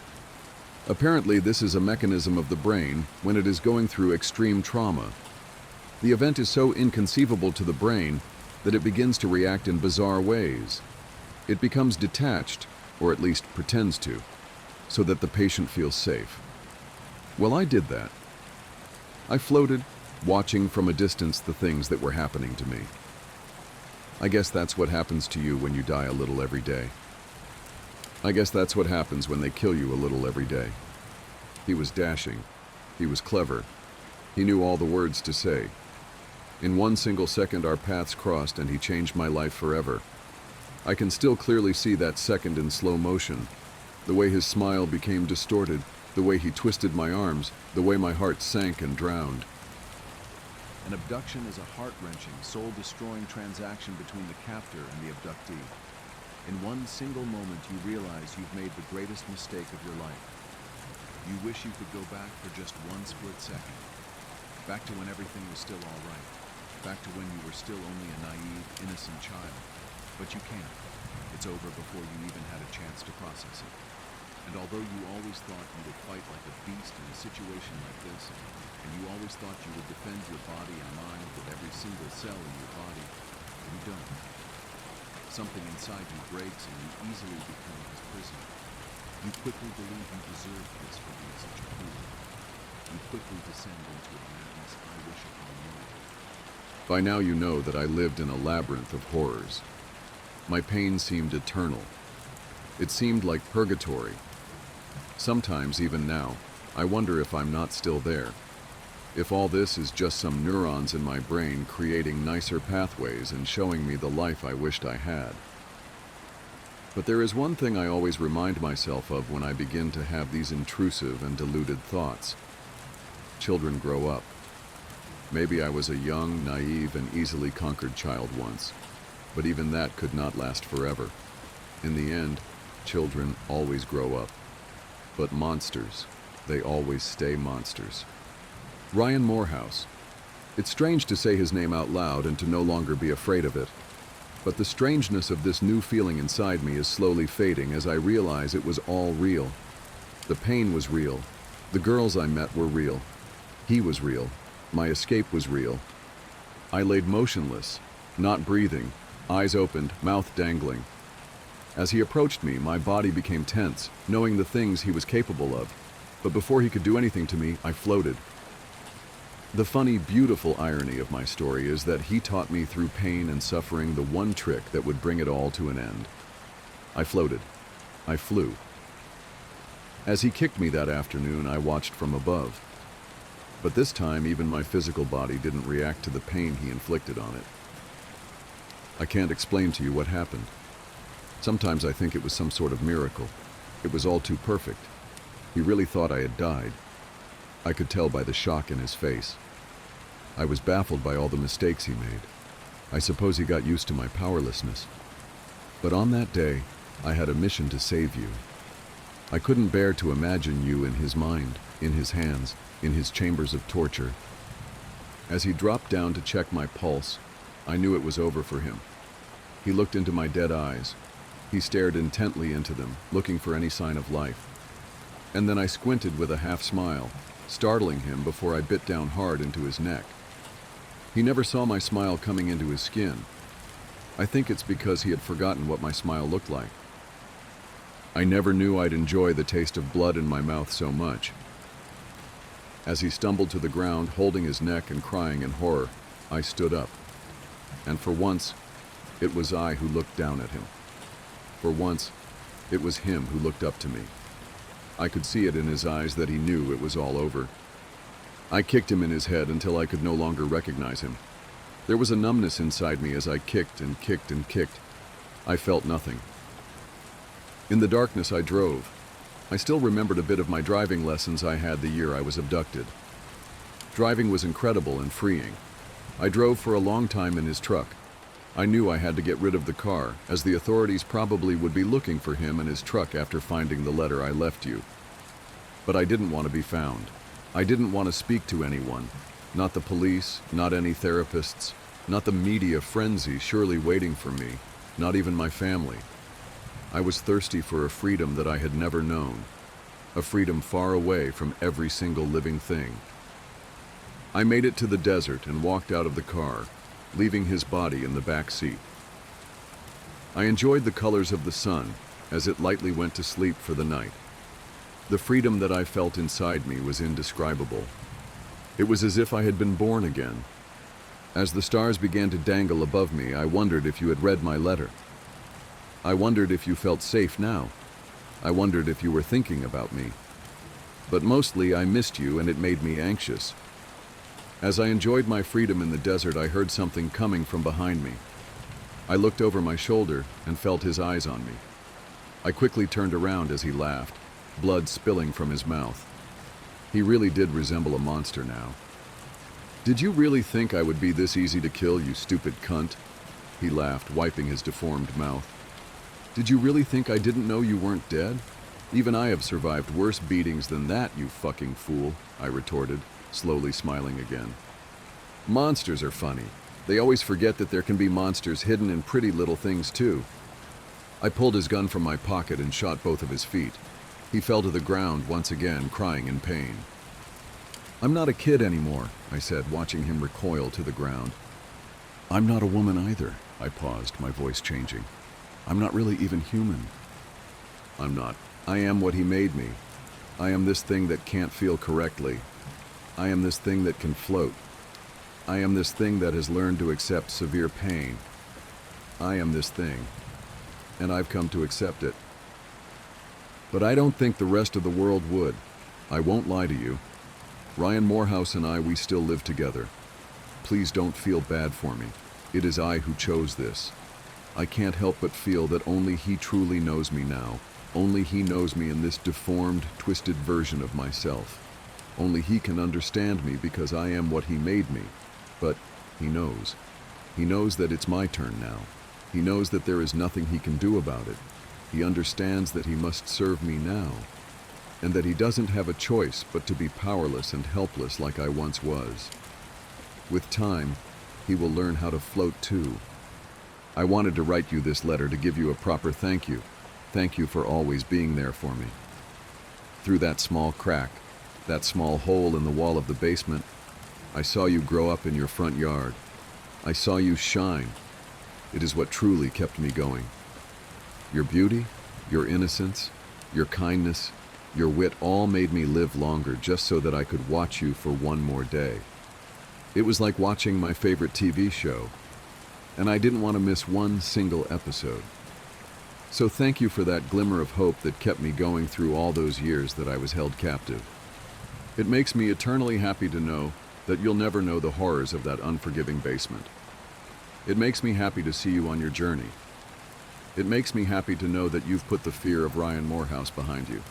Speaker 1: Apparently, this is a mechanism of the brain when it is going through extreme trauma. The event is so inconceivable to the brain that it begins to react in bizarre ways. It becomes detached, or at least pretends to, so that the patient feels safe. Well, I did that. I floated, watching from a distance the things that were happening to me. I guess that's what happens to you when you die a little every day. I guess that's what happens when they kill you a little every day. He was dashing. He was clever. He knew all the words to say. In one single second our paths crossed and he changed my life forever. I can still clearly see that second in slow motion. The way his smile became distorted, the way he twisted my arms, the way my heart sank and drowned. An abduction is a heart-wrenching, soul-destroying transaction between the captor and the abductee. In one single moment you realize you've made the greatest mistake of your life. You wish you could go back for just one split second. Back to when everything was still all right. Back to when you were still only a naive, innocent child. But you can't. It's over before you even had a chance to process it. And although you always thought you would fight like a beast in a situation like this, and you always thought you would defend your body and mind with every single cell in your body, you don't. Something inside you breaks and you easily become his prisoner. You quickly believe you deserve this for being such a fool. You quickly descend into a madness I wish upon no one. By now you know that I lived in a labyrinth of horrors. My pain seemed eternal. It seemed like purgatory. Sometimes, even now, I wonder if I'm not still there. If all this is just some neurons in my brain creating nicer pathways and showing me the life I wished I had. But there is one thing I always remind myself of when I begin to have these intrusive and deluded thoughts. Children grow up. Maybe I was a young, naive, and easily conquered child once, but even that could not last forever. In the end, children always grow up. But monsters, they always stay monsters. Ryan Morehouse. It's strange to say his name out loud and to no longer be afraid of it. But the strangeness of this new feeling inside me is slowly fading as I realize it was all real. The pain was real. The girls I met were real. He was real. My escape was real. I laid motionless, not breathing, eyes opened, mouth dangling. As he approached me, my body became tense, knowing the things he was capable of. But before he could do anything to me, I floated. The funny, beautiful irony of my story is that he taught me through pain and suffering the one trick that would bring it all to an end. I floated. I flew. As he kicked me that afternoon, I watched from above. But this time, even my physical body didn't react to the pain he inflicted on it. I can't explain to you what happened. Sometimes I think it was some sort of miracle. It was all too perfect. He really thought I had died. I could tell by the shock in his face. I was baffled by all the mistakes he made. I suppose he got used to my powerlessness. But on that day, I had a mission to save you. I couldn't bear to imagine you in his mind, in his hands, in his chambers of torture. As he dropped down to check my pulse, I knew it was over for him. He looked into my dead eyes. He stared intently into them, looking for any sign of life. And then I squinted with a half smile, startling him before I bit down hard into his neck. He never saw my smile coming into his skin. I think it's because he had forgotten what my smile looked like. I never knew I'd enjoy the taste of blood in my mouth so much. As he stumbled to the ground, holding his neck and crying in horror, I stood up. And for once, it was I who looked down at him. For once, it was him who looked up to me. I could see it in his eyes that he knew it was all over. I kicked him in his head until I could no longer recognize him. There was a numbness inside me as I kicked and kicked and kicked. I felt nothing. In the darkness, I drove. I still remembered a bit of my driving lessons I had the year I was abducted. Driving was incredible and freeing. I drove for a long time in his truck. I knew I had to get rid of the car, as the authorities probably would be looking for him and his truck after finding the letter I left you. But I didn't want to be found. I didn't want to speak to anyone. Not the police, not any therapists, not the media frenzy surely waiting for me, not even my family. I was thirsty for a freedom that I had never known, a freedom far away from every single living thing. I made it to the desert and walked out of the car, leaving his body in the back seat. I enjoyed the colors of the sun as it lightly went to sleep for the night. The freedom that I felt inside me was indescribable. It was as if I had been born again. As the stars began to dangle above me, I wondered if you had read my letter. I wondered if you felt safe now. I wondered if you were thinking about me. But mostly I missed you, and it made me anxious. As I enjoyed my freedom in the desert, I heard something coming from behind me. I looked over my shoulder and felt his eyes on me. I quickly turned around as he laughed, blood spilling from his mouth. He really did resemble a monster now. "Did you really think I would be this easy to kill, you stupid cunt?" He laughed, wiping his deformed mouth. "Did you really think I didn't know you weren't dead? Even I have survived worse beatings than that, you fucking fool," I retorted, slowly smiling again. "Monsters are funny. They always forget that there can be monsters hidden in pretty little things too." I pulled his gun from my pocket and shot both of his feet. He fell to the ground once again, crying in pain. "I'm not a kid anymore," I said, watching him recoil to the ground. "I'm not a woman either," I paused, my voice changing. "I'm not really even human." "I'm not. I am what he made me. I am this thing that can't feel correctly. I am this thing that can float. I am this thing that has learned to accept severe pain. I am this thing, and I've come to accept it. But I don't think the rest of the world would. I won't lie to you. Ryan Morehouse and I, we still live together. Please don't feel bad for me. It is I who chose this. I can't help but feel that only he truly knows me now. Only he knows me in this deformed, twisted version of myself. Only he can understand me because I am what he made me. But he knows. He knows that it's my turn now. He knows that there is nothing he can do about it. He understands that he must serve me now, and that he doesn't have a choice but to be powerless and helpless like I once was. With time, he will learn how to float too. I wanted to write you this letter to give you a proper thank you. Thank you for always being there for me. Through that small crack, that small hole in the wall of the basement, I saw you grow up in your front yard. I saw you shine. It is what truly kept me going. Your beauty, your innocence, your kindness, your wit all made me live longer just so that I could watch you for one more day. It was like watching my favorite TV show, and I didn't want to miss one single episode. So thank you for that glimmer of hope that kept me going through all those years that I was held captive. It makes me eternally happy to know that you'll never know the horrors of that unforgiving basement. It makes me happy to see you on your journey. It makes me happy to know that you've put the fear of Ryan Morehouse behind you.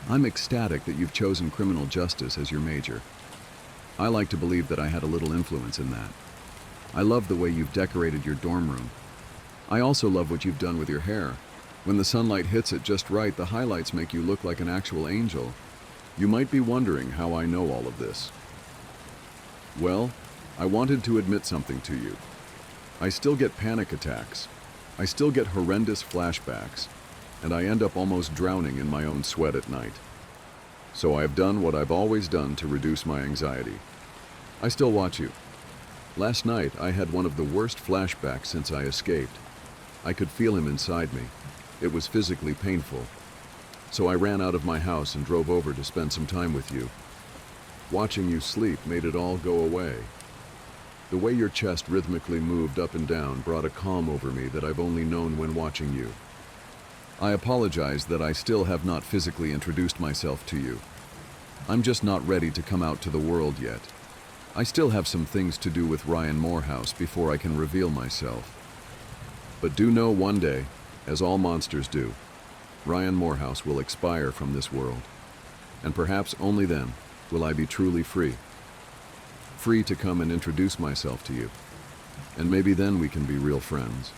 Speaker 1: I'm ecstatic that you've chosen criminal justice as your major. I like to believe that I had a little influence in that. I love the way you've decorated your dorm room. I also love what you've done with your hair. When the sunlight hits it just right, the highlights make you look like an actual angel. You might be wondering how I know all of this. Well, I wanted to admit something to you. I still get panic attacks. I still get horrendous flashbacks, and I end up almost drowning in my own sweat at night. So I've done what I've always done to reduce my anxiety. I still watch you. Last night, I had one of the worst flashbacks since I escaped. I could feel him inside me. It was physically painful. So I ran out of my house and drove over to spend some time with you. Watching you sleep made it all go away. The way your chest rhythmically moved up and down brought a calm over me that I've only known when watching you. I apologize that I still have not physically introduced myself to you. I'm just not ready to come out to the world yet. I still have some things to do with Ryan Morehouse before I can reveal myself. But do know one day, as all monsters do, Ryan Morehouse will expire from this world. And perhaps only then will I be truly free. Free to come and introduce myself to you. And maybe then we can be real friends.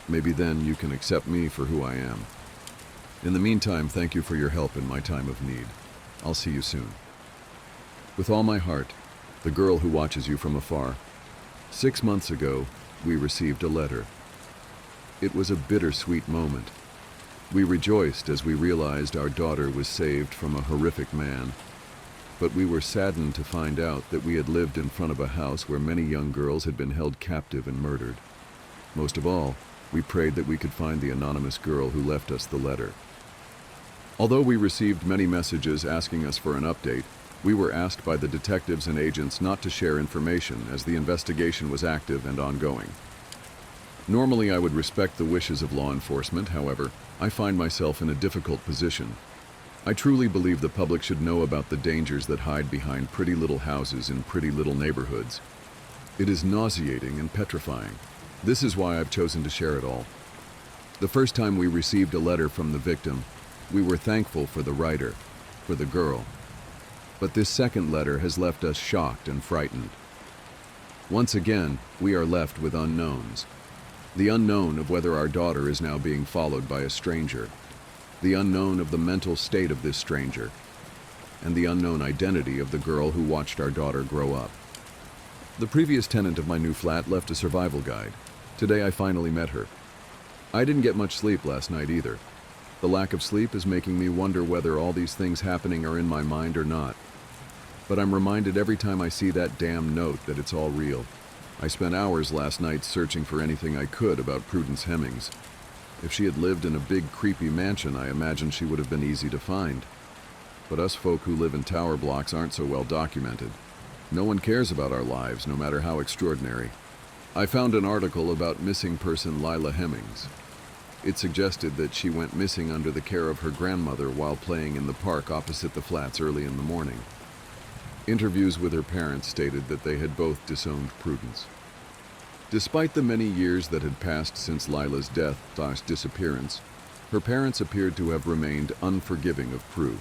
Speaker 1: Maybe then you can accept me for who I am. In the meantime, thank you for your help in my time of need. I'll see you soon. With all my heart, the girl who watches you from afar. 6 months ago, we received a letter. It was a bittersweet moment. We rejoiced as we realized our daughter was saved from a horrific man. But we were saddened to find out that we had lived in front of a house where many young girls had been held captive and murdered. Most of all, we prayed that we could find the anonymous girl who left us the letter. Although we received many messages asking us for an update, we were asked by the detectives and agents not to share information as the investigation was active and ongoing. Normally, I would respect the wishes of law enforcement. However, I find myself in a difficult position. I truly believe the public should know about the dangers that hide behind pretty little houses in pretty little neighborhoods. It is nauseating and petrifying. This is why I've chosen to share it all. The first time we received a letter from the victim, we were thankful for the writer, for the girl. But this second letter has left us shocked and frightened. Once again, we are left with unknowns. The unknown of whether our daughter is now being followed by a stranger. The unknown of the mental state of this stranger. And the unknown identity of the girl who watched our daughter grow up. The previous tenant of my new flat left a survival guide. Today I finally met her. I didn't get much sleep last night either. The lack of sleep is making me wonder whether all these things happening are in my mind or not. But I'm reminded every time I see that damn note that it's all real. I spent hours last night searching for anything I could about Prudence Hemmings. If she had lived in a big, creepy mansion, I imagine she would have been easy to find. But us folk who live in tower blocks aren't so well documented. No one cares about our lives, no matter how extraordinary. I found an article about missing person Lila Hemmings. It suggested that she went missing under the care of her grandmother while playing in the park opposite the flats early in the morning. Interviews with her parents stated that they had both disowned Prudence. Despite the many years that had passed since Lila's death/disappearance, her parents appeared to have remained unforgiving of Prue.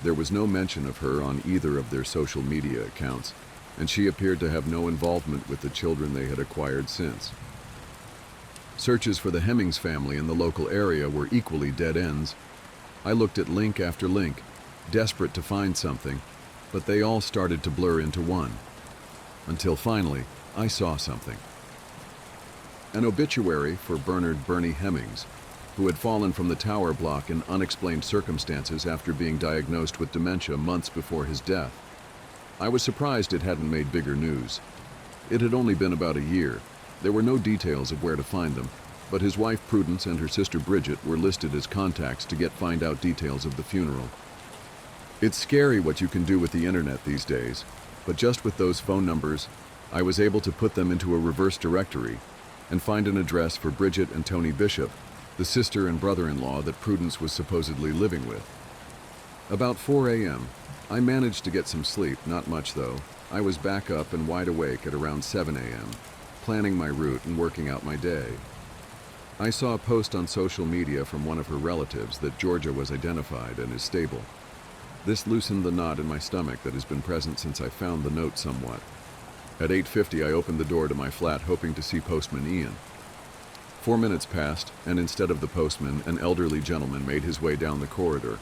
Speaker 1: There was no mention of her on either of their social media accounts, and she appeared to have no involvement with the children they had acquired since. Searches for the Hemmings family in the local area were equally dead ends. I looked at link after link, desperate to find something, but they all started to blur into one. Until finally, I saw something. An obituary for Bernard "Bernie" Hemmings, who had fallen from the tower block in unexplained circumstances after being diagnosed with dementia months before his death. I was surprised it hadn't made bigger news. It had only been about a year. There were no details of where to find them, but his wife Prudence and her sister Bridget were listed as contacts to find out details of the funeral. It's scary what you can do with the internet these days, but just with those phone numbers, I was able to put them into a reverse directory and find an address for Bridget and Tony Bishop, the sister and brother-in-law that Prudence was supposedly living with. About 4 a.m., I managed to get some sleep, not much though. I was back up and wide awake at around 7 a.m., planning my route and working out my day. I saw a post on social media from one of her relatives that Georgia was identified and is stable. This loosened the knot in my stomach that has been present since I found the note somewhat. At 8:50, I opened the door to my flat hoping to see Postman Ian. 4 minutes passed, and instead of the postman, an elderly gentleman made his way down the corridor.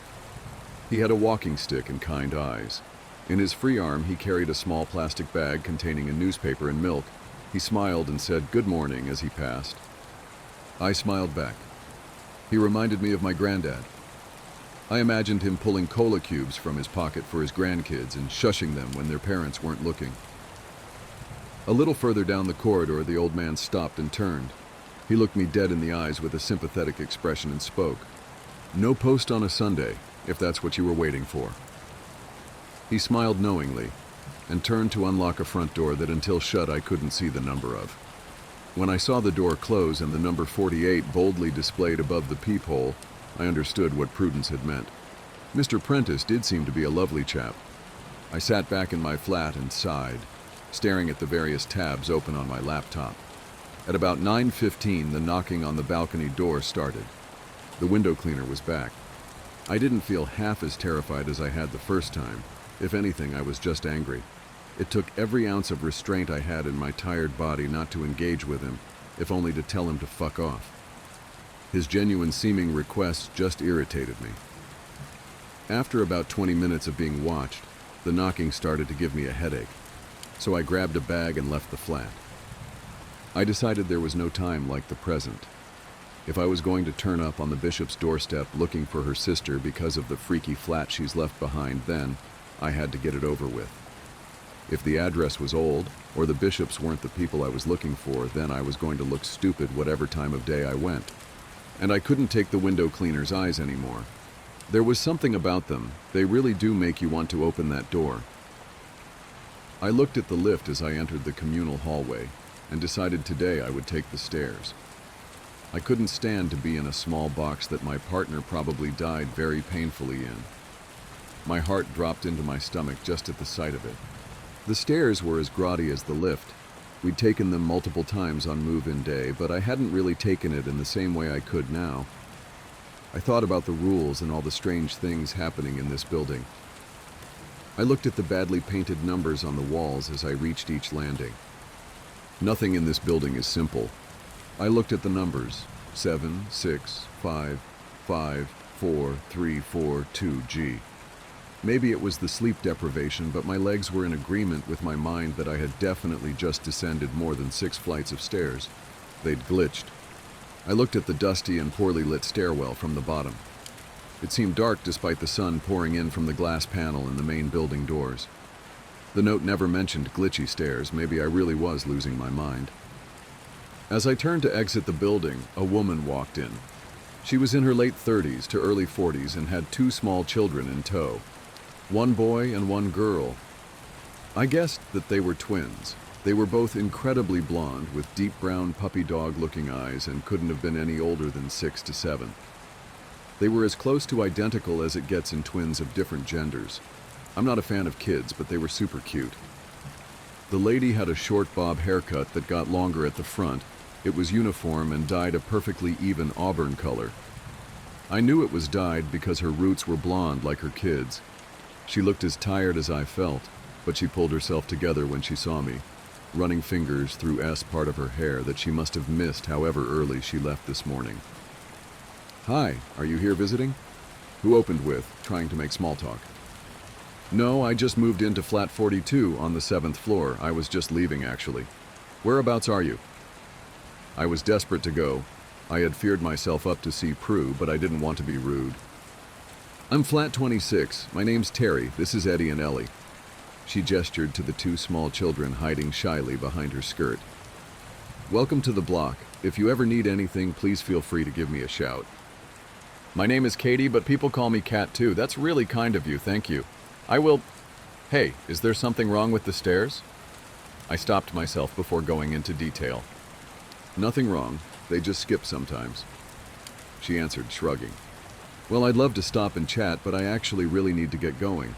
Speaker 1: He had a walking stick and kind eyes. In his free arm, he carried a small plastic bag containing a newspaper and milk. He smiled and said, "Good morning," as he passed. I smiled back. He reminded me of my granddad. I imagined him pulling cola cubes from his pocket for his grandkids and shushing them when their parents weren't looking. A little further down the corridor, the old man stopped and turned. He looked me dead in the eyes with a sympathetic expression and spoke. "No post on a Sunday, if that's what you were waiting for." He smiled knowingly and turned to unlock a front door that until shut I couldn't see the number of. When I saw the door close and the number 48 boldly displayed above the peephole, I understood what prudence had meant. Mr. Prentice did seem to be a lovely chap. I sat back in my flat and sighed, staring at the various tabs open on my laptop. At about 9:15, the knocking on the balcony door started. The window cleaner was back. I didn't feel half as terrified as I had the first time. If anything, I was just angry. It took every ounce of restraint I had in my tired body not to engage with him, if only to tell him to fuck off. His genuine seeming requests just irritated me. After about 20 minutes of being watched, the knocking started to give me a headache, so I grabbed a bag and left the flat. I decided there was no time like the present. If I was going to turn up on the bishop's doorstep looking for her sister because of the freaky flat she's left behind, then I had to get it over with. If the address was old, or the bishops weren't the people I was looking for, then I was going to look stupid whatever time of day I went. And I couldn't take the window cleaner's eyes anymore. There was something about them. They really do make you want to open that door. I looked at the lift as I entered the communal hallway and decided today I would take the stairs. I couldn't stand to be in a small box that my partner probably died very painfully in. My heart dropped into my stomach just at the sight of it. The stairs were as grotty as the lift. We'd taken them multiple times on move-in day, but I hadn't really taken it in the same way I could now. I thought about the rules and all the strange things happening in this building. I looked at the badly painted numbers on the walls as I reached each landing. Nothing in this building is simple. I looked at the numbers: 7, 6, 5, 5, 4, 3, 4, 2, G. Maybe it was the sleep deprivation, but my legs were in agreement with my mind that I had definitely just descended more than 6 flights of stairs. They'd glitched. I looked at the dusty and poorly lit stairwell from the bottom. It seemed dark despite the sun pouring in from the glass panel in the main building doors. The note never mentioned glitchy stairs. Maybe I really was losing my mind. As I turned to exit the building, a woman walked in. She was in her late 30s to early 40s and had 2 small children in tow. 1 boy and 1 girl. I guessed that they were twins. They were both incredibly blonde with deep brown puppy dog looking eyes and couldn't have been any older than 6 to 7. They were as close to identical as it gets in twins of different genders. I'm not a fan of kids, but they were super cute. The lady had a short bob haircut that got longer at the front. It was uniform and dyed a perfectly even auburn color. I knew it was dyed because her roots were blonde like her kids. She looked as tired as I felt, but she pulled herself together when she saw me, running fingers through part of her hair that she must have missed however early she left this morning. "Hi, are you here visiting?" Who opened with, trying to make small talk. "No, I just moved into flat 42 on the 7th floor. I was just leaving, actually. Whereabouts are you?" I was desperate to go. I had feared myself up to see Prue, but I didn't want to be rude. "I'm flat 26. My name's Terry. This is Eddie and Ellie." She gestured to the 2 small children hiding shyly behind her skirt. "Welcome to the block. If you ever need anything, please feel free to give me a shout." "My name is Katie, but people call me Kat too. That's really kind of you, thank you. I will..." "Hey, is there something wrong with the stairs?" I stopped myself before going into detail. "Nothing wrong. They just skip sometimes," she answered, shrugging. "Well, I'd love to stop and chat, but I actually really need to get going.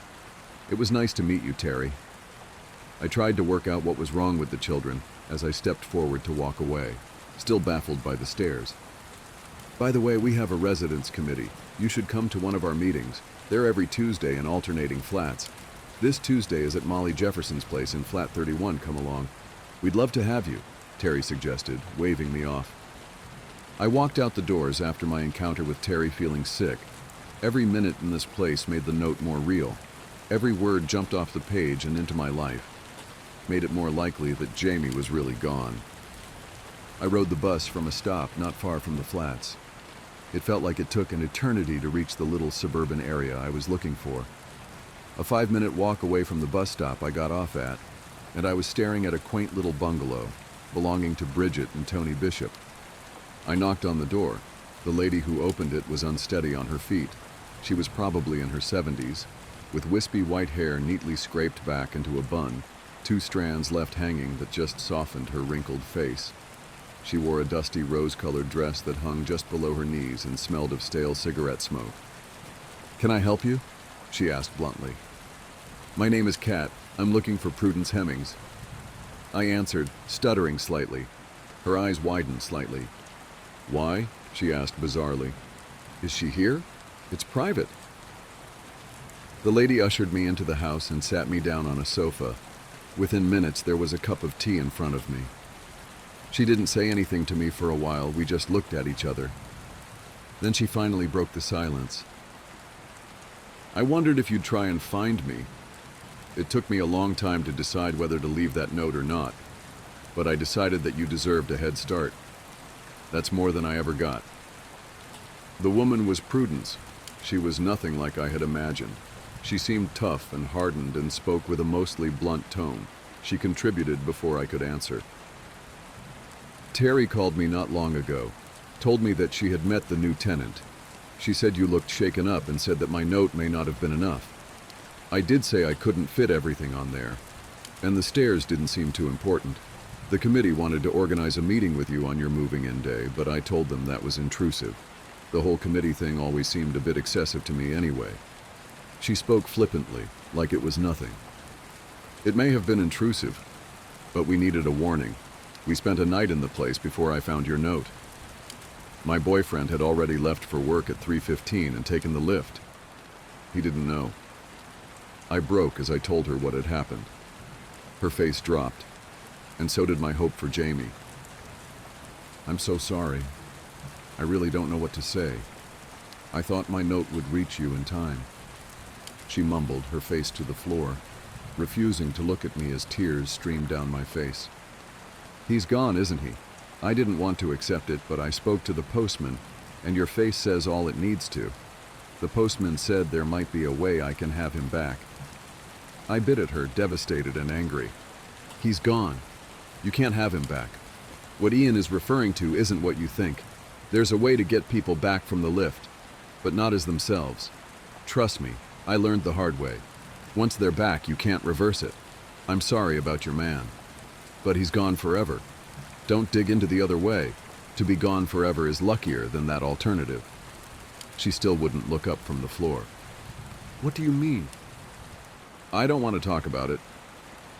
Speaker 1: It was nice to meet you, Terry." I tried to work out what was wrong with the children as I stepped forward to walk away, still baffled by the stairs. "By the way, we have a residence committee. You should come to one of our meetings. They're every Tuesday in alternating flats. This Tuesday is at Molly Jefferson's place in flat 31. Come along. We'd love to have you," Terry suggested, waving me off. I walked out the doors after my encounter with Terry feeling sick. Every minute in this place made the note more real. Every word jumped off the page and into my life. Made it more likely that Jamie was really gone. I rode the bus from a stop not far from the flats. It felt like it took an eternity to reach the little suburban area I was looking for. A 5-minute walk away from the bus stop I got off at, and I was staring at a quaint little bungalow belonging to Bridget and Tony Bishop. I knocked on the door. The lady who opened it was unsteady on her feet. She was probably in her 70s, with wispy white hair neatly scraped back into a bun, 2 strands left hanging that just softened her wrinkled face. She wore a dusty rose-colored dress that hung just below her knees and smelled of stale cigarette smoke. "Can I help you?" she asked bluntly. "My name is Kat. I'm looking for Prudence Hemmings." I answered, stuttering slightly. Her eyes widened slightly. "Why?" she asked bizarrely. "Is she here? It's private." The lady ushered me into the house and sat me down on a sofa. Within minutes, there was a cup of tea in front of me. She didn't say anything to me for a while. We just looked at each other. Then she finally broke the silence. "I wondered if you'd try and find me. It took me a long time to decide whether to leave that note or not, but I decided that you deserved a head start. That's more than I ever got." The woman was Prudence. She was nothing like I had imagined. She seemed tough and hardened and spoke with a mostly blunt tone. She contributed before I could answer. "Terry called me not long ago, told me that she had met the new tenant. She said you looked shaken up and said that my note may not have been enough. I did say I couldn't fit everything on there, and the stairs didn't seem too important. The committee wanted to organize a meeting with you on your moving-in day, but I told them that was intrusive. The whole committee thing always seemed a bit excessive to me anyway." She spoke flippantly, like it was nothing. "It may have been intrusive, but we needed a warning. We spent a night in the place before I found your note. My boyfriend had already left for work at 3:15 and taken the lift. He didn't know." I broke as I told her what had happened. Her face dropped, and so did my hope for Jamie. "I'm so sorry. I really don't know what to say. I thought my note would reach you in time." She mumbled, her face to the floor, refusing to look at me as tears streamed down my face. "He's gone, isn't he? I didn't want to accept it, but I spoke to the postman, and your face says all it needs to. The postman said there might be a way I can have him back." I bit at her, devastated and angry. "He's gone. You can't have him back. What Ian is referring to isn't what you think. There's a way to get people back from the lift, but not as themselves. Trust me, I learned the hard way. Once they're back, you can't reverse it. I'm sorry about your man, but he's gone forever. Don't dig into the other way. To be gone forever is luckier than that alternative." She still wouldn't look up from the floor. "What do you mean?" "I don't want to talk about it.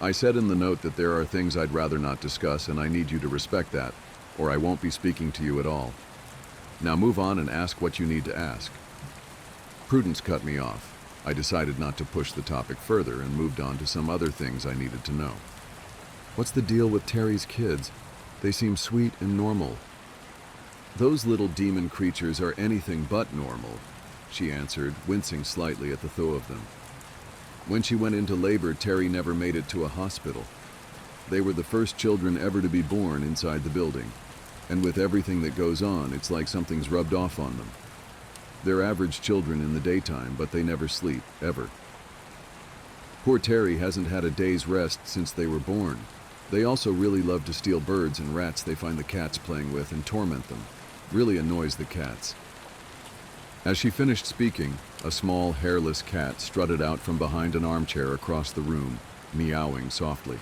Speaker 1: I said in the note that there are things I'd rather not discuss, and I need you to respect that, or I won't be speaking to you at all. Now move on and ask what you need to ask." Prudence cut me off. I decided not to push the topic further and moved on to some other things I needed to know. "What's the deal with Terry's kids? They seem sweet and normal." "Those little demon creatures are anything but normal," she answered, wincing slightly at the thought of them. "When she went into labor, Terry never made it to a hospital. They were the first children ever to be born inside the building, and with everything that goes on, it's like something's rubbed off on them. They're average children in the daytime, but they never sleep, ever. Poor Terry hasn't had a day's rest since they were born. They also really love to steal birds and rats they find the cats playing with and torment them. Really annoys the cats." As she finished speaking, a small, hairless cat strutted out from behind an armchair across the room, meowing softly.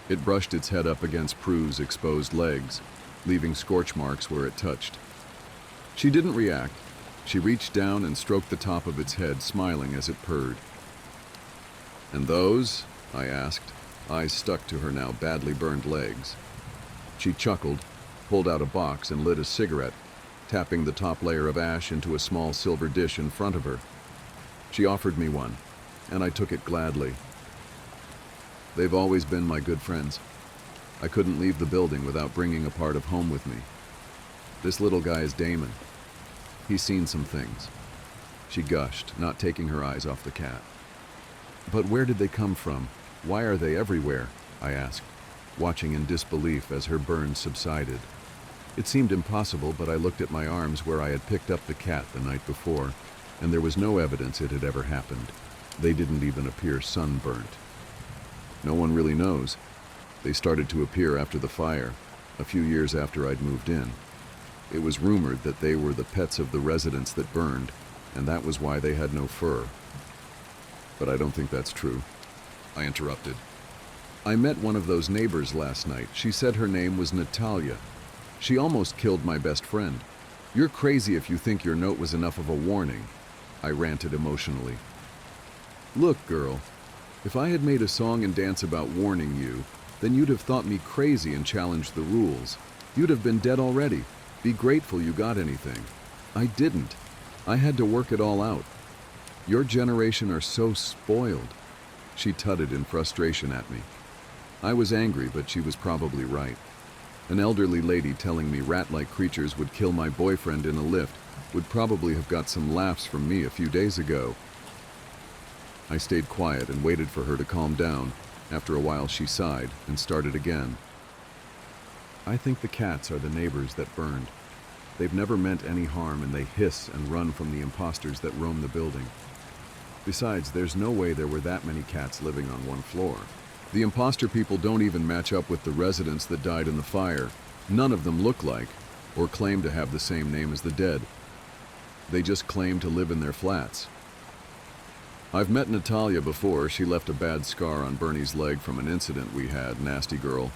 Speaker 1: It brushed its head up against Prue's exposed legs, leaving scorch marks where it touched. She didn't react. She reached down and stroked the top of its head, smiling as it purred. "And those?" I asked, eyes stuck to her now badly burned legs. She chuckled, pulled out a box and lit a cigarette, tapping the top layer of ash into a small silver dish in front of her. She offered me one, and I took it gladly. "They've always been my good friends. I couldn't leave the building without bringing a part of home with me. This little guy is Damon. He's seen some things." She gushed, not taking her eyes off the cat. "But where did they come from? Why are they everywhere?" I asked, watching in disbelief as her burns subsided. It seemed impossible, but I looked at my arms where I had picked up the cat the night before, and there was no evidence it had ever happened. They didn't even appear sunburnt. "No one really knows. They started to appear after the fire, a few years after I'd moved in. It was rumored that they were the pets of the residents that burned, and that was why they had no fur. But I don't think that's true." I interrupted. "I met one of those neighbors last night. She said her name was Natalia. She almost killed my best friend. You're crazy if you think your note was enough of a warning, I ranted emotionally. Look, girl, if I had made a song and dance about warning you, then you'd have thought me crazy and challenged the rules. You'd have been dead already. Be grateful you got anything. I didn't. I had to work it all out. Your generation are so spoiled. She tutted in frustration at me. I was angry, but she was probably right. An elderly lady telling me rat-like creatures would kill my boyfriend in a lift would probably have got some laughs from me a few days ago. I stayed quiet and waited for her to calm down. After a while she sighed and started again. I think the cats are the neighbors that burned. They've never meant any harm and they hiss and run from the imposters that roam the building. Besides, there's no way there were that many cats living on one floor. The imposter people don't even match up with the residents that died in the fire. None of them look like or claim to have the same name as the dead. They just claim to live in their flats. I've met Natalia before. She left a bad scar on Bernie's leg from an incident we had, nasty girl.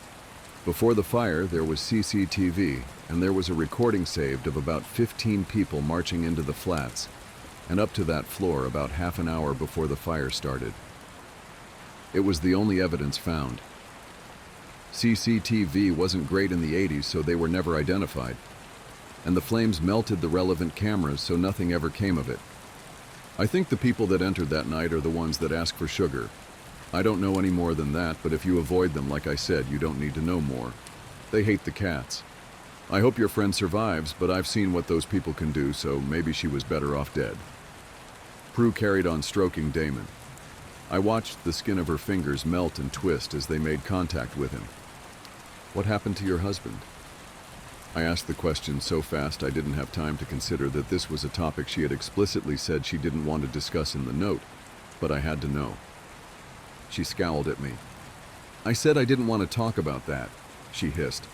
Speaker 1: Before the fire, there was CCTV, and there was a recording saved of about 15 people marching into the flats and up to that floor about half an hour before the fire started. It was the only evidence found. CCTV wasn't great in the 80s, so they were never identified. And the flames melted the relevant cameras, so nothing ever came of it. I think the people that entered that night are the ones that ask for sugar. I don't know any more than that, but if you avoid them, like I said, you don't need to know more. They hate the cats. I hope your friend survives, but I've seen what those people can do, so maybe she was better off dead. Prue carried on stroking Damon. I watched the skin of her fingers melt and twist as they made contact with him. What happened to your husband? I asked the question so fast I didn't have time to consider that this was a topic she had explicitly said she didn't want to discuss in the note, but I had to know. She scowled at me. I said I didn't want to talk about that, she hissed.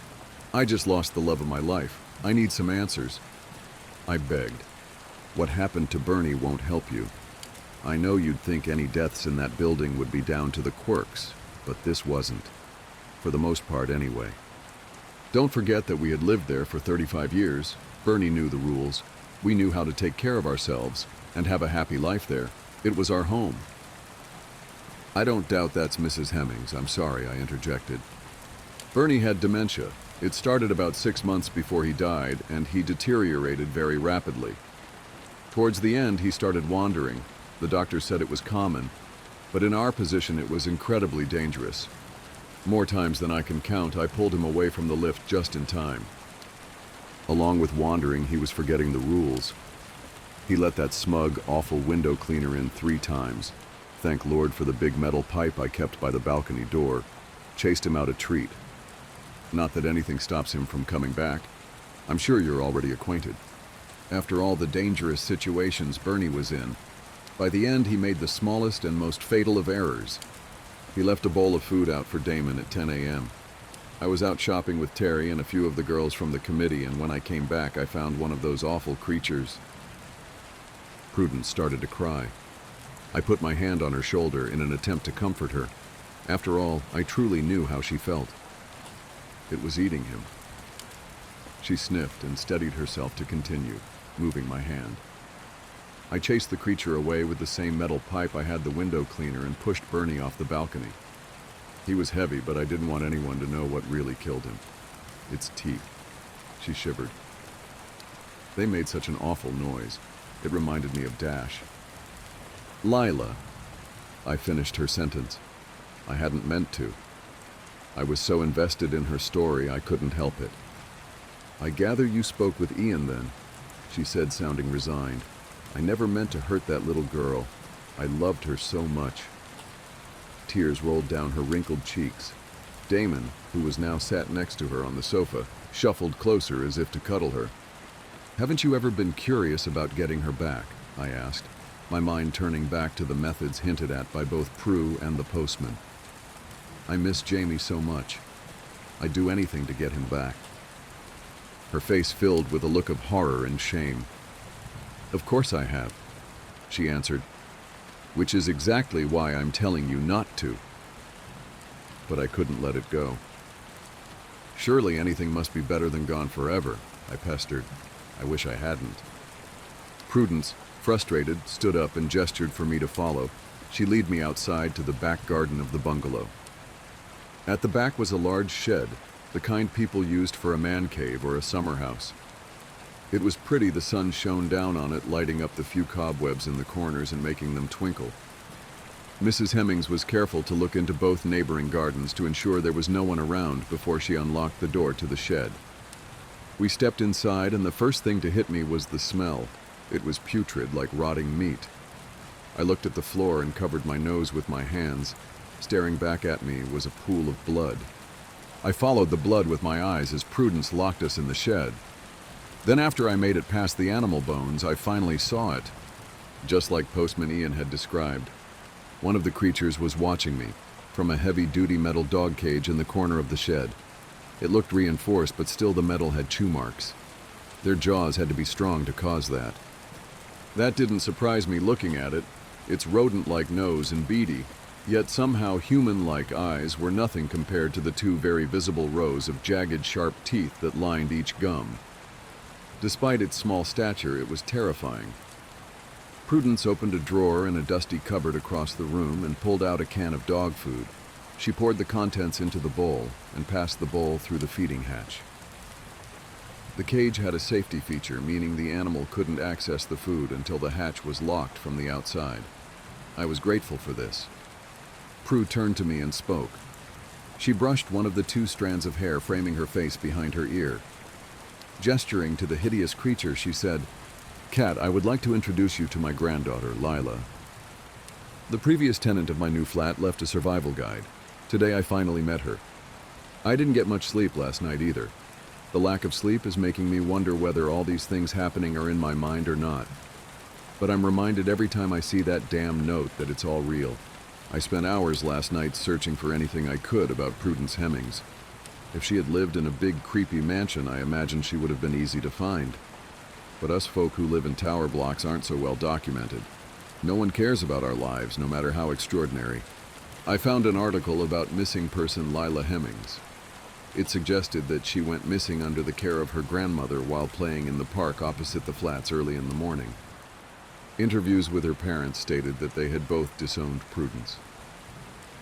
Speaker 1: I just lost the love of my life. I need some answers. I begged. What happened to Bernie won't help you. I know you'd think any deaths in that building would be down to the quirks, but this wasn't. For the most part, anyway. Don't forget that we had lived there for 35 years. Bernie knew the rules. We knew how to take care of ourselves and have a happy life there. It was our home. I don't doubt that's Mrs. Hemmings. I'm sorry, I interjected. Bernie had dementia. It started about 6 months before he died, and he deteriorated very rapidly. Towards the end, he started wandering. The doctor said it was common, but in our position it was incredibly dangerous. More times than I can count, I pulled him away from the lift just in time. Along with wandering, he was forgetting the rules. He let that smug, awful window cleaner in 3 times. Thank Lord for the big metal pipe I kept by the balcony door. Chased him out a treat. Not that anything stops him from coming back. I'm sure you're already acquainted. After all the dangerous situations Bernie was in, by the end he made the smallest and most fatal of errors. He left a bowl of food out for Damon at 10 a.m. I was out shopping with Terry and a few of the girls from the committee, and when I came back I found one of those awful creatures. Prudence started to cry. I put my hand on her shoulder in an attempt to comfort her. After all, I truly knew how she felt. It was eating him. She sniffed and steadied herself to continue, moving my hand. I chased the creature away with the same metal pipe I had the window cleaner and pushed Bernie off the balcony. He was heavy, but I didn't want anyone to know what really killed him. Its teeth. She shivered. They made such an awful noise. It reminded me of Dash. Lila. I finished her sentence. I hadn't meant to. I was so invested in her story I couldn't help it. I gather you spoke with Ian then, she said, sounding resigned. I never meant to hurt that little girl. I loved her so much. Tears rolled down her wrinkled cheeks. Damon, who was now sat next to her on the sofa, shuffled closer as if to cuddle her. Haven't you ever been curious about getting her back? I asked, my mind turning back to the methods hinted at by both Prue and the postman. I miss Jamie so much. I'd do anything to get him back. Her face filled with a look of horror and shame. Of course I have, she answered, which is exactly why I'm telling you not to. But I couldn't let it go. Surely anything must be better than gone forever, I pestered. I wish I hadn't. Prudence, frustrated, stood up and gestured for me to follow. She led me outside to the back garden of the bungalow. At the back was a large shed, the kind people used for a man cave or a summer house. It was pretty. The sun shone down on it, lighting up the few cobwebs in the corners and making them twinkle. Mrs. Hemmings was careful to look into both neighboring gardens to ensure there was no one around before she unlocked the door to the shed. We stepped inside, and the first thing to hit me was the smell. It was putrid, like rotting meat. I looked at the floor and covered my nose with my hands. Staring back at me was a pool of blood. I followed the blood with my eyes as Prudence locked us in the shed. Then after I made it past the animal bones, I finally saw it. Just like Postman Ian had described. One of the creatures was watching me from a heavy-duty metal dog cage in the corner of the shed. It looked reinforced, but still the metal had chew marks. Their jaws had to be strong to cause that. That didn't surprise me looking at it. Its rodent-like nose and beady, yet somehow human-like eyes were nothing compared to the two very visible rows of jagged, sharp teeth that lined each gum. Despite its small stature, it was terrifying. Prudence opened a drawer in a dusty cupboard across the room and pulled out a can of dog food. She poured the contents into the bowl and passed the bowl through the feeding hatch. The cage had a safety feature, meaning the animal couldn't access the food until the hatch was locked from the outside. I was grateful for this. Prue turned to me and spoke. She brushed one of the two strands of hair framing her face behind her ear. Gesturing to the hideous creature, she said, "Cat, I would like to introduce you to my granddaughter, Lila." The previous tenant of my new flat left a survival guide. Today I finally met her. I didn't get much sleep last night either. The lack of sleep is making me wonder whether all these things happening are in my mind or not. But I'm reminded every time I see that damn note that it's all real. I spent hours last night searching for anything I could about Prudence Hemmings. If she had lived in a big, creepy mansion, I imagine she would have been easy to find. But us folk who live in tower blocks aren't so well documented. No one cares about our lives, no matter how extraordinary. I found an article about missing person Lila Hemmings. It suggested that she went missing under the care of her grandmother while playing in the park opposite the flats early in the morning. Interviews with her parents stated that they had both disowned Prudence.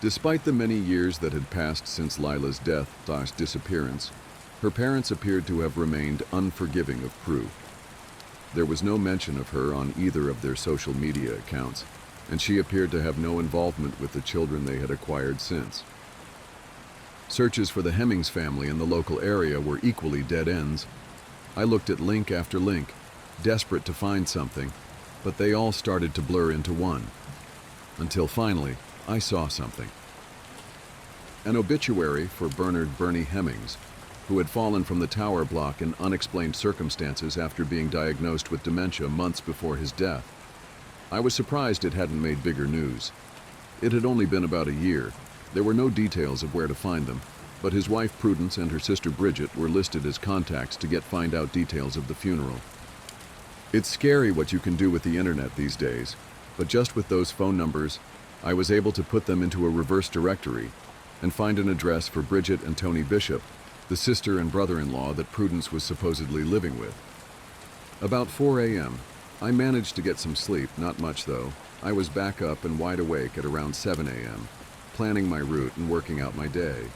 Speaker 1: Despite the many years that had passed since Lila's death/disappearance, her parents appeared to have remained unforgiving of Prue. There was no mention of her on either of their social media accounts, and she appeared to have no involvement with the children they had acquired since. Searches for the Hemmings family in the local area were equally dead ends. I looked at link after link, desperate to find something, but they all started to blur into one. Until finally, I saw something. An obituary for Bernard "Bernie" Hemmings, who had fallen from the tower block in unexplained circumstances after being diagnosed with dementia months before his death. I was surprised it hadn't made bigger news. It had only been about a year. There were no details of where to find them, but his wife Prudence and her sister Bridget were listed as contacts to find out details of the funeral. It's scary what you can do with the internet these days, but just with those phone numbers, I was able to put them into a reverse directory and find an address for Bridget and Tony Bishop, the sister and brother-in-law that Prudence was supposedly living with. About 4 a.m., I managed to get some sleep, not much though. I was back up and wide awake at around 7 a.m., planning my route and working out my day.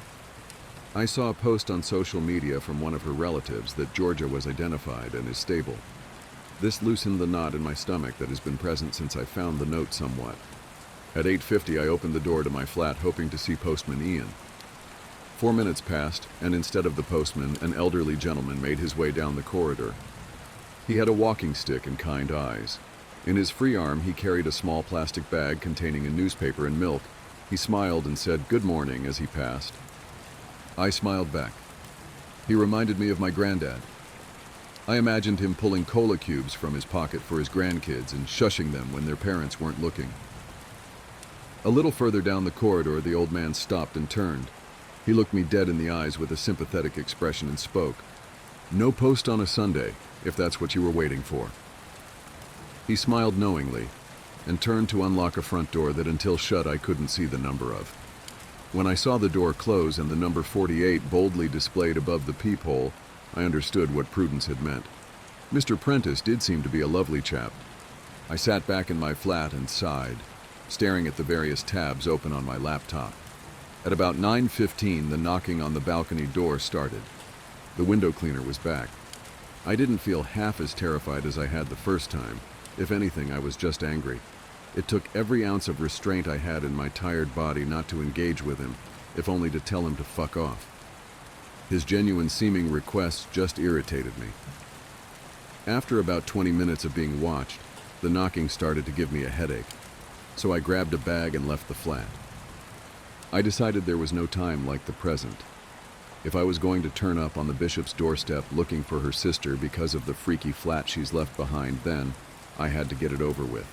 Speaker 1: I saw a post on social media from one of her relatives that Georgia was identified and is stable. This loosened the knot in my stomach that has been present since I found the note somewhat. At 8:50, I opened the door to my flat, hoping to see Postman Ian. 4 minutes passed, and instead of the postman, an elderly gentleman made his way down the corridor. He had a walking stick and kind eyes. In his free arm, he carried a small plastic bag containing a newspaper and milk. He smiled and said, "Good morning," as he passed. I smiled back. He reminded me of my granddad. I imagined him pulling cola cubes from his pocket for his grandkids and shushing them when their parents weren't looking. A little further down the corridor, the old man stopped and turned. He looked me dead in the eyes with a sympathetic expression and spoke. "No post on a Sunday, if that's what you were waiting for." He smiled knowingly and turned to unlock a front door that until shut I couldn't see the number of. When I saw the door close and the number 48 boldly displayed above the peephole, I understood what prudence had meant. Mr. Prentice did seem to be a lovely chap. I sat back in my flat and sighed, staring at the various tabs open on my laptop. At about 9:15, the knocking on the balcony door started. The window cleaner was back. I didn't feel half as terrified as I had the first time. If anything, I was just angry. It took every ounce of restraint I had in my tired body not to engage with him, if only to tell him to fuck off. His genuine seeming requests just irritated me. After about 20 minutes of being watched, the knocking started to give me a headache, so I grabbed a bag and left the flat. I decided there was no time like the present. If I was going to turn up on the bishop's doorstep looking for her sister because of the freaky flat she's left behind, then I had to get it over with.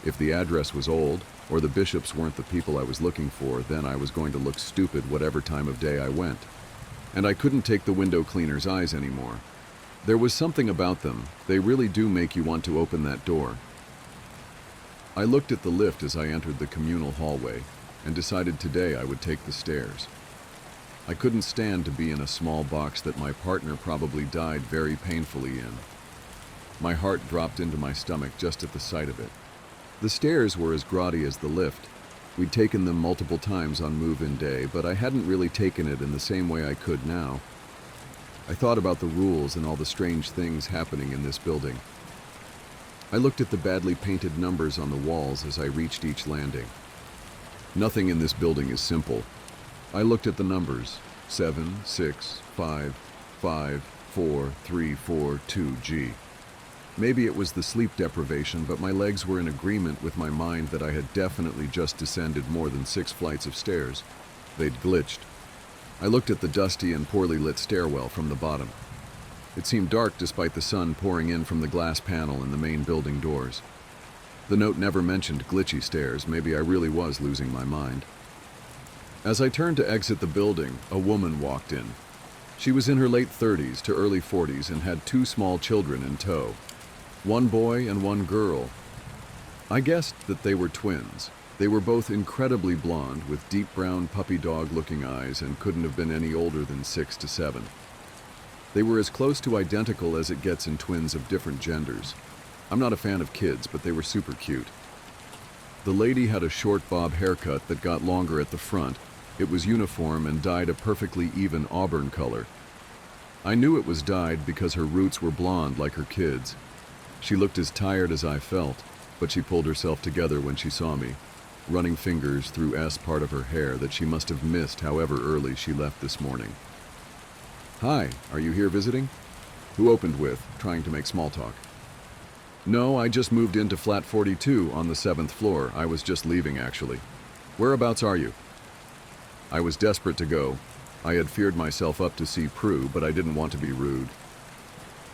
Speaker 1: If the address was old, or the bishops weren't the people I was looking for, then I was going to look stupid whatever time of day I went. And I couldn't take the window cleaner's eyes anymore. There was something about them. They really do make you want to open that door. I looked at the lift as I entered the communal hallway and decided today I would take the stairs. I couldn't stand to be in a small box that my partner probably died very painfully in. My heart dropped into my stomach just at the sight of it. The stairs were as grotty as the lift. We'd taken them multiple times on move-in day, but I hadn't really taken it in the same way I could now. I thought about the rules and all the strange things happening in this building. I looked at the badly painted numbers on the walls as I reached each landing. Nothing in this building is simple. I looked at the numbers: 7, 6, 5, 5, 4, 3, 4, 2, G. Maybe it was the sleep deprivation, but my legs were in agreement with my mind that I had definitely just descended more than 6 flights of stairs. They'd glitched. I looked at the dusty and poorly lit stairwell from the bottom. It seemed dark despite the sun pouring in from the glass panel in the main building doors. The note never mentioned glitchy stairs. Maybe I really was losing my mind. As I turned to exit the building, a woman walked in. She was in her late 30s to early 40s and had 2 small children in tow. 1 boy and 1 girl. I guessed that they were twins. They were both incredibly blonde with deep brown puppy dog looking eyes and couldn't have been any older than 6 to 7. They were as close to identical as it gets in twins of different genders. I'm not a fan of kids, but they were super cute. The lady had a short bob haircut that got longer at the front. It was uniform and dyed a perfectly even auburn color. I knew it was dyed because her roots were blonde like her kids. She looked as tired as I felt, but she pulled herself together when she saw me, running fingers through S part of her hair that she must have missed however early she left this morning. "Hi, are you here visiting?" Who opened with, trying to make small talk. "No, I just moved into flat 42 on the 7th floor. I was just leaving, actually. Whereabouts are you?" I was desperate to go. I had feared myself up to see Prue, but I didn't want to be rude.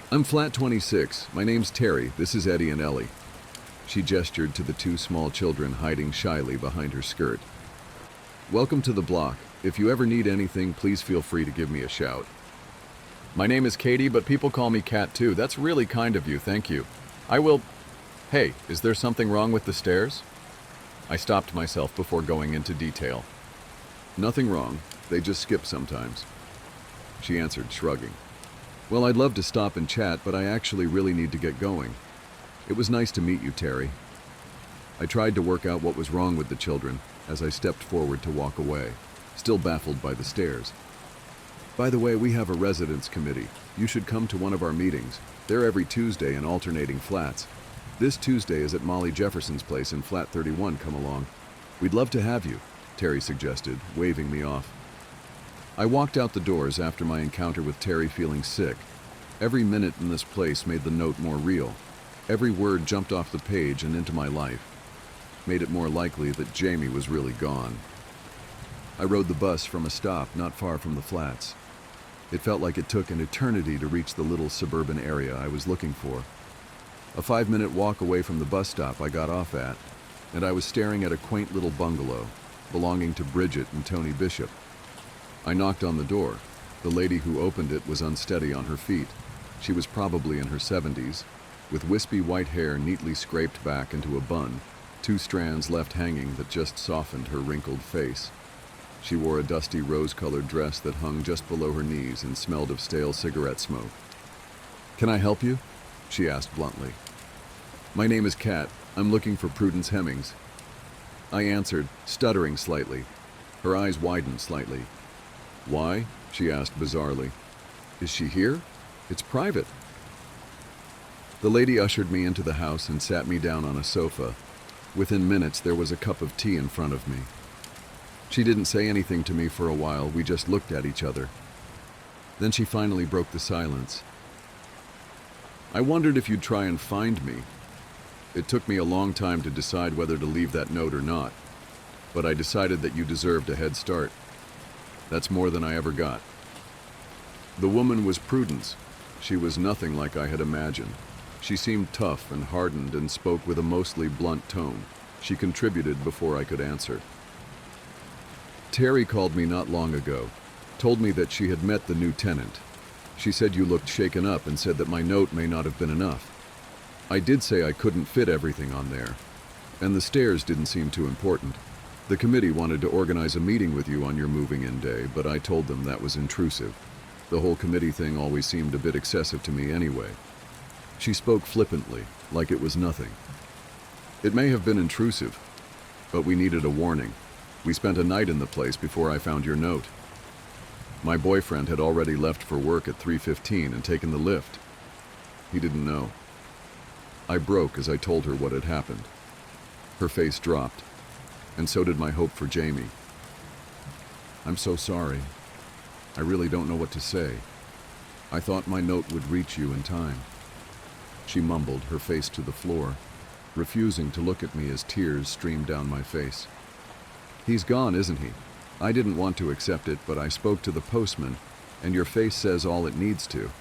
Speaker 1: "I'm flat 26. My name's Terry. This is Eddie and Ellie." She gestured to the 2 small children hiding shyly behind her skirt. "Welcome to the block. If you ever need anything, please feel free to give me a shout." "My name is Katie, but people call me Kat too. That's really kind of you, thank you. I will..." "Hey, is there something wrong with the stairs?" I stopped myself before going into detail. "Nothing wrong. They just skip sometimes," she answered, shrugging. "Well, I'd love to stop and chat, but I actually really need to get going. It was nice to meet you, Terry." I tried to work out what was wrong with the children as I stepped forward to walk away, still baffled by the stairs. "By the way, we have a residence committee. You should come to one of our meetings. They're every Tuesday in alternating flats. This Tuesday is at Molly Jefferson's place in flat 31. Come along. We'd love to have you," Terry suggested, waving me off. I walked out the doors after my encounter with Terry feeling sick. Every minute in this place made the note more real. Every word jumped off the page and into my life. Made it more likely that Jamie was really gone. I rode the bus from a stop not far from the flats. It felt like it took an eternity to reach the little suburban area I was looking for. A 5-minute walk away from the bus stop I got off at, and I was staring at a quaint little bungalow belonging to Bridget and Tony Bishop. I knocked on the door. The lady who opened it was unsteady on her feet. She was probably in her 70s, with wispy white hair neatly scraped back into a bun, 2 strands left hanging that just softened her wrinkled face. She wore a dusty rose-colored dress that hung just below her knees and smelled of stale cigarette smoke. "Can I help you?" she asked bluntly. "My name is Kat. I'm looking for Prudence Hemmings." I answered, stuttering slightly. Her eyes widened slightly. "Why?" she asked bizarrely. "Is she here? It's private." The lady ushered me into the house and sat me down on a sofa. Within minutes, there was a cup of tea in front of me. She didn't say anything to me for a while. We just looked at each other. Then she finally broke the silence. "I wondered if you'd try and find me. It took me a long time to decide whether to leave that note or not, but I decided that you deserved a head start. That's more than I ever got." The woman was Prudence. She was nothing like I had imagined. She seemed tough and hardened and spoke with a mostly blunt tone. She contributed before I could answer. "Terry called me not long ago, told me that she had met the new tenant. She said you looked shaken up and said that my note may not have been enough. I did say I couldn't fit everything on there, and the stairs didn't seem too important. The committee wanted to organize a meeting with you on your moving-in day, but I told them that was intrusive. The whole committee thing always seemed a bit excessive to me anyway." She spoke flippantly, like it was nothing. "It may have been intrusive, but we needed a warning. We spent a night in the place before I found your note. My boyfriend had already left for work at 3:15 and taken the lift. He didn't know." I broke as I told her what had happened. Her face dropped, and so did my hope for Jamie. "I'm so sorry. I really don't know what to say. I thought my note would reach you in time." She mumbled, her face to the floor, refusing to look at me as tears streamed down my face. "He's gone, isn't he? I didn't want to accept it, but I spoke to the postman, and your face says all it needs to.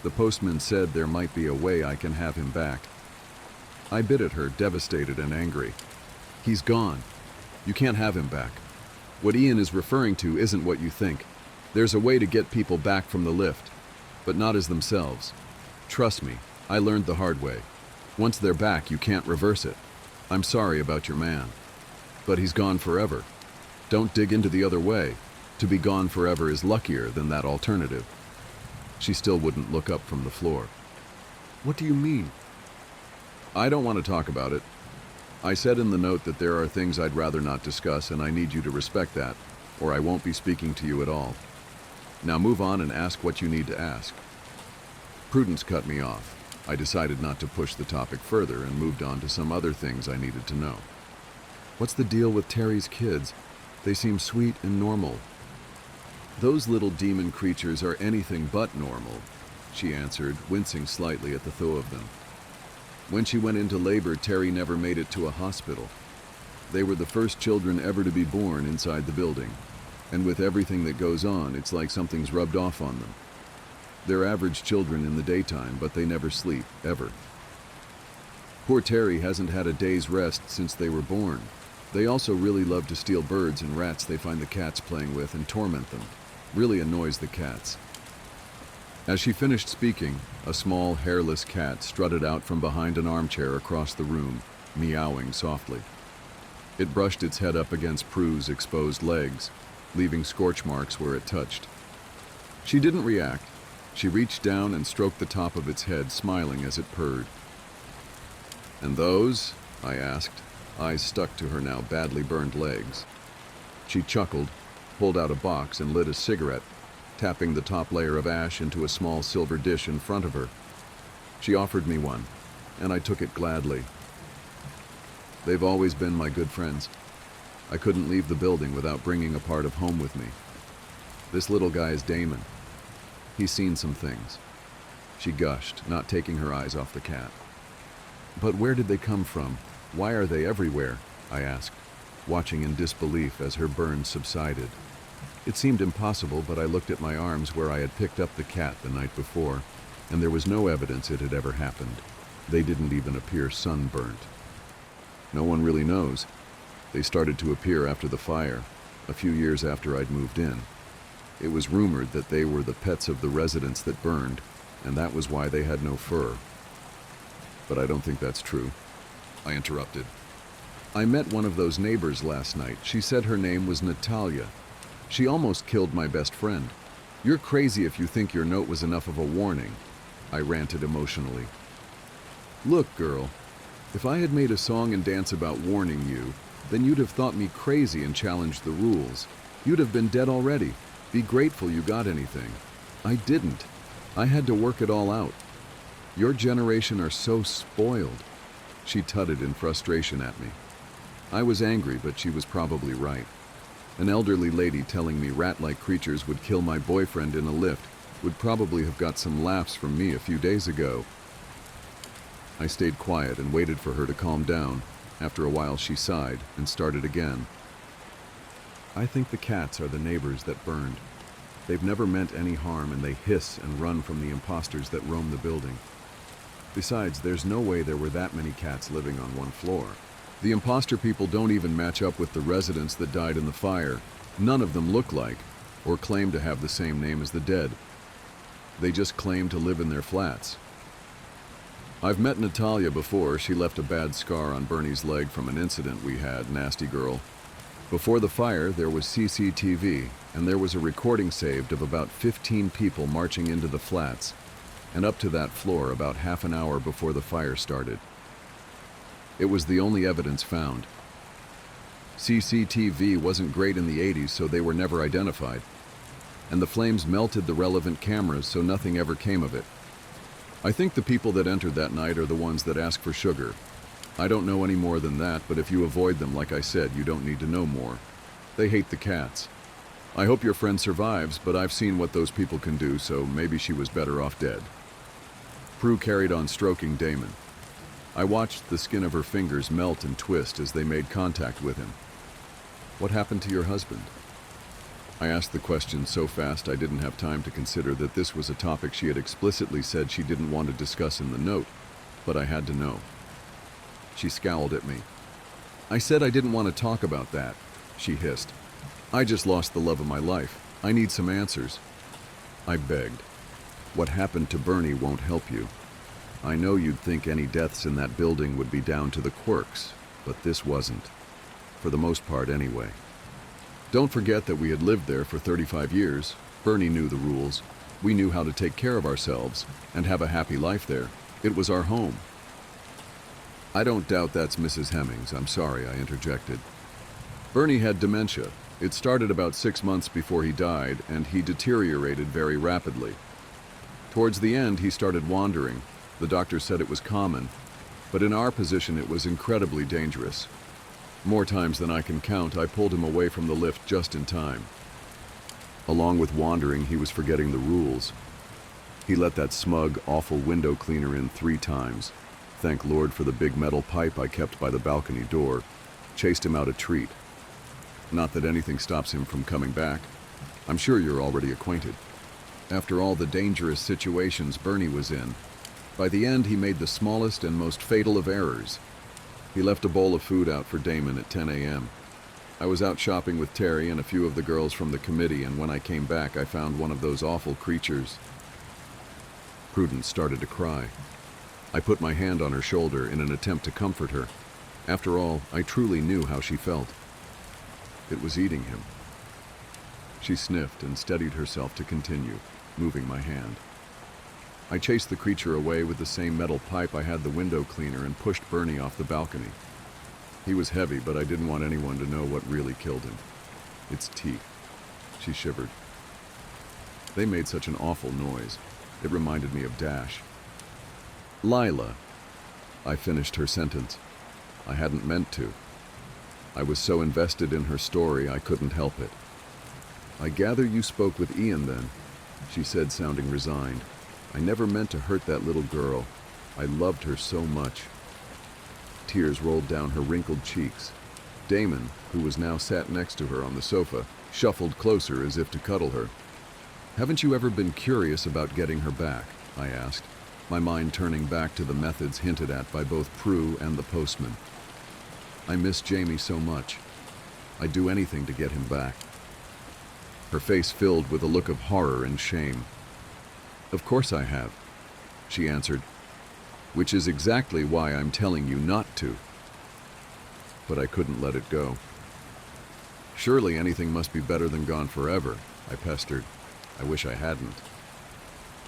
Speaker 1: The postman said there might be a way I can have him back." I bit at her, devastated and angry. "He's gone. You can't have him back. What Ian is referring to isn't what you think. There's a way to get people back from the lift, but not as themselves. Trust me, I learned the hard way. Once they're back, you can't reverse it. I'm sorry about your man, but he's gone forever. Don't dig into the other way. To be gone forever is luckier than that alternative." She still wouldn't look up from the floor. "What do you mean?" "I don't want to talk about it. I said in the note that there are things I'd rather not discuss, and I need you to respect that, or I won't be speaking to you at all. Now move on and ask what you need to ask." Prudence cut me off. I decided not to push the topic further and moved on to some other things I needed to know. "What's the deal with Terry's kids? They seem sweet and normal." "Those little demon creatures are anything but normal," she answered, wincing slightly at the thought of them. "When she went into labor, Terry never made it to a hospital. They were the first children ever to be born inside the building, and with everything that goes on, it's like something's rubbed off on them. They're average children in the daytime, but they never sleep, ever. Poor Terry hasn't had a day's rest since they were born. They also really love to steal birds and rats they find the cats playing with and torment them. Really annoys the cats." As she finished speaking, a small, hairless cat strutted out from behind an armchair across the room, meowing softly. It brushed its head up against Prue's exposed legs, leaving scorch marks where it touched. She didn't react. She reached down and stroked the top of its head, smiling as it purred. "And those?" I asked, eyes stuck to her now badly burned legs. She chuckled, pulled out a box and lit a cigarette, tapping the top layer of ash into a small silver dish in front of her. She offered me one, and I took it gladly. "They've always been my good friends. I couldn't leave the building without bringing a part of home with me. This little guy is Damon. He's seen some things." She gushed, not taking her eyes off the cat. "But where did they come from? Why are they everywhere?" I asked, watching in disbelief as her burns subsided. It seemed impossible, but I looked at my arms where I had picked up the cat the night before, and there was no evidence it had ever happened. They didn't even appear sunburnt. "No one really knows. They started to appear after the fire, a few years after I'd moved in. It was rumored that they were the pets of the residents that burned, and that was why they had no fur. But I don't think that's true," I interrupted. "I met one of those neighbors last night. She said her name was Natalia. She almost killed my best friend. You're crazy if you think your note was enough of a warning, I ranted emotionally. Look, girl, if I had made a song and dance about warning you, then you'd have thought me crazy and challenged the rules. You'd have been dead already. Be grateful you got anything. I didn't. I had to work it all out. Your generation are so spoiled. She tutted in frustration at me. I was angry, but she was probably right. An elderly lady telling me rat-like creatures would kill my boyfriend in a lift would probably have got some laughs from me a few days ago. I stayed quiet and waited for her to calm down. After a while she sighed and started again. I think the cats are the neighbors that burned. They've never meant any harm and they hiss and run from the imposters that roam the building. Besides, there's no way there were that many cats living on one floor. The imposter people don't even match up with the residents that died in the fire. None of them look like or claim to have the same name as the dead. They just claim to live in their flats. I've met Natalia before. She left a bad scar on Bernie's leg from an incident we had, nasty girl. Before the fire, there was CCTV, and there was a recording saved of about 15 people marching into the flats, and up to that floor about half an hour before the fire started. It was the only evidence found. CCTV wasn't great in the 80s, so they were never identified, and the flames melted the relevant cameras, so nothing ever came of it. I think the people that entered that night are the ones that ask for sugar. I don't know any more than that, but if you avoid them, like I said, you don't need to know more. They hate the cats. I hope your friend survives, but I've seen what those people can do, so maybe she was better off dead. Prue carried on stroking Damon. I watched the skin of her fingers melt and twist as they made contact with him. What happened to your husband? I asked the question so fast I didn't have time to consider that this was a topic she had explicitly said she didn't want to discuss in the note, but I had to know. She scowled at me. I said I didn't want to talk about that, she hissed. I just lost the love of my life. I need some answers. I begged. What happened to Bernie won't help you. I know you'd think any deaths in that building would be down to the quirks, but this wasn't. For the most part, anyway. Don't forget that we had lived there for 35 years. Bernie knew the rules. We knew how to take care of ourselves and have a happy life there. It was our home. I don't doubt that's Mrs. Hemmings. I'm sorry, I interjected. Bernie had dementia. It started about 6 months before he died, and he deteriorated very rapidly. Towards the end, he started wandering. The doctor said it was common, but in our position, it was incredibly dangerous. More times than I can count, I pulled him away from the lift just in time. Along with wandering, he was forgetting the rules. He let that smug, awful window cleaner in 3 times. Thank Lord for the big metal pipe I kept by the balcony door. Chased him out a treat. Not that anything stops him from coming back. I'm sure you're already acquainted. After all the dangerous situations Bernie was in, by the end he made the smallest and most fatal of errors. He left a bowl of food out for Damon at 10 a.m. I was out shopping with Terry and a few of the girls from the committee, and when I came back, I found one of those awful creatures. Prudence started to cry. I put my hand on her shoulder in an attempt to comfort her. After all, I truly knew how she felt. It was eating him. She sniffed and steadied herself to continue, moving my hand. I chased the creature away with the same metal pipe I had the window cleaner and pushed Bernie off the balcony. He was heavy, but I didn't want anyone to know what really killed him. Its teeth. She shivered. They made such an awful noise. It reminded me of Dash. Lila. I finished her sentence. I hadn't meant to. I was so invested in her story I couldn't help it. I gather you spoke with Ian then, she said, sounding resigned. I never meant to hurt that little girl. I loved her so much. Tears rolled down her wrinkled cheeks. Damon, who was now sat next to her on the sofa, shuffled closer as if to cuddle her. Haven't you ever been curious about getting her back? I asked, my mind turning back to the methods hinted at by both Prue and the postman. I miss Jamie so much. I'd do anything to get him back. Her face filled with a look of horror and shame. Of course I have, she answered, which is exactly why I'm telling you not to. But I couldn't let it go. Surely anything must be better than gone forever, I pestered. I wish I hadn't.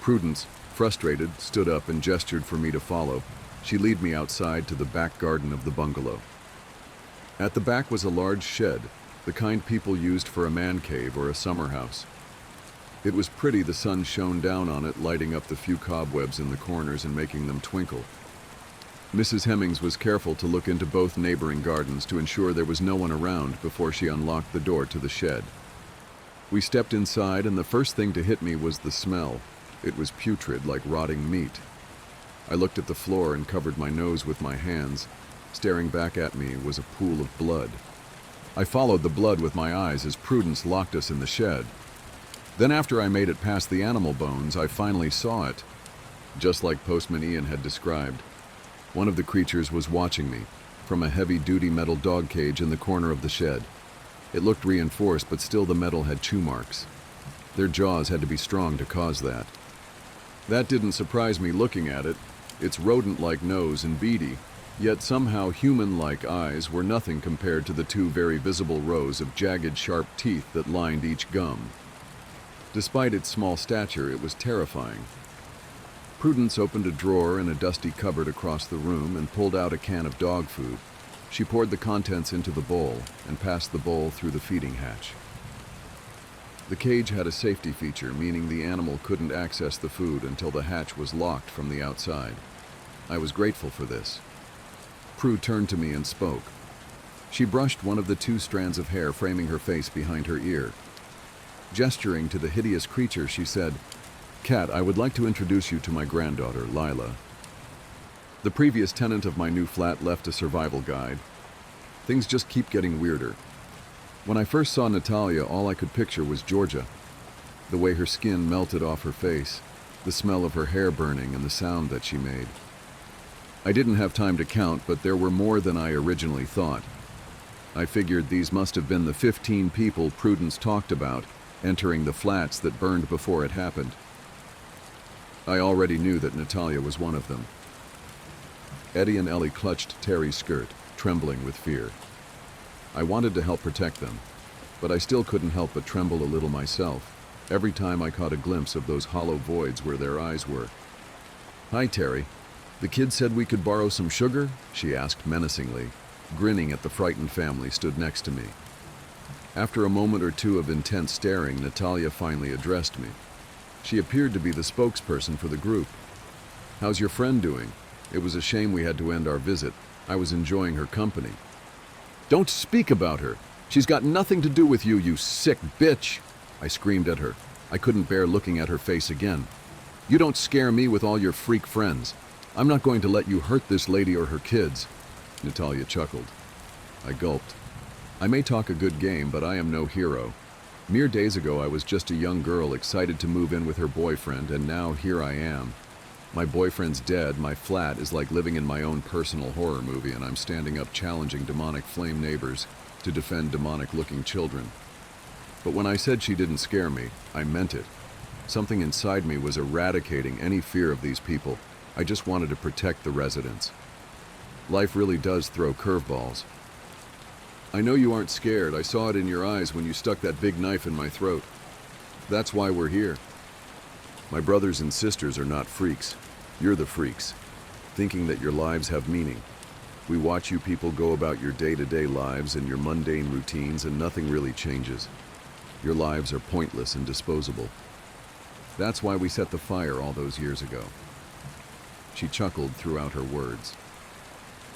Speaker 1: Prudence, frustrated, stood up and gestured for me to follow. She led me outside to the back garden of the bungalow. At the back was a large shed, the kind people used for a man cave or a summer house. It was pretty. The sun shone down on it, lighting up the few cobwebs in the corners and making them twinkle. Mrs. Hemmings was careful to look into both neighboring gardens to ensure there was no one around before she unlocked the door to the shed. We stepped inside, and the first thing to hit me was the smell. It was putrid, like rotting meat. I looked at the floor and covered my nose with my hands. Staring back at me was a pool of blood. I followed the blood with my eyes as Prudence locked us in the shed. Then after I made it past the animal bones, I finally saw it. Just like Postman Ian had described. One of the creatures was watching me from a heavy-duty metal dog cage in the corner of the shed. It looked reinforced, but still the metal had chew marks. Their jaws had to be strong to cause that. That didn't surprise me looking at it. Its rodent-like nose and beady, yet somehow human-like eyes were nothing compared to the two very visible rows of jagged, sharp teeth that lined each gum. Despite its small stature, it was terrifying. Prudence opened a drawer in a dusty cupboard across the room and pulled out a can of dog food. She poured the contents into the bowl and passed the bowl through the feeding hatch. The cage had a safety feature, meaning the animal couldn't access the food until the hatch was locked from the outside. I was grateful for this. Prue turned to me and spoke. She brushed one of the two strands of hair framing her face behind her ear. Gesturing to the hideous creature, she said, "Cat, I would like to introduce you to my granddaughter, Lila." The previous tenant of my new flat left a survival guide. Things just keep getting weirder. When I first saw Natalia, all I could picture was Georgia. The way her skin melted off her face, the smell of her hair burning, and the sound that she made. I didn't have time to count, but there were more than I originally thought. I figured these must have been the 15 people Prudence talked about entering the flats that burned before it happened. I already knew that Natalia was one of them. Eddie and Ellie clutched Terry's skirt, trembling with fear. I wanted to help protect them, but I still couldn't help but tremble a little myself, every time I caught a glimpse of those hollow voids where their eyes were. "Hi, Terry. The kid said we could borrow some sugar?" she asked menacingly. Grinning at the frightened family stood next to me. After a moment or two of intense staring, Natalia finally addressed me. She appeared to be the spokesperson for the group. "How's your friend doing? It was a shame we had to end our visit. I was enjoying her company." "Don't speak about her. She's got nothing to do with you, you sick bitch!" I screamed at her. I couldn't bear looking at her face again. "You don't scare me with all your freak friends. I'm not going to let you hurt this lady or her kids." Natalia chuckled. I gulped. I may talk a good game, but I am no hero. Mere days ago, I was just a young girl excited to move in with her boyfriend, and now here I am. My boyfriend's dead, my flat is like living in my own personal horror movie, and I'm standing up challenging demonic flame neighbors to defend demonic-looking children. But when I said she didn't scare me, I meant it. Something inside me was eradicating any fear of these people. I just wanted to protect the residents. Life really does throw curveballs. "I know you aren't scared. I saw it in your eyes when you stuck that big knife in my throat. That's why we're here. My brothers and sisters are not freaks. You're the freaks, thinking that your lives have meaning. We watch you people go about your day-to-day lives and your mundane routines, and nothing really changes. Your lives are pointless and disposable. That's why we set the fire all those years ago." She chuckled throughout her words.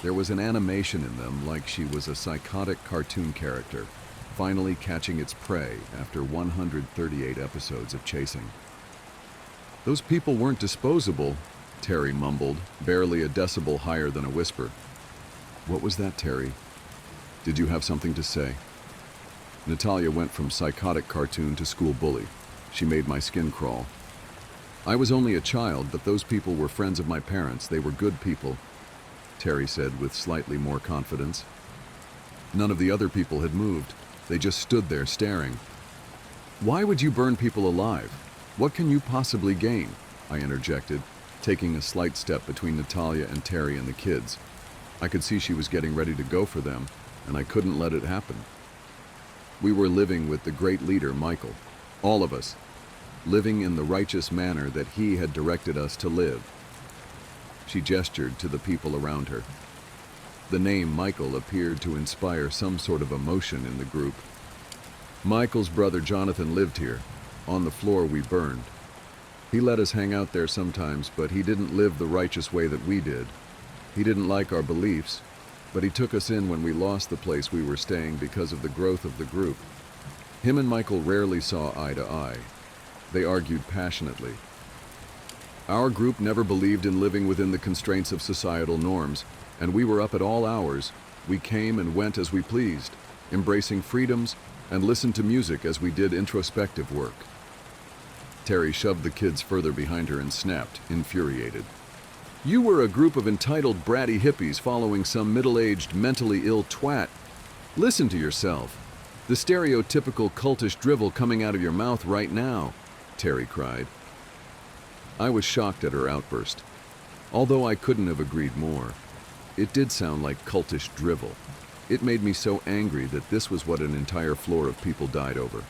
Speaker 1: There was an animation in them, like she was a psychotic cartoon character, finally catching its prey after 138 episodes of chasing. "Those people weren't disposable," Terry mumbled, barely a decibel higher than a whisper. "What was that, Terry? Did you have something to say?" Natalia went from psychotic cartoon to school bully. She made my skin crawl. "I was only a child, but those people were friends of my parents. They were good people," Terry said with slightly more confidence. None of the other people had moved. They just stood there staring. "Why would you burn people alive? What can you possibly gain?" I interjected, taking a slight step between Natalia and Terry and the kids. I could see she was getting ready to go for them, and I couldn't let it happen. We were living with the great leader, Michael. All of us. Living in the righteous manner that he had directed us to live. She gestured to the people around her. The name Michael appeared to inspire some sort of emotion in the group. Michael's brother Jonathan lived here. On the floor we burned. He let us hang out there sometimes, but he didn't live the righteous way that we did. He didn't like our beliefs, but he took us in when we lost the place we were staying because of the growth of the group. Him and Michael rarely saw eye to eye. They argued passionately. Our group never believed in living within the constraints of societal norms, and we were up at all hours. We came and went as we pleased, embracing freedoms and listened to music as we did introspective work. Terry shoved the kids further behind her and snapped, infuriated. You were a group of entitled bratty hippies following some middle-aged, mentally ill twat. Listen to yourself. The stereotypical cultish drivel coming out of your mouth right now, Terry cried. I was shocked at her outburst. Although I couldn't have agreed more. It did sound like cultish drivel. It made me so angry that this was what an entire floor of people died over.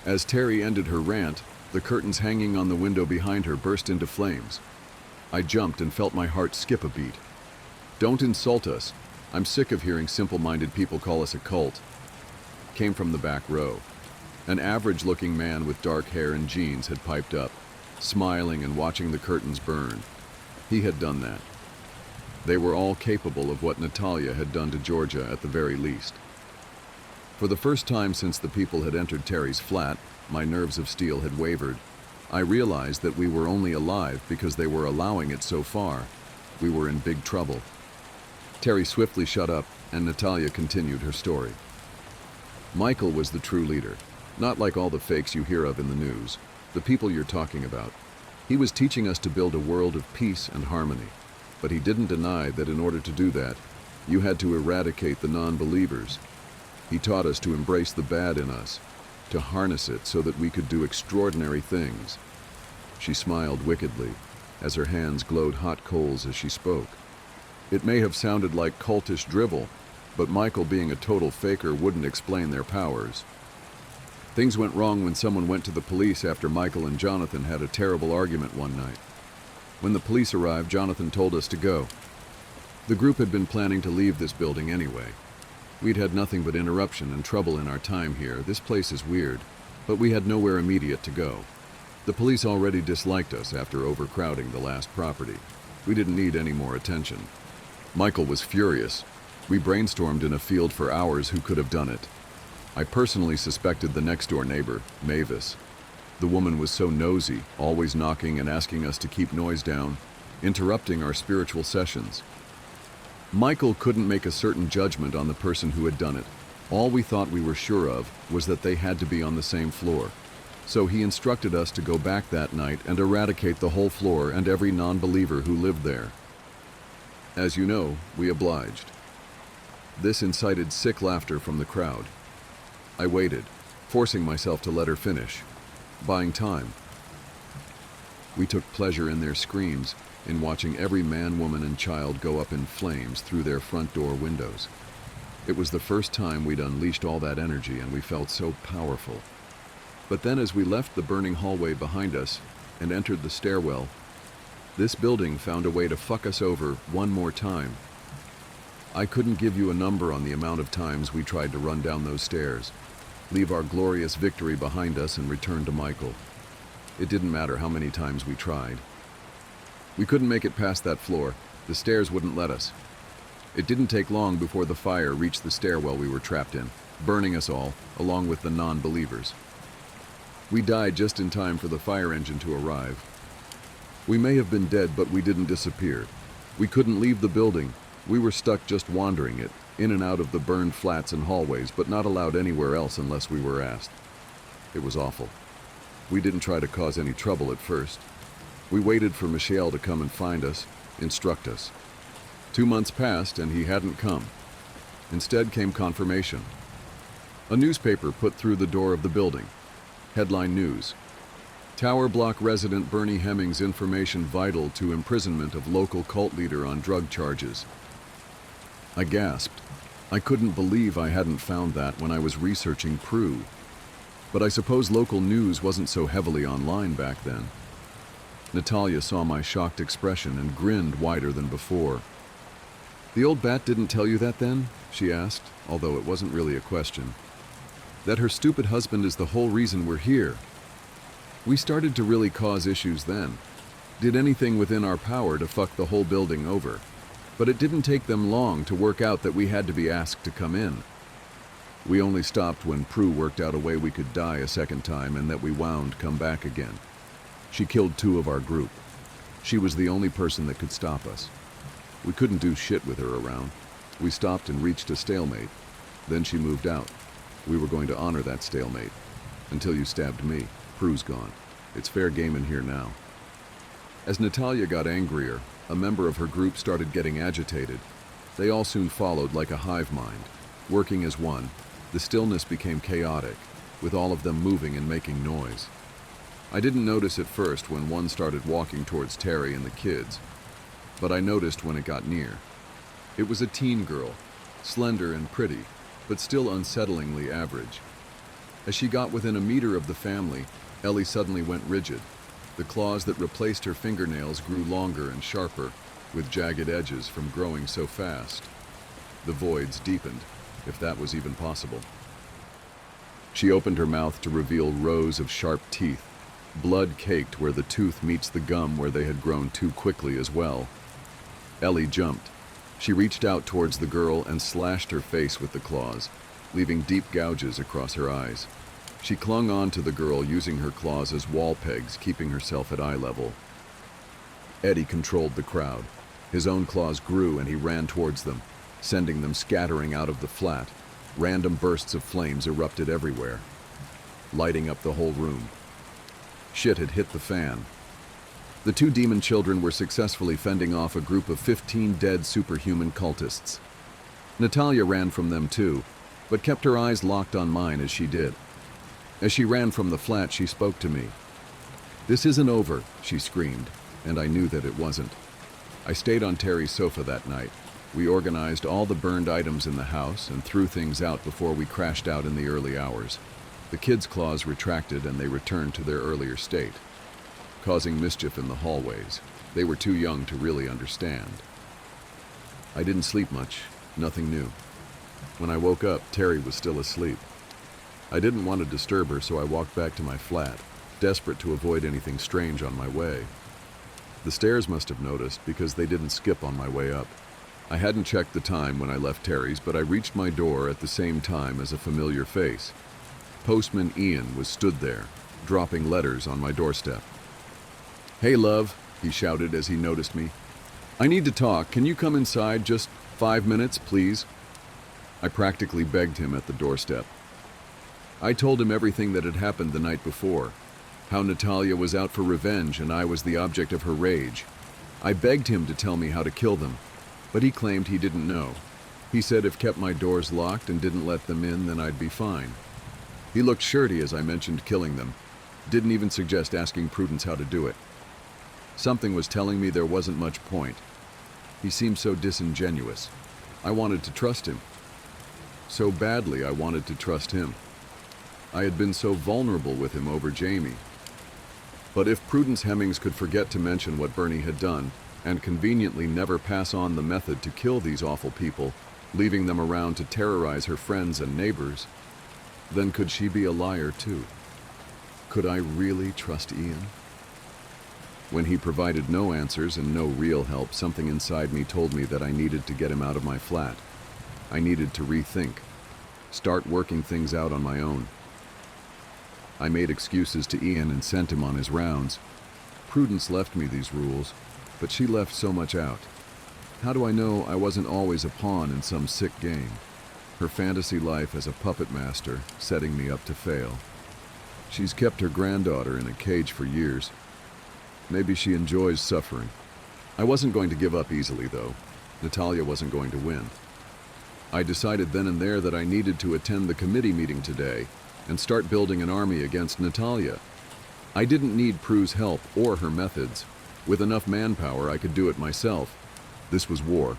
Speaker 1: As Terry ended her rant, the curtains hanging on the window behind her burst into flames. I jumped and felt my heart skip a beat. Don't insult us. I'm sick of hearing simple-minded people call us a cult. Came from the back row. An average-looking man with dark hair and jeans had piped up, smiling and watching the curtains burn. He had done that. They were all capable of what Natalia had done to Georgia at the very least. For the first time since the people had entered Terry's flat, my nerves of steel had wavered. I realized that we were only alive because they were allowing it so far. We were in big trouble. Terry swiftly shut up, and Natalia continued her story. Michael was the true leader, not like all the fakes you hear of in the news, the people you're talking about. He was teaching us to build a world of peace and harmony, but he didn't deny that in order to do that, you had to eradicate the non-believers. He taught us to embrace the bad in us, to harness it so that we could do extraordinary things. She smiled wickedly, as her hands glowed hot coals as she spoke. It may have sounded like cultish drivel, but Michael being a total faker wouldn't explain their powers. Things went wrong when someone went to the police after Michael and Jonathan had a terrible argument one night. When the police arrived, Jonathan told us to go. The group had been planning to leave this building anyway. We'd had nothing but interruption and trouble in our time here. This place is weird, but we had nowhere immediate to go. The police already disliked us after overcrowding the last property. We didn't need any more attention. Michael was furious. We brainstormed in a field for hours who could have done it. I personally suspected the next-door neighbor, Mavis. The woman was so nosy, always knocking and asking us to keep noise down, interrupting our spiritual sessions. Michael couldn't make a certain judgment on the person who had done it. All we thought we were sure of was that they had to be on the same floor. So he instructed us to go back that night and eradicate the whole floor and every non-believer who lived there. As you know, we obliged. This incited sick laughter from the crowd. I waited, forcing myself to let her finish, buying time. We took pleasure in their screams, in watching every man, woman, and child go up in flames through their front door windows. It was the first time we'd unleashed all that energy, and we felt so powerful. But then as we left the burning hallway behind us and entered the stairwell, this building found a way to fuck us over one more time. I couldn't give you a number on the amount of times we tried to run down those stairs, leave our glorious victory behind us and return to Michael. It didn't matter how many times we tried. We couldn't make it past that floor. The stairs wouldn't let us. It didn't take long before the fire reached the stairwell we were trapped in, burning us all, along with the non-believers. We died just in time for the fire engine to arrive. We may have been dead, but we didn't disappear. We couldn't leave the building. We were stuck just wandering it, in and out of the burned flats and hallways, but not allowed anywhere else unless we were asked. It was awful. We didn't try to cause any trouble at first. We waited for Michel to come and find us, instruct us. 2 months passed and he hadn't come. Instead came confirmation. A newspaper put through the door of the building. Headline news: Tower Block resident Bernie Hemmings information vital to imprisonment of local cult leader on drug charges. I gasped. I couldn't believe I hadn't found that when I was researching Prue. But I suppose local news wasn't so heavily online back then. Natalia saw my shocked expression and grinned wider than before. "The old bat didn't tell you that then?" she asked, although it wasn't really a question. "That her stupid husband is the whole reason we're here. We started to really cause issues then. Did anything within our power to fuck the whole building over. But it didn't take them long to work out that we had to be asked to come in. We only stopped when Prue worked out a way we could die a second time and that we wound come back again. She killed 2 of our group. She was the only person that could stop us. We couldn't do shit with her around. We stopped and reached a stalemate. Then she moved out. We were going to honor that stalemate. Until you stabbed me. Prue's gone. It's fair game in here now." As Natalia got angrier, a member of her group started getting agitated. They all soon followed like a hive mind. Working as one, the stillness became chaotic, with all of them moving and making noise. I didn't notice at first when one started walking towards Terry and the kids, but I noticed when it got near. It was a teen girl, slender and pretty, but still unsettlingly average. As she got within a meter of the family, Ellie suddenly went rigid. The claws that replaced her fingernails grew longer and sharper, with jagged edges from growing so fast. The voids deepened, if that was even possible. She opened her mouth to reveal rows of sharp teeth, blood caked where the tooth meets the gum where they had grown too quickly as well. Ellie jumped. She reached out towards the girl and slashed her face with the claws, leaving deep gouges across her eyes. She clung on to the girl using her claws as wall pegs, keeping herself at eye level. Eddie controlled the crowd. His own claws grew and he ran towards them, sending them scattering out of the flat. Random bursts of flames erupted everywhere, lighting up the whole room. Shit had hit the fan. The 2 demon children were successfully fending off a group of 15 dead superhuman cultists. Natalia ran from them too, but kept her eyes locked on mine as she did. As she ran from the flat, she spoke to me. "This isn't over," she screamed, and I knew that it wasn't. I stayed on Terry's sofa that night. We organized all the burned items in the house and threw things out before we crashed out in the early hours. The kids' claws retracted and they returned to their earlier state, causing mischief in the hallways. They were too young to really understand. I didn't sleep much, nothing new. When I woke up, Terry was still asleep. I didn't want to disturb her, so I walked back to my flat, desperate to avoid anything strange on my way. The stairs must have noticed because they didn't skip on my way up. I hadn't checked the time when I left Terry's, but I reached my door at the same time as a familiar face. Postman Ian was stood there, dropping letters on my doorstep. "Hey, love," he shouted as he noticed me. "I need to talk. Can you come inside just 5 minutes, please?" I practically begged him at the doorstep. I told him everything that had happened the night before, how Natalia was out for revenge and I was the object of her rage. I begged him to tell me how to kill them, but he claimed he didn't know. He said if kept my doors locked and didn't let them in, then I'd be fine. He looked shirty as I mentioned killing them, didn't even suggest asking Prudence how to do it. Something was telling me there wasn't much point. He seemed so disingenuous. I wanted to trust him. So badly I wanted to trust him. I had been so vulnerable with him over Jamie. But if Prudence Hemmings could forget to mention what Bernie had done, and conveniently never pass on the method to kill these awful people, leaving them around to terrorize her friends and neighbors, then could she be a liar too? Could I really trust Ian? When he provided no answers and no real help, something inside me told me that I needed to get him out of my flat. I needed to rethink, start working things out on my own. I made excuses to Ian and sent him on his rounds. Prudence left me these rules, but she left so much out. How do I know I wasn't always a pawn in some sick game? Her fantasy life as a puppet master, setting me up to fail. She's kept her granddaughter in a cage for years. Maybe she enjoys suffering. I wasn't going to give up easily, though. Natalia wasn't going to win. I decided then and there that I needed to attend the committee meeting today and start building an army against Natalia. I didn't need Prue's help or her methods. With enough manpower, I could do it myself. This was war,